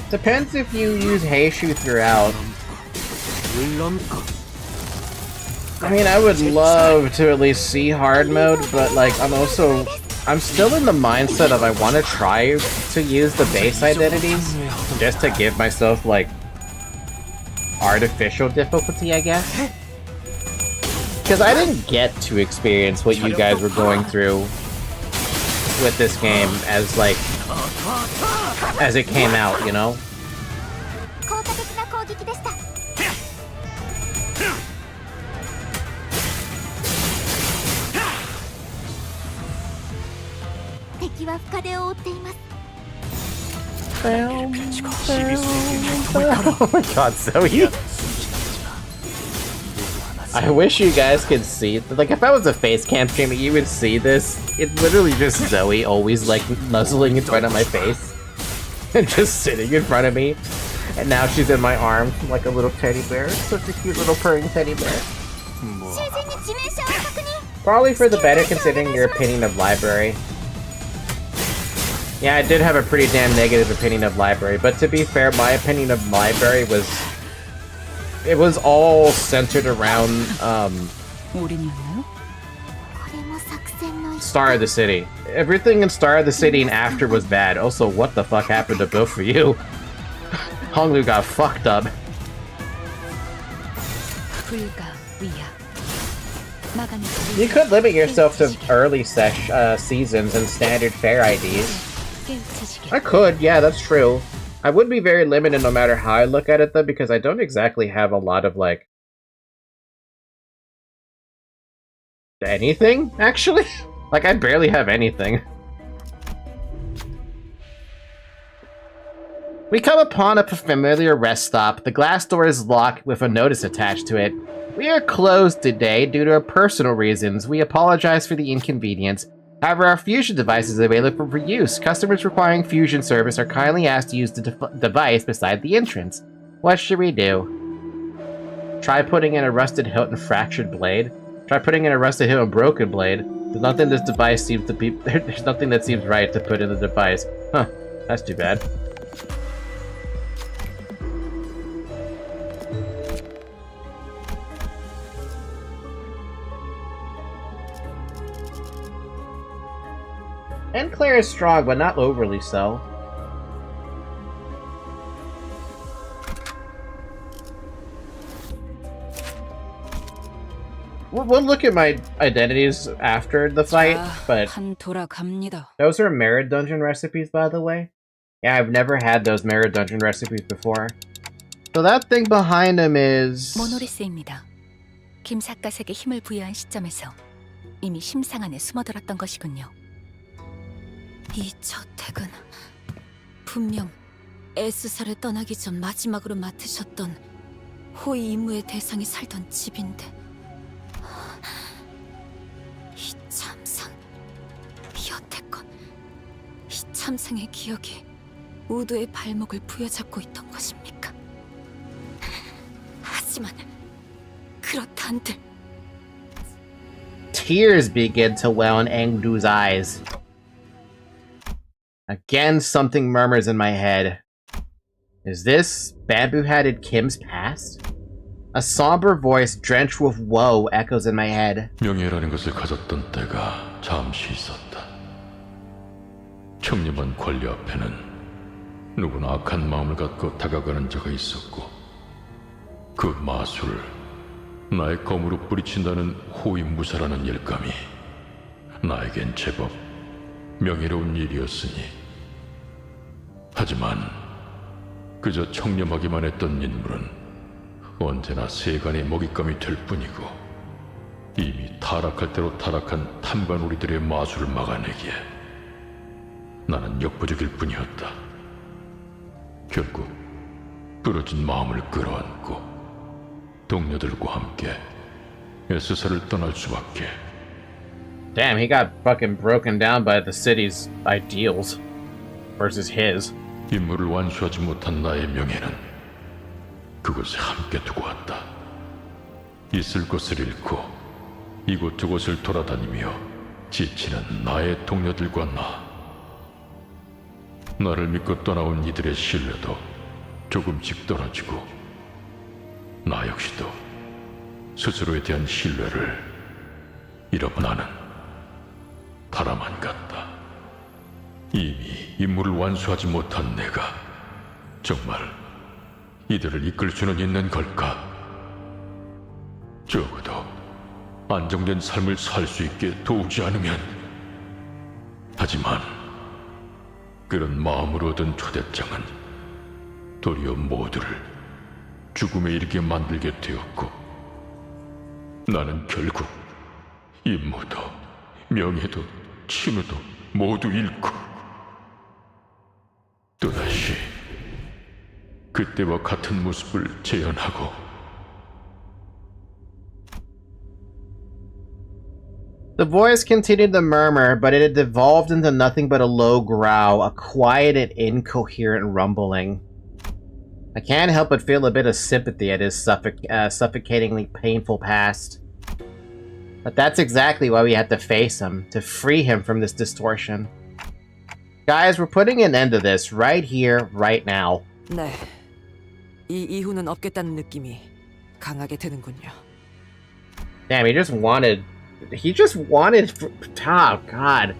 Depends if you use Heishu throughout. I mean, I would love to at least see hard mode, but like, I'm still in the mindset of I want to try to use the base identities just to give myself like artificial difficulty, I guess. Because I didn't get to experience what you guys were going through with this game as like, as it came out, you know? Oh my god, Zoe. I wish you guys could see. Like, if I was a face cam streamer, you would see this. It's literally just Zoe always, like, nuzzling in front of my face. And just sitting in front of me. And now she's in my arms like a little teddy bear. Such a cute little purring teddy bear. Probably for the better considering your opinion of library. Yeah, I did have a pretty damn negative opinion of library, but to be fair, my opinion of library was... It was all centered around, Star of the City. Everything in Star of the City and after was bad. Also, what the fuck happened to both of you? Honglu got fucked up. You could limit yourself to early seasons and standard fair IDs. I could, yeah, that's true. I would be very limited no matter how I look at it, though, because I don't exactly have a lot of, like... anything, actually? Like, I barely have anything. We come upon a familiar rest stop. The glass door is locked with a notice attached to it. We are closed today due to personal reasons. We apologize for the inconvenience. However, our fusion device is available for use. Customers requiring fusion service are kindly asked to use the device beside the entrance. What should we do? Try putting in a rusted hilt and fractured blade. Try putting in a rusted hilt and broken blade. There's nothing this device seems to be. There's nothing that seems right to put in the device. Huh? That's too bad. And Claire is strong, but not overly so. We'll look at my identities after the fight, but those are Mirror Dungeon recipes, by the way. Yeah, I've never had those Mirror Dungeon recipes before. So that thing behind him is... 모노리스입니다. 김 사갓에게 힘을 부여한 시점에서 이미 심상 안에 숨어들었던 것이군요. 이 저택은 분명 S사를 떠나기 전 마지막으로 맡으셨던 호위 임무의 대상이 살던 집인데 이 참상, 여태껏 이 참상의 기억이 우도의 발목을 부여잡고 있던 것입니까? 하지만 그렇다 한들 Tears begin to well in Engdu's eyes. Again, something murmurs in my head. Is this bamboo-hatted Kim's past? A somber voice drenched with woe echoes in my head. 명예라는 것을 가졌던 때가 잠시 있었다. 청렴한 권리 앞에는 누구나 악한 마음을 갖고 다가가는 자가 있었고 그 마술을 나의 검으로 뿌리친다는 호위무사라는 일감이 나에겐 제법 명예로운 일이었으니 하지만 그저 청렴하기만 했던 인물은 언제나 세간의 먹잇감이 될 뿐이고 이미 타락할 대로 타락한 탐관오리들의 마술을 막아내기에 나는 역부족일 뿐이었다. 결국 부러진 마음을 끌어안고 동료들과 함께 S사를 떠날 수밖에. Damn, he got fucking broken down by the city's ideals versus his. 임무를 완수하지 못한 나의 명예는 그곳에 함께 두고 왔다. 있을 곳을 잃고 이곳저곳을 돌아다니며 지치는 나의 동료들과 나를 믿고 떠나온 이들의 신뢰도 조금씩 떨어지고 나 역시도 스스로에 대한 신뢰를 잃어버린 나는 바라만 같다. 이미 임무를 완수하지 못한 내가 정말 이들을 이끌 수는 있는 걸까? 적어도 안정된 삶을 살 수 있게 도우지 않으면. 하지만 그런 마음으로 얻은 초대장은 도리어 모두를 죽음에 이르게 만들게 되었고 나는 결국 임무도 명예도 친우도 모두 잃고 또다시 그때와 같은 모습을 재현하고 The voice continued to murmur, but it had devolved into nothing but a low growl, a quiet and incoherent rumbling. I can't help but feel a bit of sympathy at his suffocatingly painful past. But that's exactly why we had to face him, to free him from this distortion. Guys, we're putting an end to this right here, right now. 네, 이 이후는 없겠다는 느낌이 강하게 드는군요. Damn, he just wanted, oh god.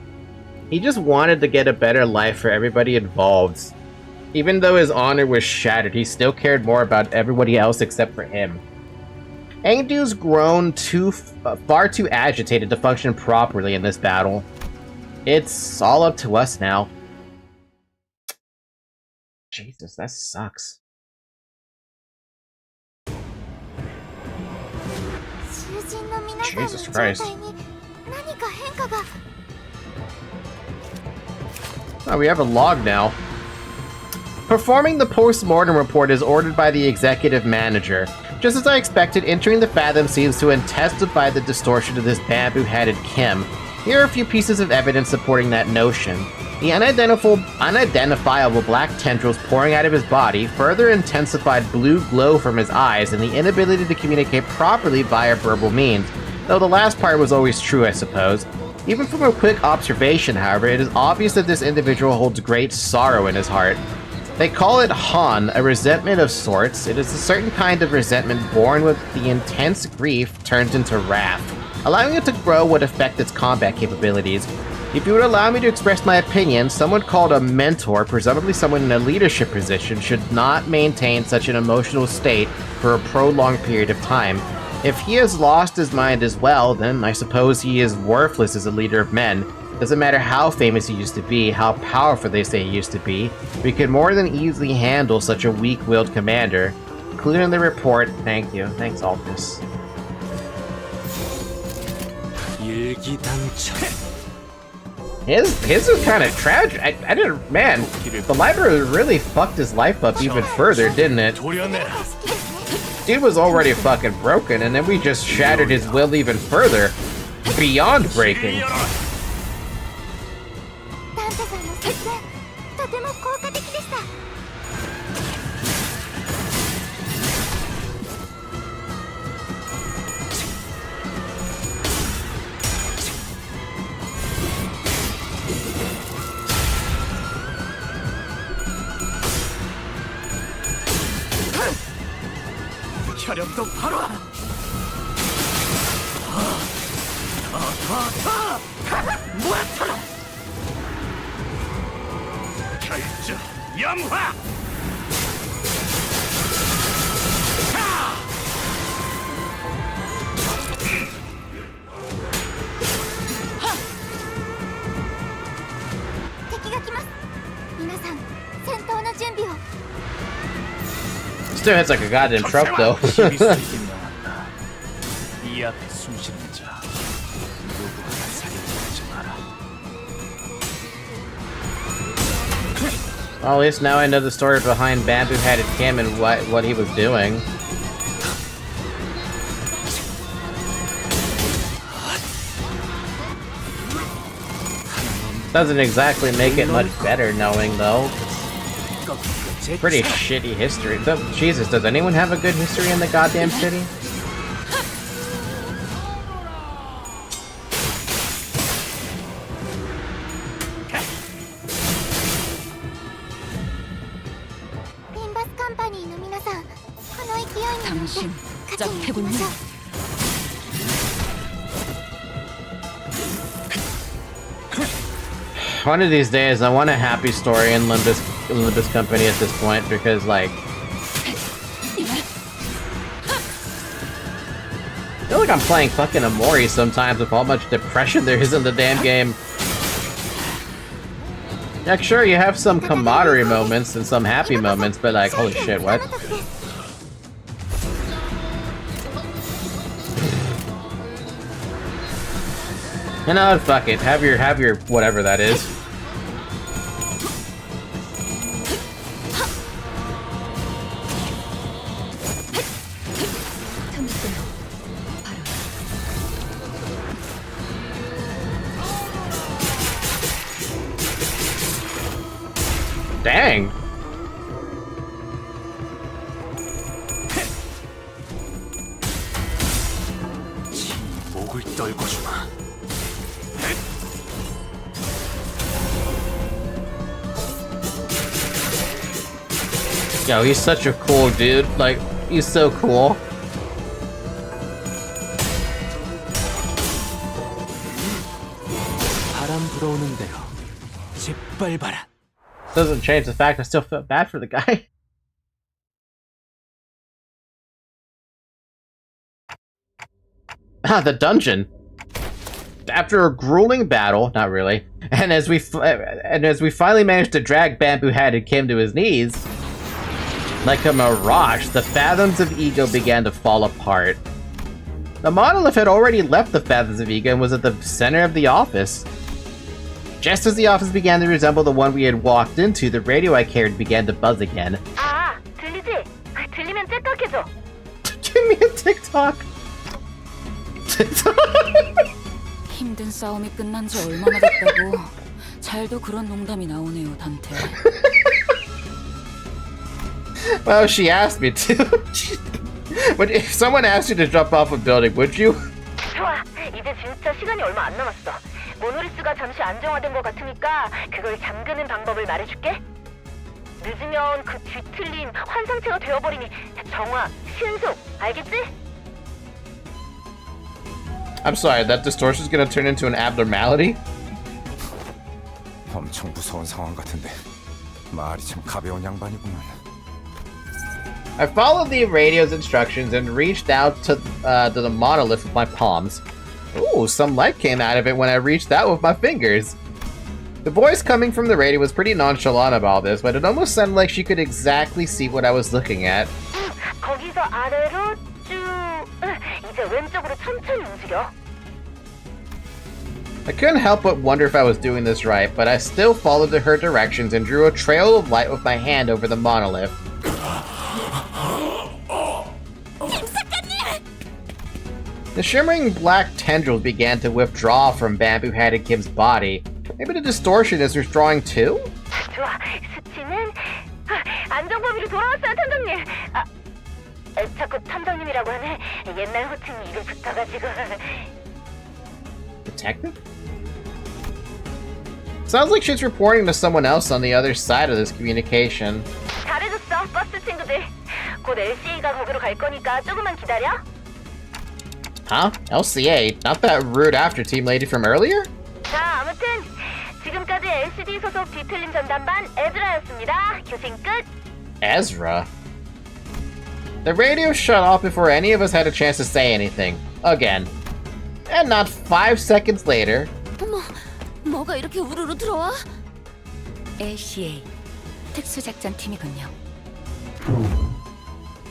He just wanted to get a better life for everybody involved. Even though his honor was shattered, he still cared more about everybody else except for him. Engdu's grown far too agitated to function properly in this battle. It's all up to us now. Jesus, that sucks. Jesus Christ. Oh, we have a log now. Performing the post-mortem report is ordered by the executive manager. Just as I expected, entering the Fathom seems to intensify the distortion of this bamboo-headed Kim. Here are a few pieces of evidence supporting that notion. The unidentifiable black tendrils pouring out of his body, further intensified blue glow from his eyes, and the inability to communicate properly via verbal means. Though the last part was always true, I suppose. Even from a quick observation, however, it is obvious that this individual holds great sorrow in his heart. They call it Han, a resentment of sorts. It is a certain kind of resentment born with the intense grief turned into wrath. Allowing it to grow would affect its combat capabilities. If you would allow me to express my opinion, someone called a mentor, presumably someone in a leadership position, should not maintain such an emotional state for a prolonged period of time. If he has lost his mind as well, then I suppose he is worthless as a leader of men. Doesn't matter how famous he used to be, how powerful they say he used to be, we could more than easily handle such a weak-willed commander. Including the report, thank you. Thanks, Altus. His was kind of tragic. I didn't, man, the library really fucked his life up even further, didn't it? Dude was already fucking broken, and then we just shattered his will even further. Beyond breaking. 혈염도 바로 모아쳐라 결주 염화 Still hits like a goddamn truck, though. Well, at least now I know the story behind Bamboo-Headed Kim and what he was doing. Doesn't exactly make it much better knowing, though. Pretty shitty history. Jesus, does anyone have a good history in the goddamn city? Limbus Companyの皆さん、この勢いに乗って勝ちに行きましょう。 One of these days, I want a happy story in Limbus Company at this point, because, like... I feel like I'm playing fucking Amori sometimes with how much depression there is in the damn game. Yeah, sure, you have some camaraderie moments and some happy moments, but like, holy shit, what? You know, fuck it. Have your whatever that is. Dang. 목을 떨고 주마. Yo, he's such a cool dude. Like, he's so cool. 바람 불어오는 대로 짓밟아라. Doesn't change the fact I still felt bad for the guy. Ah, the dungeon. After a grueling battle, not really, and as we finally managed to drag Bamboo-Headed Kim to his knees, like a mirage, the fathoms of ego began to fall apart. The monolith had already left the fathoms of ego and was at the center of the office. Just as the office began to resemble the one we had walked into, the radio I carried began to buzz again. 아, 들리지? 들리면 째깍해줘. Give me a TikTok. 힘든 싸움이 끝난 지 얼마나 됐다고. 잘도 그런 농담이 나오네요, 단테. Well, she asked me to. But if someone asked you to jump off a building, would you? 좋아, 이제 진짜 시간이 얼마 안 남았어. 모노리스가 잠시 안정화된 것 같으니까 그걸 잠그는 방법을 말해줄게. 늦으면 그 뒤틀린 환상체가 되어버리니 정화, 신속, 알겠지? I'm sorry, that distortion's gonna turn into an abnormality? 엄청 무서운 상황 같은데 말이 참 가벼운 양반이구만. I followed the radio's instructions and reached out to the monolith with my palms. Ooh, some light came out of it when I reached out with my fingers. The voice coming from the radio was pretty nonchalant about this, but it almost sounded like she could exactly see what I was looking at. 거기서 아래로 쭉 이제 왼쪽으로 천천히 움직여. I couldn't help but wonder if I was doing this right, but I still followed her directions and drew a trail of light with my hand over the monolith. The shimmering black tendrils began to withdraw from Bamboo-Headed Kim's body. Maybe the distortion is withdrawing too? 좋아, 수치는 안정범위로 돌아왔어요, 탐정님. 아, 자꾸 탐정님이라고 하네. 옛날 호칭이 입에 붙어가지고. Detective? Sounds like she's reporting to someone else on the other side of this communication. 잘해줬어, 버스 친구들. 곧 LCA가 거기로 갈 거니까 조금만 기다려. Huh? LCA? Not that rude after team lady from earlier? 자, 아무튼 지금까지 LCD 소속 뒤틀림 전담반 에즈라였습니다. 교신 끝. Ezra? The radio shut off before any of us had a chance to say anything. Again. And not 5 seconds later... 어머, 뭐가 이렇게 우르르 들어와? LCA, 특수작전팀이군요.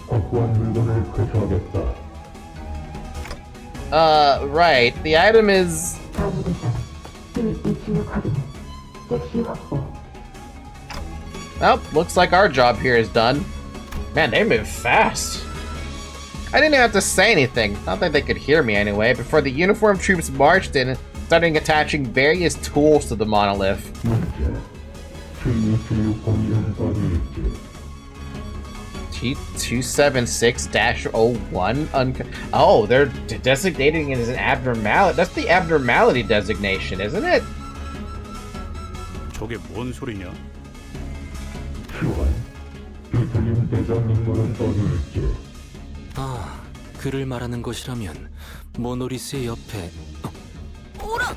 확보한 물건을 회수하겠다. Right. The item is... Well, looks like our job here is done. Man, they move fast. I didn't even have to say anything, not that they could hear me anyway, before the uniformed troops marched in, starting attaching various tools to the monolith. T276-01? Oh, they're designating it as an abnormality. That's the abnormality designation, isn't it? 저게 뭔 소리냐? 아, 그를 말하는 것이라면 모노리스의 옆에... 오라!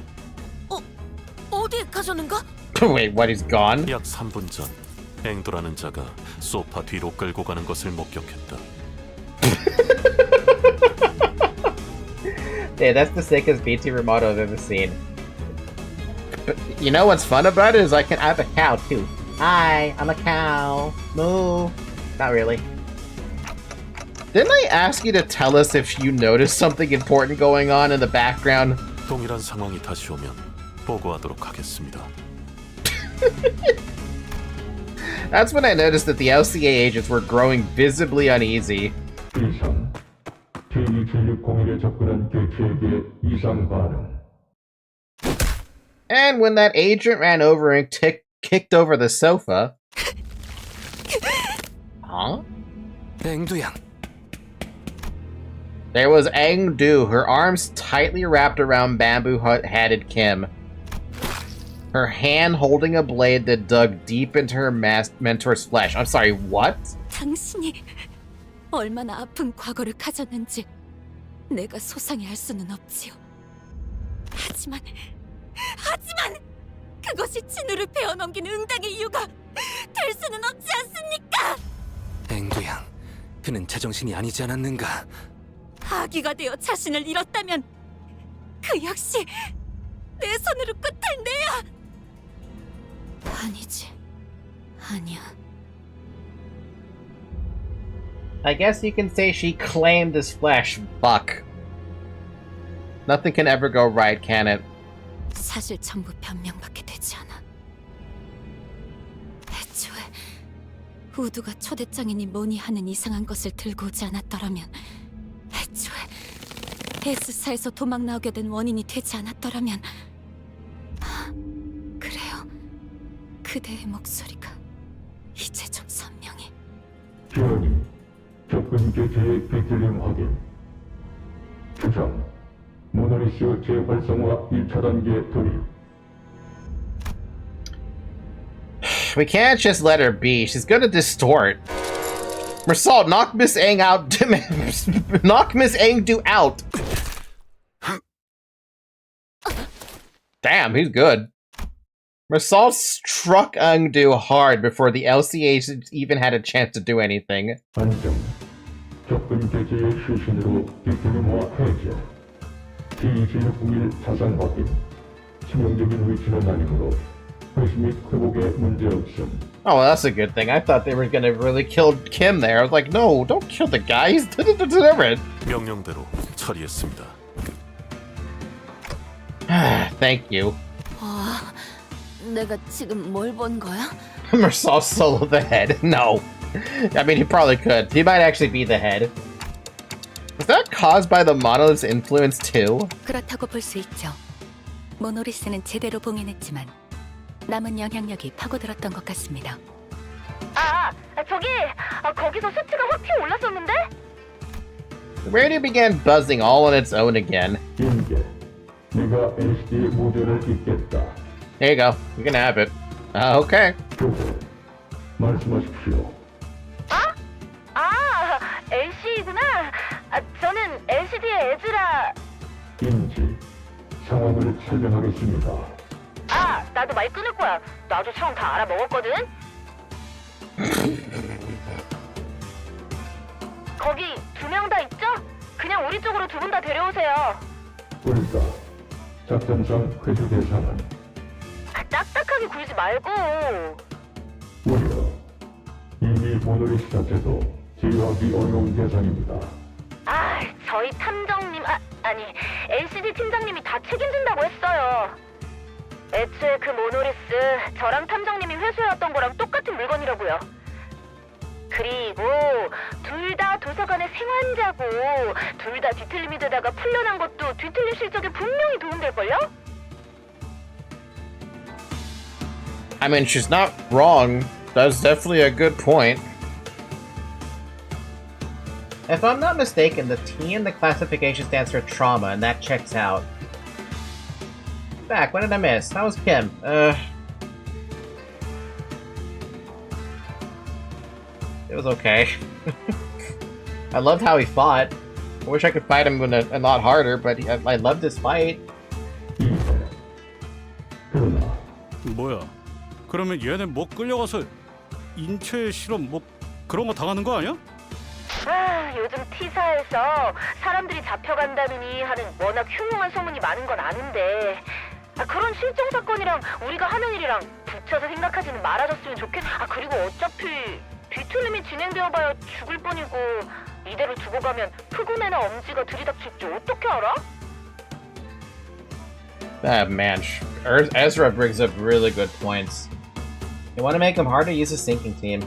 어디에 가셨는가? Wait, what, he's gone? 약 3분 전 앵도라는 자가 소파 뒤로 끌고 가는 것을 목격했다. Yeah, that's the sickest VTuber model I've ever seen. But you know what's fun about it is I have a cow too. Hi, I'm a cow. Moo. Not really. Didn't I ask you to tell us if you noticed something important going on in the background? 동일한 상황이 다시 오면 보고하도록 하겠습니다. That's when I noticed that the LCA agents were growing visibly uneasy. And when that agent ran over and kicked over the sofa, Huh? 앵두양. There was Engdu, her arms tightly wrapped around bamboo-hatted Kim. Her hand holding a blade that dug deep into her mentor's flesh. I'm sorry, what? 당신이 얼마나 아픈 과거를 가졌는지 내가 소상히 알 수는 없지요. 하지만 그것이 진우를 베어넘긴 응당의 이유가 될 수는 없지 않습니까? 앵두양, 그는 제정신이 아니지 않았는가? 아기가 되어 자신을 잃었다면 그 역시 내 손으로 끝을 내야. 아니지, 아니야. I guess you can say she claimed his flesh, Buck. Nothing can ever go right, can it? 사실 전부 변명밖에 되지 않아. 애초에 우두가 초대장이니 뭐니 하는 이상한 것을 들고 오지 않았더라면, 애초에 에스사에서 도망 나오게 된 원인이 되지 않았더라면, 그래요. 그대의 목소리가 이제 좀 선명해. 지원이 접근 개체의 비틀림 확인. 추정. 모노리스 재활성화 1차 단계 돌입. We can't just let her be. She's gonna distort. Mersal, knock Miss Aang out. Knock Miss Aang out. Damn, he's good. Mersal struck Aangdu hard before the LCA even had a chance to do anything. 안정. 접근 개체의 수신으로 비틀림화 해제. T2601 자산 확인. 치명적인 위치는 아니므로 회수 및 회복에 문제 없음. Oh, well, that's a good thing. I thought they were gonna really kill Kim there. I was like, no, don't kill the guy. He's different. 명령대로 처리했습니다. Thank you. 내가 지금 뭘 본 거야? Mersal solo the head. No. I mean, he probably could. He might actually be the head. Is that caused by the monolith's influence too? 그렇다고 볼 수 있죠. 모노리스는 제대로 봉인했지만 남은 영향력이 파고들었던 것 같습니다. 저기 거기서 수치가 확 튀어 올랐었는데? The radio began buzzing all on its own again. 인계. 네가 LCD 모델을 입겠다. There you go. You can have it. Okay. 말씀하십시오. LC구나. 저는 LCD의 에즈라. 인지. 상황을 설명하겠습니다. 나도 말 끊을 거야. 나도 처음 다 알아먹었거든. 거기 2명 다 있죠? 그냥 우리 쪽으로 2분 다 데려오세요. 불가. 작전상 회수 대상은 딱딱하게 굴지 말고. 우려. 이미 모노리스 자체도 제어하기 어려운 대상입니다. 저희 탐정님, 아니 LCD 팀장님이 다 책임진다고 했어요. 애초에 그 모노리스 저랑 탐정님이 회수해왔던 거랑 똑같은 물건이라고요. 그리고 둘 다 도서관의 생환자고 둘 다 뒤틀림이 되다가 풀려난 것도 뒤틀림 실적에 분명히 도움될걸요? I mean, she's not wrong. That's definitely a good point. If I'm not mistaken, the T in the classification stands for trauma, and that checks out. Back, what did I miss? That was Kim. It was okay. I loved how he fought. I wish I could fight him a lot harder, but I loved his fight. 뭐야? 그러면 얘네 뭐 끌려가서 인체 실험 뭐 그런 거 당하는 거 아니야? 요즘 T사에서 사람들이 잡혀간다느니 하는 워낙 흉흉한 소문이 많은 건 아는데 그런 실종 사건이랑 우리가 하는 일이랑 붙여서 생각하지는 말아줬으면 그리고 어차피 뒤틀림이 진행되어봐야 죽을 뿐이고 이대로 두고 가면 흑운애나 엄지가 들이닥칠지 어떻게 알아? Man, Ezra brings up really good points. You want to make him hard to use a sinking team.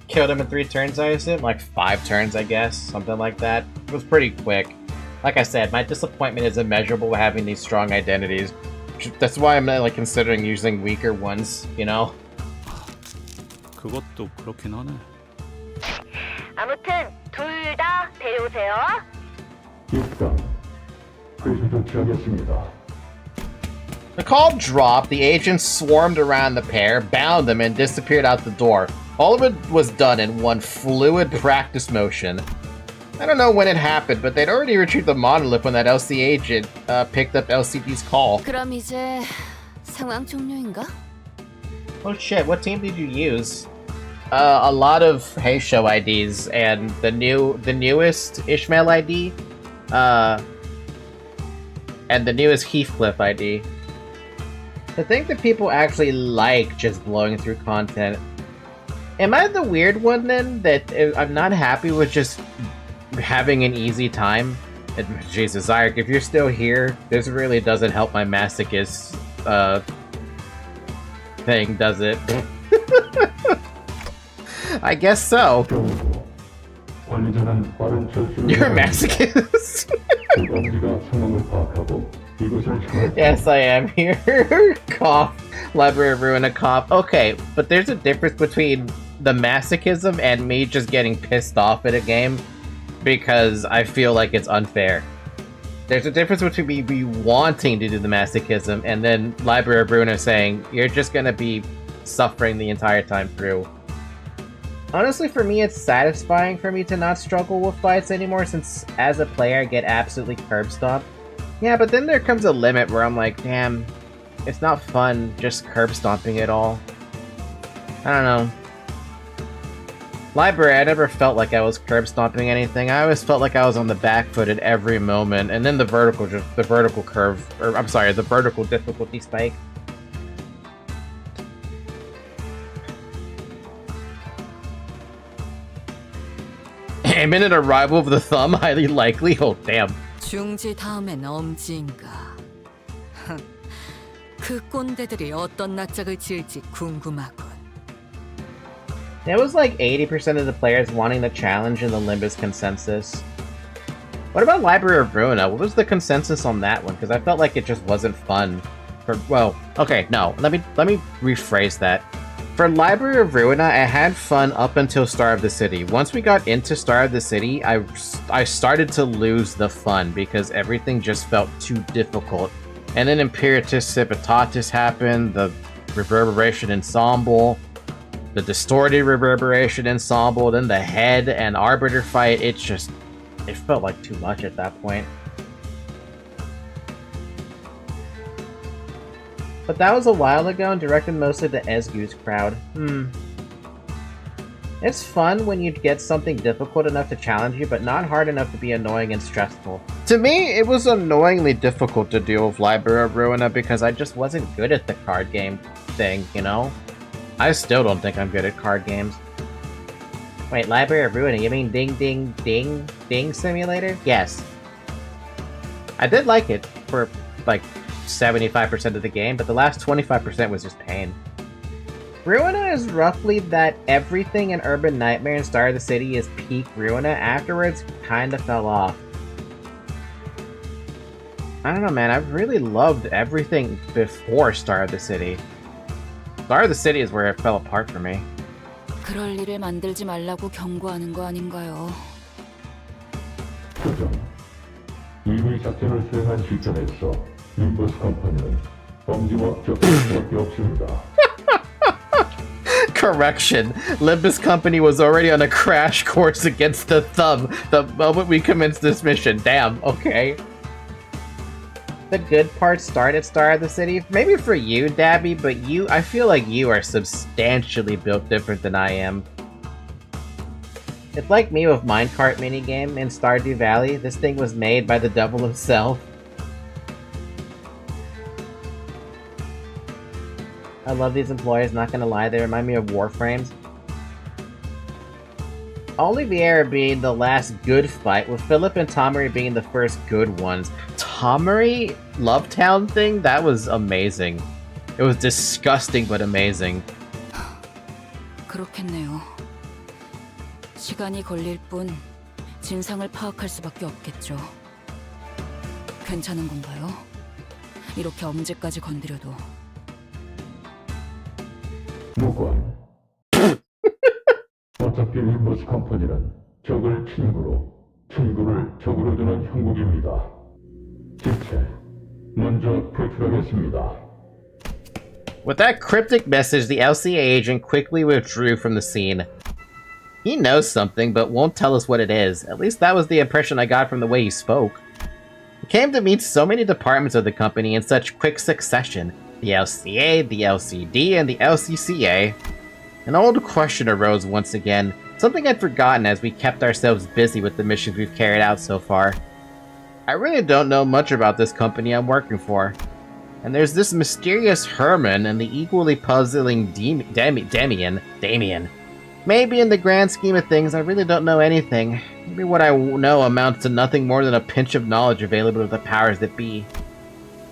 Killed him in 3 turns, I assume? Like 5 turns, I guess. Something like that. It was pretty quick. Like I said, my disappointment is immeasurable with having these strong identities. That's why I'm like considering using weaker ones, you know? 그것도 그렇긴 하네. 아무튼 둘 다 데려오세요. 입장. 그리 조치하겠습니다. The call dropped, the agents swarmed around the pair, bound them, and disappeared out the door. All of it was done in one fluid practice motion. I don't know when it happened, but they'd already retrieved the monolith when that LC agent picked up LCD's call. 그럼 이제 상황 종료인가? Oh shit, what team did you use? A lot of Hey Show IDs and the newest Ishmael ID, and the newest Heathcliff ID. To think that people actually like just blowing through content. Am I the weird one then, that I'm not happy with just having an easy time? And, Jesus, Zarek, if you're still here, this really doesn't help my masochist thing, does it? I guess so. You're a masochist? Yes, I am here. Cough. Library of Ruin a cough. Okay, but there's a difference between the masochism and me just getting pissed off at a game because I feel like it's unfair. There's a difference between me wanting to do the masochism and then Library of Ruin saying, you're just gonna be suffering the entire time through. Honestly, for me, it's satisfying for me to not struggle with fights anymore since as a player I get absolutely curb stomped. Yeah, but then there comes a limit where I'm like, damn, it's not fun just curb stomping it all. I don't know. Library, I never felt like I was curb stomping anything. I always felt like I was on the back foot at every moment, and then the vertical difficulty spike. Imminent arrival of the thumb, highly likely. Oh, damn. 중지 다음엔 엄지인가. 그 꼰대들이 어떤 낯짝을 지을지 궁금하군. It was like 80% of the players wanting the challenge in the Limbus consensus. What about Library of Ruina? What was the consensus on that one? Because I felt like it just wasn't fun. Well, okay, no. Let me rephrase that. For Library of Ruina, I had fun up until Star of the City. Once we got into Star of the City, I started to lose the fun because everything just felt too difficult. And then Imperatus Civitatis happened, the Reverberation Ensemble, the Distorted Reverberation Ensemble, then the Head and Arbiter fight. It felt like too much at that point. But that was a while ago and directed mostly the Esgoose crowd. It's fun when you get something difficult enough to challenge you, but not hard enough to be annoying and stressful. To me, it was annoyingly difficult to deal with Library of Ruina because I just wasn't good at the card game thing, you know? I still don't think I'm good at card games. Wait, Library of Ruina, you mean Ding Ding Ding Ding Simulator? Yes. I did like it for, like, 75% of the game, but the last 25% was just pain. Ruina is roughly that everything in Urban Nightmare and Star of the City is peak Ruina. Afterwards, kinda fell off. I don't know, man. I've really loved everything before Star of the City. Star of the City is where it fell apart for me. 그럴 일을 만들지 말라고 경고하는 거 아닌가요? 조정. 이미 작전을 수행한 시점에서 림버스 컴퍼니는 범죄와 격할 수밖에 없습니다. Correction. Limbus Company was already on a crash course against the thumb the moment we commenced this mission. Damn, okay. The good parts start at Star of the City. Maybe for you, Dabby, but I feel like you are substantially built different than I am. It's like me with Minecart minigame in Stardew Valley. This thing was made by the devil himself. I love these employees, not gonna lie, they remind me of Warframes. Oliviera being the last good fight, with Philip and Tomari being the first good ones. Tomari Lovetown thing? That was amazing. It was disgusting but amazing. 그렇겠네요. 시간이 걸릴 뿐 진상을 파악할 수밖에 없겠죠. 괜찮은 건가요? 이렇게 엄지까지 건드려도. 무관. 림버스 컴퍼니는 적을 친구로, 친구를 적으로 두는 형국입니다. 집체, 먼저 표출하겠습니다. With that cryptic message, the LCA agent quickly withdrew from the scene. He knows something, but won't tell us what it is. At least that was the impression I got from the way he spoke. He came to meet so many departments of the company in such quick succession. The LCA, the LCD, and the LCCA. An old question arose once again, something I'd forgotten as we kept ourselves busy with the missions we've carried out so far. I really don't know much about this company I'm working for. And there's this mysterious Herman and the equally puzzling Damien. Maybe in the grand scheme of things, I really don't know anything. Maybe what I know amounts to nothing more than a pinch of knowledge available to the powers that be.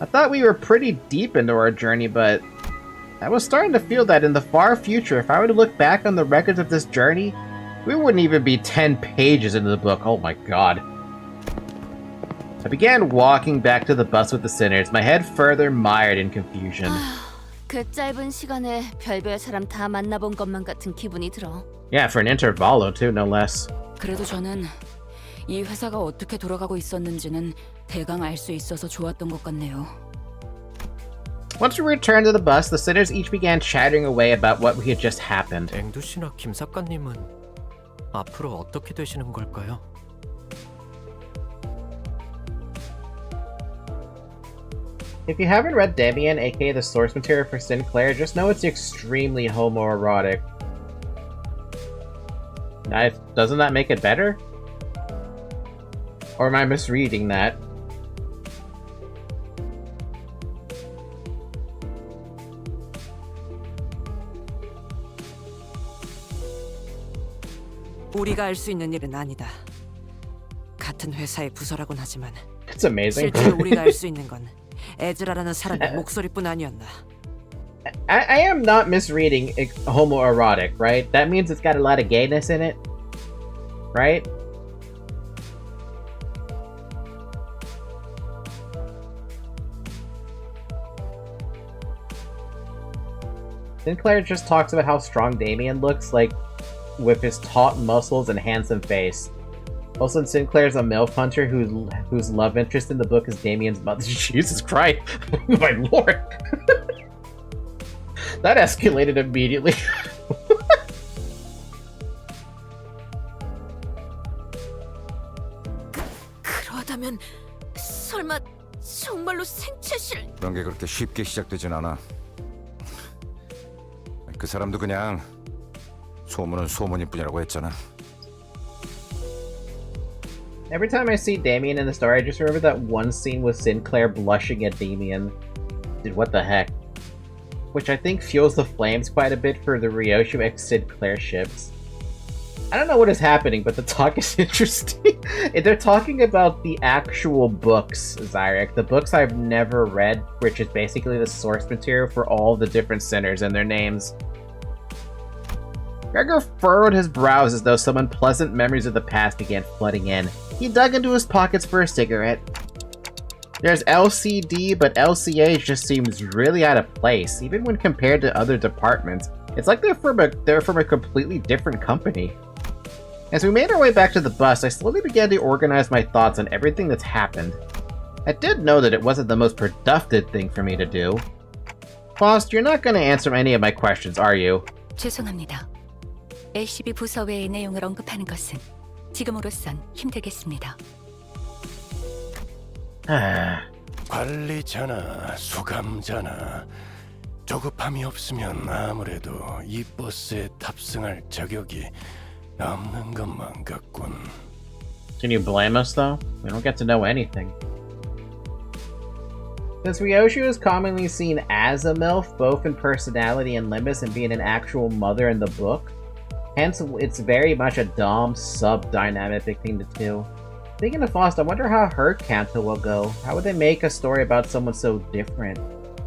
I thought we were pretty deep into our journey, but I was starting to feel that in the far future, if I were to look back on the records of this journey, we wouldn't even be 10 pages into the book. Oh my god. I began walking back to the bus with the sinners, my head further mired in confusion. 그 짧은 시간에 별별 사람 다 만나본 것만 같은 기분이 들어. Yeah, for an intervallo too, no less. 그래도 저는 이 회사가 어떻게 돌아가고 있었는지는 대강 알 수 있어서 좋았던 것 같네요. Once we returned to the bus, the sinners each began chattering away about what had just happened. 앵두 씨나 김 작가님은 앞으로 어떻게 되시는 걸까요? If you haven't read Debian, aka the source material for Sinclair, just know it's extremely homoerotic. Doesn't that make it better? Or am I misreading that? 우리가 알 수 있는 일은 아니다. 같은 회사의 부서라곤 하지만 It's amazing. 실제로 우리가 알 수 있는 건 에즈라라는 사람의 목소리뿐 아니었나. I am not misreading homoerotic, right? That means it's got a lot of gayness in it, right? Sinclair just talks about how strong Damien looks, like with his taut muscles and handsome face. Also, Sinclair's a MILF hunter whose love interest in the book is Damien's mother. Jesus Christ! My lord! That escalated immediately. 그러다면 설마 정말로 생체실? 그런 게 그렇게 쉽게 시작되진 않아. 그 사람도 그냥 소문은 소문일 뿐이라고 했잖아. Every time I see Damien in the story, I just remember that one scene with Sinclair blushing at Damien. Dude, what the heck? Which I think fuels the flames quite a bit for the Ryoshu x Sinclair ships. I don't know what is happening, but the talk is interesting. They're talking about the actual books, Zyrek. The books I've never read, which is basically the source material for all the different sinners and their names. Gregor furrowed his brows as though some unpleasant memories of the past began flooding in. He dug into his pockets for a cigarette. There's LCD, but LCA just seems really out of place, even when compared to other departments. It's like they're from a completely different company. As we made our way back to the bus, I slowly began to organize my thoughts on everything that's happened. I did know that it wasn't the most productive thing for me to do. Faust, you're not going to answer any of my questions, are you? 죄송합니다. LCB 부서 외의 내용을 언급하는 것은 지금으로선 힘들겠습니다. 관리자나 수감자나 조급함이 없으면 아무래도 이 버스에 탑승할 자격이 없는 것만 같군. Can you blame us, though? We don't get to know anything. Since Ryoshu is commonly seen as a MILF, both in personality and Limbus, and being an actual mother in the book, hence it's very much a dom-sub dynamic between the two. Speaking of Faust, I wonder how her Kanto will go. How would they make a story about someone so different?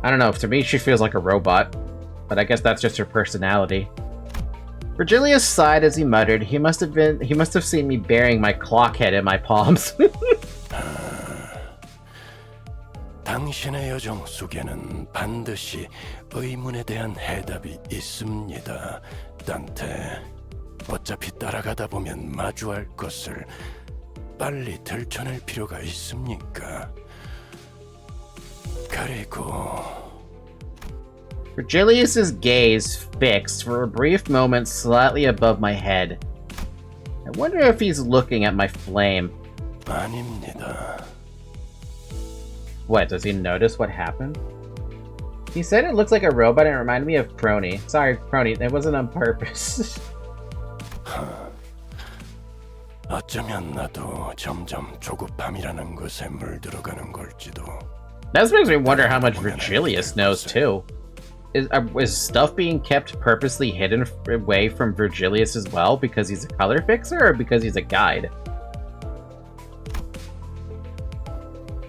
I don't know, to me she feels like a robot, but I guess that's just her personality. Virgilius sighed as he muttered, he must have seen me burying my clock head in my palms. 당신의 여정 속에는 반드시 의문에 대한 해답이 있습니다, 단테. 어차피 따라가다 보면 마주할 것을 빨리 들춰낼 필요가 있습니까? 그리고 Virgilius's gaze fixed for a brief moment slightly above my head. I wonder if he's looking at my flame. 아닙니다. What, does he notice what happened? He said it looks like a robot and it reminded me of Crony. Sorry, Crony, it wasn't on purpose. 어쩌면 나도 점점 조급함이라는 것에 물들어가는 걸지도. That makes me wonder how much Virgilius knows too. Is stuff being kept purposely hidden away from Virgilius as well because he's a color fixer or because he's a guide?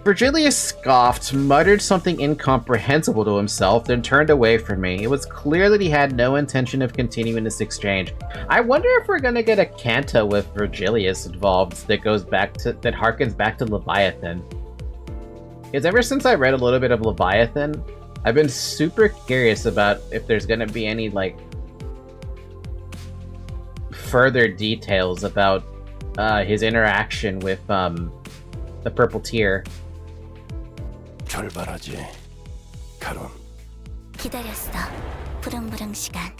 Virgilius scoffed, muttered something incomprehensible to himself, then turned away from me. It was clear that he had no intention of continuing this exchange. I wonder if we're gonna get a canto with Virgilius involved that harkens back to Leviathan. Because ever since I read a little bit of Leviathan, I've been super curious about if there's gonna be any, like, further details about his interaction with the Purple Tear. 출발하지, 카론. 기다렸어. 부릉부릉 시간.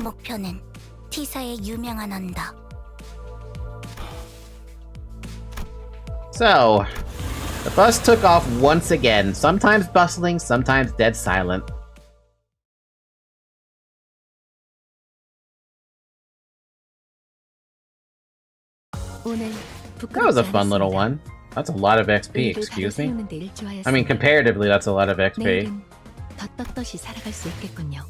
목표는 T사의 유명한 언덕. So, the bus took off once again, sometimes bustling, sometimes dead silent. That was a fun little one. That's a lot of XP, excuse me. I mean, comparatively, that's a lot of XP. 내일은 더 떳떳이 살아갈 수 있겠군요.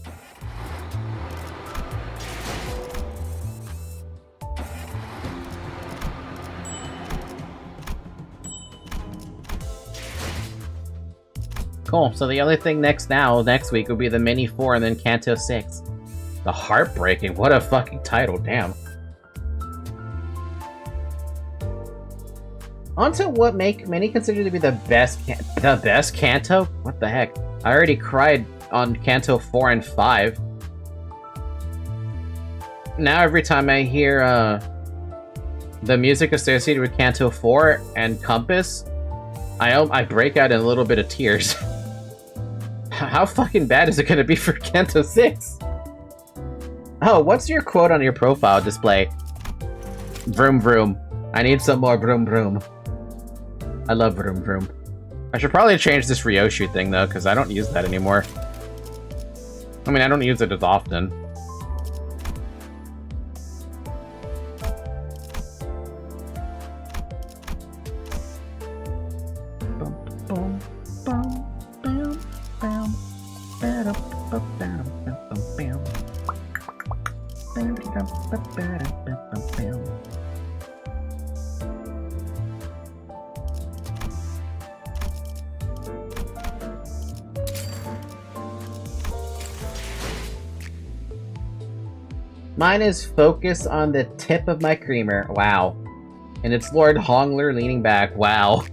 Cool, so the only thing next week will be the Mini 4 and then Canto 6. The Heartbreaking, what a fucking title, damn. On to what many consider to be the best Canto? What the heck? I already cried on Canto 4 and 5. Now every time I hear the music associated with Canto 4 and Compass, I break out in a little bit of tears. How fucking bad is it gonna be for Canto 6? Oh, what's your quote on your profile display? Vroom vroom. I need some more vroom vroom. I love vroom vroom. I should probably change this Ryoshu thing though, because I don't use that anymore. I mean, I don't use it as often. Mine is focus on the tip of my creamer. Wow. And it's Lord Hongler leaning back. Wow.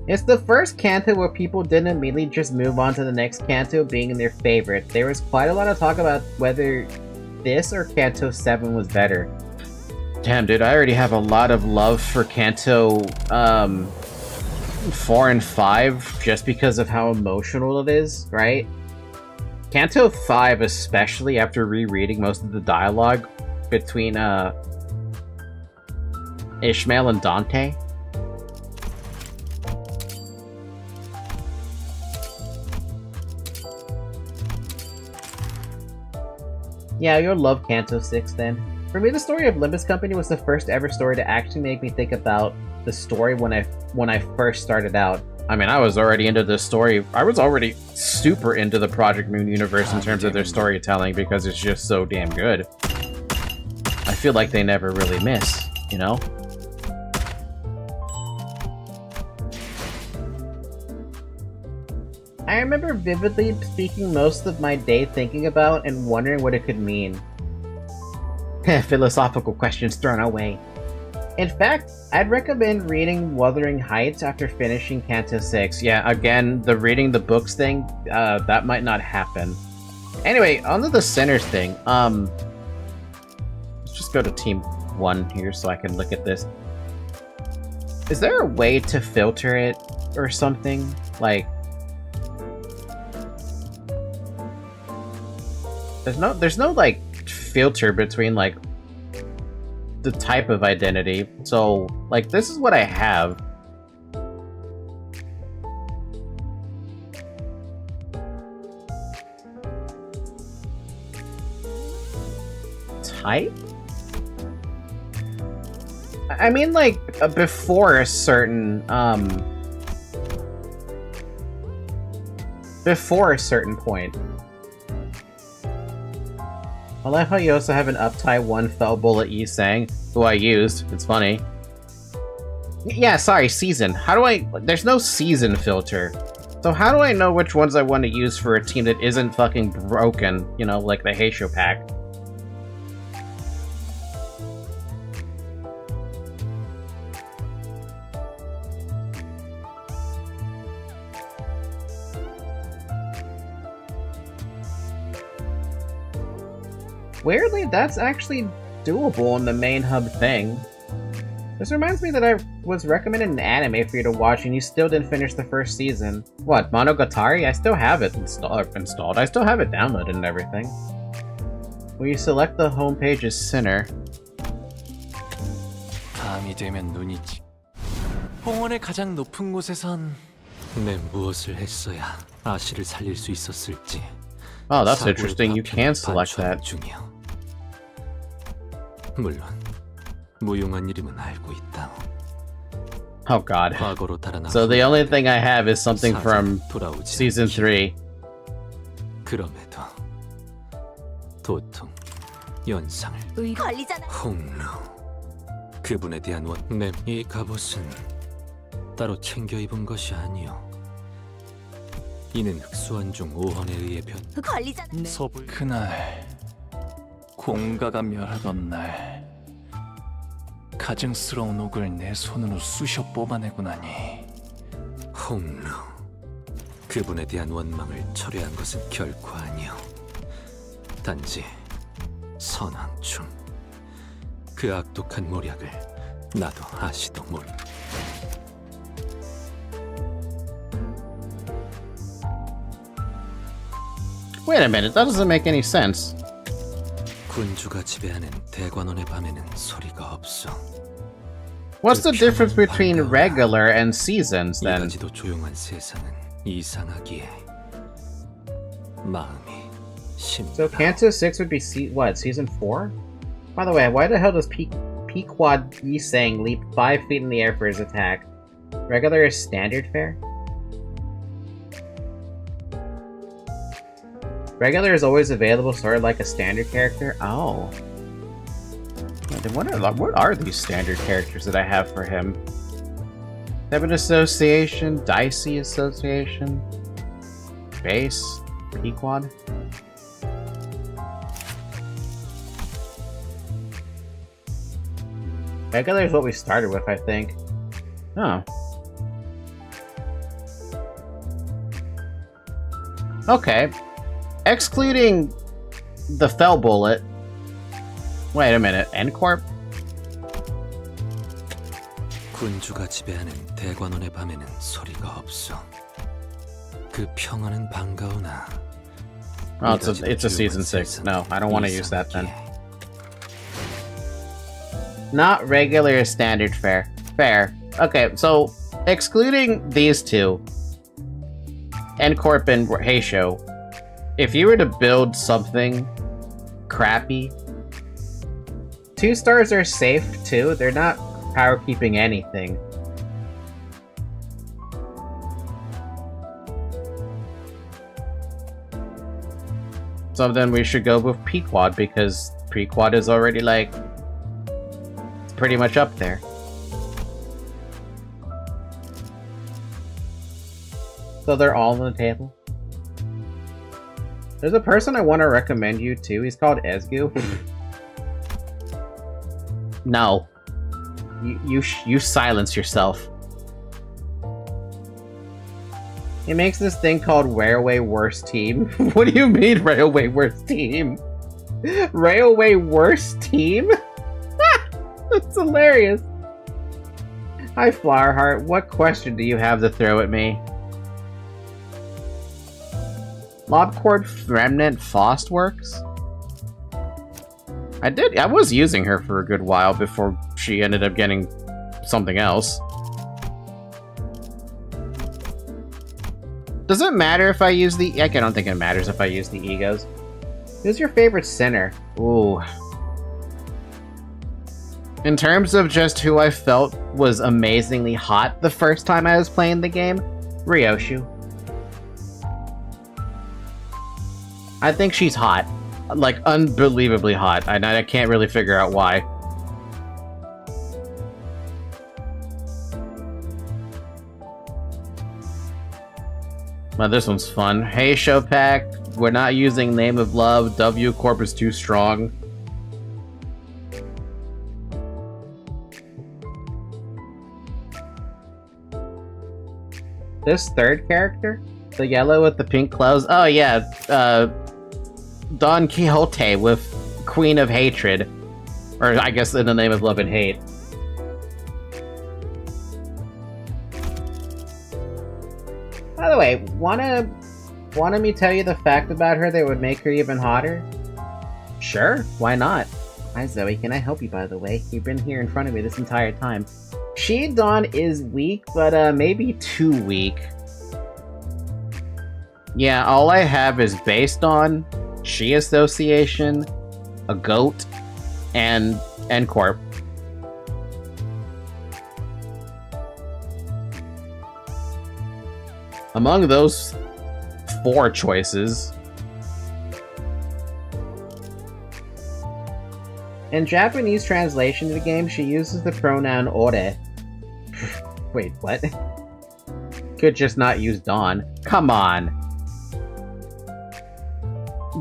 It's the first canto where people didn't immediately just move on to the next canto being their favorite. There was quite a lot of talk about whether this or Canto 7 was better. Damn, dude, I already have a lot of love for Canto 4 and 5 just because of how emotional it is, right? Canto 5, especially after rereading most of the dialogue between Ishmael and Dante. Yeah, you'll love Canto 6 then. For me, the story of Limbus Company was the first ever story to actually make me think about the story when I first started out. I mean, I was already into this story. I was already super into the Project Moon universe in terms of their storytelling because it's just so damn good. I feel like they never really miss, you know? I remember vividly speaking most of my day thinking about and wondering what it could mean. Philosophical questions thrown away. In fact, I'd recommend reading Wuthering Heights after finishing Canto 6. Yeah, again, the reading the books thing, that might not happen. Anyway, on to the Sinners thing. go to team 1 here so I can look at this. Is there a way to filter it or something? Like, there's no like filter between like the type of identity. So like this is what I have. Type? I mean like before a certain point. I like how you also have an uptie 1 fell bullet Yi-Sang, who I used. It's funny. Yeah, sorry, season. How do I... There's no season filter. So how do I know which ones I want to use for a team that isn't fucking broken? You know, like the Heisho pack. Weirdly, that's actually doable in the main hub thing. This reminds me that I was recommended an anime for you to watch and you still didn't finish the first season. What, Monogatari? I still have it installed. I still have it downloaded and everything. Will you select the homepage as center? 밤이 되면 눈이 홍원의 가장 높은 곳에선 내 무엇을 했어야 아시를 살릴 수 있었을지. Oh, that's interesting. You can select that. 물론 무용한 이름은 알고 있다. Oh god. So the only thing I have is something from season 3. 그럼에도 도통 연상을 홍루 그분에 대한 이 갑옷은 따로 챙겨 입은 것이 아니오. 이는 흑수한 중 오헌에 의해 서부 그날 공가가 멸하던 날 가증스러운 옥을 내 손으로 쑤셔 뽑아내고 나니 홍루 그분에 대한 원망을 철회한 것은 결코 아니오. 단지 선왕충 그 악독한 모략을 나도 아시도 모르. Wait a minute, that doesn't make any sense. 군주가 지배하는 대관원의 밤에는 소리가 없어. What's the difference between regular and seasons then? 이까지도 조용한 세상은 이상하기에 마음이 So Kanto 6 would be season 4? By the way, why the hell does Pequod Yi-Sang leap 5 feet in the air for his attack? Regular is standard fare? Regular is always available, sort of like a standard character? Oh. Yeah, then what are these standard characters that I have for him? Seven Association, Dicey Association, Base, Pequod. Regular is what we started with, I think. Oh. Okay. Excluding the fell bullet. Wait a minute, N-Corp? 군주가 지배하는 대관원의 밤에는 소리가 없어. 그 평화는 반가우나. Oh, it's a season 6. No, I don't want to use that then. Not regular standard fare. Fair. Okay, so excluding these two, N-Corp and Heisho, if you were to build something crappy, 2 stars are safe too. They're not power keeping anything. So then we should go with Pequod because Pequod is already like it's pretty much up there. So they're all on the table. There's a person I want to recommend you to. He's called Ezgu. No. You silence yourself. He makes this thing called Railway Worst Team. What do you mean, Railway Worst Team? Railway Worst Team? That's hilarious. Hi, Flowerheart. What question do you have to throw at me? Lobcord Remnant Fost works? I was using her for a good while before she ended up getting something else. Does it matter if I use the... I don't think it matters if I use the egos. Who's your favorite sinner? Ooh. In terms of just who I felt was amazingly hot the first time I was playing the game, Ryoshu. I think she's hot. Like, unbelievably hot. I can't really figure out why. Well, this one's fun. Hey, Showpack. We're not using Name of Love. W Corp is too strong. This third character? The yellow with the pink clothes? Oh, yeah. Don Quixote with Queen of Hatred. Or I guess in the Name of Love and Hate. By the way, wanna me tell you the fact about her that would make her even hotter? Sure, why not? Hi Zoe, can I help you by the way? You've been here in front of me this entire time. She Dawn is weak, but maybe too weak. Yeah, all I have is based on She Association, a goat, and Corp. Among those 4 choices, in Japanese translation of the game, she uses the pronoun ore. Wait, what? Could just not use Dawn. Come on.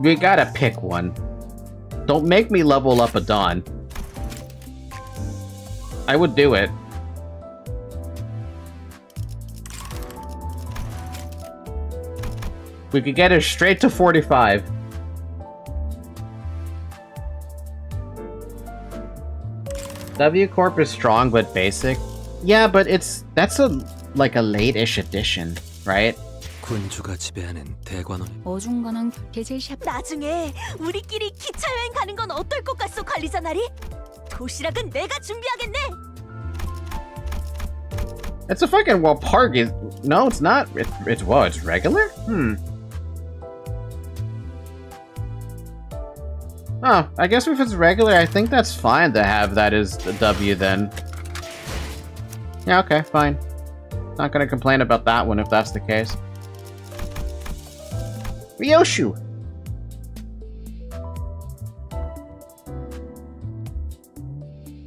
We gotta pick one. Don't make me level up a Dawn. I would do it. We could get her straight to 45. W Corp is strong but basic. Yeah, but that's like a late-ish edition, right? 군주가 지배하는 대관원. 어중간한 계절샵. 나중에 우리끼리 기차 여행 가는 건 어떨 것 같소, 관리자 나리? 도시락은 내가 준비하겠네. It's a fucking park is no, it's not. It's what? It's regular? Oh, I guess if it's regular, I think that's fine to have that as the W then. Yeah, okay, fine. Not gonna complain about that one if that's the case. Ryoshu!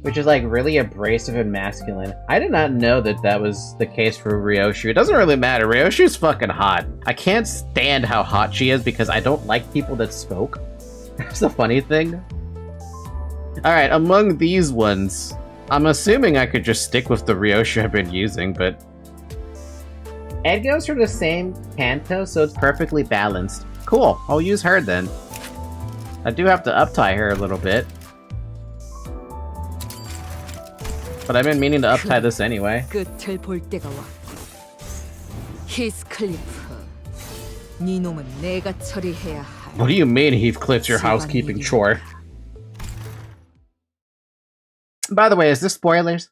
Which is like really abrasive and masculine. I did not know that that was the case for Ryoshu. It doesn't really matter. Ryoshu's fucking hot. I can't stand how hot she is because I don't like people that smoke. That's the funny thing. Alright, among these ones, I'm assuming I could just stick with the Ryoshu I've been using, but... Ed goes from the same canto, so it's perfectly balanced. Cool, I'll use her then. I do have to uptie her a little bit. But I've been meaning to uptie this anyway. 끝을 볼 때가 왔고. 히스클리프, 네 놈은 내가 처리해야 할. What do you mean Heathcliff's your housekeeping chore? By the way, is this spoilers?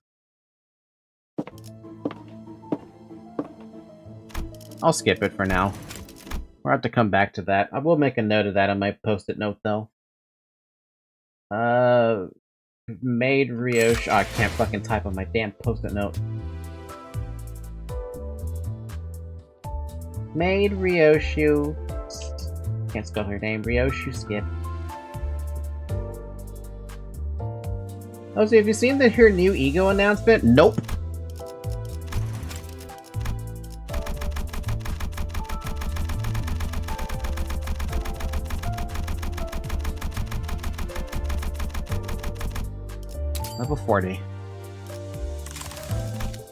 I'll skip it for now. We'll have to come back to that. I will make a note of that on my post-it note, though. Made Ryoshu... Oh, I can't fucking type on my damn post-it note. Made Ryoshu... Can't spell her name. Ryoshu skip. Oh, so have you seen her new ego announcement? Nope. Level 40.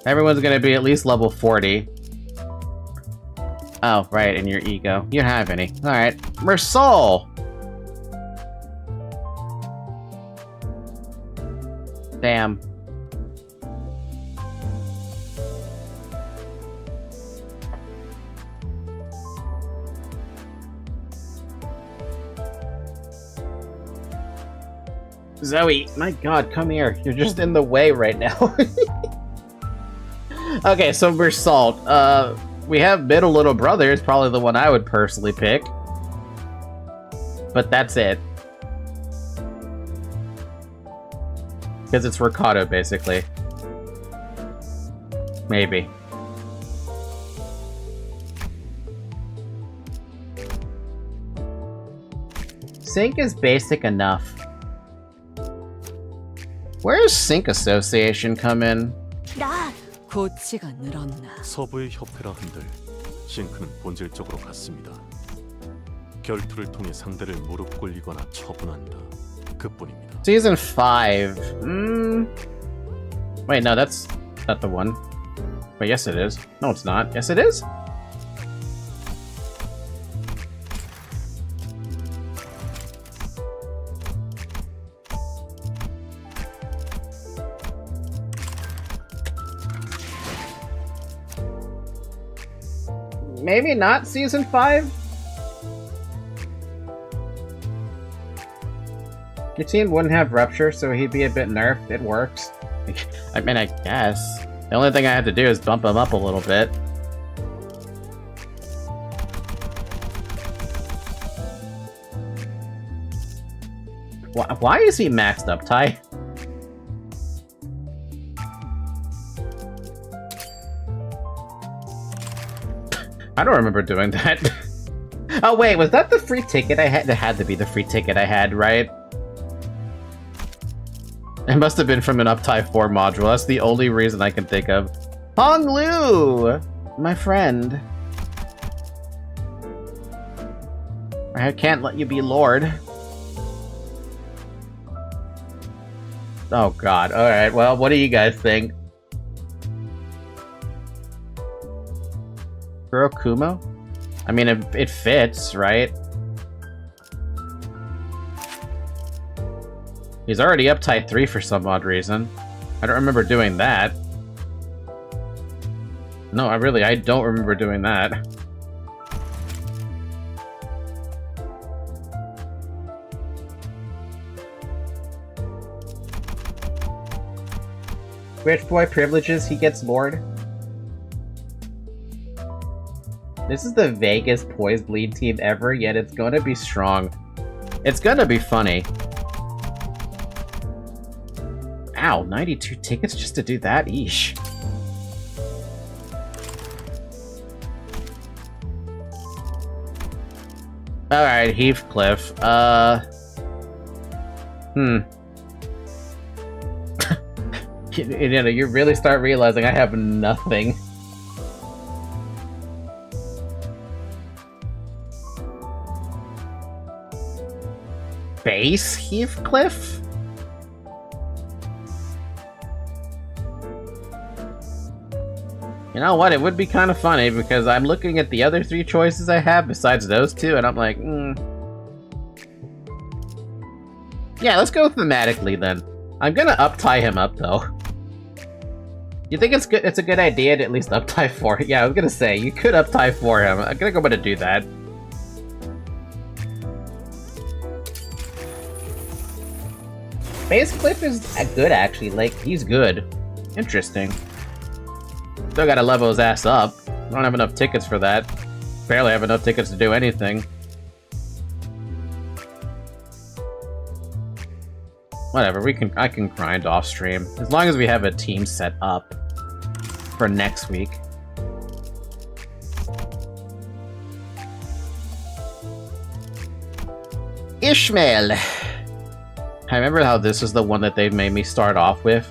Everyone's gonna be at least level 40. Oh, right, and your ego. You don't have any. Alright. Mersol! Damn. am. Zoe, my god, come here. You're just in the way right now. Okay, so we're Salt. We have Middle Little Brother. It's probably the one I would personally pick. But that's it. Because it's Ricardo, basically. Maybe. Sync is basic enough. Where does Sync Association come in? 고치가 늘었나. 서부의 협회라 한들 싱크는 본질적으로 같습니다. 결투를 통해 상대를 무릎 꿇리거나 처분한다. 그뿐입니다. Season 5. Wait, no, that's not the one. Wait, yes it is. No, it's not. Yes, it is? Maybe not Season 5? Your team wouldn't have Rupture, so he'd be a bit nerfed. It works. I mean, I guess. The only thing I had to do is bump him up a little bit. Why is he maxed up, Ty? I don't remember doing that. Oh wait, was that the free ticket I had? It had to be the free ticket I had, right? It must have been from an Uptie 4 module. That's the only reason I can think of. Hong Lu! My friend. I can't let you be Lord. Oh god, alright, well, what do you guys think? Kurokumo? I mean, it fits, right? He's already up Type 3 for some odd reason. I don't remember doing that. No, I don't remember doing that. Rich boy privileges, he gets bored. This is the vaguest poised lead team ever, yet it's gonna be strong. It's gonna be funny. Ow, 92 tickets just to do that? Eesh. Alright, Heathcliff. You know, you really start realizing I have nothing. Base Heathcliff? You know what, it would be kind of funny because I'm looking at the other 3 choices I have besides those 2 and I'm like, Yeah, let's go thematically then. I'm gonna up-tie him up though. You think it's good? It's a good idea to at least up-tie 4? Yeah, I was gonna say, you could up-tie 4 him. I'm gonna go ahead and do that. Base Cliff is good, actually. Like, he's good. Interesting. Still gotta level his ass up. I don't have enough tickets for that. Barely have enough tickets to do anything. Whatever, I can grind off stream. As long as we have a team set up for next week. Ishmael! I remember how this is the one that they made me start off with.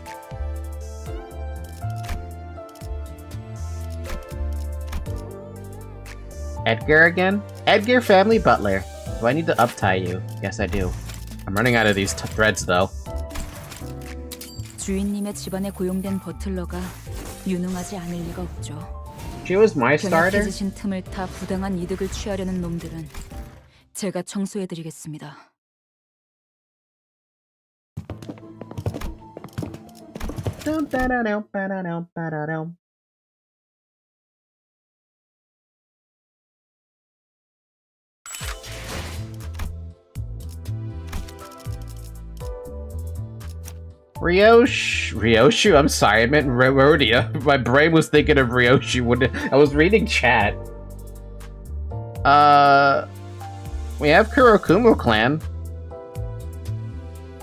Edgar again? Edgar Family Butler. Do I need to up-tie you? Yes, I do. I'm running out of these threads, though. 주인님의 집안에 고용된 버틀러가 유능하지 않을 리가 없죠. She was my starter? 변약해지신 틈을 타 부당한 이득을 취하려는 놈들은 제가 청소해드리겠습니다. Ryoshu, I'm sorry, I meant Rodia. My brain was thinking of Ryoshu when I was reading chat. We have Kurokumo clan.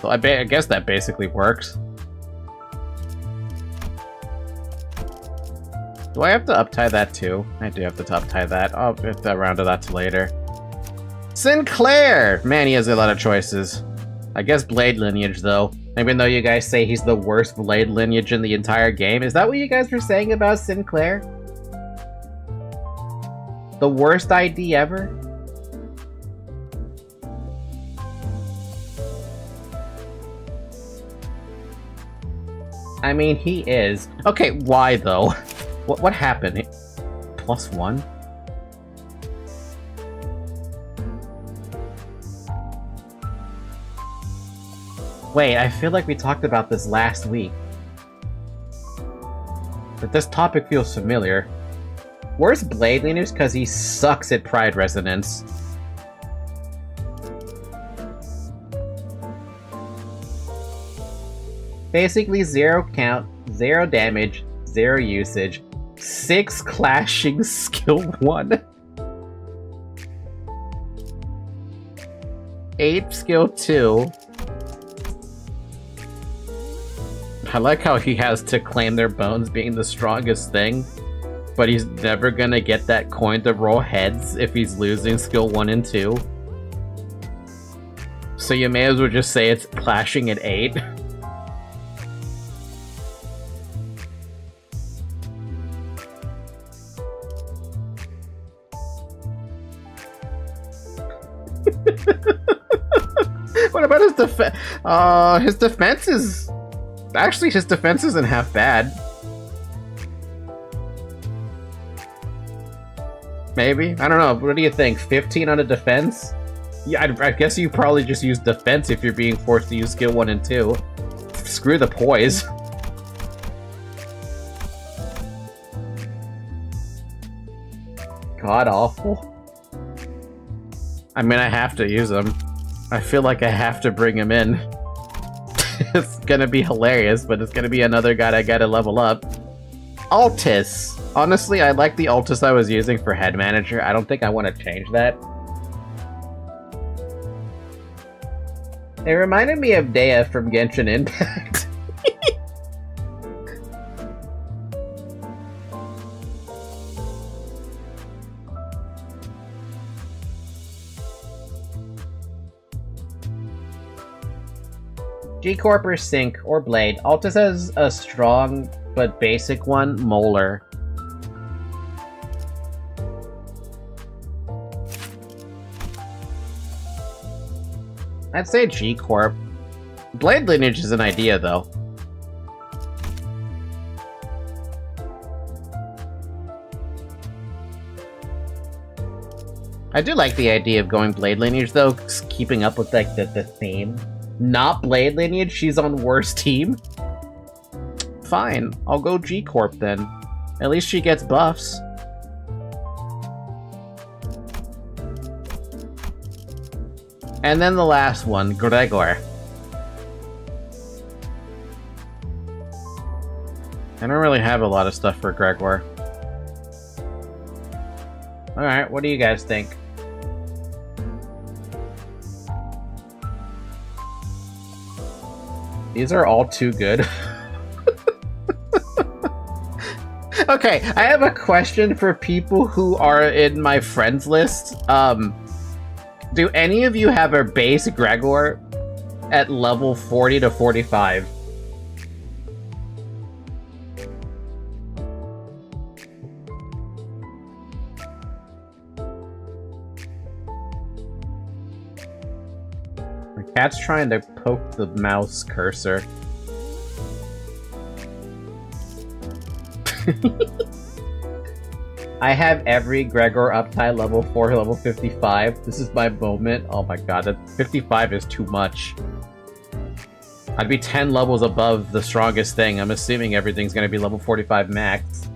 So I guess that basically works. Do I have to uptie that too? I do have to uptie that. I'll have to round to that to later. Sinclair! Man, he has a lot of choices. I guess Blade lineage, though. Even though you guys say he's the worst Blade lineage in the entire game. Is that what you guys were saying about Sinclair? The worst ID ever? I mean, he is. Okay, why though? What happened? +1? Wait, I feel like we talked about this last week. But this topic feels familiar. Where's Blade Leaners? Because he sucks at Pride Resonance. Basically 0 count, 0 damage, 0 usage, 6 clashing, skill 1. 8 skill 2. I like how he has to claim their bones being the strongest thing, but he's never gonna get that coin to roll heads if he's losing skill 1 and 2. So you may as well just say it's clashing at 8. What about his defense? His defense is... Actually, his defense isn't half bad. Maybe? I don't know. What do you think? 15 on a defense? Yeah, I guess you probably just use defense if you're being forced to use skill 1 and 2. Screw the poise. God awful. I mean, I have to use him. I feel like I have to bring him in. It's gonna be hilarious, but it's gonna be another guy I gotta level up. Altis! Honestly, I like the Altis I was using for Head Manager. I don't think I want to change that. It reminded me of Dea from Genshin Impact. G-Corp or Sync or Blade. Altis has a strong but basic one, Molar. I'd say G-Corp. Blade lineage is an idea, though. I do like the idea of going Blade lineage, though, keeping up with like the theme. Not Blade lineage, she's on worst team. Fine, I'll go G-Corp then. At least she gets buffs. And then the last one, Gregor. I don't really have a lot of stuff for Gregor. Alright, what do you guys think? These are all too good. Okay, I have a question for people who are in my friends list. Do any of you have a base Gregor at level 40 to 45? My cat's trying to poke the mouse cursor. I have every Gregor up to level 4, level 55. This is my moment. Oh my god, that 55 is too much. I'd be 10 levels above the strongest thing. I'm assuming everything's gonna be level 45 max.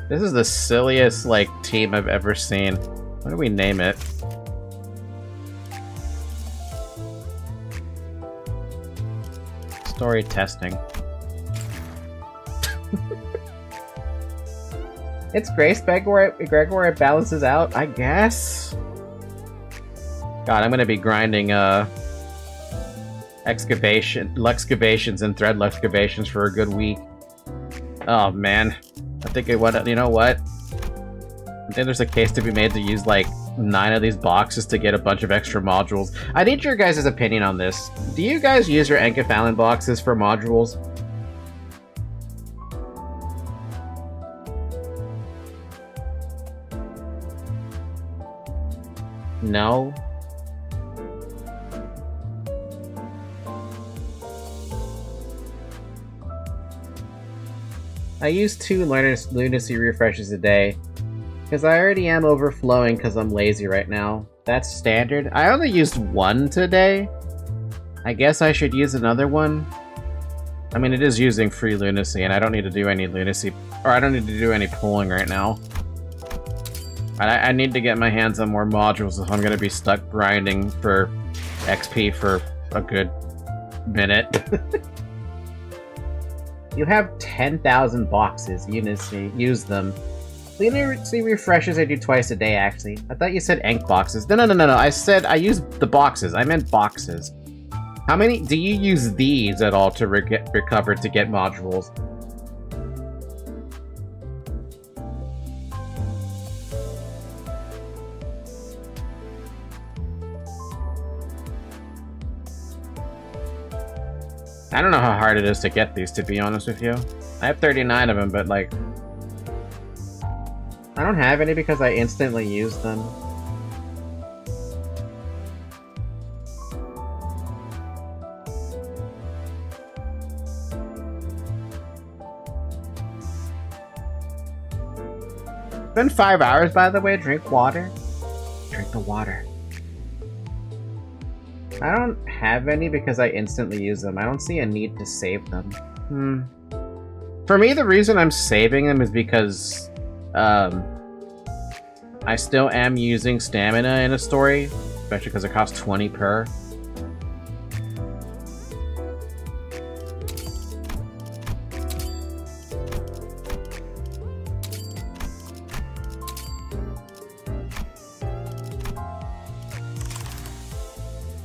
This is the silliest, like, team I've ever seen. What do we name it? Story testing. It's Grace Gregor it balances out, I guess. God, I'm gonna be grinding Luxcavations and thread Luxcavations for a good week. Oh man. I think you know what? I think there's a case to be made to use like 9 of these boxes to get a bunch of extra modules. I need your guys' opinion on this. Do you guys use your Enkephalon boxes for modules? No? I use 2 lunacy refreshes a day, because I already am overflowing because I'm lazy right now. That's standard. I only used 1 today. I guess I should use another one. I mean, it is using free lunacy, and I don't need to do any lunacy, or I don't need to do any pulling right now. I need to get my hands on more modules if I'm going to be stuck grinding for XP for a good minute. You have 10,000 boxes. Use them. Lunacy refreshes I do twice a day, actually. I thought you said Enk boxes. No. I said I use the boxes. I meant boxes. How many? Do you use these at all to recover to get modules? I don't know how hard it is to get these, to be honest with you. I have 39 of them, but like... I don't have any because I instantly use them. It's been 5 hours, by the way. Drink water. Drink the water. I don't have any because I instantly use them. I don't see a need to save them. For me, the reason I'm saving them is because I still am using stamina in a story, especially because it costs 20 per.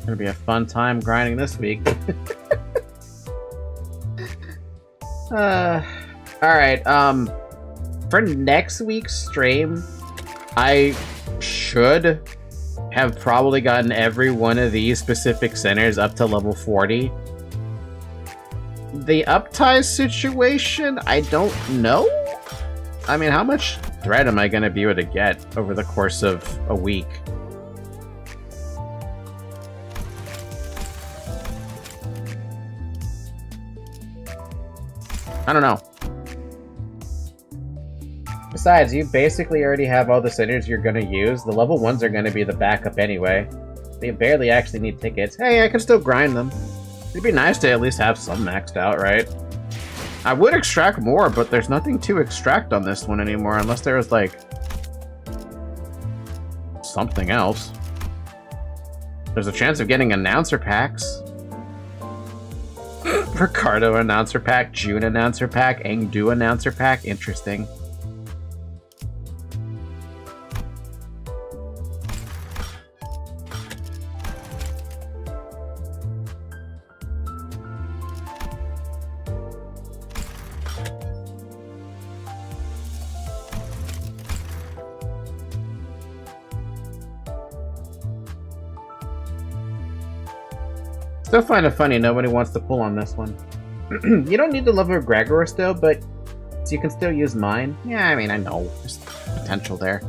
Gonna be a fun time grinding this week. Alright, for next week's stream, I should have probably gotten every one of these specific centers up to level 40. The upties situation, I don't know? I mean, how much thread am I gonna be able to get over the course of a week? I don't know. Besides, you basically already have all the centers you're gonna use. The level 1s are gonna be the backup anyway. They barely actually need tickets. Hey, I can still grind them. It'd be nice to at least have some maxed out, right? I would extract more, but there's nothing to extract on this one anymore unless there was, like, something else. There's a chance of getting announcer packs. Ricardo announcer pack, June announcer pack, Engdu announcer pack. Interesting. Still find it funny nobody wants to pull on this one. You don't need to level Gregor still, but so you can still use mine. Yeah, I mean, I know. There's potential there.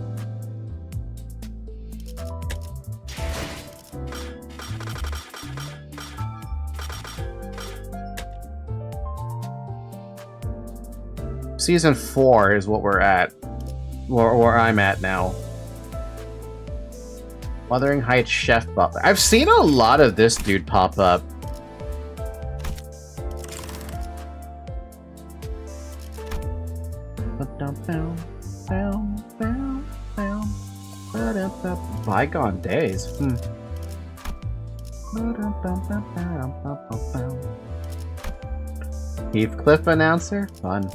Season 4 is what we're at. Where I'm at now. Wuthering Heights Chef Butler. I've seen a lot of this dude pop up. Bygone days. Heathcliff announcer? Fun.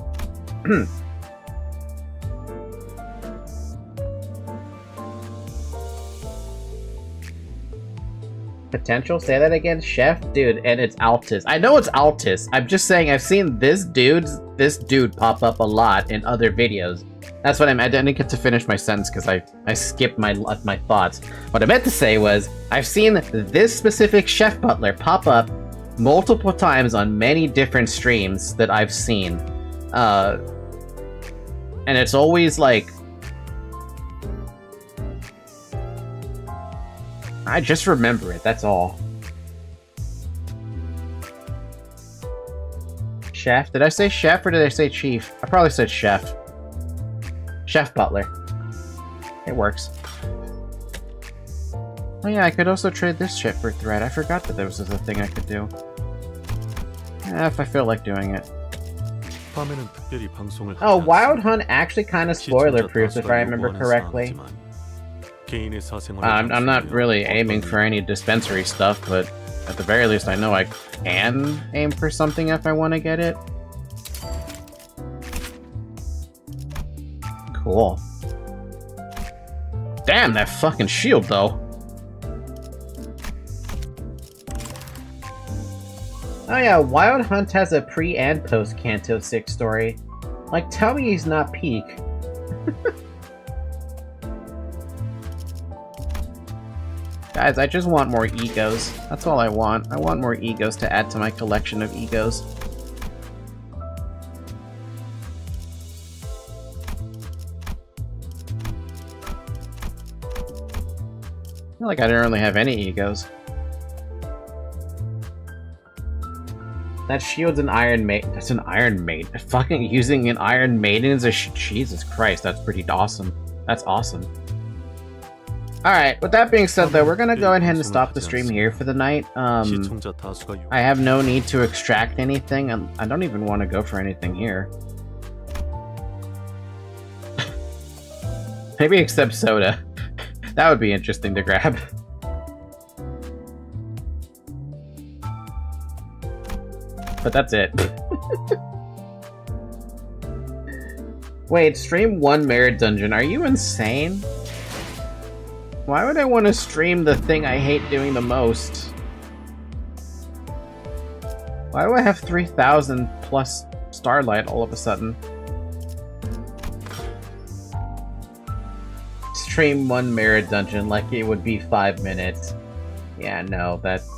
Potential? Say that again? Chef? Dude, and it's Altus. I know it's Altus. I'm just saying I've seen this dude pop up a lot in other videos. That's what I didn't get to finish my sentence because I skipped my thoughts. What I meant to say was, I've seen this specific Chef Butler pop up multiple times on many different streams that I've seen. And it's always like... I just remember it, that's all. Chef? Did I say chef or did I say chief? I probably said chef. Chef Butler. It works. Oh yeah, I could also trade this shit for thread. I forgot that there was a thing I could do. If I feel like doing it. Oh, Wild Hunt actually kind of spoiler-proof if I remember correctly. I'm not really aiming for any dispensary stuff, but at the very least I know I can aim for something if I want to get it. Cool. Damn, that fucking shield, though. Oh yeah, Wild Hunt has a pre- and post-Canto 6 story. Like, tell me he's not peak. Guys, I just want more egos. That's all I want. I want more egos to add to my collection of egos. I feel like I don't really have any egos. That shield's an Iron Maiden. That's an Iron Maiden. Fucking using an Iron Maiden as a Jesus Christ, that's pretty awesome. That's awesome. Alright, with that being said though, we're gonna go ahead and stop the stream here for the night. I have no need to extract anything, and I don't even want to go for anything here. Maybe except soda. That would be interesting to grab. But that's it. Wait, stream one Mirror Dungeon. Are you insane? Why would I want to stream the thing I hate doing the most? Why do I have 3,000 plus Starlight all of a sudden? Stream one Mirror Dungeon like it would be 5 minutes. Yeah, no, that's...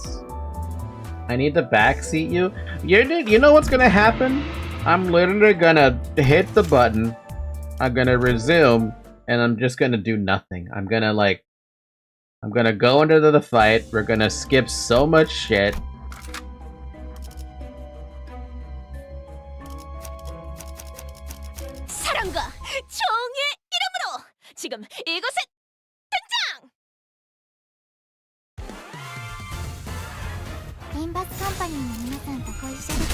I need to backseat you? You know what's gonna happen? I'm literally gonna hit the button, I'm gonna resume, and I'm just gonna do nothing. I'm gonna go into the fight, we're gonna skip so much shit. 사랑과 정의 이름으로 지금 이곳에 등장! 림버스 컴퍼니の皆さんとご一緒でき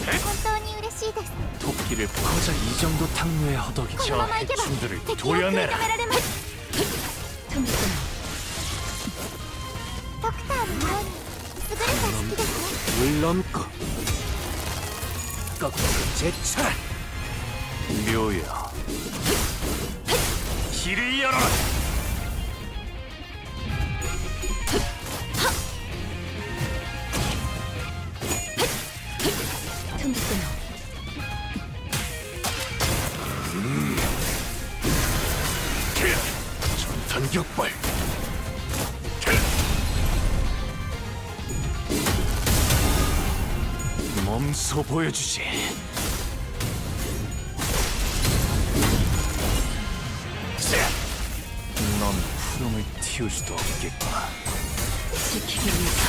て本当に嬉しいです。 토끼를 퍼져 이 정도 탕로에 허덕이쳐 해충들을 도려내라. ドクターのように優れた式ですね。 물넘고 꺾고 제쳐라. 묘야 길을 열어라. 전탄격발. 몸소 보여주지. 넌 푸름을 틔울 수도 없겠구나. 지키기 위해서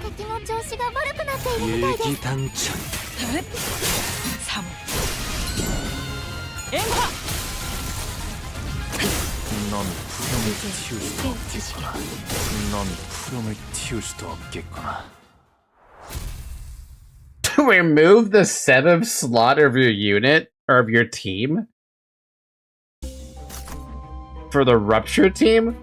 敵の調子が悪くなっているみたいです。 일기당천. 3 앵화! 넌 푸름을 틔울 수도 없겠구나. 넌 푸름을 틔울 수도 없겠구나. To remove the 7th slot of your unit, or of your team? For the Rupture team?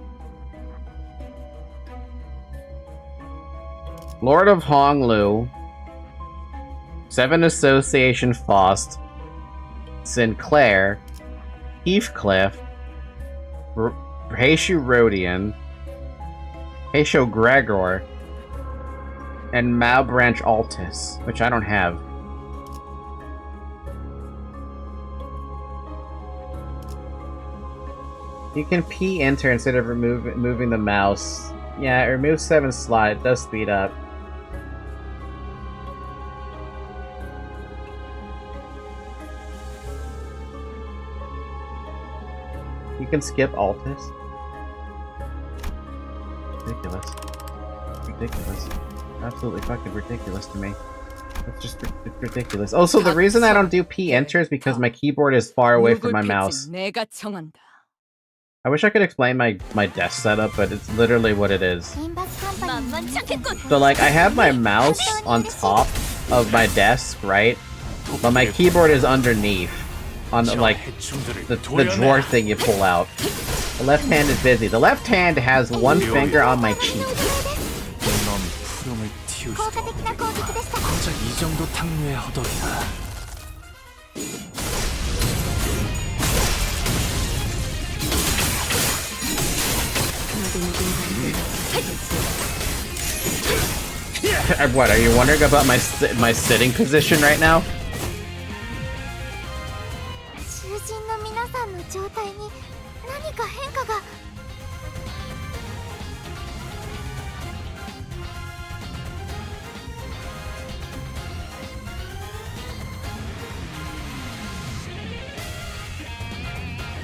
Lord of Honglu, 7 Association Faust, Sinclair, Heathcliff, Haeshu Rodian, Haesho Gregor, and Malbranch Altus, which I don't have. You can P-enter instead of moving the mouse. Yeah, it removes 7th slot, it does speed up. You can skip Altus. Ridiculous. Ridiculous. Absolutely fucking ridiculous to me. It's just ridiculous. Also, the reason I don't do P-enter is because my keyboard is far away from my mouse. I wish I could explain my desk setup, but it's literally what it is. So like, I have my mouse on top of my desk, right? But my keyboard is underneath. On the, like, the drawer thing you pull out. The left hand is busy. The left hand has one finger on my cheek. 넌 푸름을 틔울 수도 없겠구나. 고작 이 정도 탕류의 허덕이다. What, are you wondering about my sitting position right now?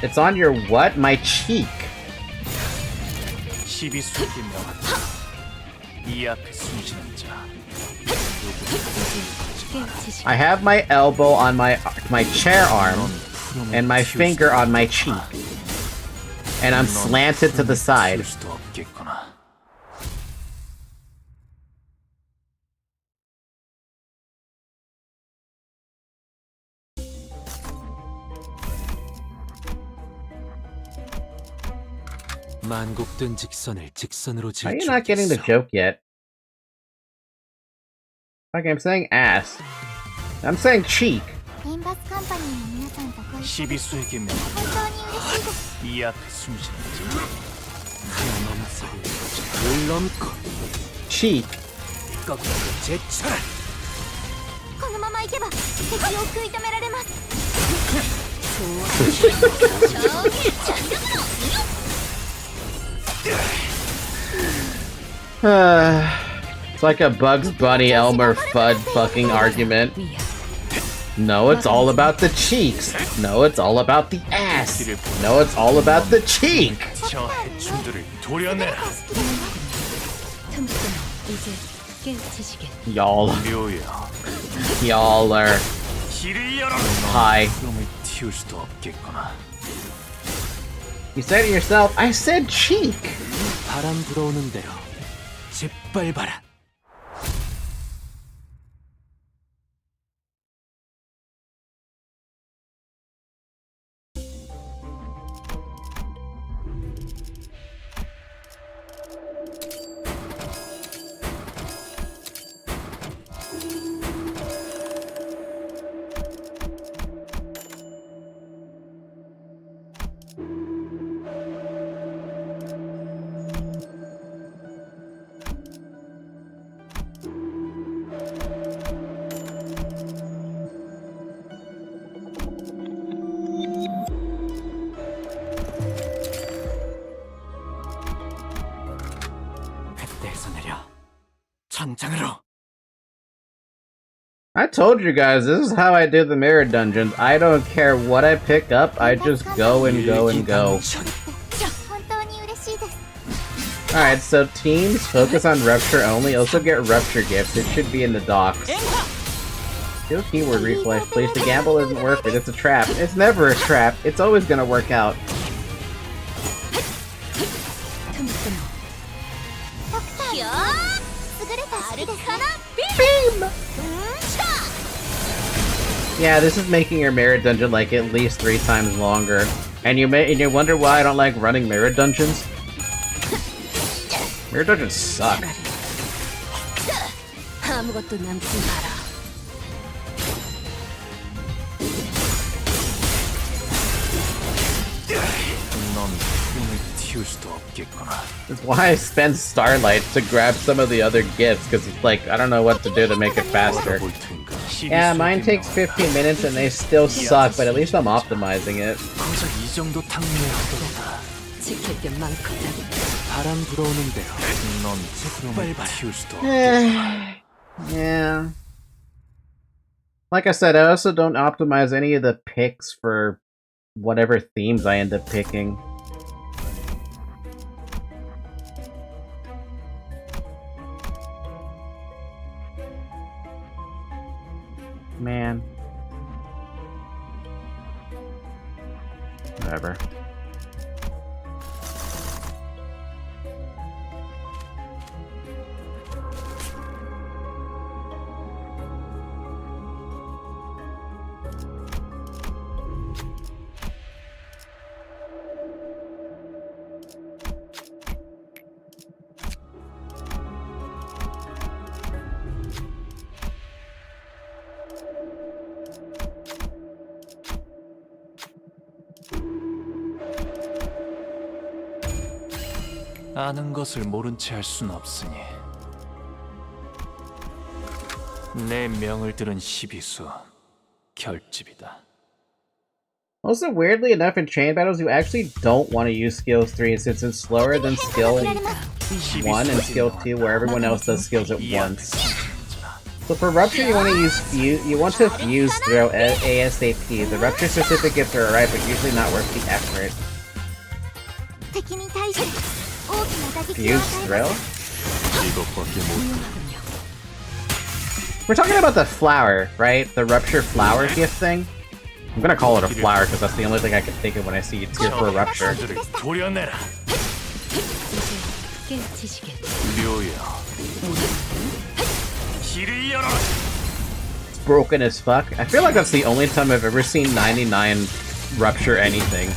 It's on your what? My cheek. I have my elbow on my chair arm and my finger on my cheek. And I'm slanted to the side. 만곡된 직선을 직선으로 Are you not getting the joke yet? Okay, I'm saying ass. I'm saying cheek. 시비수에게 명하노라. 이 앞에 숨쉬는 자. Cheek. 제철. このまま行けば敵を食い止められます。 It's like a Bugs Bunny Elmer Fudd fucking argument. No, it's all about the cheeks. No, it's all about the ass. No, it's all about the cheek. 저 해충들을 도려내라. Y'all. Y'all are. Hi. You said it yourself. I said cheek. 바람 불어오는 대로 짓밟아라. I told you guys, this is how I do the Mirror Dungeons. I don't care what I pick up, I just go and go and go. Alright, so teams, focus on Rupture only. Also get Rupture gifts. It should be in the docs. Do keyword refresh, please. The gamble isn't worth it. It's a trap. It's never a trap. It's always gonna work out. Yeah, this is making your mirror dungeon like at least 3 times longer. And you wonder why I don't like running mirror dungeons? Mirror dungeons suck. 아무것도 남지 마라. That's why I spend Starlight to grab some of the other gifts, because it's like, I don't know what to do to make it faster. Yeah, mine takes 15 minutes and they still suck, but at least I'm optimizing it. Yeah. Like I said, I also don't optimize any of the picks for whatever themes I end up picking. Man. Whatever. 아는 것을 모른 채 할 순 없으니 내 명을 들은 시비수 결집이다. Also, weirdly enough, in chain battles, you actually don't want to use skills 3 since it's slower than skill 1 and skill 2, where everyone else does skills at once. So for Rupture, you want to fuse throughout ASAP. The Rupture certificates are alright, but usually not worth the effort. Fuse thrill? We're talking about the flower, right? The Rupture flower gift thing? I'm gonna call it a flower because that's the only thing I can think of when I see it's here for a Rupture. It's broken as fuck. I feel like that's the only time I've ever seen 99 Rupture anything.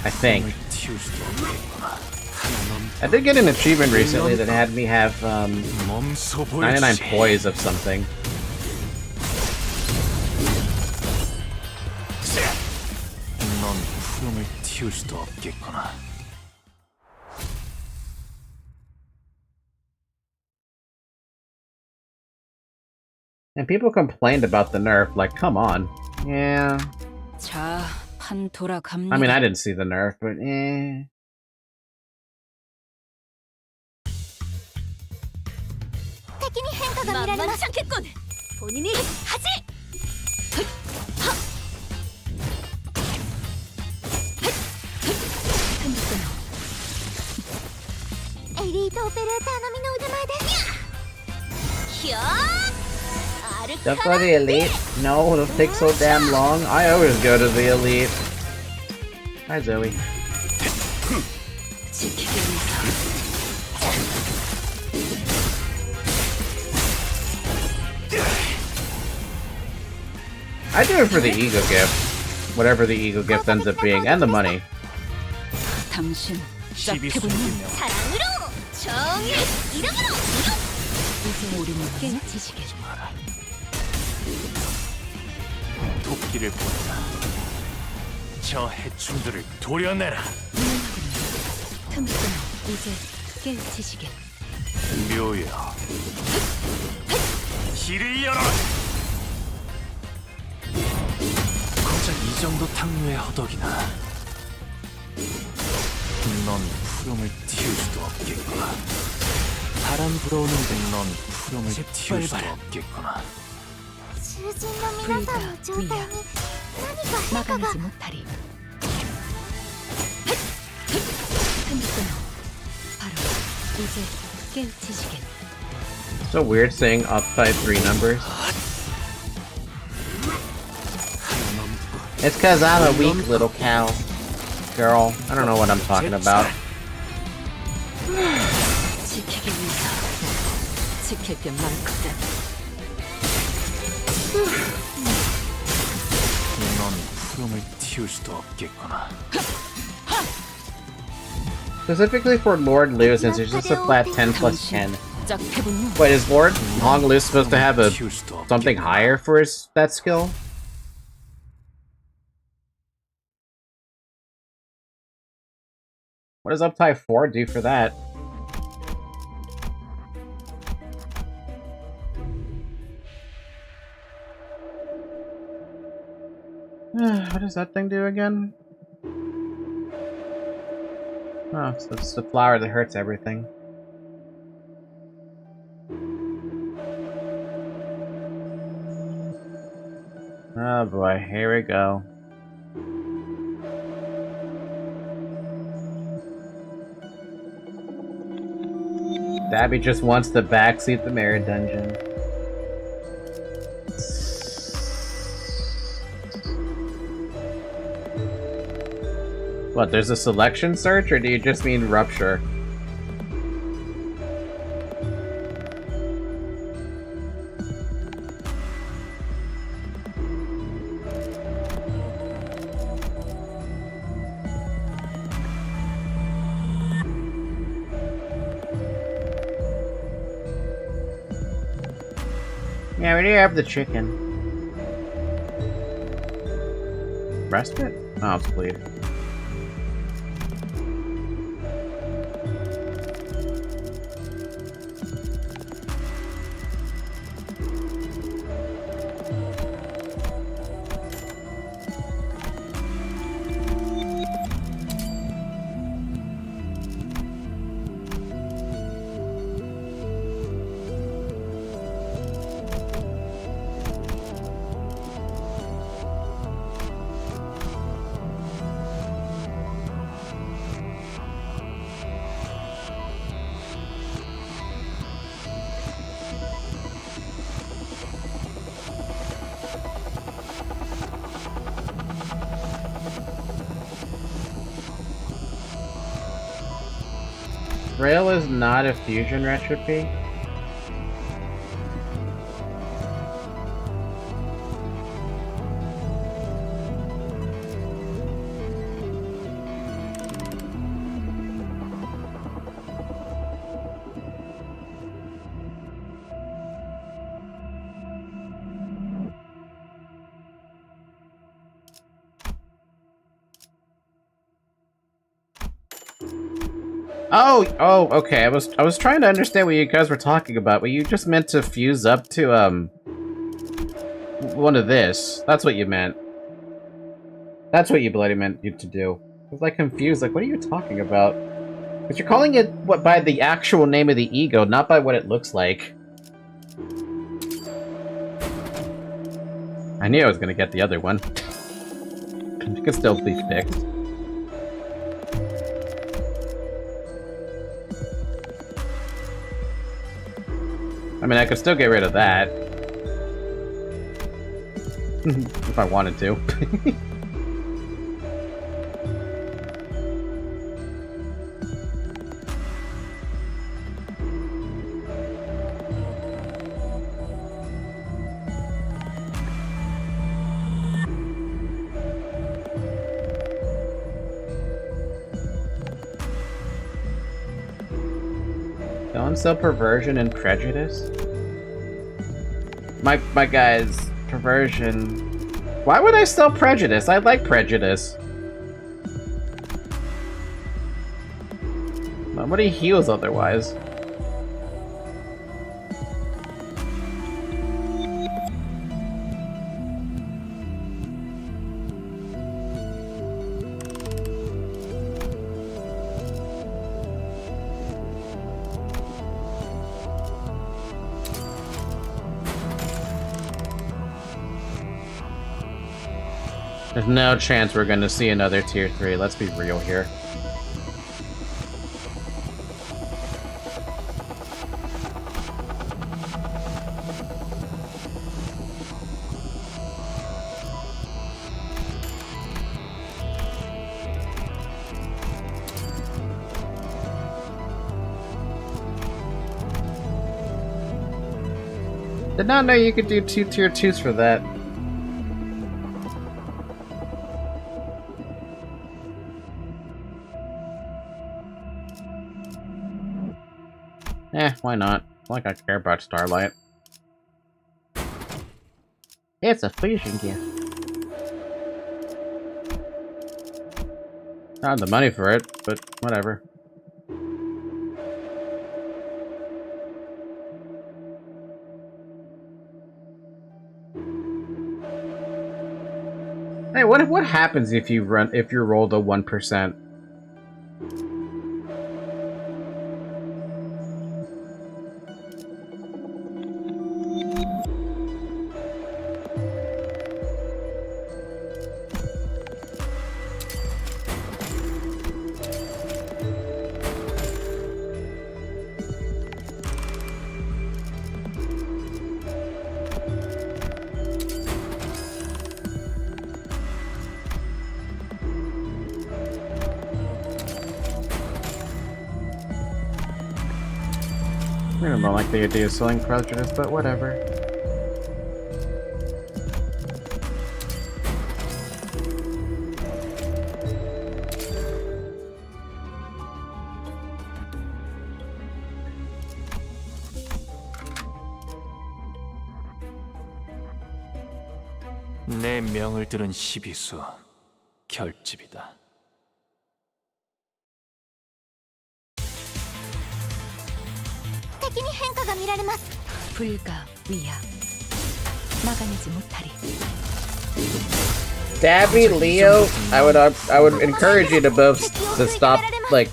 I think. I did get an achievement recently that had me have 99 poise of something. And people complained about the nerf, like, come on. Yeah. I mean, I didn't see the nerf, but eh. 만만치 않겠군. 본인이 하지. 엘리트 오페레이터の腕前です。 Just go to the elite? No, it'll take so damn long. I always go to the elite. Hi, Zoe. I do it for the ego gift. Whatever the ego gift ends up being, and the money. 도끼를 보내라. 저 해충들을 도려내라. 묘여. 길을 열어라. 고작 이 정도 탕류의 허덕이나. 넌 푸름을 틔울 수도 없겠구나. 바람 불어오는데 넌 푸름을 틔울 수도 없겠구나. So weird saying upside 3 numbers. It's cause I'm a weak little cow. Girl, I don't know what I'm talking about. 지킬 게 많거든. 넌 흐름을 틔울 수도 없겠구나. Specifically for Lord Liu, since it's just a flat 10 plus 10. Wait, is Lord Hong Liu supposed to have a something higher for his that skill? What does Uptie 4 do for that? What does that thing do again? Oh, it's the flower that hurts everything. Oh boy, here we go. Dabby just wants to backseat the Mirror Dungeon. What, there's a selection search, or do you just mean rupture? Yeah, we do have the chicken. Respite? Oh, it's bleed. Rail is not a fusion recipe. Oh, okay. I was trying to understand what you guys were talking about, but you just meant to fuse up to one of this. That's what you meant. That's what you bloody meant you to do. I was like confused, like what are you talking about? But you're calling it what by the actual name of the ego, not by what it looks like. I knew I was gonna get the other one. It could still be fixed. I mean, I could still get rid of that. If I wanted to. Don't sell perversion and prejudice? My guys, perversion. Why would I sell prejudice? I like prejudice. Nobody heals otherwise. There's no chance we're gonna see another tier 3, let's be real here. Did not know you could do 2 tier 2s for that. Why not? Like I care about Starlight. It's a fusion gift. Not the money for it, but whatever. Hey, what happens if you rolled a 1%? I don't like the idea of selling prejudice, but whatever. 내 명을 들은 시비수 결집이다. 불가 위야 막아내지 못하리. Dabby, Leo, I would encourage you to both to stop like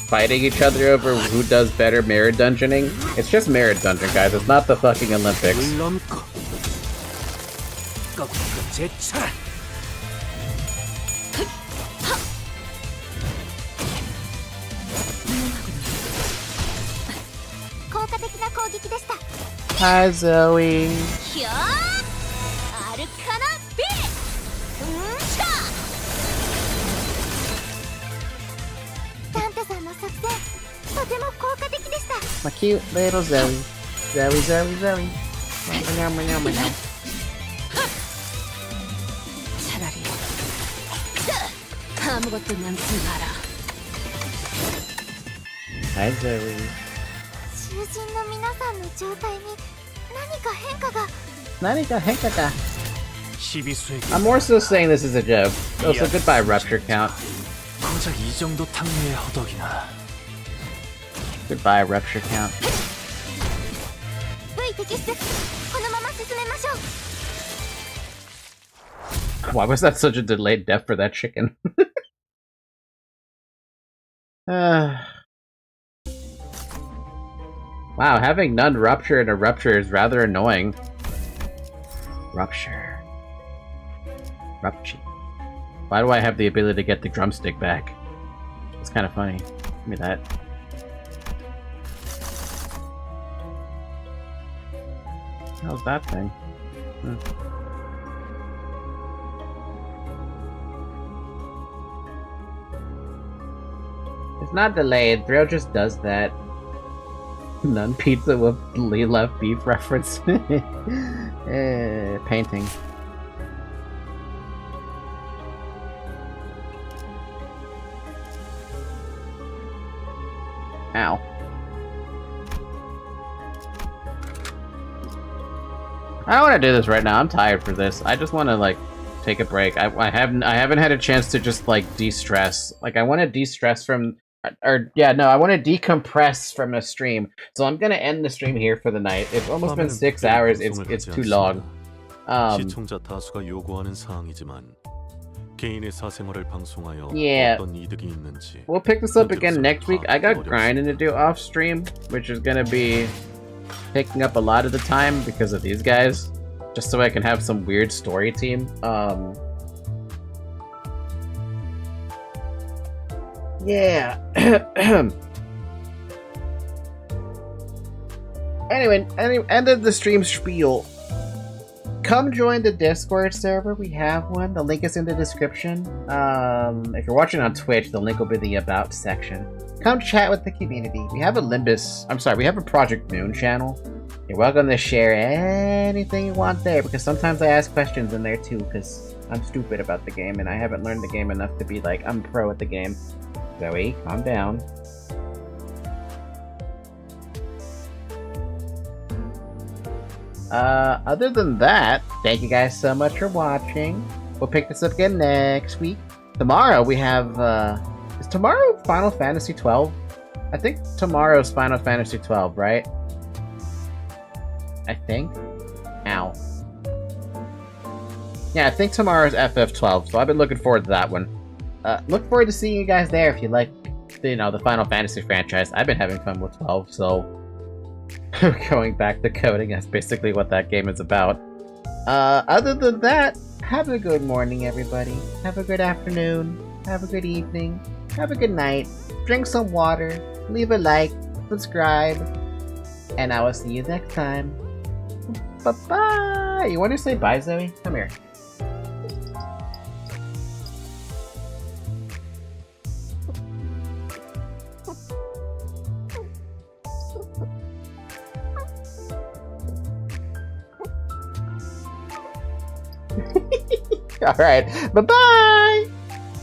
fighting each other over who does better mirror dungeoning. It's just mirror dungeon, guys. It's not the fucking Olympics. Hi, Zoe. My cute little Zoe. Zoe. 차라리 아무것도 남지 마라. Hi, Zoe. I'm more so saying this is a joke. Also, goodbye, rupture count. 고작 이 정도 탕류의 허덕이나. Goodbye, rupture count. Why was that such a delayed death for that chicken? Wow, having none rupture and a rupture is rather annoying. Rupture. Why do I have the ability to get the drumstick back? It's kind of funny. Give me that. How's that thing? It's not delayed. Thrill just does that. None pizza with left beef reference. Painting. Ow. I don't want to do this right now. I'm tired for this. I just want to like take a break. I haven't had a chance to just like de-stress. Like I want to de-stress from. I want to decompress from a stream. So I'm gonna end the stream here for the night. It's almost been 6 hours. It's too long. 시청자 다수가 요구하는 사항이지만 개인의 사생활을 방송하여 Yeah. 어떤 이득이 있는지. We'll pick this up again next week. I got grinding to do off stream, which is gonna be taking up a lot of the time because of these guys, just so I can have some weird story team. Yeah. Anyway, end of the stream spiel. Come join the Discord server. We have one. The link is in the description. If you're watching on Twitch, the link will be in the About section. Come chat with the community. We have a we have a Project Moon channel. You're welcome to share anything you want there, because sometimes I ask questions in there too, because I'm stupid about the game and I haven't learned the game enough to be like, I'm pro at the game. Zoe, calm down. Other than that, thank you guys so much for watching. We'll pick this up again next week. Tomorrow we have, is tomorrow Final Fantasy 12? I think tomorrow's Final Fantasy 12, right? I think? Ow. Yeah, I think tomorrow's FF12, so I've been looking forward to that one. Look forward to seeing you guys there if you like, you know, the Final Fantasy franchise. I've been having fun with 12, so... going back to coding, that's basically what that game is about. Other than that, have a good morning, everybody. Have a good afternoon. Have a good evening. Have a good night. Drink some water. Leave a like. Subscribe. And I will see you next time. Bye-bye! You want to say bye, Zoe? Come here. Alright, bye-bye!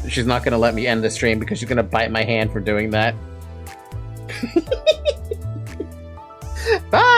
She's not gonna let me end the stream because she's gonna bite my hand for doing that. Bye!